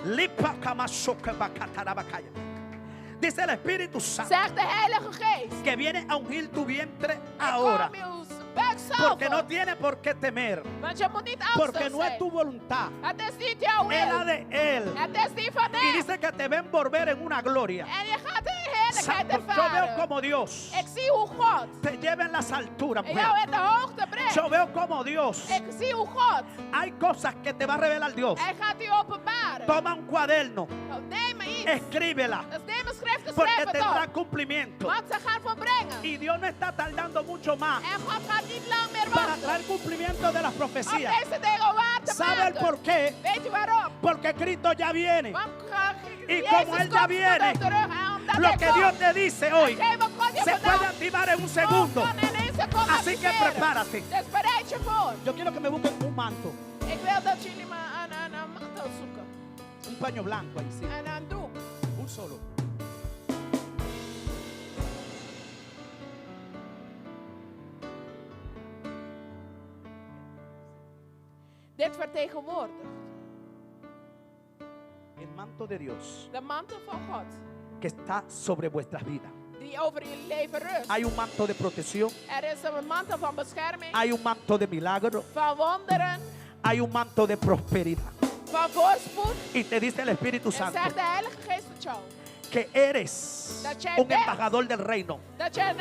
Lipa kamashoke bakatarabakaya. Dice el Espíritu Santo
Zegt de Heilige Geest.
que viene a ungir tu vientre
Ik
ahora.
kom uw buik
Porque no
zalven.
tiene por qué temer.
Want je moet niet
Porque
angstig
no es
zijn.
tu voluntad.
Het is niet jouw
Es la
wil.
de Él.
Het is die van
Y
hem.
dice que te ven volver en una gloria.
En je gaat de heerlijkheid
Santo, yo veo
ervaren.
como Dios
Ik zie hoe God
te lleva en las alturas, mujer.
jou in de hoogte brengt.
Yo veo como Dios.
Ik zie hoe God.
Hay cosas que te va a revelar Dios.
Hij gaat u openbaren.
Toma un cuaderno,
Neem iets.
escríbela,
Dus neem een schrift,
porque
schrijf het
tendrá
op.
cumplimiento.
Want ze gaan volbrengen.
Y Dios no está tardando mucho más
En God gaat niet lang meer
para
wachten.
traer cumplimiento de las
Om
profecías.
deze dingen waar te
¿Sabe el
maken.
por qué?
Weet u waarom?
Porque Cristo ya viene.
Want
Y
Jezus
como Él ya
komt
viene,
terug. En omdat
Lo
hij
que
komt,
Dios te dice hoy
hetgeen wat God je
se puede
vandaag
activar en un segundo.
kan in één seconde
Así que
activeren.
prepárate.
Dus bereid je voor.
Yo quiero que me busquen un manto,
Ik wil dat jullie me een mantel zoeken.
un paño blanco ahí, sí.
En een doek.
Un solo.
Dit vertegenwoordigt
El manto de Dios
de mantel van God.
que está sobre vuestras vidas.
Die over jullie leven rust.
Hay un manto de protección,
Er is een mantel van bescherming.
hay un manto de milagro,
Van wonderen.
hay un manto de prosperidad.
Van voorspoed.
Y te dice el Espíritu
En
Santo
zegt de Heilige Geest tot jou.
que eres
Dat jij
un
bent.
embajador del reino.
Dat je een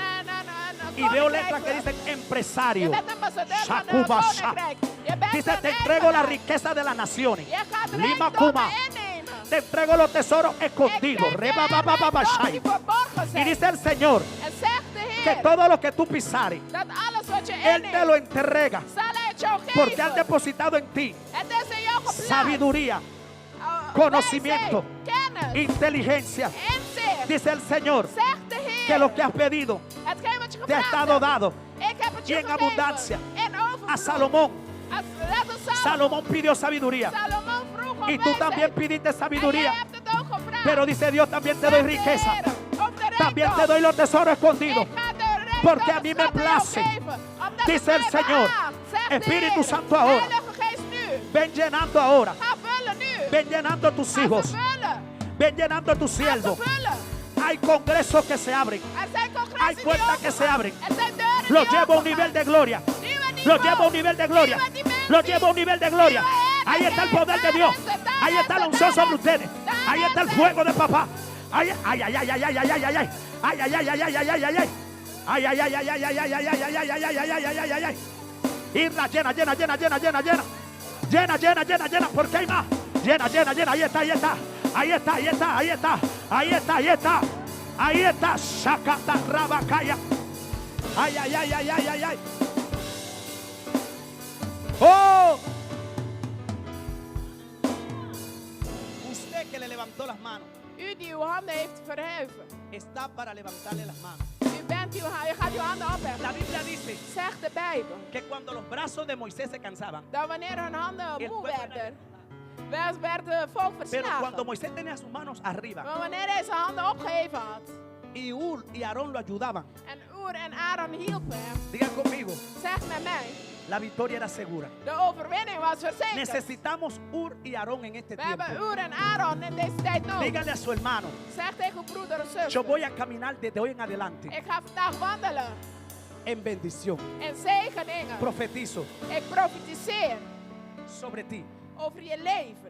Y veo
koninkrijk
letras que
bent.
dicen
Je
empresario.
bent ambassadeur van een
Shakubasha.
koninkrijk. Je bent
Dice,
een
te entrego la
eigenaar.
riqueza de las naciones.
Je gaat
Lima
rijkdommen
Kuma.
innemen.
Te entrego los tesoros
Ik
escondidos.
geef je
Reba, ba, ba, ba, ba,
rijkdommen
shai.
die verborgen
Y
zijn.
dice el Señor
En zegt de
que
Heer
todo lo que tú pisares,
dat alles wat je
Él te lo
inneemt,
entrega.
zal hij het jou
Porque has
geven.
depositado en ti
Het is in jou geplaatst.
sabiduría, conocimiento,
wijsheid, kennis,
inteligencia.
inzicht.
Dice el Señor
Zegt de Heer.
que lo que has pedido
Hetgeen wat je
te ha
gevraagd
estado
hebt,
dado.
ik heb het
Y
je
en
gegeven.
abundancia.
In overvloed.
A Salomón.
Net als
Salomón pidió sabiduría.
Salomón vroeg om
Y tú
wijsheid.
también pidiste
En jij
sabiduría.
hebt het ook gevraagd.
Pero dice Dios, también te doy
Zegt de
riqueza.
Heer, om de
También
rijkdom.
te doy los tesoros escondidos.
Ik ga de rijkdom
Porque a mí me
schatten jou
place,
geven, omdat
dice
het
el
mij
Señor.
behaagt, zegt de
Espíritu
Heer.
Santo ahora.
Heilige Geest nu.
Ven llenando ahora.
Ga vullen nu.
Ven llenando tus
Ga
hijos.
ze vullen.
Ven llenando tus
Ga ze
siervos.
vullen.
Hay congresos que se abren.
Er zijn congressen
Hay
die
puertas que se
opengaan.
abren.
Er zijn deuren
Los
die
llevo a un
opengaan.
nivel de gloria.
Nieuwe
Los
niveau.
llevo a un nivel de gloria.
Nieuwe dimensie.
Los llevo a un nivel de gloria.
Nieuwe
Ahí está el poder de
heerlijkheid.
Dios.
Daar is het,
Ahí
daar
está
is
la
het,
unción
daar
sobre
is
ustedes.
het, daar
Ahí está el
is
fuego de papá. Ay, ay, ay, ay, ay, ay, ay, ay, ay, ay. Ay, ay, ay, ay, ay, ay, ay, ay, ay. Ay, ay, ay, ay, ay, ay, ay, ay, ay, ay, ay, ay, ay, ay, ay, ay, ay, ay. Irla llena, llena, llena, llena, llena, llena. Llena, llena, llena, llena, porque hay más. Llena, llena, llena, ahí está, ahí está. Ahí está, ahí está, ahí está. Ahí está, ahí está. Ahí está. Shakata rabakaya. Ay, ay, ay, ay, ay, ay, ay. le levantó las manos
U die uw handen heeft verheven.
está para levantarle las manos.
U gaat uw handen opheffen.
La Biblia dice
Zegt de Bijbel.
que cuando los brazos de Moisés se cansaban,
Dat wanneer hun handen
El
moe
pueblo
werden, werd het volk
pero cuando
verslagen.
Moisés tenía sus manos arriba
Maar wanneer hij zijn handen opgeheven had.
y Ur y Aarón lo ayudaban,
En Oer en Aaron hielpen hem.
digan conmigo,
Zeg met mij.
la victoria era segura.
De overwinning was verzekerd.
Necesitamos Ur y Aarón en este
We
tiempo.
hebben Oer en Aaron in deze tijd nodig.
Dígale a su hermano,
Zeg tegen uw broeder en zus.
yo voy a caminar desde hoy en adelante
Ik ga vandaag wandelen
en bendición.
in zegeningen.
Profetizo
Ik profetiseer
sobre ti
over je leven.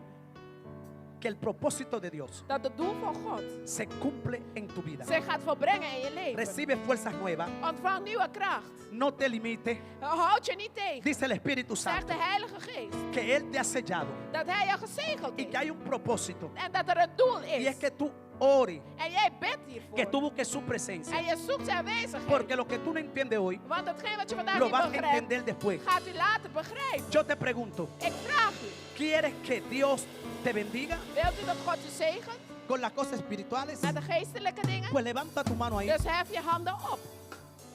que el propósito de Dios
Dat het doel van God
se cumple en tu vida.
zich gaat volbrengen in je leven.
Recibe fuerzas nuevas,
Ontvang nieuwe kracht.
no te limite.
Houd je niet tegen.
Dice el Espíritu
Zegt
Santo
de Heilige Geest
que Él te ha sellado
dat Hij je gezegeld
y que
heeft.
hay un propósito.
En dat er een doel
Y es
is.
que tú ores,
En jij bidt
que tú
hiervoor.
busques su presencia.
En je zoekt zijn aanwezigheid.
Porque lo que tú no entiendes hoy,
Want hetgeen wat je vandaag
lo
niet
vas a
begrijpt,
entender después.
gaat u later begrijpen.
Yo te pregunto,
Ik vraag u.
¿quieres que Dios te bendiga
Wilt u dat God u zegent
con las cosas espirituales?
met de geestelijke dingen?
Pues levanta tu mano ahí.
Dus hef je handen op.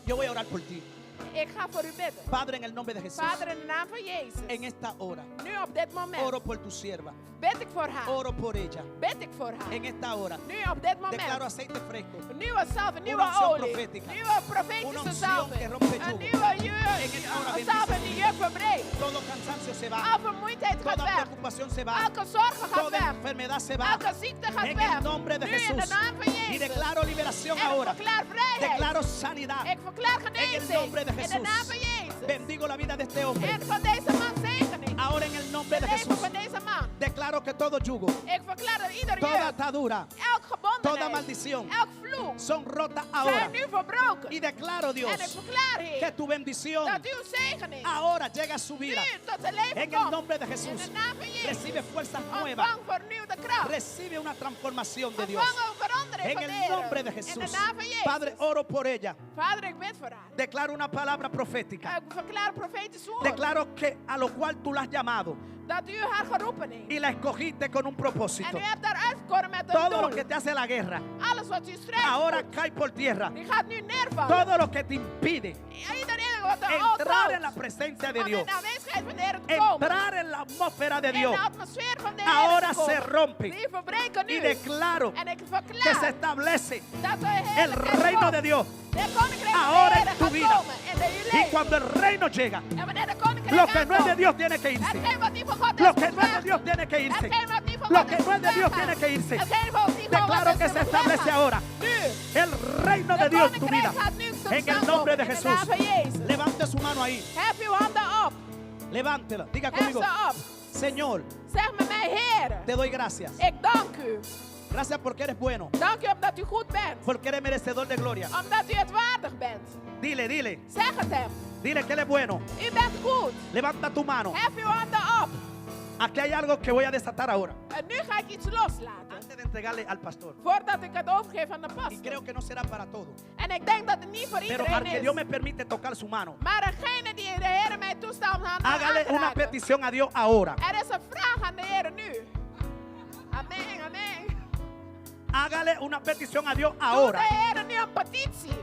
Yo voy a orar por ti.
Ik ga voor u bidden.
Padre, en el nombre de Jesús,
Vader, in de naam van Jezus.
en esta hora,
Nu op dit moment
oro por tu sierva,
bid ik voor haar.
oro por ella.
Bid ik voor haar.
En esta hora,
Nu op dit
declaro
moment.
aceite fresco.
Een nieuwe salve, een nieuwe
Una unción
olie.
profética.
Nieuwe
Una
profetische
unción
salve.
que rompe
Een
yugo.
nieuwe
En esta hora bendice.
salve die juk verbreekt.
Todo cansancio se va,
Al vermoeidheid gaat
toda
weg.
preocupación se va,
Elke zorgen gaat
toda
weg.
enfermedad se va.
Elke ziekte gaat
En
weg.
el nombre de
Nu in de
Jesús.
naam van
Y
Jezus.
declaro liberación
En ik
ahora.
verklaar vrijheid.
Declaro sanidad.
Ik verklaar
En el
genezing.
nombre de
In de
Jesús.
naam van Jezus.
Bendigo la vida de este hombre.
En van deze man zegening.
Ahora en el nombre de
Het leven
Jesús.
van deze man.
Declaro que todo yugo,
Ik verklaar dat ieder
toda
juk,
atadura,
elk
toda
gebondenheid,
maldición
elk vloek,
son rotas ahora.
zijn nu verbroken.
Y declaro, Dios,
En ik verklaar,
que
Heer,
tu bendición
dat uw zegening
ahora llega a su vida.
nu tot zijn leven
En el
komt.
nombre de
In
Jesús.
de naam van Jezus.
Recibe fuerzas nuevas.
Ontvang vernieuwde kracht.
Recibe una transformación de Dios.
Ontvang een verandering
En
van de
el nombre de
Heer. In
Jesús.
de naam van Jezus.
Padre, oro por ella.
Vader, ik bid voor haar.
Declaro una palabra profética.
Ik verklaar profetisch woord.
Declaro que a lo cual tú la has llamado
Dat u haar geroepen heeft.
y la escogiste con un
En
propósito.
u hebt daar uitgekomen met een
Todo lo
doel.
que te hace la guerra
Alles wat u strijdt,
ahora cae por tierra.
die gaat nu neervallen.
Todo lo que te impide
Iedereen wat er
entrar en la
afhoudt
presencia de
om
Dios,
in de aanwezigheid van de Heer te komen.
entrar en la atmósfera de
In
Dios,
de atmosfeer van de Heer
ahora
te komen.
se rompe.
Die verbreken
Y
nu.
declaro
En ik
que se
verklaar
establece
dat de
el
heerlijkheid
reino
komt.
de Dios.
De koninkrijk
ahora
van de
en tu
Heer
vida.
gaat komen in de uw
Y
leven.
cuando el reino llega,
En wanneer de koninkrijk
lo que no es de
aankomt,
Dios tiene que irse.
hetgeen wat niet van God
Lo
is,
que
moet
no es de
weg.
Dios tiene que irse.
Hetgeen wat niet van
Lo
God
que
is,
no es de
moet
Dios
weggaan.
tiene que irse.
Hetgeen wat niet van
Declaro
God
que
is,
se
moet
establece
weggaan.
ahora
Nu.
el reino de
De
Dios en tu vida.
koninkrijk gaat nu tot
En el
stand
nombre
komen.
de
In de
Jesús.
naam van Jezus.
Levante su mano ahí.
Hef uw handen op.
Levántela. Diga
Hef
conmigo,
ze op.
Señor,
Zeg met mij, Heer,
te doy gracias.
ik dank u.
Gracias porque eres bueno.
Dank u omdat u goed bent.
Porque eres merecedor de gloria.
Omdat u het waardig bent.
Dile, dile.
Zeg het hem.
Dile que él es bueno.
U bent goed.
Levanta tu mano.
Hef uw handen op.
Aquí hay algo que voy a desatar ahora.
En nu ga ik iets loslaten.
Antes de entregarle al pastor.
Voordat ik het overgeef aan de
Y
pastor.
creo que no será para todo.
En ik denk dat het niet voor
Pero al
iedereen
que
is.
Dios me permite tocar su mano,
Maar degene die de Heer mij toestaat om aan
hágale
te
una
raken.
petición a Dios ahora.
Er is een vraag aan de Heer nu. Amen, amen.
Hágale una petición a Dios
Doe de
ahora.
Heer nu een petitie.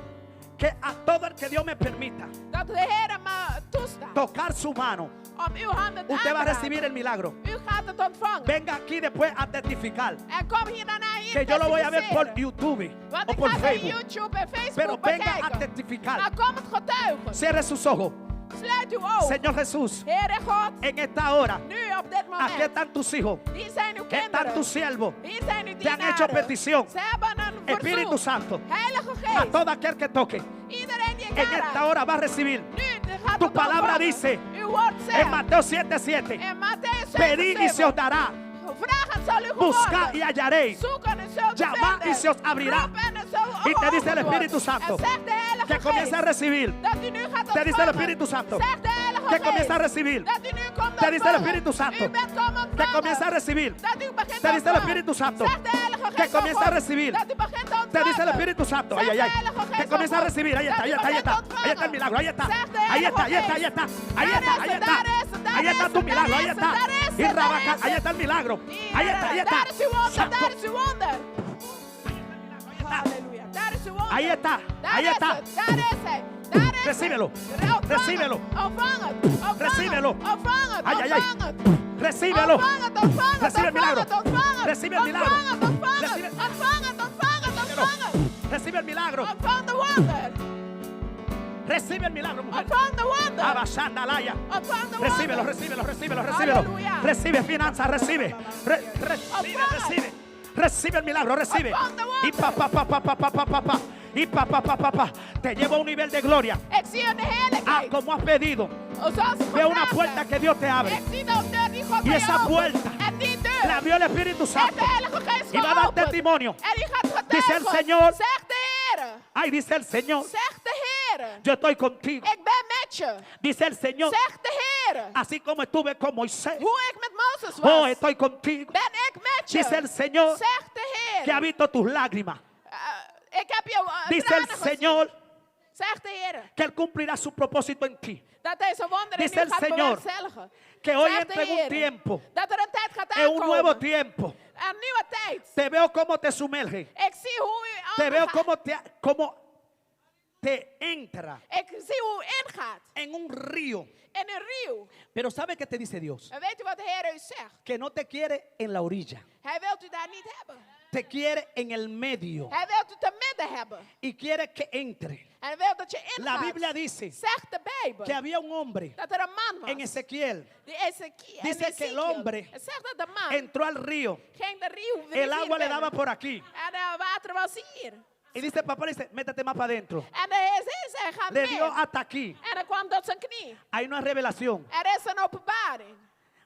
Que a todo el que Dios me permita
Dat de Heer me toestaat
tocar su mano,
om uw handen te
usted va a
raken.
recibir el milagro.
U gaat het ontvangen.
Venga aquí después a testificar.
En kom hier daarna hier
Que yo lo voy a ver por
testificeren.
YouTube
Want
o
ik
por
ga het op
Facebook.
YouTube en Facebook
Pero venga a
bekijken.
testificar.
Maar kom het getuigen.
Cierre sus ojos.
Sluit uw ogen.
Señor Jesús,
Heere God,
en esta hora,
nu op dit
aquí
moment.
están tus hijos,
Hier zijn uw
están
kinderen.
tus siervos.
Hier zijn uw
Te han
dienaren.
hecho petición.
Ze hebben een
Espíritu
verzoek.
Santo,
Heilige
a
Geest.
todo aquel que toque,
Iedereen die
en
het
esta
aanraakt.
hora va a recibir.
Nu gaat
Tu
het
palabra
ontvangen.
dice
Uw woord
en
zegt.
Mateo 7:7,
In Matthäus
pedid y se os
7:7.
dará,
Vraag en zal u
buscad y
geworden.
hallaréis,
Zoek en u zult
llamad
vinden.
y se os abrirá.
Roep en het zal
Y te dice el
geopend
Espíritu
worden.
Santo
En zegt de Heilige
que comience a
Geest
recibir.
dat u nu gaat ontvangen.
Te dice el Espíritu Santo
Zegt de Heilige
que
Geest
comience a recibir.
dat u nu komt
Te dice el
ontvangen.
Espíritu Santo
U bent komen
que
ontvangen.
comience a recibir.
Dat u begint
Te dice el
ontvangen.
Espíritu Santo
Zegt de Heilige
que
Geest
comience a
van God
recibir.
dat u begint te
Te dice el
ontvangen.
Espíritu Santo, ay,
Zegt
ay,
de
ay,
Heilige Geest
que
van
comience a
God
recibir. Ahí está,
dat
ahí
u
está, ahí
begint
está.
te
Ahí está el
ontvangen.
milagro, ahí está.
Zegt de
Ahí
Heilige
está, ahí está, ahí
Geest.
está. Ahí
Daar
está,
is
ahí
het,
está.
daar is het, daar
Ahí está
is
tu
het,
milagro,
daar
ahí
is het,
está.
daar is
Y rabaca, ahí está el milagro. Ahí está, ahí está.
Daar is uw wonder,
Santo.
daar is uw wonder. Halleluja, daar is uw wonder.
Ahí está,
Daar
ahí
is
está.
het, daar is hij. Daar is
Recíbelo,
het. Ontvang het,
recíbelo.
ontvang het, ontvang
Recíbelo.
het, ontvang het,
Ay, ay, ay.
ontvang het.
Recíbelo.
Ontvang het, ontvang het,
Recibe el milagro.
ontvang het,
Recibe el milagro.
ontvang het, ontvang het,
Recibe-
ontvang het, ontvang het, ontvang het.
Recibe el milagro.
Ontvang de wonder,
Recibe el milagro, mujer.
ontvang de wonder,
Abashandalaya.
ontvang de
Recíbelo,
wonder.
recíbelo, recíbelo, recíbelo.
Aleluya.
Recibe finanzas, recibe. Recibe, recibe. Recibe el milagro, recibe. Y pa, pa, pa, pa, pa, pa, pa, pa, pa. Y pa, pa, pa, pa, pa. Te llevo a un nivel de gloria.
Ik zie een
Ah,
heerlijkheid.
como has pedido.
Zoals je
Veo una
gevraagd
puerta
hebt.
que Dios te abre.
Ik zie de deur die God
Y
bij
esa
je opent.
puerta
En die deur
la abrió el Espíritu
heeft
Santo.
de Heilige Geest
Y va a dar
geopend.
testimonio.
En die gaat
Dice el
getuigen.
Señor.
Zegt de Heer.
Ay, dice el Señor,
Zegt de Heer.
yo estoy contigo.
Ik ben met je.
Dice el Señor,
Zegt de Heer.
así como estuve con Moisés.
Hoe ik met Mozes
Oh,
was.
estoy contigo.
Ben ik met je.
Dice el Señor
Zegt de
que ha
Heer.
visto tus lágrimas.
Ik heb je
Dice el
tranen gezien.
Señor
Zegt de Heer.
que Él cumplirá su propósito en ti.
Dat hij zijn wonderen
Dice
nu
el
gaat
Señor
bewerkstelligen.
que hoy
Zegt de
entra en un
Heer
tiempo,
dat er een tijd gaat
en un nuevo
aankomen.
tiempo.
Een nieuwe tijd.
Te veo como te sumerge.
Ik zie hoe u
Te veo
aangaat.
como te entra
Ik zie hoe u ingaat.
en un río.
In een rio.
Pero ¿sabe qué te dice Dios?
En weet u wat de Heer u zegt?
Que no te quiere en la orilla.
Hij wil u daar niet hebben.
Te quiere en el medio.
Hij wil u te midden hebben.
Y quiere que entre.
En hij wil dat je
La
ingaat.
Biblia dice
Zegt de Bijbel.
que había un hombre
Dat er een man was.
en Ezequiel.
Die Ezekiel.
Dice que el hombre
Het zegt dat de man
entró al río.
ging de rio. de
El
rivier
agua le
binnen.
daba por aquí.
En het water was hier.
Y dice, papá le dice, métete más para adentro.
En hij zei, ga
Le dio
mee.
hasta aquí.
En hij kwam tot zijn knie.
Ahí no hay revelación.
Er is een openbaring.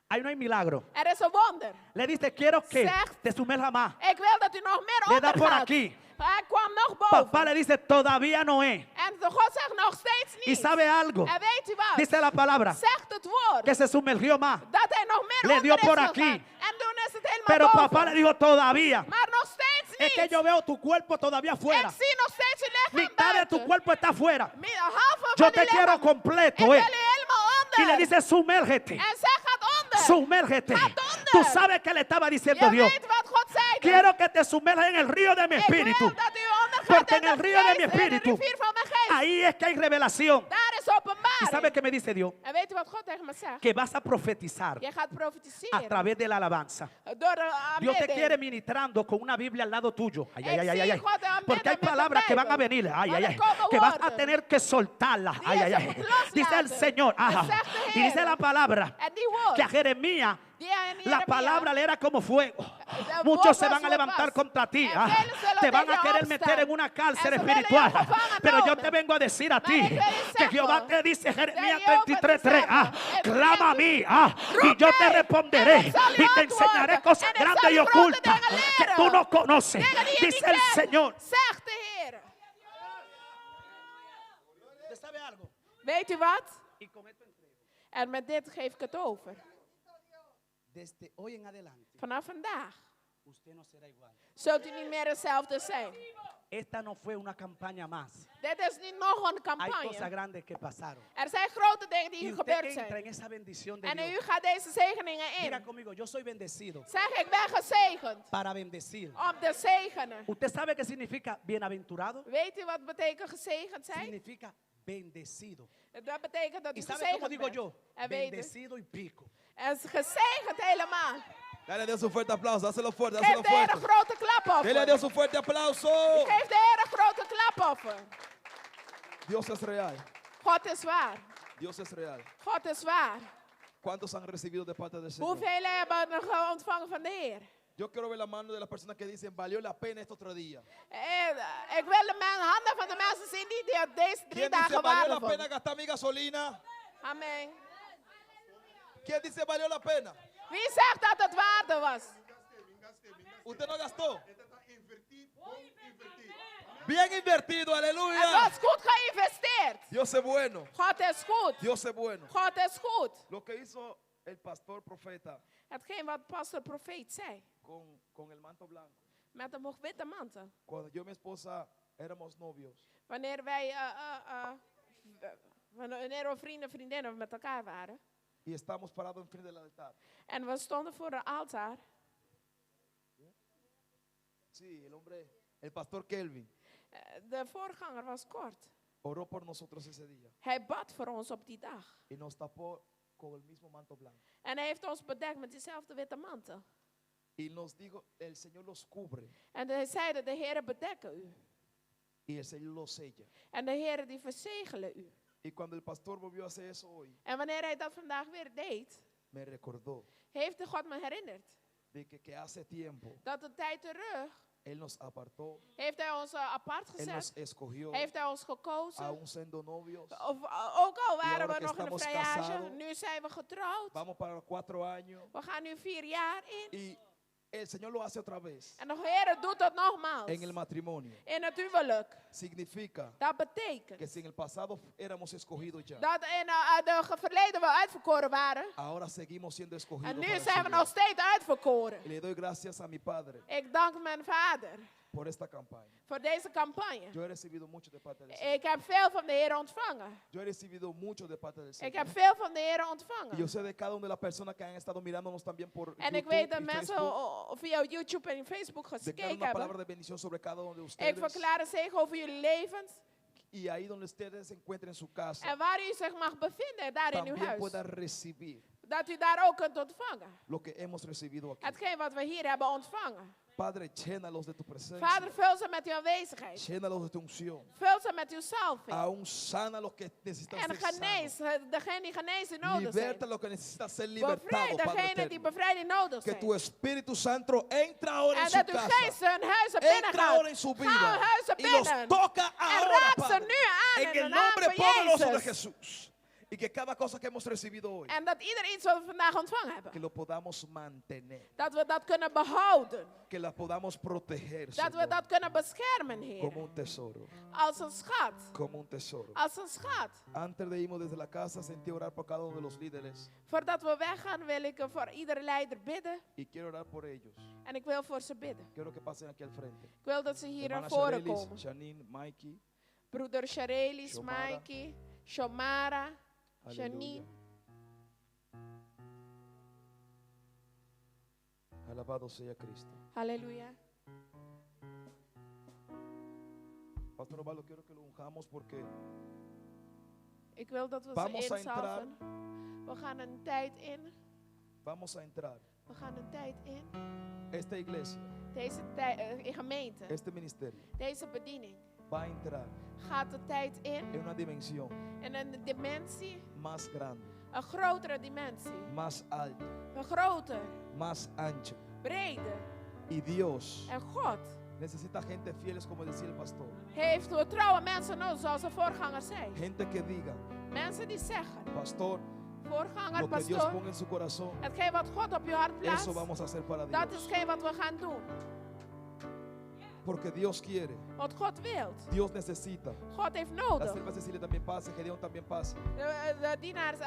Ahí no hay milagro.
Er is een wonder.
Le dice, quiero que
Zegt-
te sumerja más.
Ik wil dat u nog meer
Le da por
ondergaat.
aquí.
Hij kwam nog boven.
Papá le dice, todavía no es.
En de God zegt nog steeds
Y
niet.
sabe algo.
En weet u wat?
Dice la palabra
Zegt het woord.
que se sumergió más.
Dat hij nog meer
Le dio
onder is
por
gegaan.
aquí.
En toen is het helemaal
Pero
boven.
papá le dijo, todavía.
Maar nog steeds niet.
Es que yo veo tu cuerpo todavía
Ik
afuera.
zie nog steeds je lichaam
Mitad de tu
buiten.
cuerpo está afuera.
Halve
Yo
van
te
je
quiero
lichaam.
completo.
Ik wil je helemaal onder.
Y le dice, sumérgete.
En zij gaat onder.
Sumérgete.
Gaat onder.
Tú sabes que le estaba diciendo
Je
Dios.
weet wat God zei.
Quiero que te sumerjas en el río de mi
Ik
espíritu.
wil dat u ondergaat
Porque
in
en el
de
río de mi
geest, in de
espíritu,
rivier van mijn geest.
ahí es que hay revelación.
Daar is
¿Y
openbaring.
sabe qué me dice Dios?
En weet u wat God tegen me zegt?
Que vas a profetizar
Je gaat
a
profetiseren.
través de la alabanza.
Door de
Dios te
aanbidding.
quiere ministrando con una Biblia al lado tuyo. Ay, ay, ay, ay, ay, ay.
Ik zie God aanbidden
Porque hay
met de
palabras que van a
Bijbel.
venir. Ay,
Maar
ay,
er
ay.
komen
Que vas a
woorden.
tener que soltarlas. Ay, ay,
je
ay.
moet loslaten.
Dice el Señor. Ajá.
Dat zegt de
Y dice
Heer.
la palabra
En die woord.
que a Jeremías
Die aan
la
Jeremia,
palabra le era como fuego.
de
Muchos
woord
se van
was
a
wat
levantar
was.
contra ti.
En
Ah,
velen zullen
te van a
tegen
querer
opstaan.
meter en una cárcel
En ze willen
espiritual.
jou gevangen
Pero yo
nemen.
te vengo a decir a
Maar
ti
ik wil je
que
zeggen,
Jehová te dice Jeremías
dat Jehovah te
33:3. Ah,
zegt,
clama a mí. Ah, y
roep
yo te
mij,
responderé.
en ik zal je
Y te enseñaré
antwoorden.
cosas
En ik
grandes
zal
y
je grote
ocultas
dingen
que
leren.
tú no conoces.
Dingen die je
Dice
niet
el
kent.
Señor.
Zegt de Heer.
¿Usted sabe algo?
Weet u wat?
Y con esto entrego.
En met dit geef ik het over.
Desde hoy en adelante,
Vanaf vandaag
usted no será igual.
zult u niet meer hetzelfde zijn.
Esta no fue una campaña más.
Dit is niet nog een
Hay cosas
campagne.
grandes que pasaron.
Er zijn grote dingen die
Y
hier
usted
gebeurd
entra
zijn.
en esa bendición de
En
Dios.
u gaat deze zegeningen
Diga
in.
conmigo, yo soy bendecido
Zeg, ik ben gezegend
para bendecir.
om te zegenen.
¿Usted sabe qué significa bienaventurado?
Weet u wat betekent gezegend zijn?
Significa bendecido.
Dat betekent dat
¿Y
u
sabe cómo
gezegend
digo
bent.
yo?
En weet u,
Bendecido y pico.
er is gezegend helemaal.
Dale a Dios un fuerte aplauso, dáselo fuerte,
Geef
dáselo
de Heer een
fuerte.
grote klap
Dele a
op.
Dios un fuerte aplauso.
Geef de Heer een grote klap op.
Dios es real,
God is waar.
Dios es real.
God is waar.
¿Cuántos han recibido de parte del Señor?
Hoeveel hebben er ontvangen van de Heer?
Yo quiero ver la mano de las personas que dicen, valió la pena estos 3 días.
Ik wil de handen van de mensen zien die deze 3
¿Quién dice,
dagen
valió la
waardevol.
pena gastar mi gasolina?
Amen.
¿Quién dice, valió la pena?
Wie zegt dat het waarde was?
¿Usted no gastó? Bien invertido,
Het
aleluya.
was goed geïnvesteerd.
Dios es bueno,
God is goed.
Dios es bueno.
God is goed.
Lo que hizo el pastor profeta
Hetgeen wat pastor profeet zei.
con el manto blanco.
Met een witte mantel.
Cuando yo y mi esposa éramos novios,
Wanneer wij wanneer we vrienden en vriendinnen met elkaar waren.
Y estamos parados enfrente del altar.
En we stonden voor het altaar.
Sí, el pastor Kelvin,
De voorganger was kort.
oró por nosotros ese día
Hij bad voor ons op die dag.
y nos tapó con el mismo manto blanco.
En hij heeft ons bedekt met diezelfde witte mantel.
Y nos dijo, el Señor los cubre
En hij zeide, de Heere bedekken u.
y el Señor los sella.
En de Heere die verzegelen u.
Y cuando el pastor volvió a hacer eso hoy,
En wanneer hij dat vandaag weer deed,
me recordó
heeft de God me herinnerd.
de que hace tiempo
Dat een tijd terug
Él nos apartó,
heeft hij ons apart
Él nos
gezet.
escogió,
Heeft hij ons gekozen.
aún siendo novios.
Of, ook al waren
ahora
we
que
nog in de
estamos
vrijage,
casados,
nu zijn we getrouwd.
Vamos para 4 años
We gaan nu 4 jaar in.
y el Señor lo hace otra vez
En de Heer doet dat nogmaals.
en el matrimonio.
In het huwelijk.
Significa
Dat betekent
que si en el pasado éramos escogidos ya,
dat in de verleden we uitverkoren waren.
ahora seguimos siendo escogidos.
En nu
para el
zijn we
Señor.
nog steeds uitverkoren.
Y le doy gracias a mi Padre
Ik dank mijn vader
por esta campaña.
voor deze campagne.
Yo he recibido mucho de parte del Señor.
Ik heb veel van de Heer ontvangen.
Yo he recibido mucho de parte del
Ik
Señor.
heb veel van de Heer
Y yo
ontvangen.
sé de cada una de las personas que han estado mirándonos también por
En ik
YouTube
weet dat
y
mensen
Facebook,
via YouTube en Facebook
declaran
gekeken
una palabra
hebben.
de bendición sobre cada uno de
Ik
ustedes.
verklaar een zegen over jullie levens.
Y ahí donde ustedes se encuentren en su casa,
En waar u zich mag bevinden, daar in uw
también
huis.
puedan recibir
Dat u daar ook kunt ontvangen.
lo que hemos recibido aquí.
Hetgeen wat we hier hebben ontvangen.
Padre, llénalos de tu presencia.
Vader, vul ze met uw aanwezigheid.
Llénalos de tu unción.
Vul ze met uw salving.
Aún sana los que necesitan
En
ser
genees,
sanos.
degene die genezen nodig
Liberta
zijn.
los que necesitan ser libertados,
Bevrijd
Padre
degene die
eterno.
bevrijding nodig
Que
zijn.
tu Espíritu Santo entra ahora en
En
su
dat uw geest
casa.
hun huizen
Entra ahora en
binnengaat.
su
Ga
vida
hun huizen
y los
binnen.
toca
En
ahora,
raak ze
Padre,
nu aan
en
in de
el
naam
nombre
van
poderoso de
Jezus.
Jesús. Y que cada cosa que hemos recibido hoy,
En dat ieder iets wat we vandaag ontvangen
que
hebben.
lo podamos mantener,
Dat we dat kunnen behouden.
que la podamos proteger,
Dat we
Señor,
dat kunnen beschermen,
como
Heer.
un tesoro,
Als een schat.
como un tesoro.
Als een schat.
Antes de irnos desde la casa, sentí orar por cada uno de los líderes
Voordat we weggaan wil ik voor iedere leider bidden.
y quiero orar por ellos.
En ik wil voor ze bidden.
Quiero que pasen aquí al frente.
Ik wil dat ze hier naar
Hermana
voren
Sharelis,
komen.
Janine, Mikey.
Broeder Sharelis,
Shomara.
Mikey, Shomara,
Aleluya.
Janine.
Alabado sea Cristo.
Halleluja.
Pastor Osvaldo, quiero que lo unjamos porque
Ik wil dat we
Vamos
ze
a entrar.
inzalven. We gaan een tijd in.
vamos a entrar.
We gaan een tijd in.
Esta iglesia,
Deze gemeente,
este ministerio,
deze bediening
va a entrar
gaat de tijd in.
en una dimensión
In een dimensie,
más grande,
een grotere dimensie.
más alta,
Een groter,
más ancha.
breder.
Y Dios
En God
necesita gente fieles, como decía el pastor.
heeft trouwe mensen nodig, zoals de voorganger zei.
Gente que diga,
Mensen die zeggen,
pastor,
voorganger,
lo que Dios
pastoor,
ponga en su corazón,
hetgeen wat God op je hart plaatst,
eso vamos a hacer para
dat
Dios.
is geen wat we gaan doen.
Porque Dios quiere,
Wat God wil.
Dios necesita.
God heeft
La
nodig.
sierva Cecilia también pase, Gedeón también pase.
De dienaars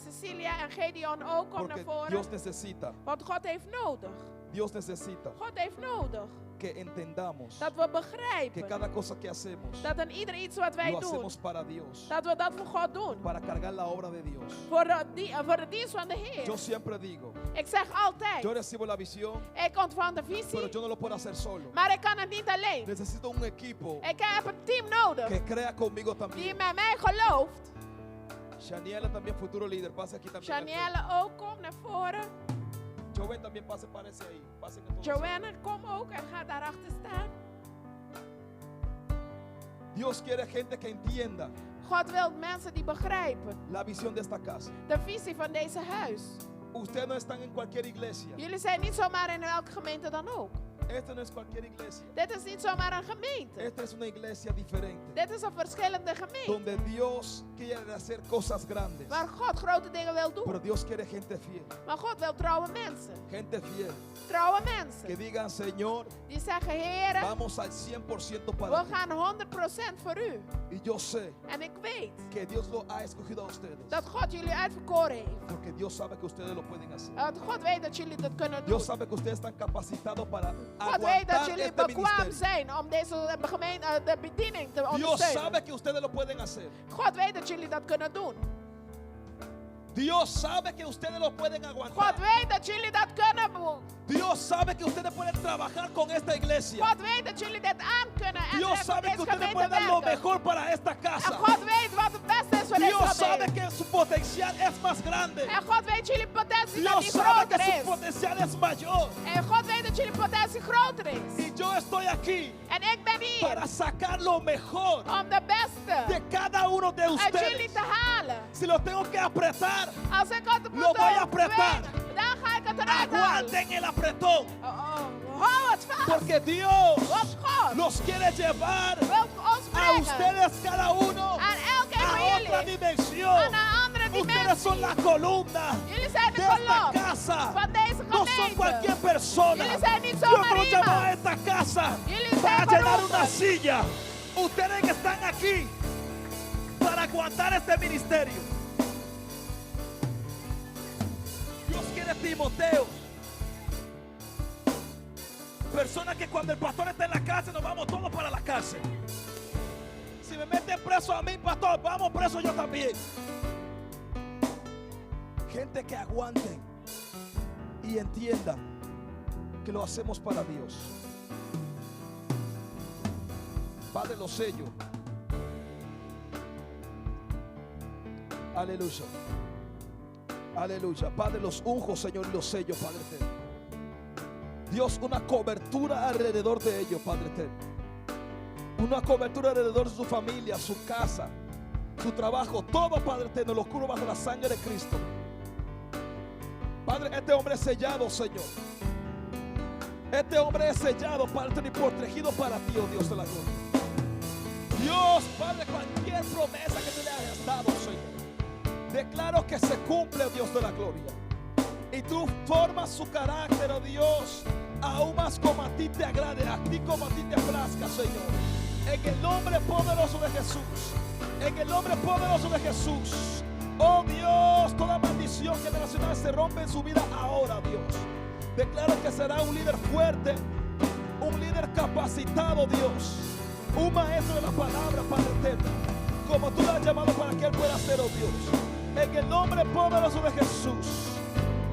Cecilia en Gedeon ook, kom naar
Porque
voren.
Dios necesita,
Want God heeft nodig.
Dios necesita
God heeft nodig
que entendamos
dat we
que
begrijpen
cada cosa que hacemos
dat in ieder iets wat wij
lo
doen,
hacemos para Dios,
dat we dat voor God doen.
para cargar la obra de Dios.
Voor de dienst van de Heer.
Yo siempre digo,
Ik zeg altijd,
yo recibo la visión,
ik ontvang de
pero
visie,
yo no lo puedo hacer solo.
maar ik kan het niet alleen.
Necesito un equipo
Ik heb een team nodig
que crea conmigo
die
también.
met mij gelooft.
Shaniela también, futuro líder, pase aquí también. al frente.
Janielle ook, kom naar voren.
Joven también pase, parece ahí. Pasen todos.
Joanne, kom ook en ga daarachter staan.
Dios quiere gente que entienda
God wil mensen die begrijpen
la visión de esta casa.
de visie van deze huis.
Ustedes no están en cualquier iglesia.
Jullie zijn niet zomaar in welke gemeente dan ook.
Esta no es cualquier iglesia.
Dit is niet zomaar een gemeente.
Esta es una iglesia diferente.
Dit is een verschillende gemeente.
Donde Dios quiere hacer cosas grandes.
Waar God grote dingen wil
Pero
doen.
Dios quiere gente fiel.
Maar God wil trouwe mensen.
Gente fiel.
Trouwe
Que
mensen.
digan, Señor,
Die zeggen, Heer,
vamos al 100% para
we
ti.
gaan 100% voor u.
Y yo sé
En ik weet
que Dios lo ha escogido a ustedes.
dat God jullie uitverkoren heeft.
Porque Dios sabe que ustedes lo pueden hacer.
Dat God weet dat jullie dat kunnen doen.
Dios sabe que ustedes están capacitados para
God weet dat
aguantar
jullie
este
bekwaam
ministerio.
zijn om deze gemeente, de bediening te
Dios
ondersteunen.
sabe que ustedes lo pueden hacer.
God weet dat jullie dat kunnen doen.
Dios sabe que ustedes lo pueden aguantar.
God weet dat jullie dat kunnen.
Dios sabe que ustedes pueden trabajar con esta iglesia.
God weet dat jullie dit aan kunnen. En
Dios
met
sabe que
deze
ustedes
gemeente
pueden dar lo
werken.
mejor para esta
En
casa.
God weet wat het beste is voor deze
Dios sabe
gemeente.
que su potencial es más grande.
En God weet jullie potentie dat
Dios
die
sabe que
groter
su
is.
potencial es mayor.
En God weet dat jullie potentie groter is.
Y yo estoy aquí
En ik ben hier
para sacar lo mejor
om de beste
de cada uno de
uit jullie
ustedes.
te halen.
Si lo tengo que apretar,
Als ik het moet
Lo voy a apretar.
dwingen, dan ga ik het eruit halen.
aguanten el apretón.
Hou het vast.
Porque Dios
Want God
los quiere llevar
wil ons
a
brengen
ustedes cada uno
aan elke
a
van
otra
jullie.
dimensión.
Aan een andere
Ustedes son la
dimensie.
columna
Jullie zijn de
de esta
kolom
casa.
van deze
No son
gemeente.
cualquier persona.
Jullie zijn niet
Dios
zomaar
nos llamó a
iemand.
esta casa
Jullie
para
zijn
llenar
geroepen.
una silla. Ustedes están aquí para aguantar este ministerio. Dios quiere Timoteo. Personas que cuando el pastor está en la cárcel nos vamos todos para la cárcel. Si me meten preso a mí, pastor, vamos preso yo también. Gente que aguanten y entiendan que lo hacemos para Dios. Padre, lo sello. Aleluya. Aleluya. Padre, los unjo, Señor, y los sello, Padre eterno. Dios, una cobertura alrededor de ellos, Padre eterno. Una cobertura alrededor de su familia, su casa, su trabajo, todo, Padre eterno, lo cubro bajo la sangre de Cristo. Padre, este hombre es sellado, Señor. Este hombre es sellado, Padre eterno, y protegido para ti, oh Dios de la gloria. Dios, Padre, cualquier promesa que tú le hayas dado, Señor, declaro que se cumple, oh Dios de la gloria. Y tú formas su carácter, oh Dios, aún más como a ti te agrade, a ti como a ti te plazca, Señor. En el nombre poderoso de Jesús. En el nombre poderoso de Jesús. Oh Dios, toda maldición generacional se rompe en su vida ahora, Dios. Declaro que será un líder fuerte, un líder capacitado, Dios. Un maestro de la palabra, Padre eterno, como tú lo has llamado para que él pueda ser, oh Dios. En el nombre poderoso de Jesús.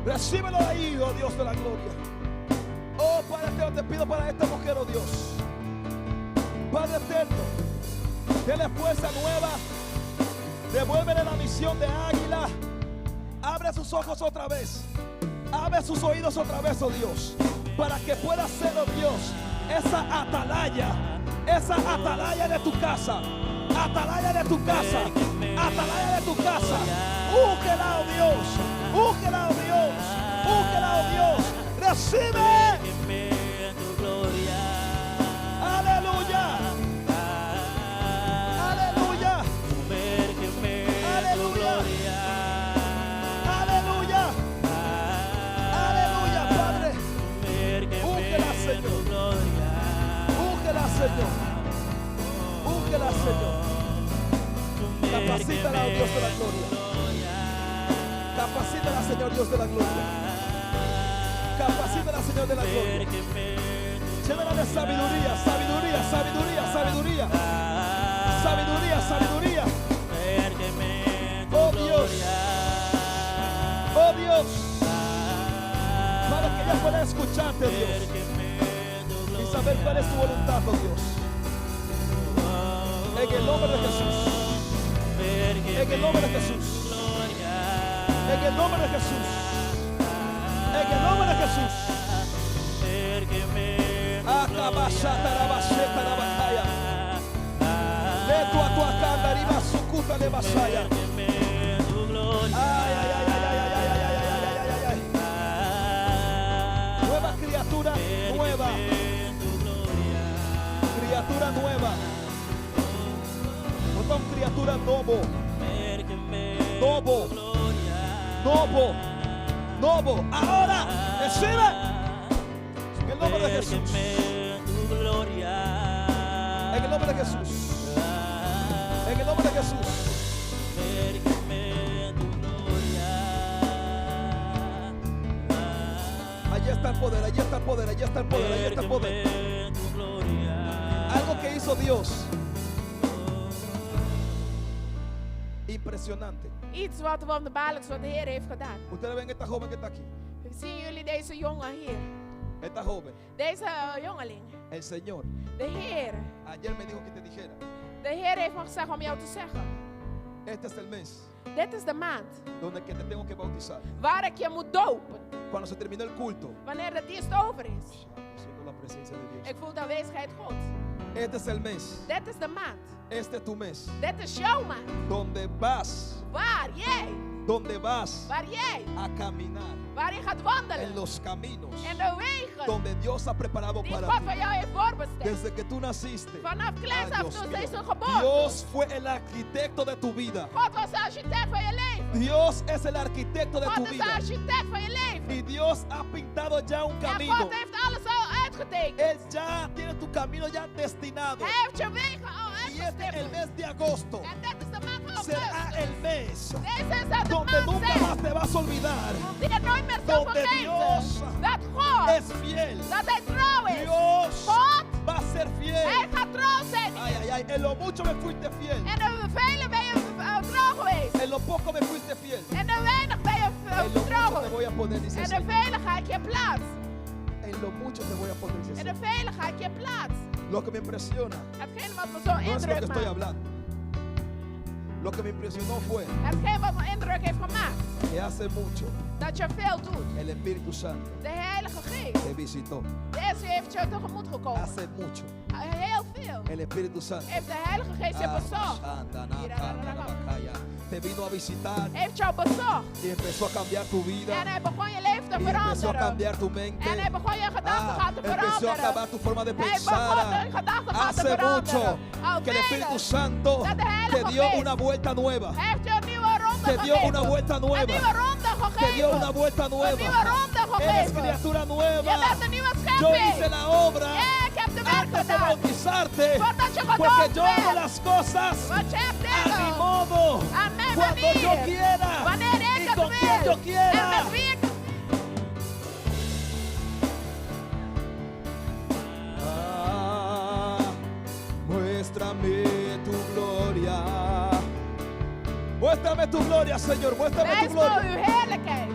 Recíbelo ahí, oh Dios de la gloria. Oh Padre eterno, te pido para esta mujer, oh Dios. Padre eterno, dele fuerza nueva. Devuélvele la misión de águila. Abre sus ojos otra vez. Abre sus oídos otra vez, oh Dios. Para que pueda ser, oh Dios, esa atalaya de tu casa. Atalaya de tu casa. Atalaya de tu casa. Úngela, oh Dios. Úngela, oh Dios. Úngela, oh Dios. Recibe.
tu gloria.
Aleluya. Aleluya.
Sumérgeme tu
Aleluya.
gloria.
Aleluya. Aleluya, Padre. Úngela,
Sumérgeme
Señor.
tu gloria.
Úngela, Señor. Úngela, Señor. Capacítala, oh Dios de la gloria. Capacítala, Señor Dios de la gloria. Capacítala, Señor de la gloria. Llénala de sabiduría, sabiduría, sabiduría, sabiduría. Sabiduría, sabiduría. Oh Dios. Oh Dios. Para que ella pueda escucharte, Dios. Y saber cuál es tu voluntad, oh Dios. En el nombre de Jesús. En el nombre de Jesús. En el nombre de Jesús. En el nombre de Jesús. Acabashata la basheta la batalla. Leto a tu acanda arriba sucuta de basaya. Ay, ay, ay, ay, ay, ay, ay, ay, ay, ay, ay, ay. Nueva criatura nueva. Criatura nueva. No son criatura novo. Novo. Novo. Novo. Ahora recibe. En el nombre de Jesús. En el nombre de Jesús. En el nombre de Jesús. Allí está el poder, allí está el poder, allí está el poder, allí está el poder. Algo que hizo Dios. impresionante.
Iets wat wonderbaarlijks wat de Heer heeft gedaan.
Ustedes ven esta joven que está aquí.
Zien jullie deze jongen hier?
Esta joven.
Deze jongeling.
El Señor
De Heer.
ayer me dijo que te dijera.
De Heer heeft me gezegd om jou te zeggen.
Este es el mes
Dit is de maand
donde que te tengo que bautizar.
waar ik je moet dopen.
Cuando se termine el culto.
Wanneer de dienst over is.
Siento la presencia de Dios.
Ik voel de aanwezigheid God.
Este es el mes.
Dit is de maand.
Este es tu mes.
Dit is jouw maand.
Donde vas.
Waar jij.
Donde vas
Waar jij.
a caminar
Waar je gaat
en
wandelen.
los caminos
En de wegen
donde Dios ha preparado
die
para
God
ti.
voor jou heeft voorbestemd.
Desde que tú naciste.
Vanaf kleins
Ah,
af
Dios
toen
mío.
zijn ze geboren.
Dios fue el arquitecto de tu vida.
God was de architect van je leven.
Dios es el arquitecto de tu
God is de
vida.
architect van je leven.
Y Dios ha pintado ya un
En
camino.
God heeft alles al uitgetekend.
Él ya tiene tu camino ya destinado.
Hij heeft je wegen al
Y este el
uitgestippeld.
mes de agosto
En dit is de maand van
será
augustus.
el mes
Deze is het de
donde
maand
nunca
zijn.
más te vas a olvidar.
Die je nooit meer zal
Donde Dios
vergeten. Dat God,
es fiel.
dat hij trouw is.
Dios
God,
va a ser
hij
fiel.
gaat trouw zijn.
Ay, ay, ay. En lo mucho me fuiste fiel.
En in vele ben je trouw geweest.
En lo poco me fuiste fiel.
En in weinig ben je
En lo
trouw
mucho te
geweest.
voy a poner, dice el
En in
Señor.
vele ga ik je plaats.
En lo mucho te voy a poner, dice el
En
Señor.
in vele ga ik je plaats.
Lo que me impresiona
Hetgeen wat me zo
no es lo que
indruk
estoy
maakt.
hablando. Lo que me impresionó fue
Hetgeen wat me indruk heeft gemaakt.
que hace mucho
Dat je veel doet.
el Espíritu Santo
De Heilige Geest.
te visitó.
Deze heeft je tegemoet gekomen.
Hace mucho
Heel veel.
el Espíritu Santo
Heeft de Heilige Geest je bezocht.
te vino a visitar
Heeft jou bezocht.
y empezó a cambiar tu vida
En hij begon je leven te
y empezó a
veranderen.
cambiar tu mente.
En hij begon je gedachtegaan te
Empezó a
veranderen.
acabar tu forma de
Hij begon
pensar.
je gedachtegaan te
Hace mucho
veranderen. Al
que el Espíritu
vele.
Santo
Dat de
te
Heilige
dio
Geest
una vuelta nueva.
Hij heeft je een nieuwe ronde
Te dio
gegeven.
una vuelta
Een
nueva.
nieuwe ronde
Te dio
gegeven.
una vuelta
Een nieuwe
nueva.
ronde
Eres
gegeven.
criatura
Je
nueva.
bent een nieuwe
Yo hice
schepping.
la obra
Ja, ik heb de werk
antes de
gedaan.
bautizarte.
Voordat je
Porque
gedoopt
yo hago
bent.
las cosas
Want je hebt
a mi
dingen.
modo.
Aan mijn
Cuando yo
manier.
quiera.
Wanneer ik
Y
het
con quien
wil.
yo quiera.
En met wie ik
Muéstrame tu gloria. Muéstrame tu gloria, Señor. Muéstrame tu
wijs me
gloria.
uw heerlijkheid.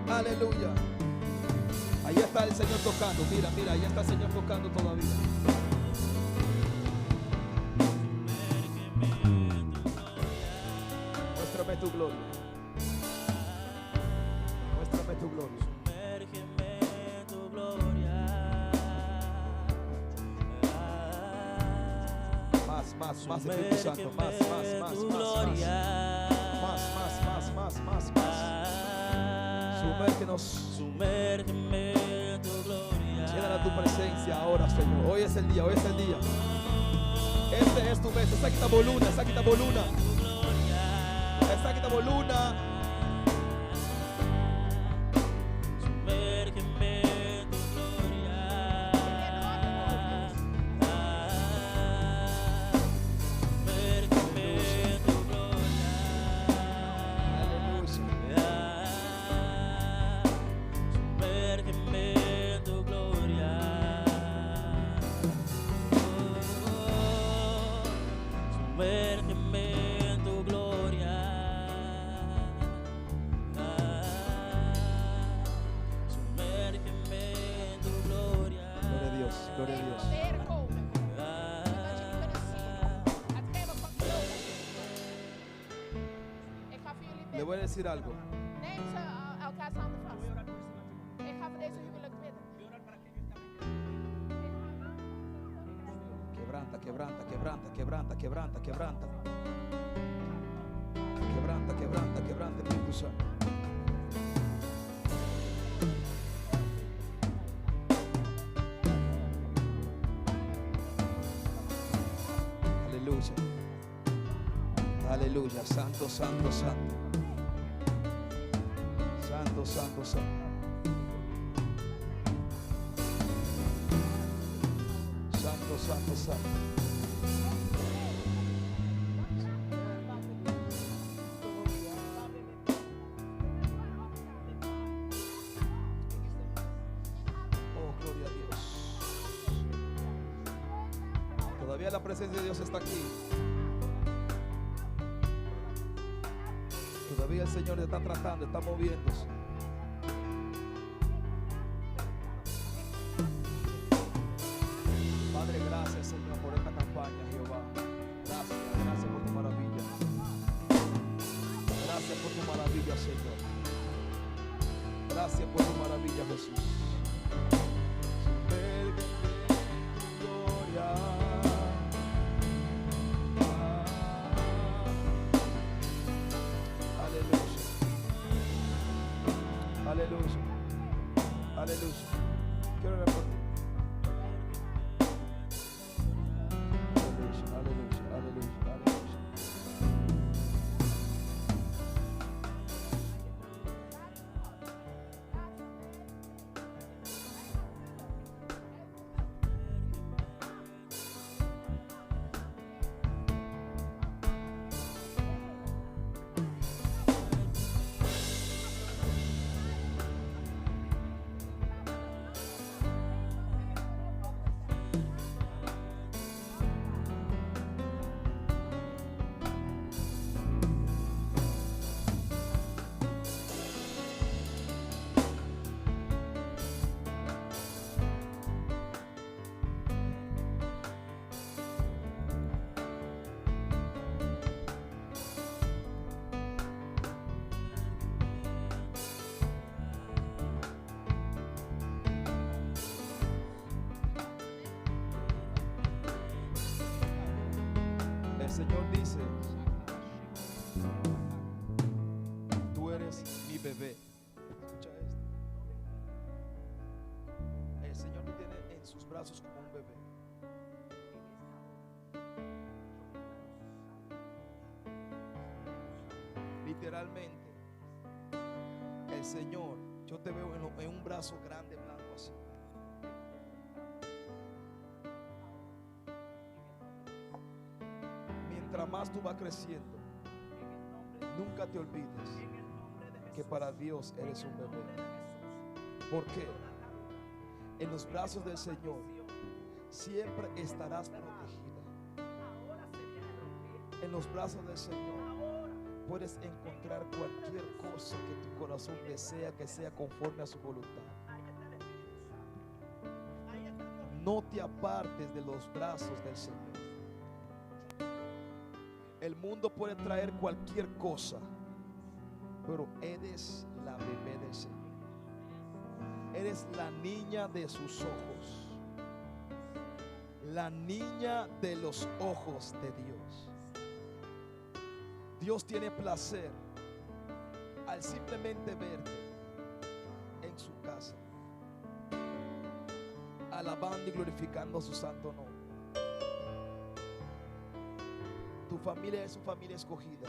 Aleluya. Ahí está el Señor tocando. Mira, mira, ahí está el Señor tocando todavía. Muéstrame tu gloria. Muéstrame tu gloria.
Sumérgeme en tu gloria.
Más, Espíritu Santo. Más,
Sumérgeme en tu gloria.
más. Sumérgenos.
Sumérgeme en tu gloria.
Llénala tu presencia ahora, Señor. Hoy es el día, hoy es el día. Este es tu mes. Esta quita boluna, esta quita boluna. Esta quita boluna.
Sumérgeme en tu gloria. Sumérgeme en tu gloria.
Aleluya.
Sumérgeme en tu gloria. Sumérgeme en tu gloria. Sumérgeme en tu gloria.
Gloria a Dios, gloria a Dios.
De Heer komen. Dat jullie kunnen zien. Hetgeen wat God wil. Ik ga voor jullie
Le
bidden.
voy a decir algo.
Neem ze elkaars handen vast. Ik ga voor deze huwelijk bidden.
Quebranta, quebranta, quebranta, quebranta, quebranta, quebranta. Quebranta, quebranta, quebranta, Espíritu Santo. Aleluya. Aleluya. Santo, santo, santo. Santo, santo, santo. Santo, santo, santo. Oh, gloria a Dios. Todavía la presencia de Dios está aquí. Todavía el Señor está tratando, está moviéndose. Padre, gracias, Señor, por esta campaña, Jehová. Gracias, gracias por tu maravilla. Gracias por tu maravilla, Señor. Gracias por tu maravilla, Jesús. Aleluya. Aleluya. Quiero orar por ti. Aleluya, aleluya, aleluya, aleluya. El Señor dice, tú eres mi bebé. Escucha esto. El Señor te tiene en sus brazos como un bebé. Literalmente, el Señor, yo te veo en un brazo grande, blanco así. Mientras más tú vas creciendo, nunca te olvides que para Dios eres un bebé. ¿Por qué? En los brazos del Señor siempre estarás protegida. En los brazos del Señor puedes encontrar cualquier cosa que tu corazón desea que sea conforme a su voluntad. No te apartes de los brazos del Señor. El mundo puede traer cualquier cosa, pero eres la bebé del Señor. Eres la niña de sus ojos. La niña de los ojos de Dios. Dios tiene placer al simplemente verte en su casa, alabando y glorificando su santo nombre. Tu familia es una familia escogida.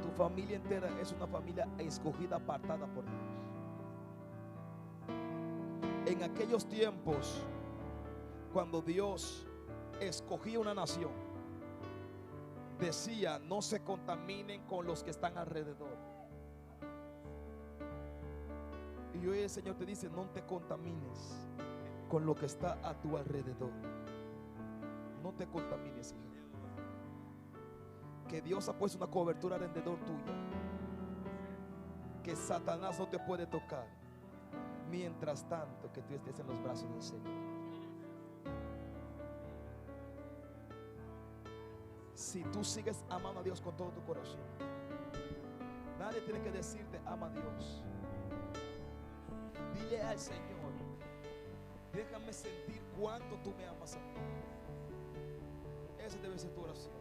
Tu familia entera es una familia escogida, apartada por Dios. En aquellos tiempos, cuando Dios escogía una nación, decía: no se contaminen con los que están alrededor. Y hoy el Señor te dice: no te contamines con lo que está a tu alrededor. No te contamines, hija. Que Dios ha puesto una cobertura alrededor tuya, que Satanás no te puede tocar, mientras tanto que tú estés en los brazos del Señor. Si tú sigues amando a Dios con todo tu corazón, nadie tiene que decirte ama a Dios. Dile al Señor: déjame sentir cuánto tú me amas a mí. Esa debe ser tu oración.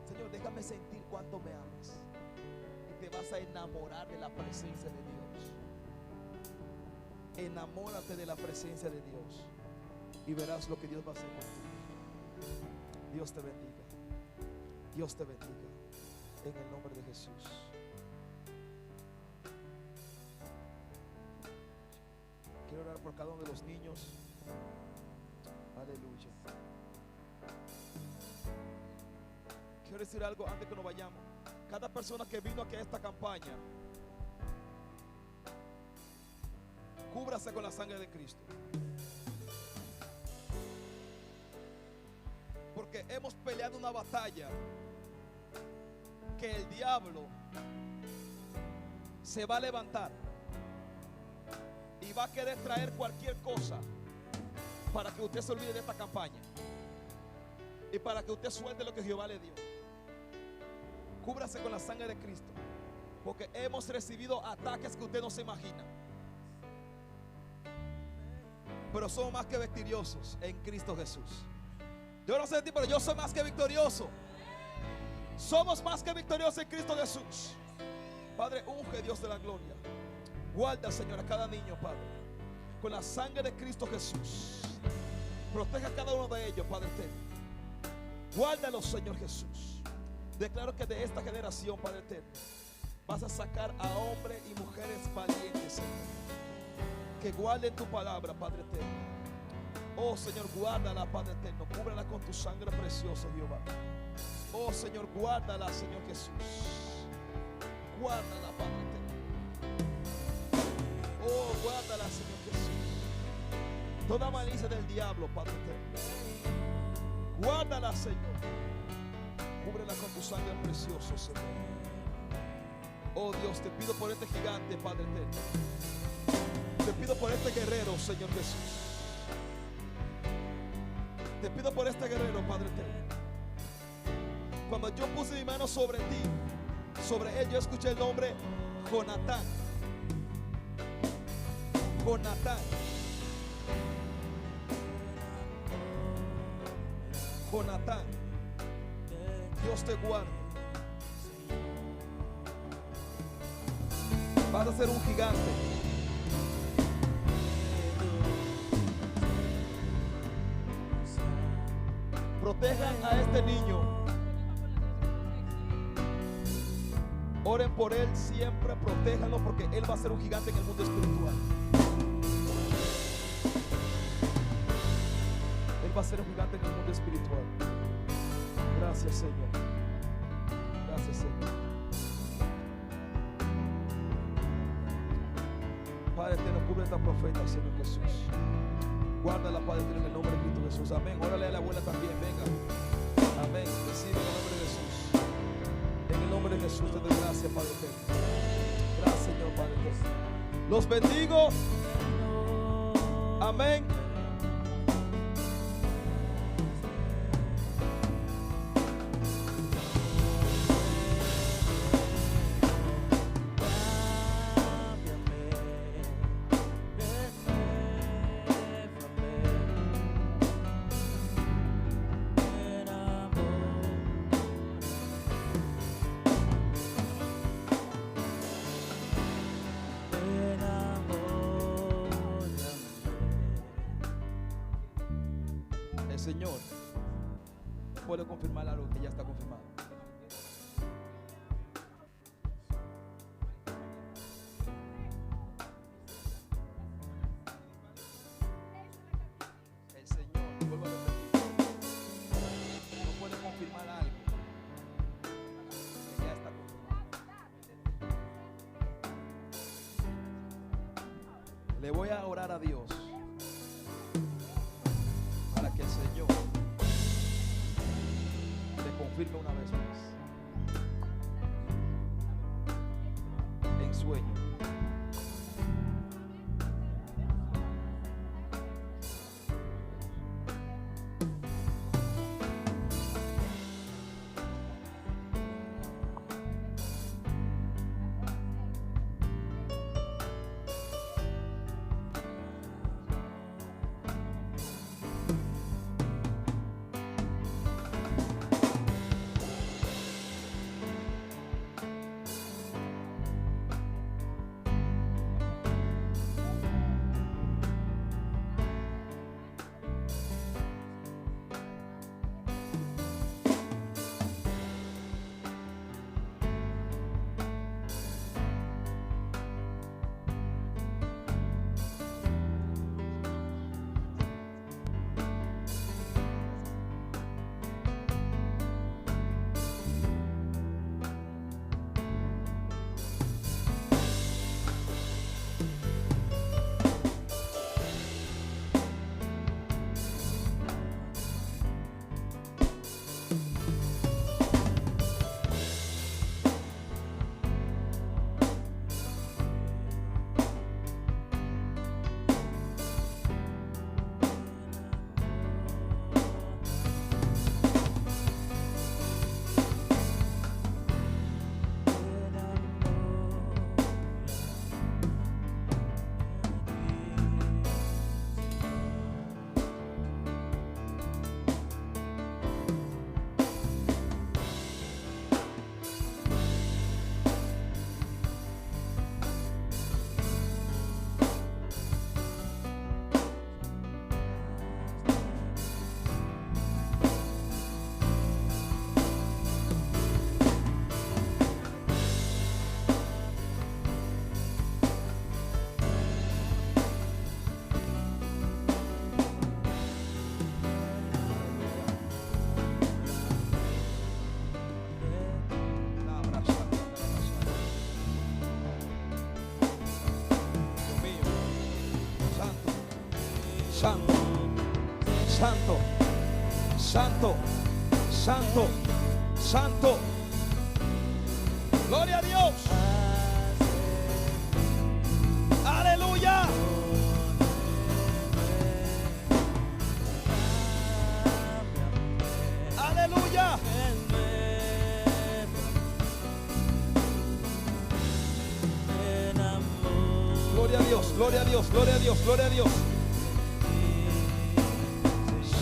Señor, déjame sentir cuánto me amas. Y te vas a enamorar de la presencia de Dios. Enamórate de la presencia de Dios y verás lo que Dios va a hacer contigo. Dios te bendiga. Dios te bendiga en el nombre de Jesús. Quiero orar por cada uno de los niños. Aleluya. Quiero decir algo antes que nos vayamos. Cada persona que vino aquí a esta campaña, cúbrase con la sangre de Cristo. que hemos peleado una batalla que el diablo se va a levantar y va a querer traer cualquier cosa para que usted se olvide de esta campaña y para que usted suelte lo que Jehová le dio. Cúbrase con la sangre de Cristo, porque hemos recibido ataques que usted no se imagina, pero somos más que victoriosos en Cristo Jesús. Yo no sé de ti, pero yo soy más que victorioso. Somos más que victoriosos en Cristo Jesús. Padre, unge, Dios de la gloria. Guarda, Señor, a cada niño, Padre, con la sangre de Cristo Jesús. Proteja a cada uno de ellos, Padre eterno. Guárdalos, Señor Jesús. Declaro que de esta generación, Padre eterno, vas a sacar a hombres y mujeres valientes, Señor, que guarden tu palabra, Padre eterno. Oh Señor, guárdala, Padre eterno. Cúbrela con tu sangre preciosa, Jehová. Oh Señor, guárdala, Señor Jesús. Guárdala, Padre eterno. Oh, guárdala, Señor Jesús. Toda malicia del diablo, Padre eterno, guárdala, Señor. Cúbrela con tu sangre preciosa, Señor. Oh Dios, te pido por este gigante, Padre eterno. Te pido por este guerrero, Señor Jesús. Te pido por este guerrero, Padre eterno. Cuando yo puse mi mano sobre ti, sobre él, yo escuché el nombre Jonatán. Jonatán. Jonatán. Dios te guarde. Vas a ser un gigante. Protejan a este niño. Oren por él siempre, protéjanlo, porque él va a ser un gigante en el mundo espiritual. Él va a ser un gigante en el mundo espiritual. Gracias, Señor. Gracias, Señor. Padre eterno, cubre a esta profeta, Señor Jesús. Guárdala, Padre eterno, en el nombre de Cristo Jesús. Amén. Órale a la abuela también, venga. Amén. Recibe en el nombre de Jesús. En el nombre de Jesús te doy gracias, Padre eterno. Gracias, Señor, Padre eterno. Los bendigo. Amén. El Señor puede confirmar algo que ya está confirmado. El Señor, vuelvo a repetir, no puede confirmar algo que ya está confirmado. Le voy a orar a Dios para que el Señor le confirme una vez más en sueño. santo, santo, santo, santo, santo. Gloria a Dios. Aleluya. Aleluya. Gloria a Dios, gloria a Dios, gloria a Dios, gloria a Dios.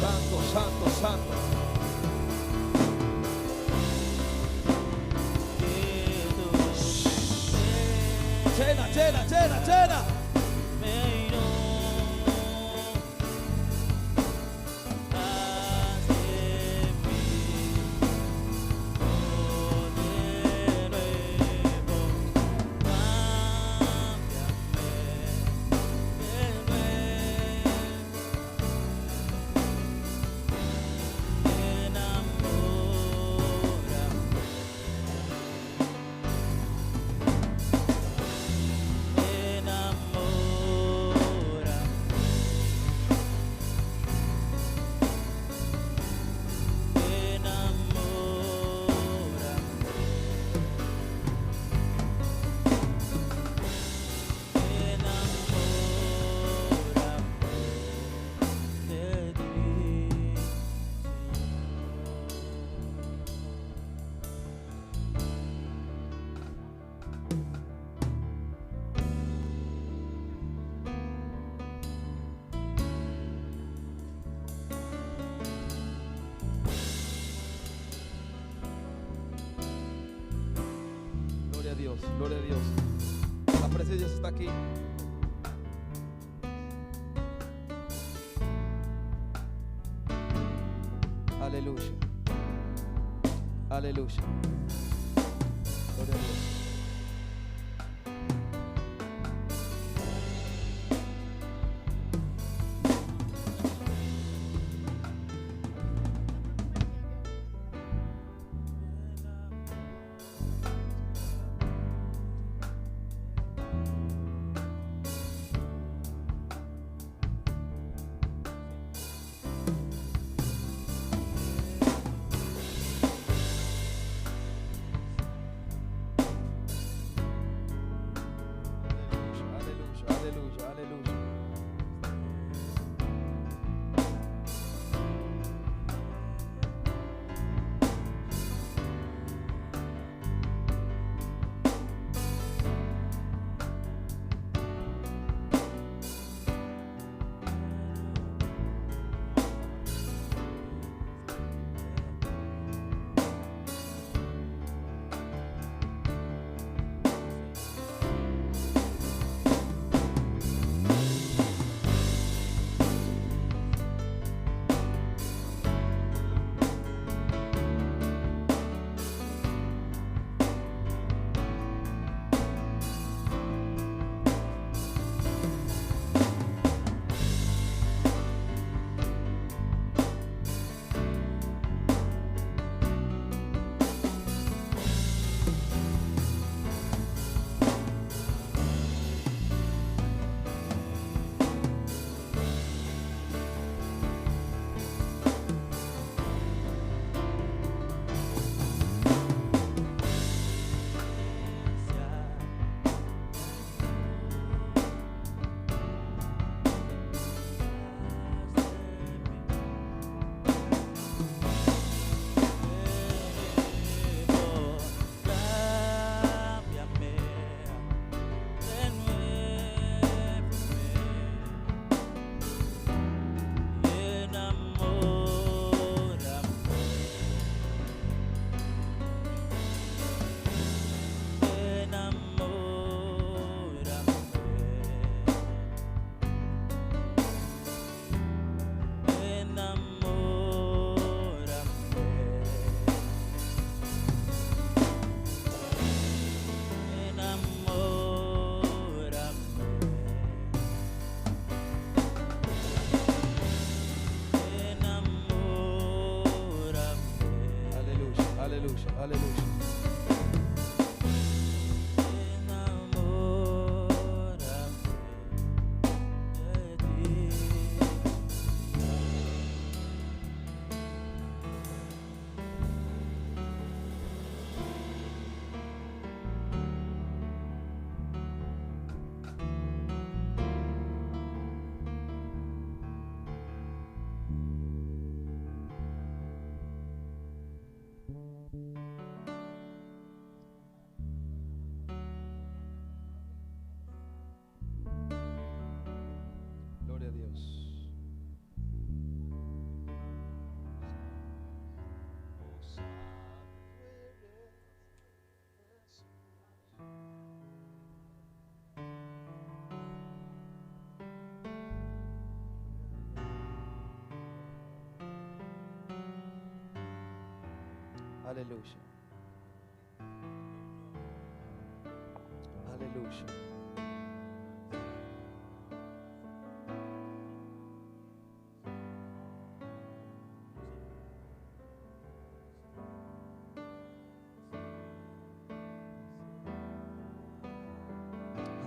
Santo, santo, santo. Llena, llena, llena, llena. Gloria a Dios. La presencia de Dios está aquí. Aleluya. Aleluya. Gloria a Dios. Aleluya. Aleluya.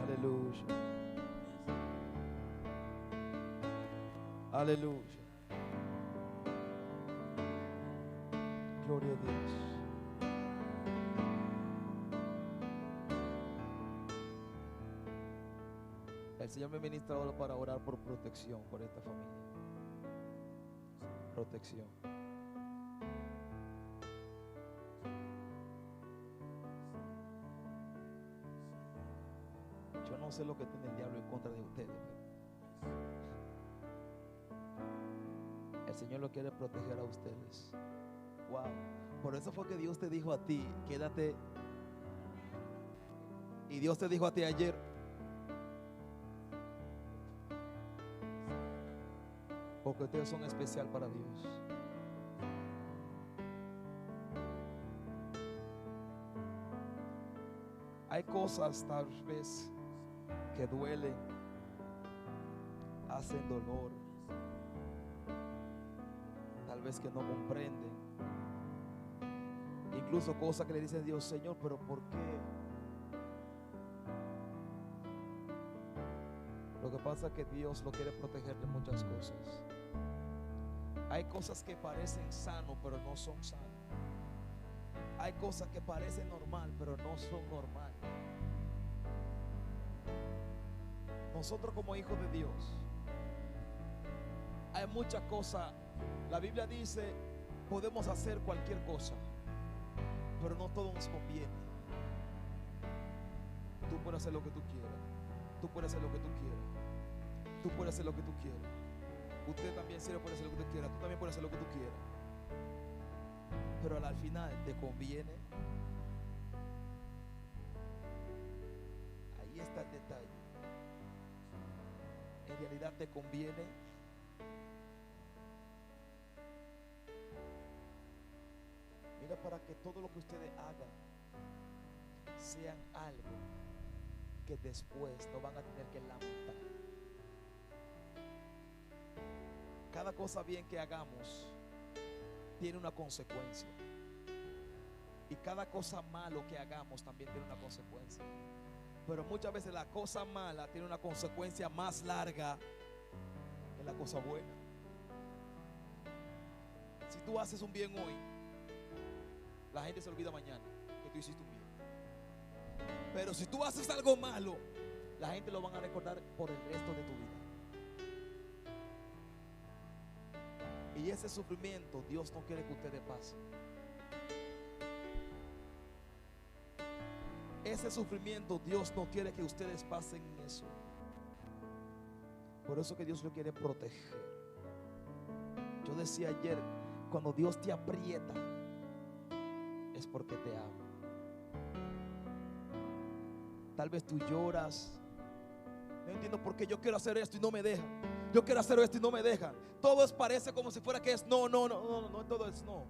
Aleluya. Aleluya. Gloria a Dios. El Señor me ministra ahora para orar por protección por esta familia. Protección. Yo no sé lo que tiene el diablo en contra de ustedes, pero el Señor lo quiere proteger a ustedes. Wow. Por eso fue que Dios te dijo a ti, quédate. Y Dios te dijo a ti ayer, porque ustedes son especial para Dios. Hay cosas tal vez que duelen, hacen dolor, tal vez que no comprenden, incluso cosas que le dicen a Dios, Señor, pero ¿por qué? Lo que pasa es que Dios lo quiere proteger de muchas cosas. Hay cosas que parecen sanos, pero no son sanas. Hay cosas que parecen normal, pero no son normal. Nosotros como hijos de Dios, hay muchas cosas. La Biblia dice, podemos hacer cualquier cosa, pero no todo nos conviene. Tú puedes hacer lo que tú quieras. Tú puedes hacer lo que tú quieras. Tú puedes hacer lo que tú quieras. Usted también puede hacer lo que tú quieras. Tú también puedes hacer lo que tú quieras. Pero al final te conviene. Ahí está el detalle. En realidad te conviene. Mira, para que todo lo que ustedes hagan sean algo que después no van a tener que lamentar. Cada cosa bien que hagamos tiene una consecuencia. Y cada cosa malo que hagamos también tiene una consecuencia. Pero muchas veces la cosa mala tiene una consecuencia más larga que la cosa buena. Si tú haces un bien hoy, la gente se olvida mañana que tú hiciste un bien. Pero si tú haces algo malo, la gente lo van a recordar por el resto de tu vida. Y ese sufrimiento Dios no quiere que ustedes pasen. Ese sufrimiento Dios no quiere que ustedes pasen eso. Por eso que Dios lo quiere proteger. Yo decía ayer, cuando Dios te aprieta, es porque te ama. Tal vez tú lloras. No entiendo por qué yo quiero hacer esto y no me dejan. Yo quiero hacer esto y no me dejan. Todo parece como si fuera que es no, todo es no.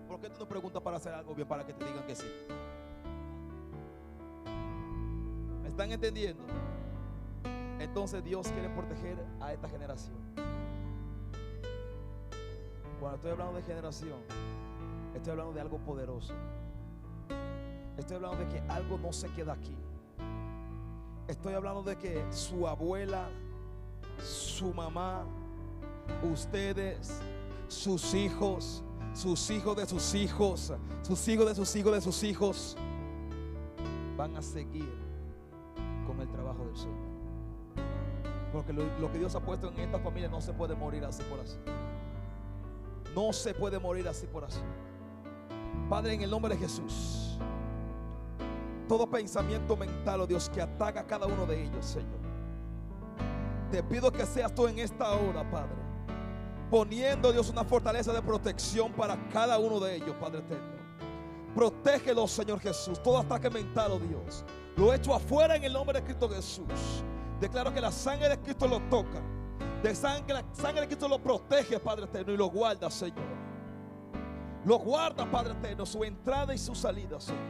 ¿Por qué tú no preguntas para hacer algo bien para que te digan que sí? ¿Me están entendiendo? Entonces Dios quiere proteger a esta generación. Cuando estoy hablando de generación, estoy hablando de algo poderoso. Estoy hablando de que algo no se queda aquí. Estoy hablando de que su abuela, su mamá, ustedes, sus hijos de sus hijos, sus hijos de sus hijos de sus hijos van a seguir con el trabajo del Señor. Porque lo que Dios ha puesto en esta familia no se puede morir así por así. No se puede morir así por así. Padre, en el nombre de Jesús, todo pensamiento mental, oh Dios, que ataca a cada uno de ellos, Señor, te pido que seas tú en esta hora, Padre, poniendo, Dios, una fortaleza de protección para cada uno de ellos, Padre eterno. Protégelos, Señor Jesús. Todo ataque mental, oh Dios, lo echo afuera en el nombre de Cristo Jesús. Declaro que la sangre de Cristo lo toca. La sangre de Cristo lo protege, Padre eterno, y lo guarda, Señor. Lo guarda, Padre eterno, su entrada y su salida, Señor.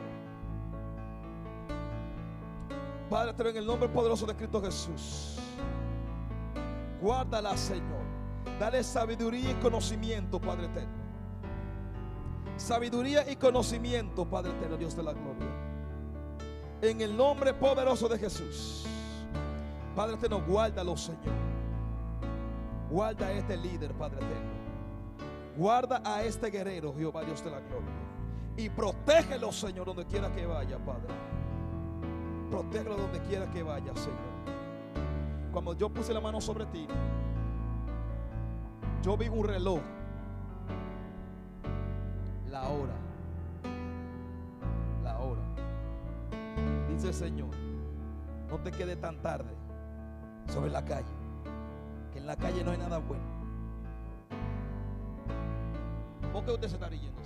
Padre eterno, en el nombre poderoso de Cristo Jesús, guárdala, Señor. Dale sabiduría y conocimiento, Padre eterno. Sabiduría y conocimiento, Padre eterno, Dios de la gloria. En el nombre poderoso de Jesús, Padre eterno, guárdalo, Señor. Guarda a este líder, Padre eterno. Guarda a este guerrero, Jehová, Dios de la gloria. Y protégelo, Señor, donde quiera que vaya, Padre. Protégelo donde quiera que vaya, Señor. Cuando yo puse la mano sobre ti, yo vi un reloj. La hora. La hora. Dice el Señor, no te quedes tan tarde sobre la calle, que en la calle no hay nada bueno. ¿Por qué usted se está riendo?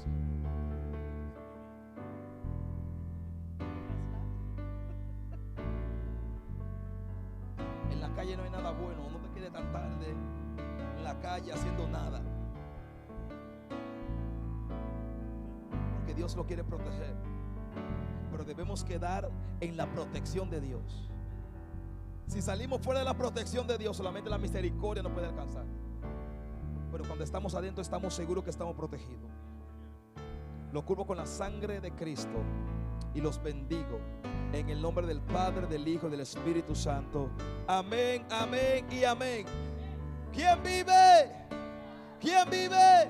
En la calle no hay nada bueno. No te quedes tan tarde en la calle haciendo nada, porque Dios lo quiere proteger. Pero debemos quedar en la protección de Dios. Si salimos fuera de la protección de Dios, solamente la misericordia nos puede alcanzar. Pero cuando estamos adentro, estamos seguros que estamos protegidos. Lo cubro con la sangre de Cristo y los bendigo en el nombre del Padre, del Hijo y del Espíritu Santo. Amén, amén y amén. ¿Quién vive? ¿Quién vive?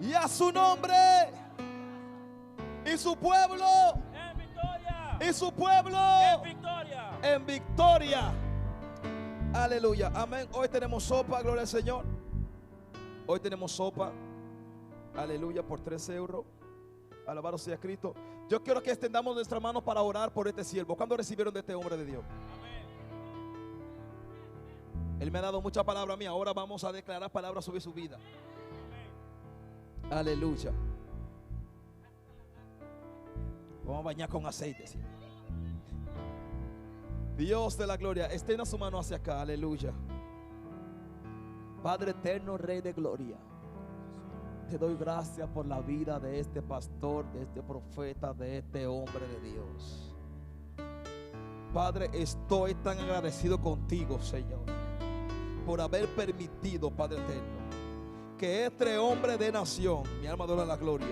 Y a su nombre. Y su pueblo.
En victoria.
Y su pueblo.
En victoria.
En victoria. Aleluya. Amén. Hoy tenemos sopa, gloria al Señor. Hoy tenemos sopa, aleluya, por 3 euros. Alabado sea Cristo. Yo quiero que extendamos nuestras manos para orar por este siervo. ¿Cuándo recibieron de este hombre de Dios?
Amén.
Él me ha dado mucha palabra a mí. Ahora vamos a declarar palabras sobre su vida. Aleluya. Vamos a bañar con aceite, ¿sí? Dios de la gloria, extienda su mano hacia acá, aleluya. Padre eterno, Rey de gloria, te doy gracias por la vida de este pastor, de este profeta, de este hombre de Dios. Padre, estoy tan agradecido contigo, Señor, por haber permitido, Padre eterno, que este hombre de nación, mi alma adora la gloria,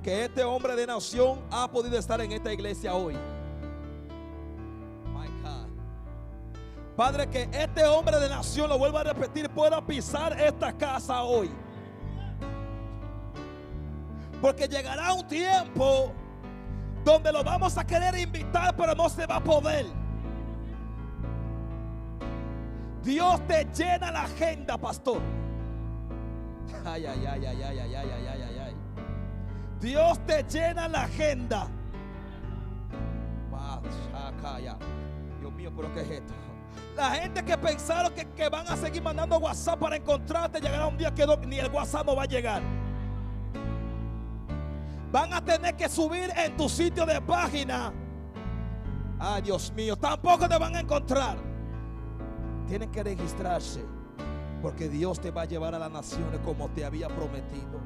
que este hombre de nación ha podido estar en esta iglesia hoy. Padre, que este hombre de nación, lo vuelvo a repetir, pueda pisar esta casa hoy. Porque llegará un tiempo donde lo vamos a querer invitar, pero no se va a poder. Dios te llena la agenda, pastor. Ay, ay, ay, ay, ay, ay, ay, ay, ay, ay. Dios te llena la agenda. Dios mío, pero ¿qué es esto? La gente que pensaron que van a seguir mandando WhatsApp para encontrarte, llegará un día que ni el WhatsApp no va a llegar. Van a tener que subir en tu sitio de página. Ay, Dios mío, tampoco te van a encontrar. Tienen que registrarse, porque Dios te va a llevar a las naciones como te había prometido.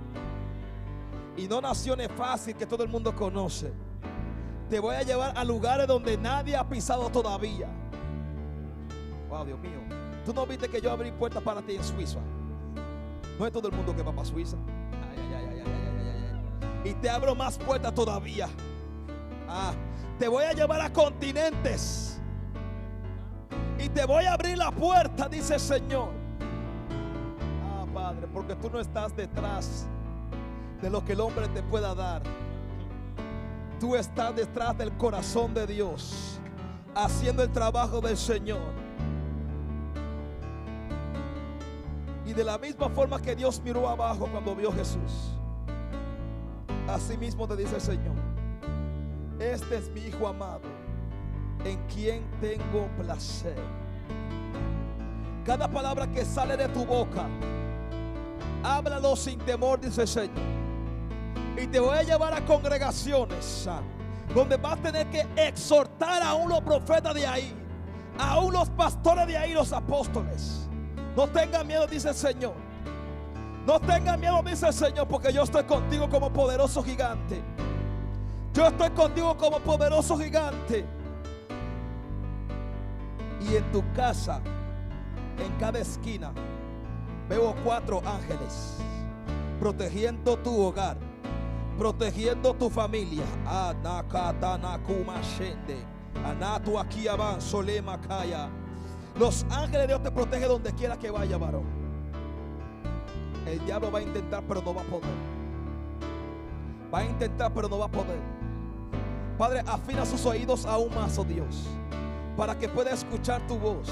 Y no naciones fáciles que todo el mundo conoce. Te voy a llevar a lugares donde nadie ha pisado todavía. Wow, Dios mío. ¿Tú no viste que yo abrí puertas para ti en Suiza? No es todo el mundo que va para Suiza. Ay, ay, ay, ay, ay, ay, ay. Y te abro más puertas todavía. Te voy a llevar a continentes. Y te voy a abrir la puerta, dice el Señor. Padre, porque tú no estás detrás de lo que el hombre te pueda dar. Tú estás detrás del corazón de Dios, haciendo el trabajo del Señor. Y de la misma forma que Dios miró abajo cuando vio a Jesús, así mismo te dice el Señor: este es mi Hijo amado, en quien tengo placer. Cada palabra que sale de tu boca, háblalo sin temor, dice el Señor. Y te voy a llevar a congregaciones donde vas a tener que exhortar aún los profetas de ahí, aún los pastores de ahí, los apóstoles. No tengan miedo, dice el Señor. No tengan miedo, dice el Señor, porque yo estoy contigo como poderoso gigante. Yo estoy contigo como poderoso gigante. Y en tu casa, en cada esquina, veo 4 ángeles protegiendo tu hogar, protegiendo tu familia. Los ángeles de Dios te protegen donde quiera que vaya, varón. El diablo va a intentar, pero no va a poder. Va a intentar, pero no va a poder. Padre, afina sus oídos aún más, oh Dios, para que pueda escuchar tu voz,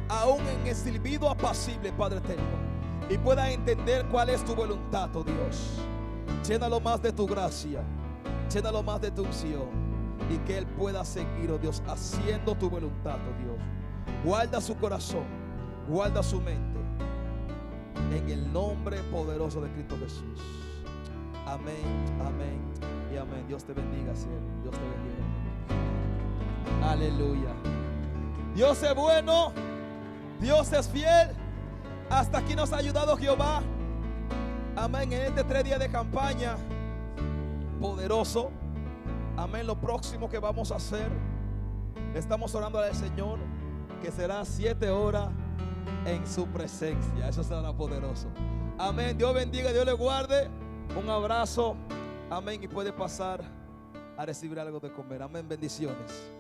aún en el silbido apacible, Padre eterno, y pueda entender cuál es tu voluntad, oh Dios. Llénalo más de tu gracia, llénalo más de tu unción, y que Él pueda seguir, oh Dios, haciendo tu voluntad, oh Dios. Guarda su corazón, guarda su mente, en el nombre poderoso de Cristo Jesús. Amén, amén y amén. Dios te bendiga, cielo. Dios te bendiga. Aleluya. Dios es bueno, Dios es fiel. Hasta aquí nos ha ayudado Jehová. Amén. En este 3 días de campaña poderoso. Amén. Lo próximo que vamos a hacer, estamos orando al Señor, que será 7 horas en su presencia. Eso será poderoso. Amén. Dios bendiga, Dios le guarde. Un abrazo. Amén. Y puede pasar a recibir algo de comer. Amén. Bendiciones.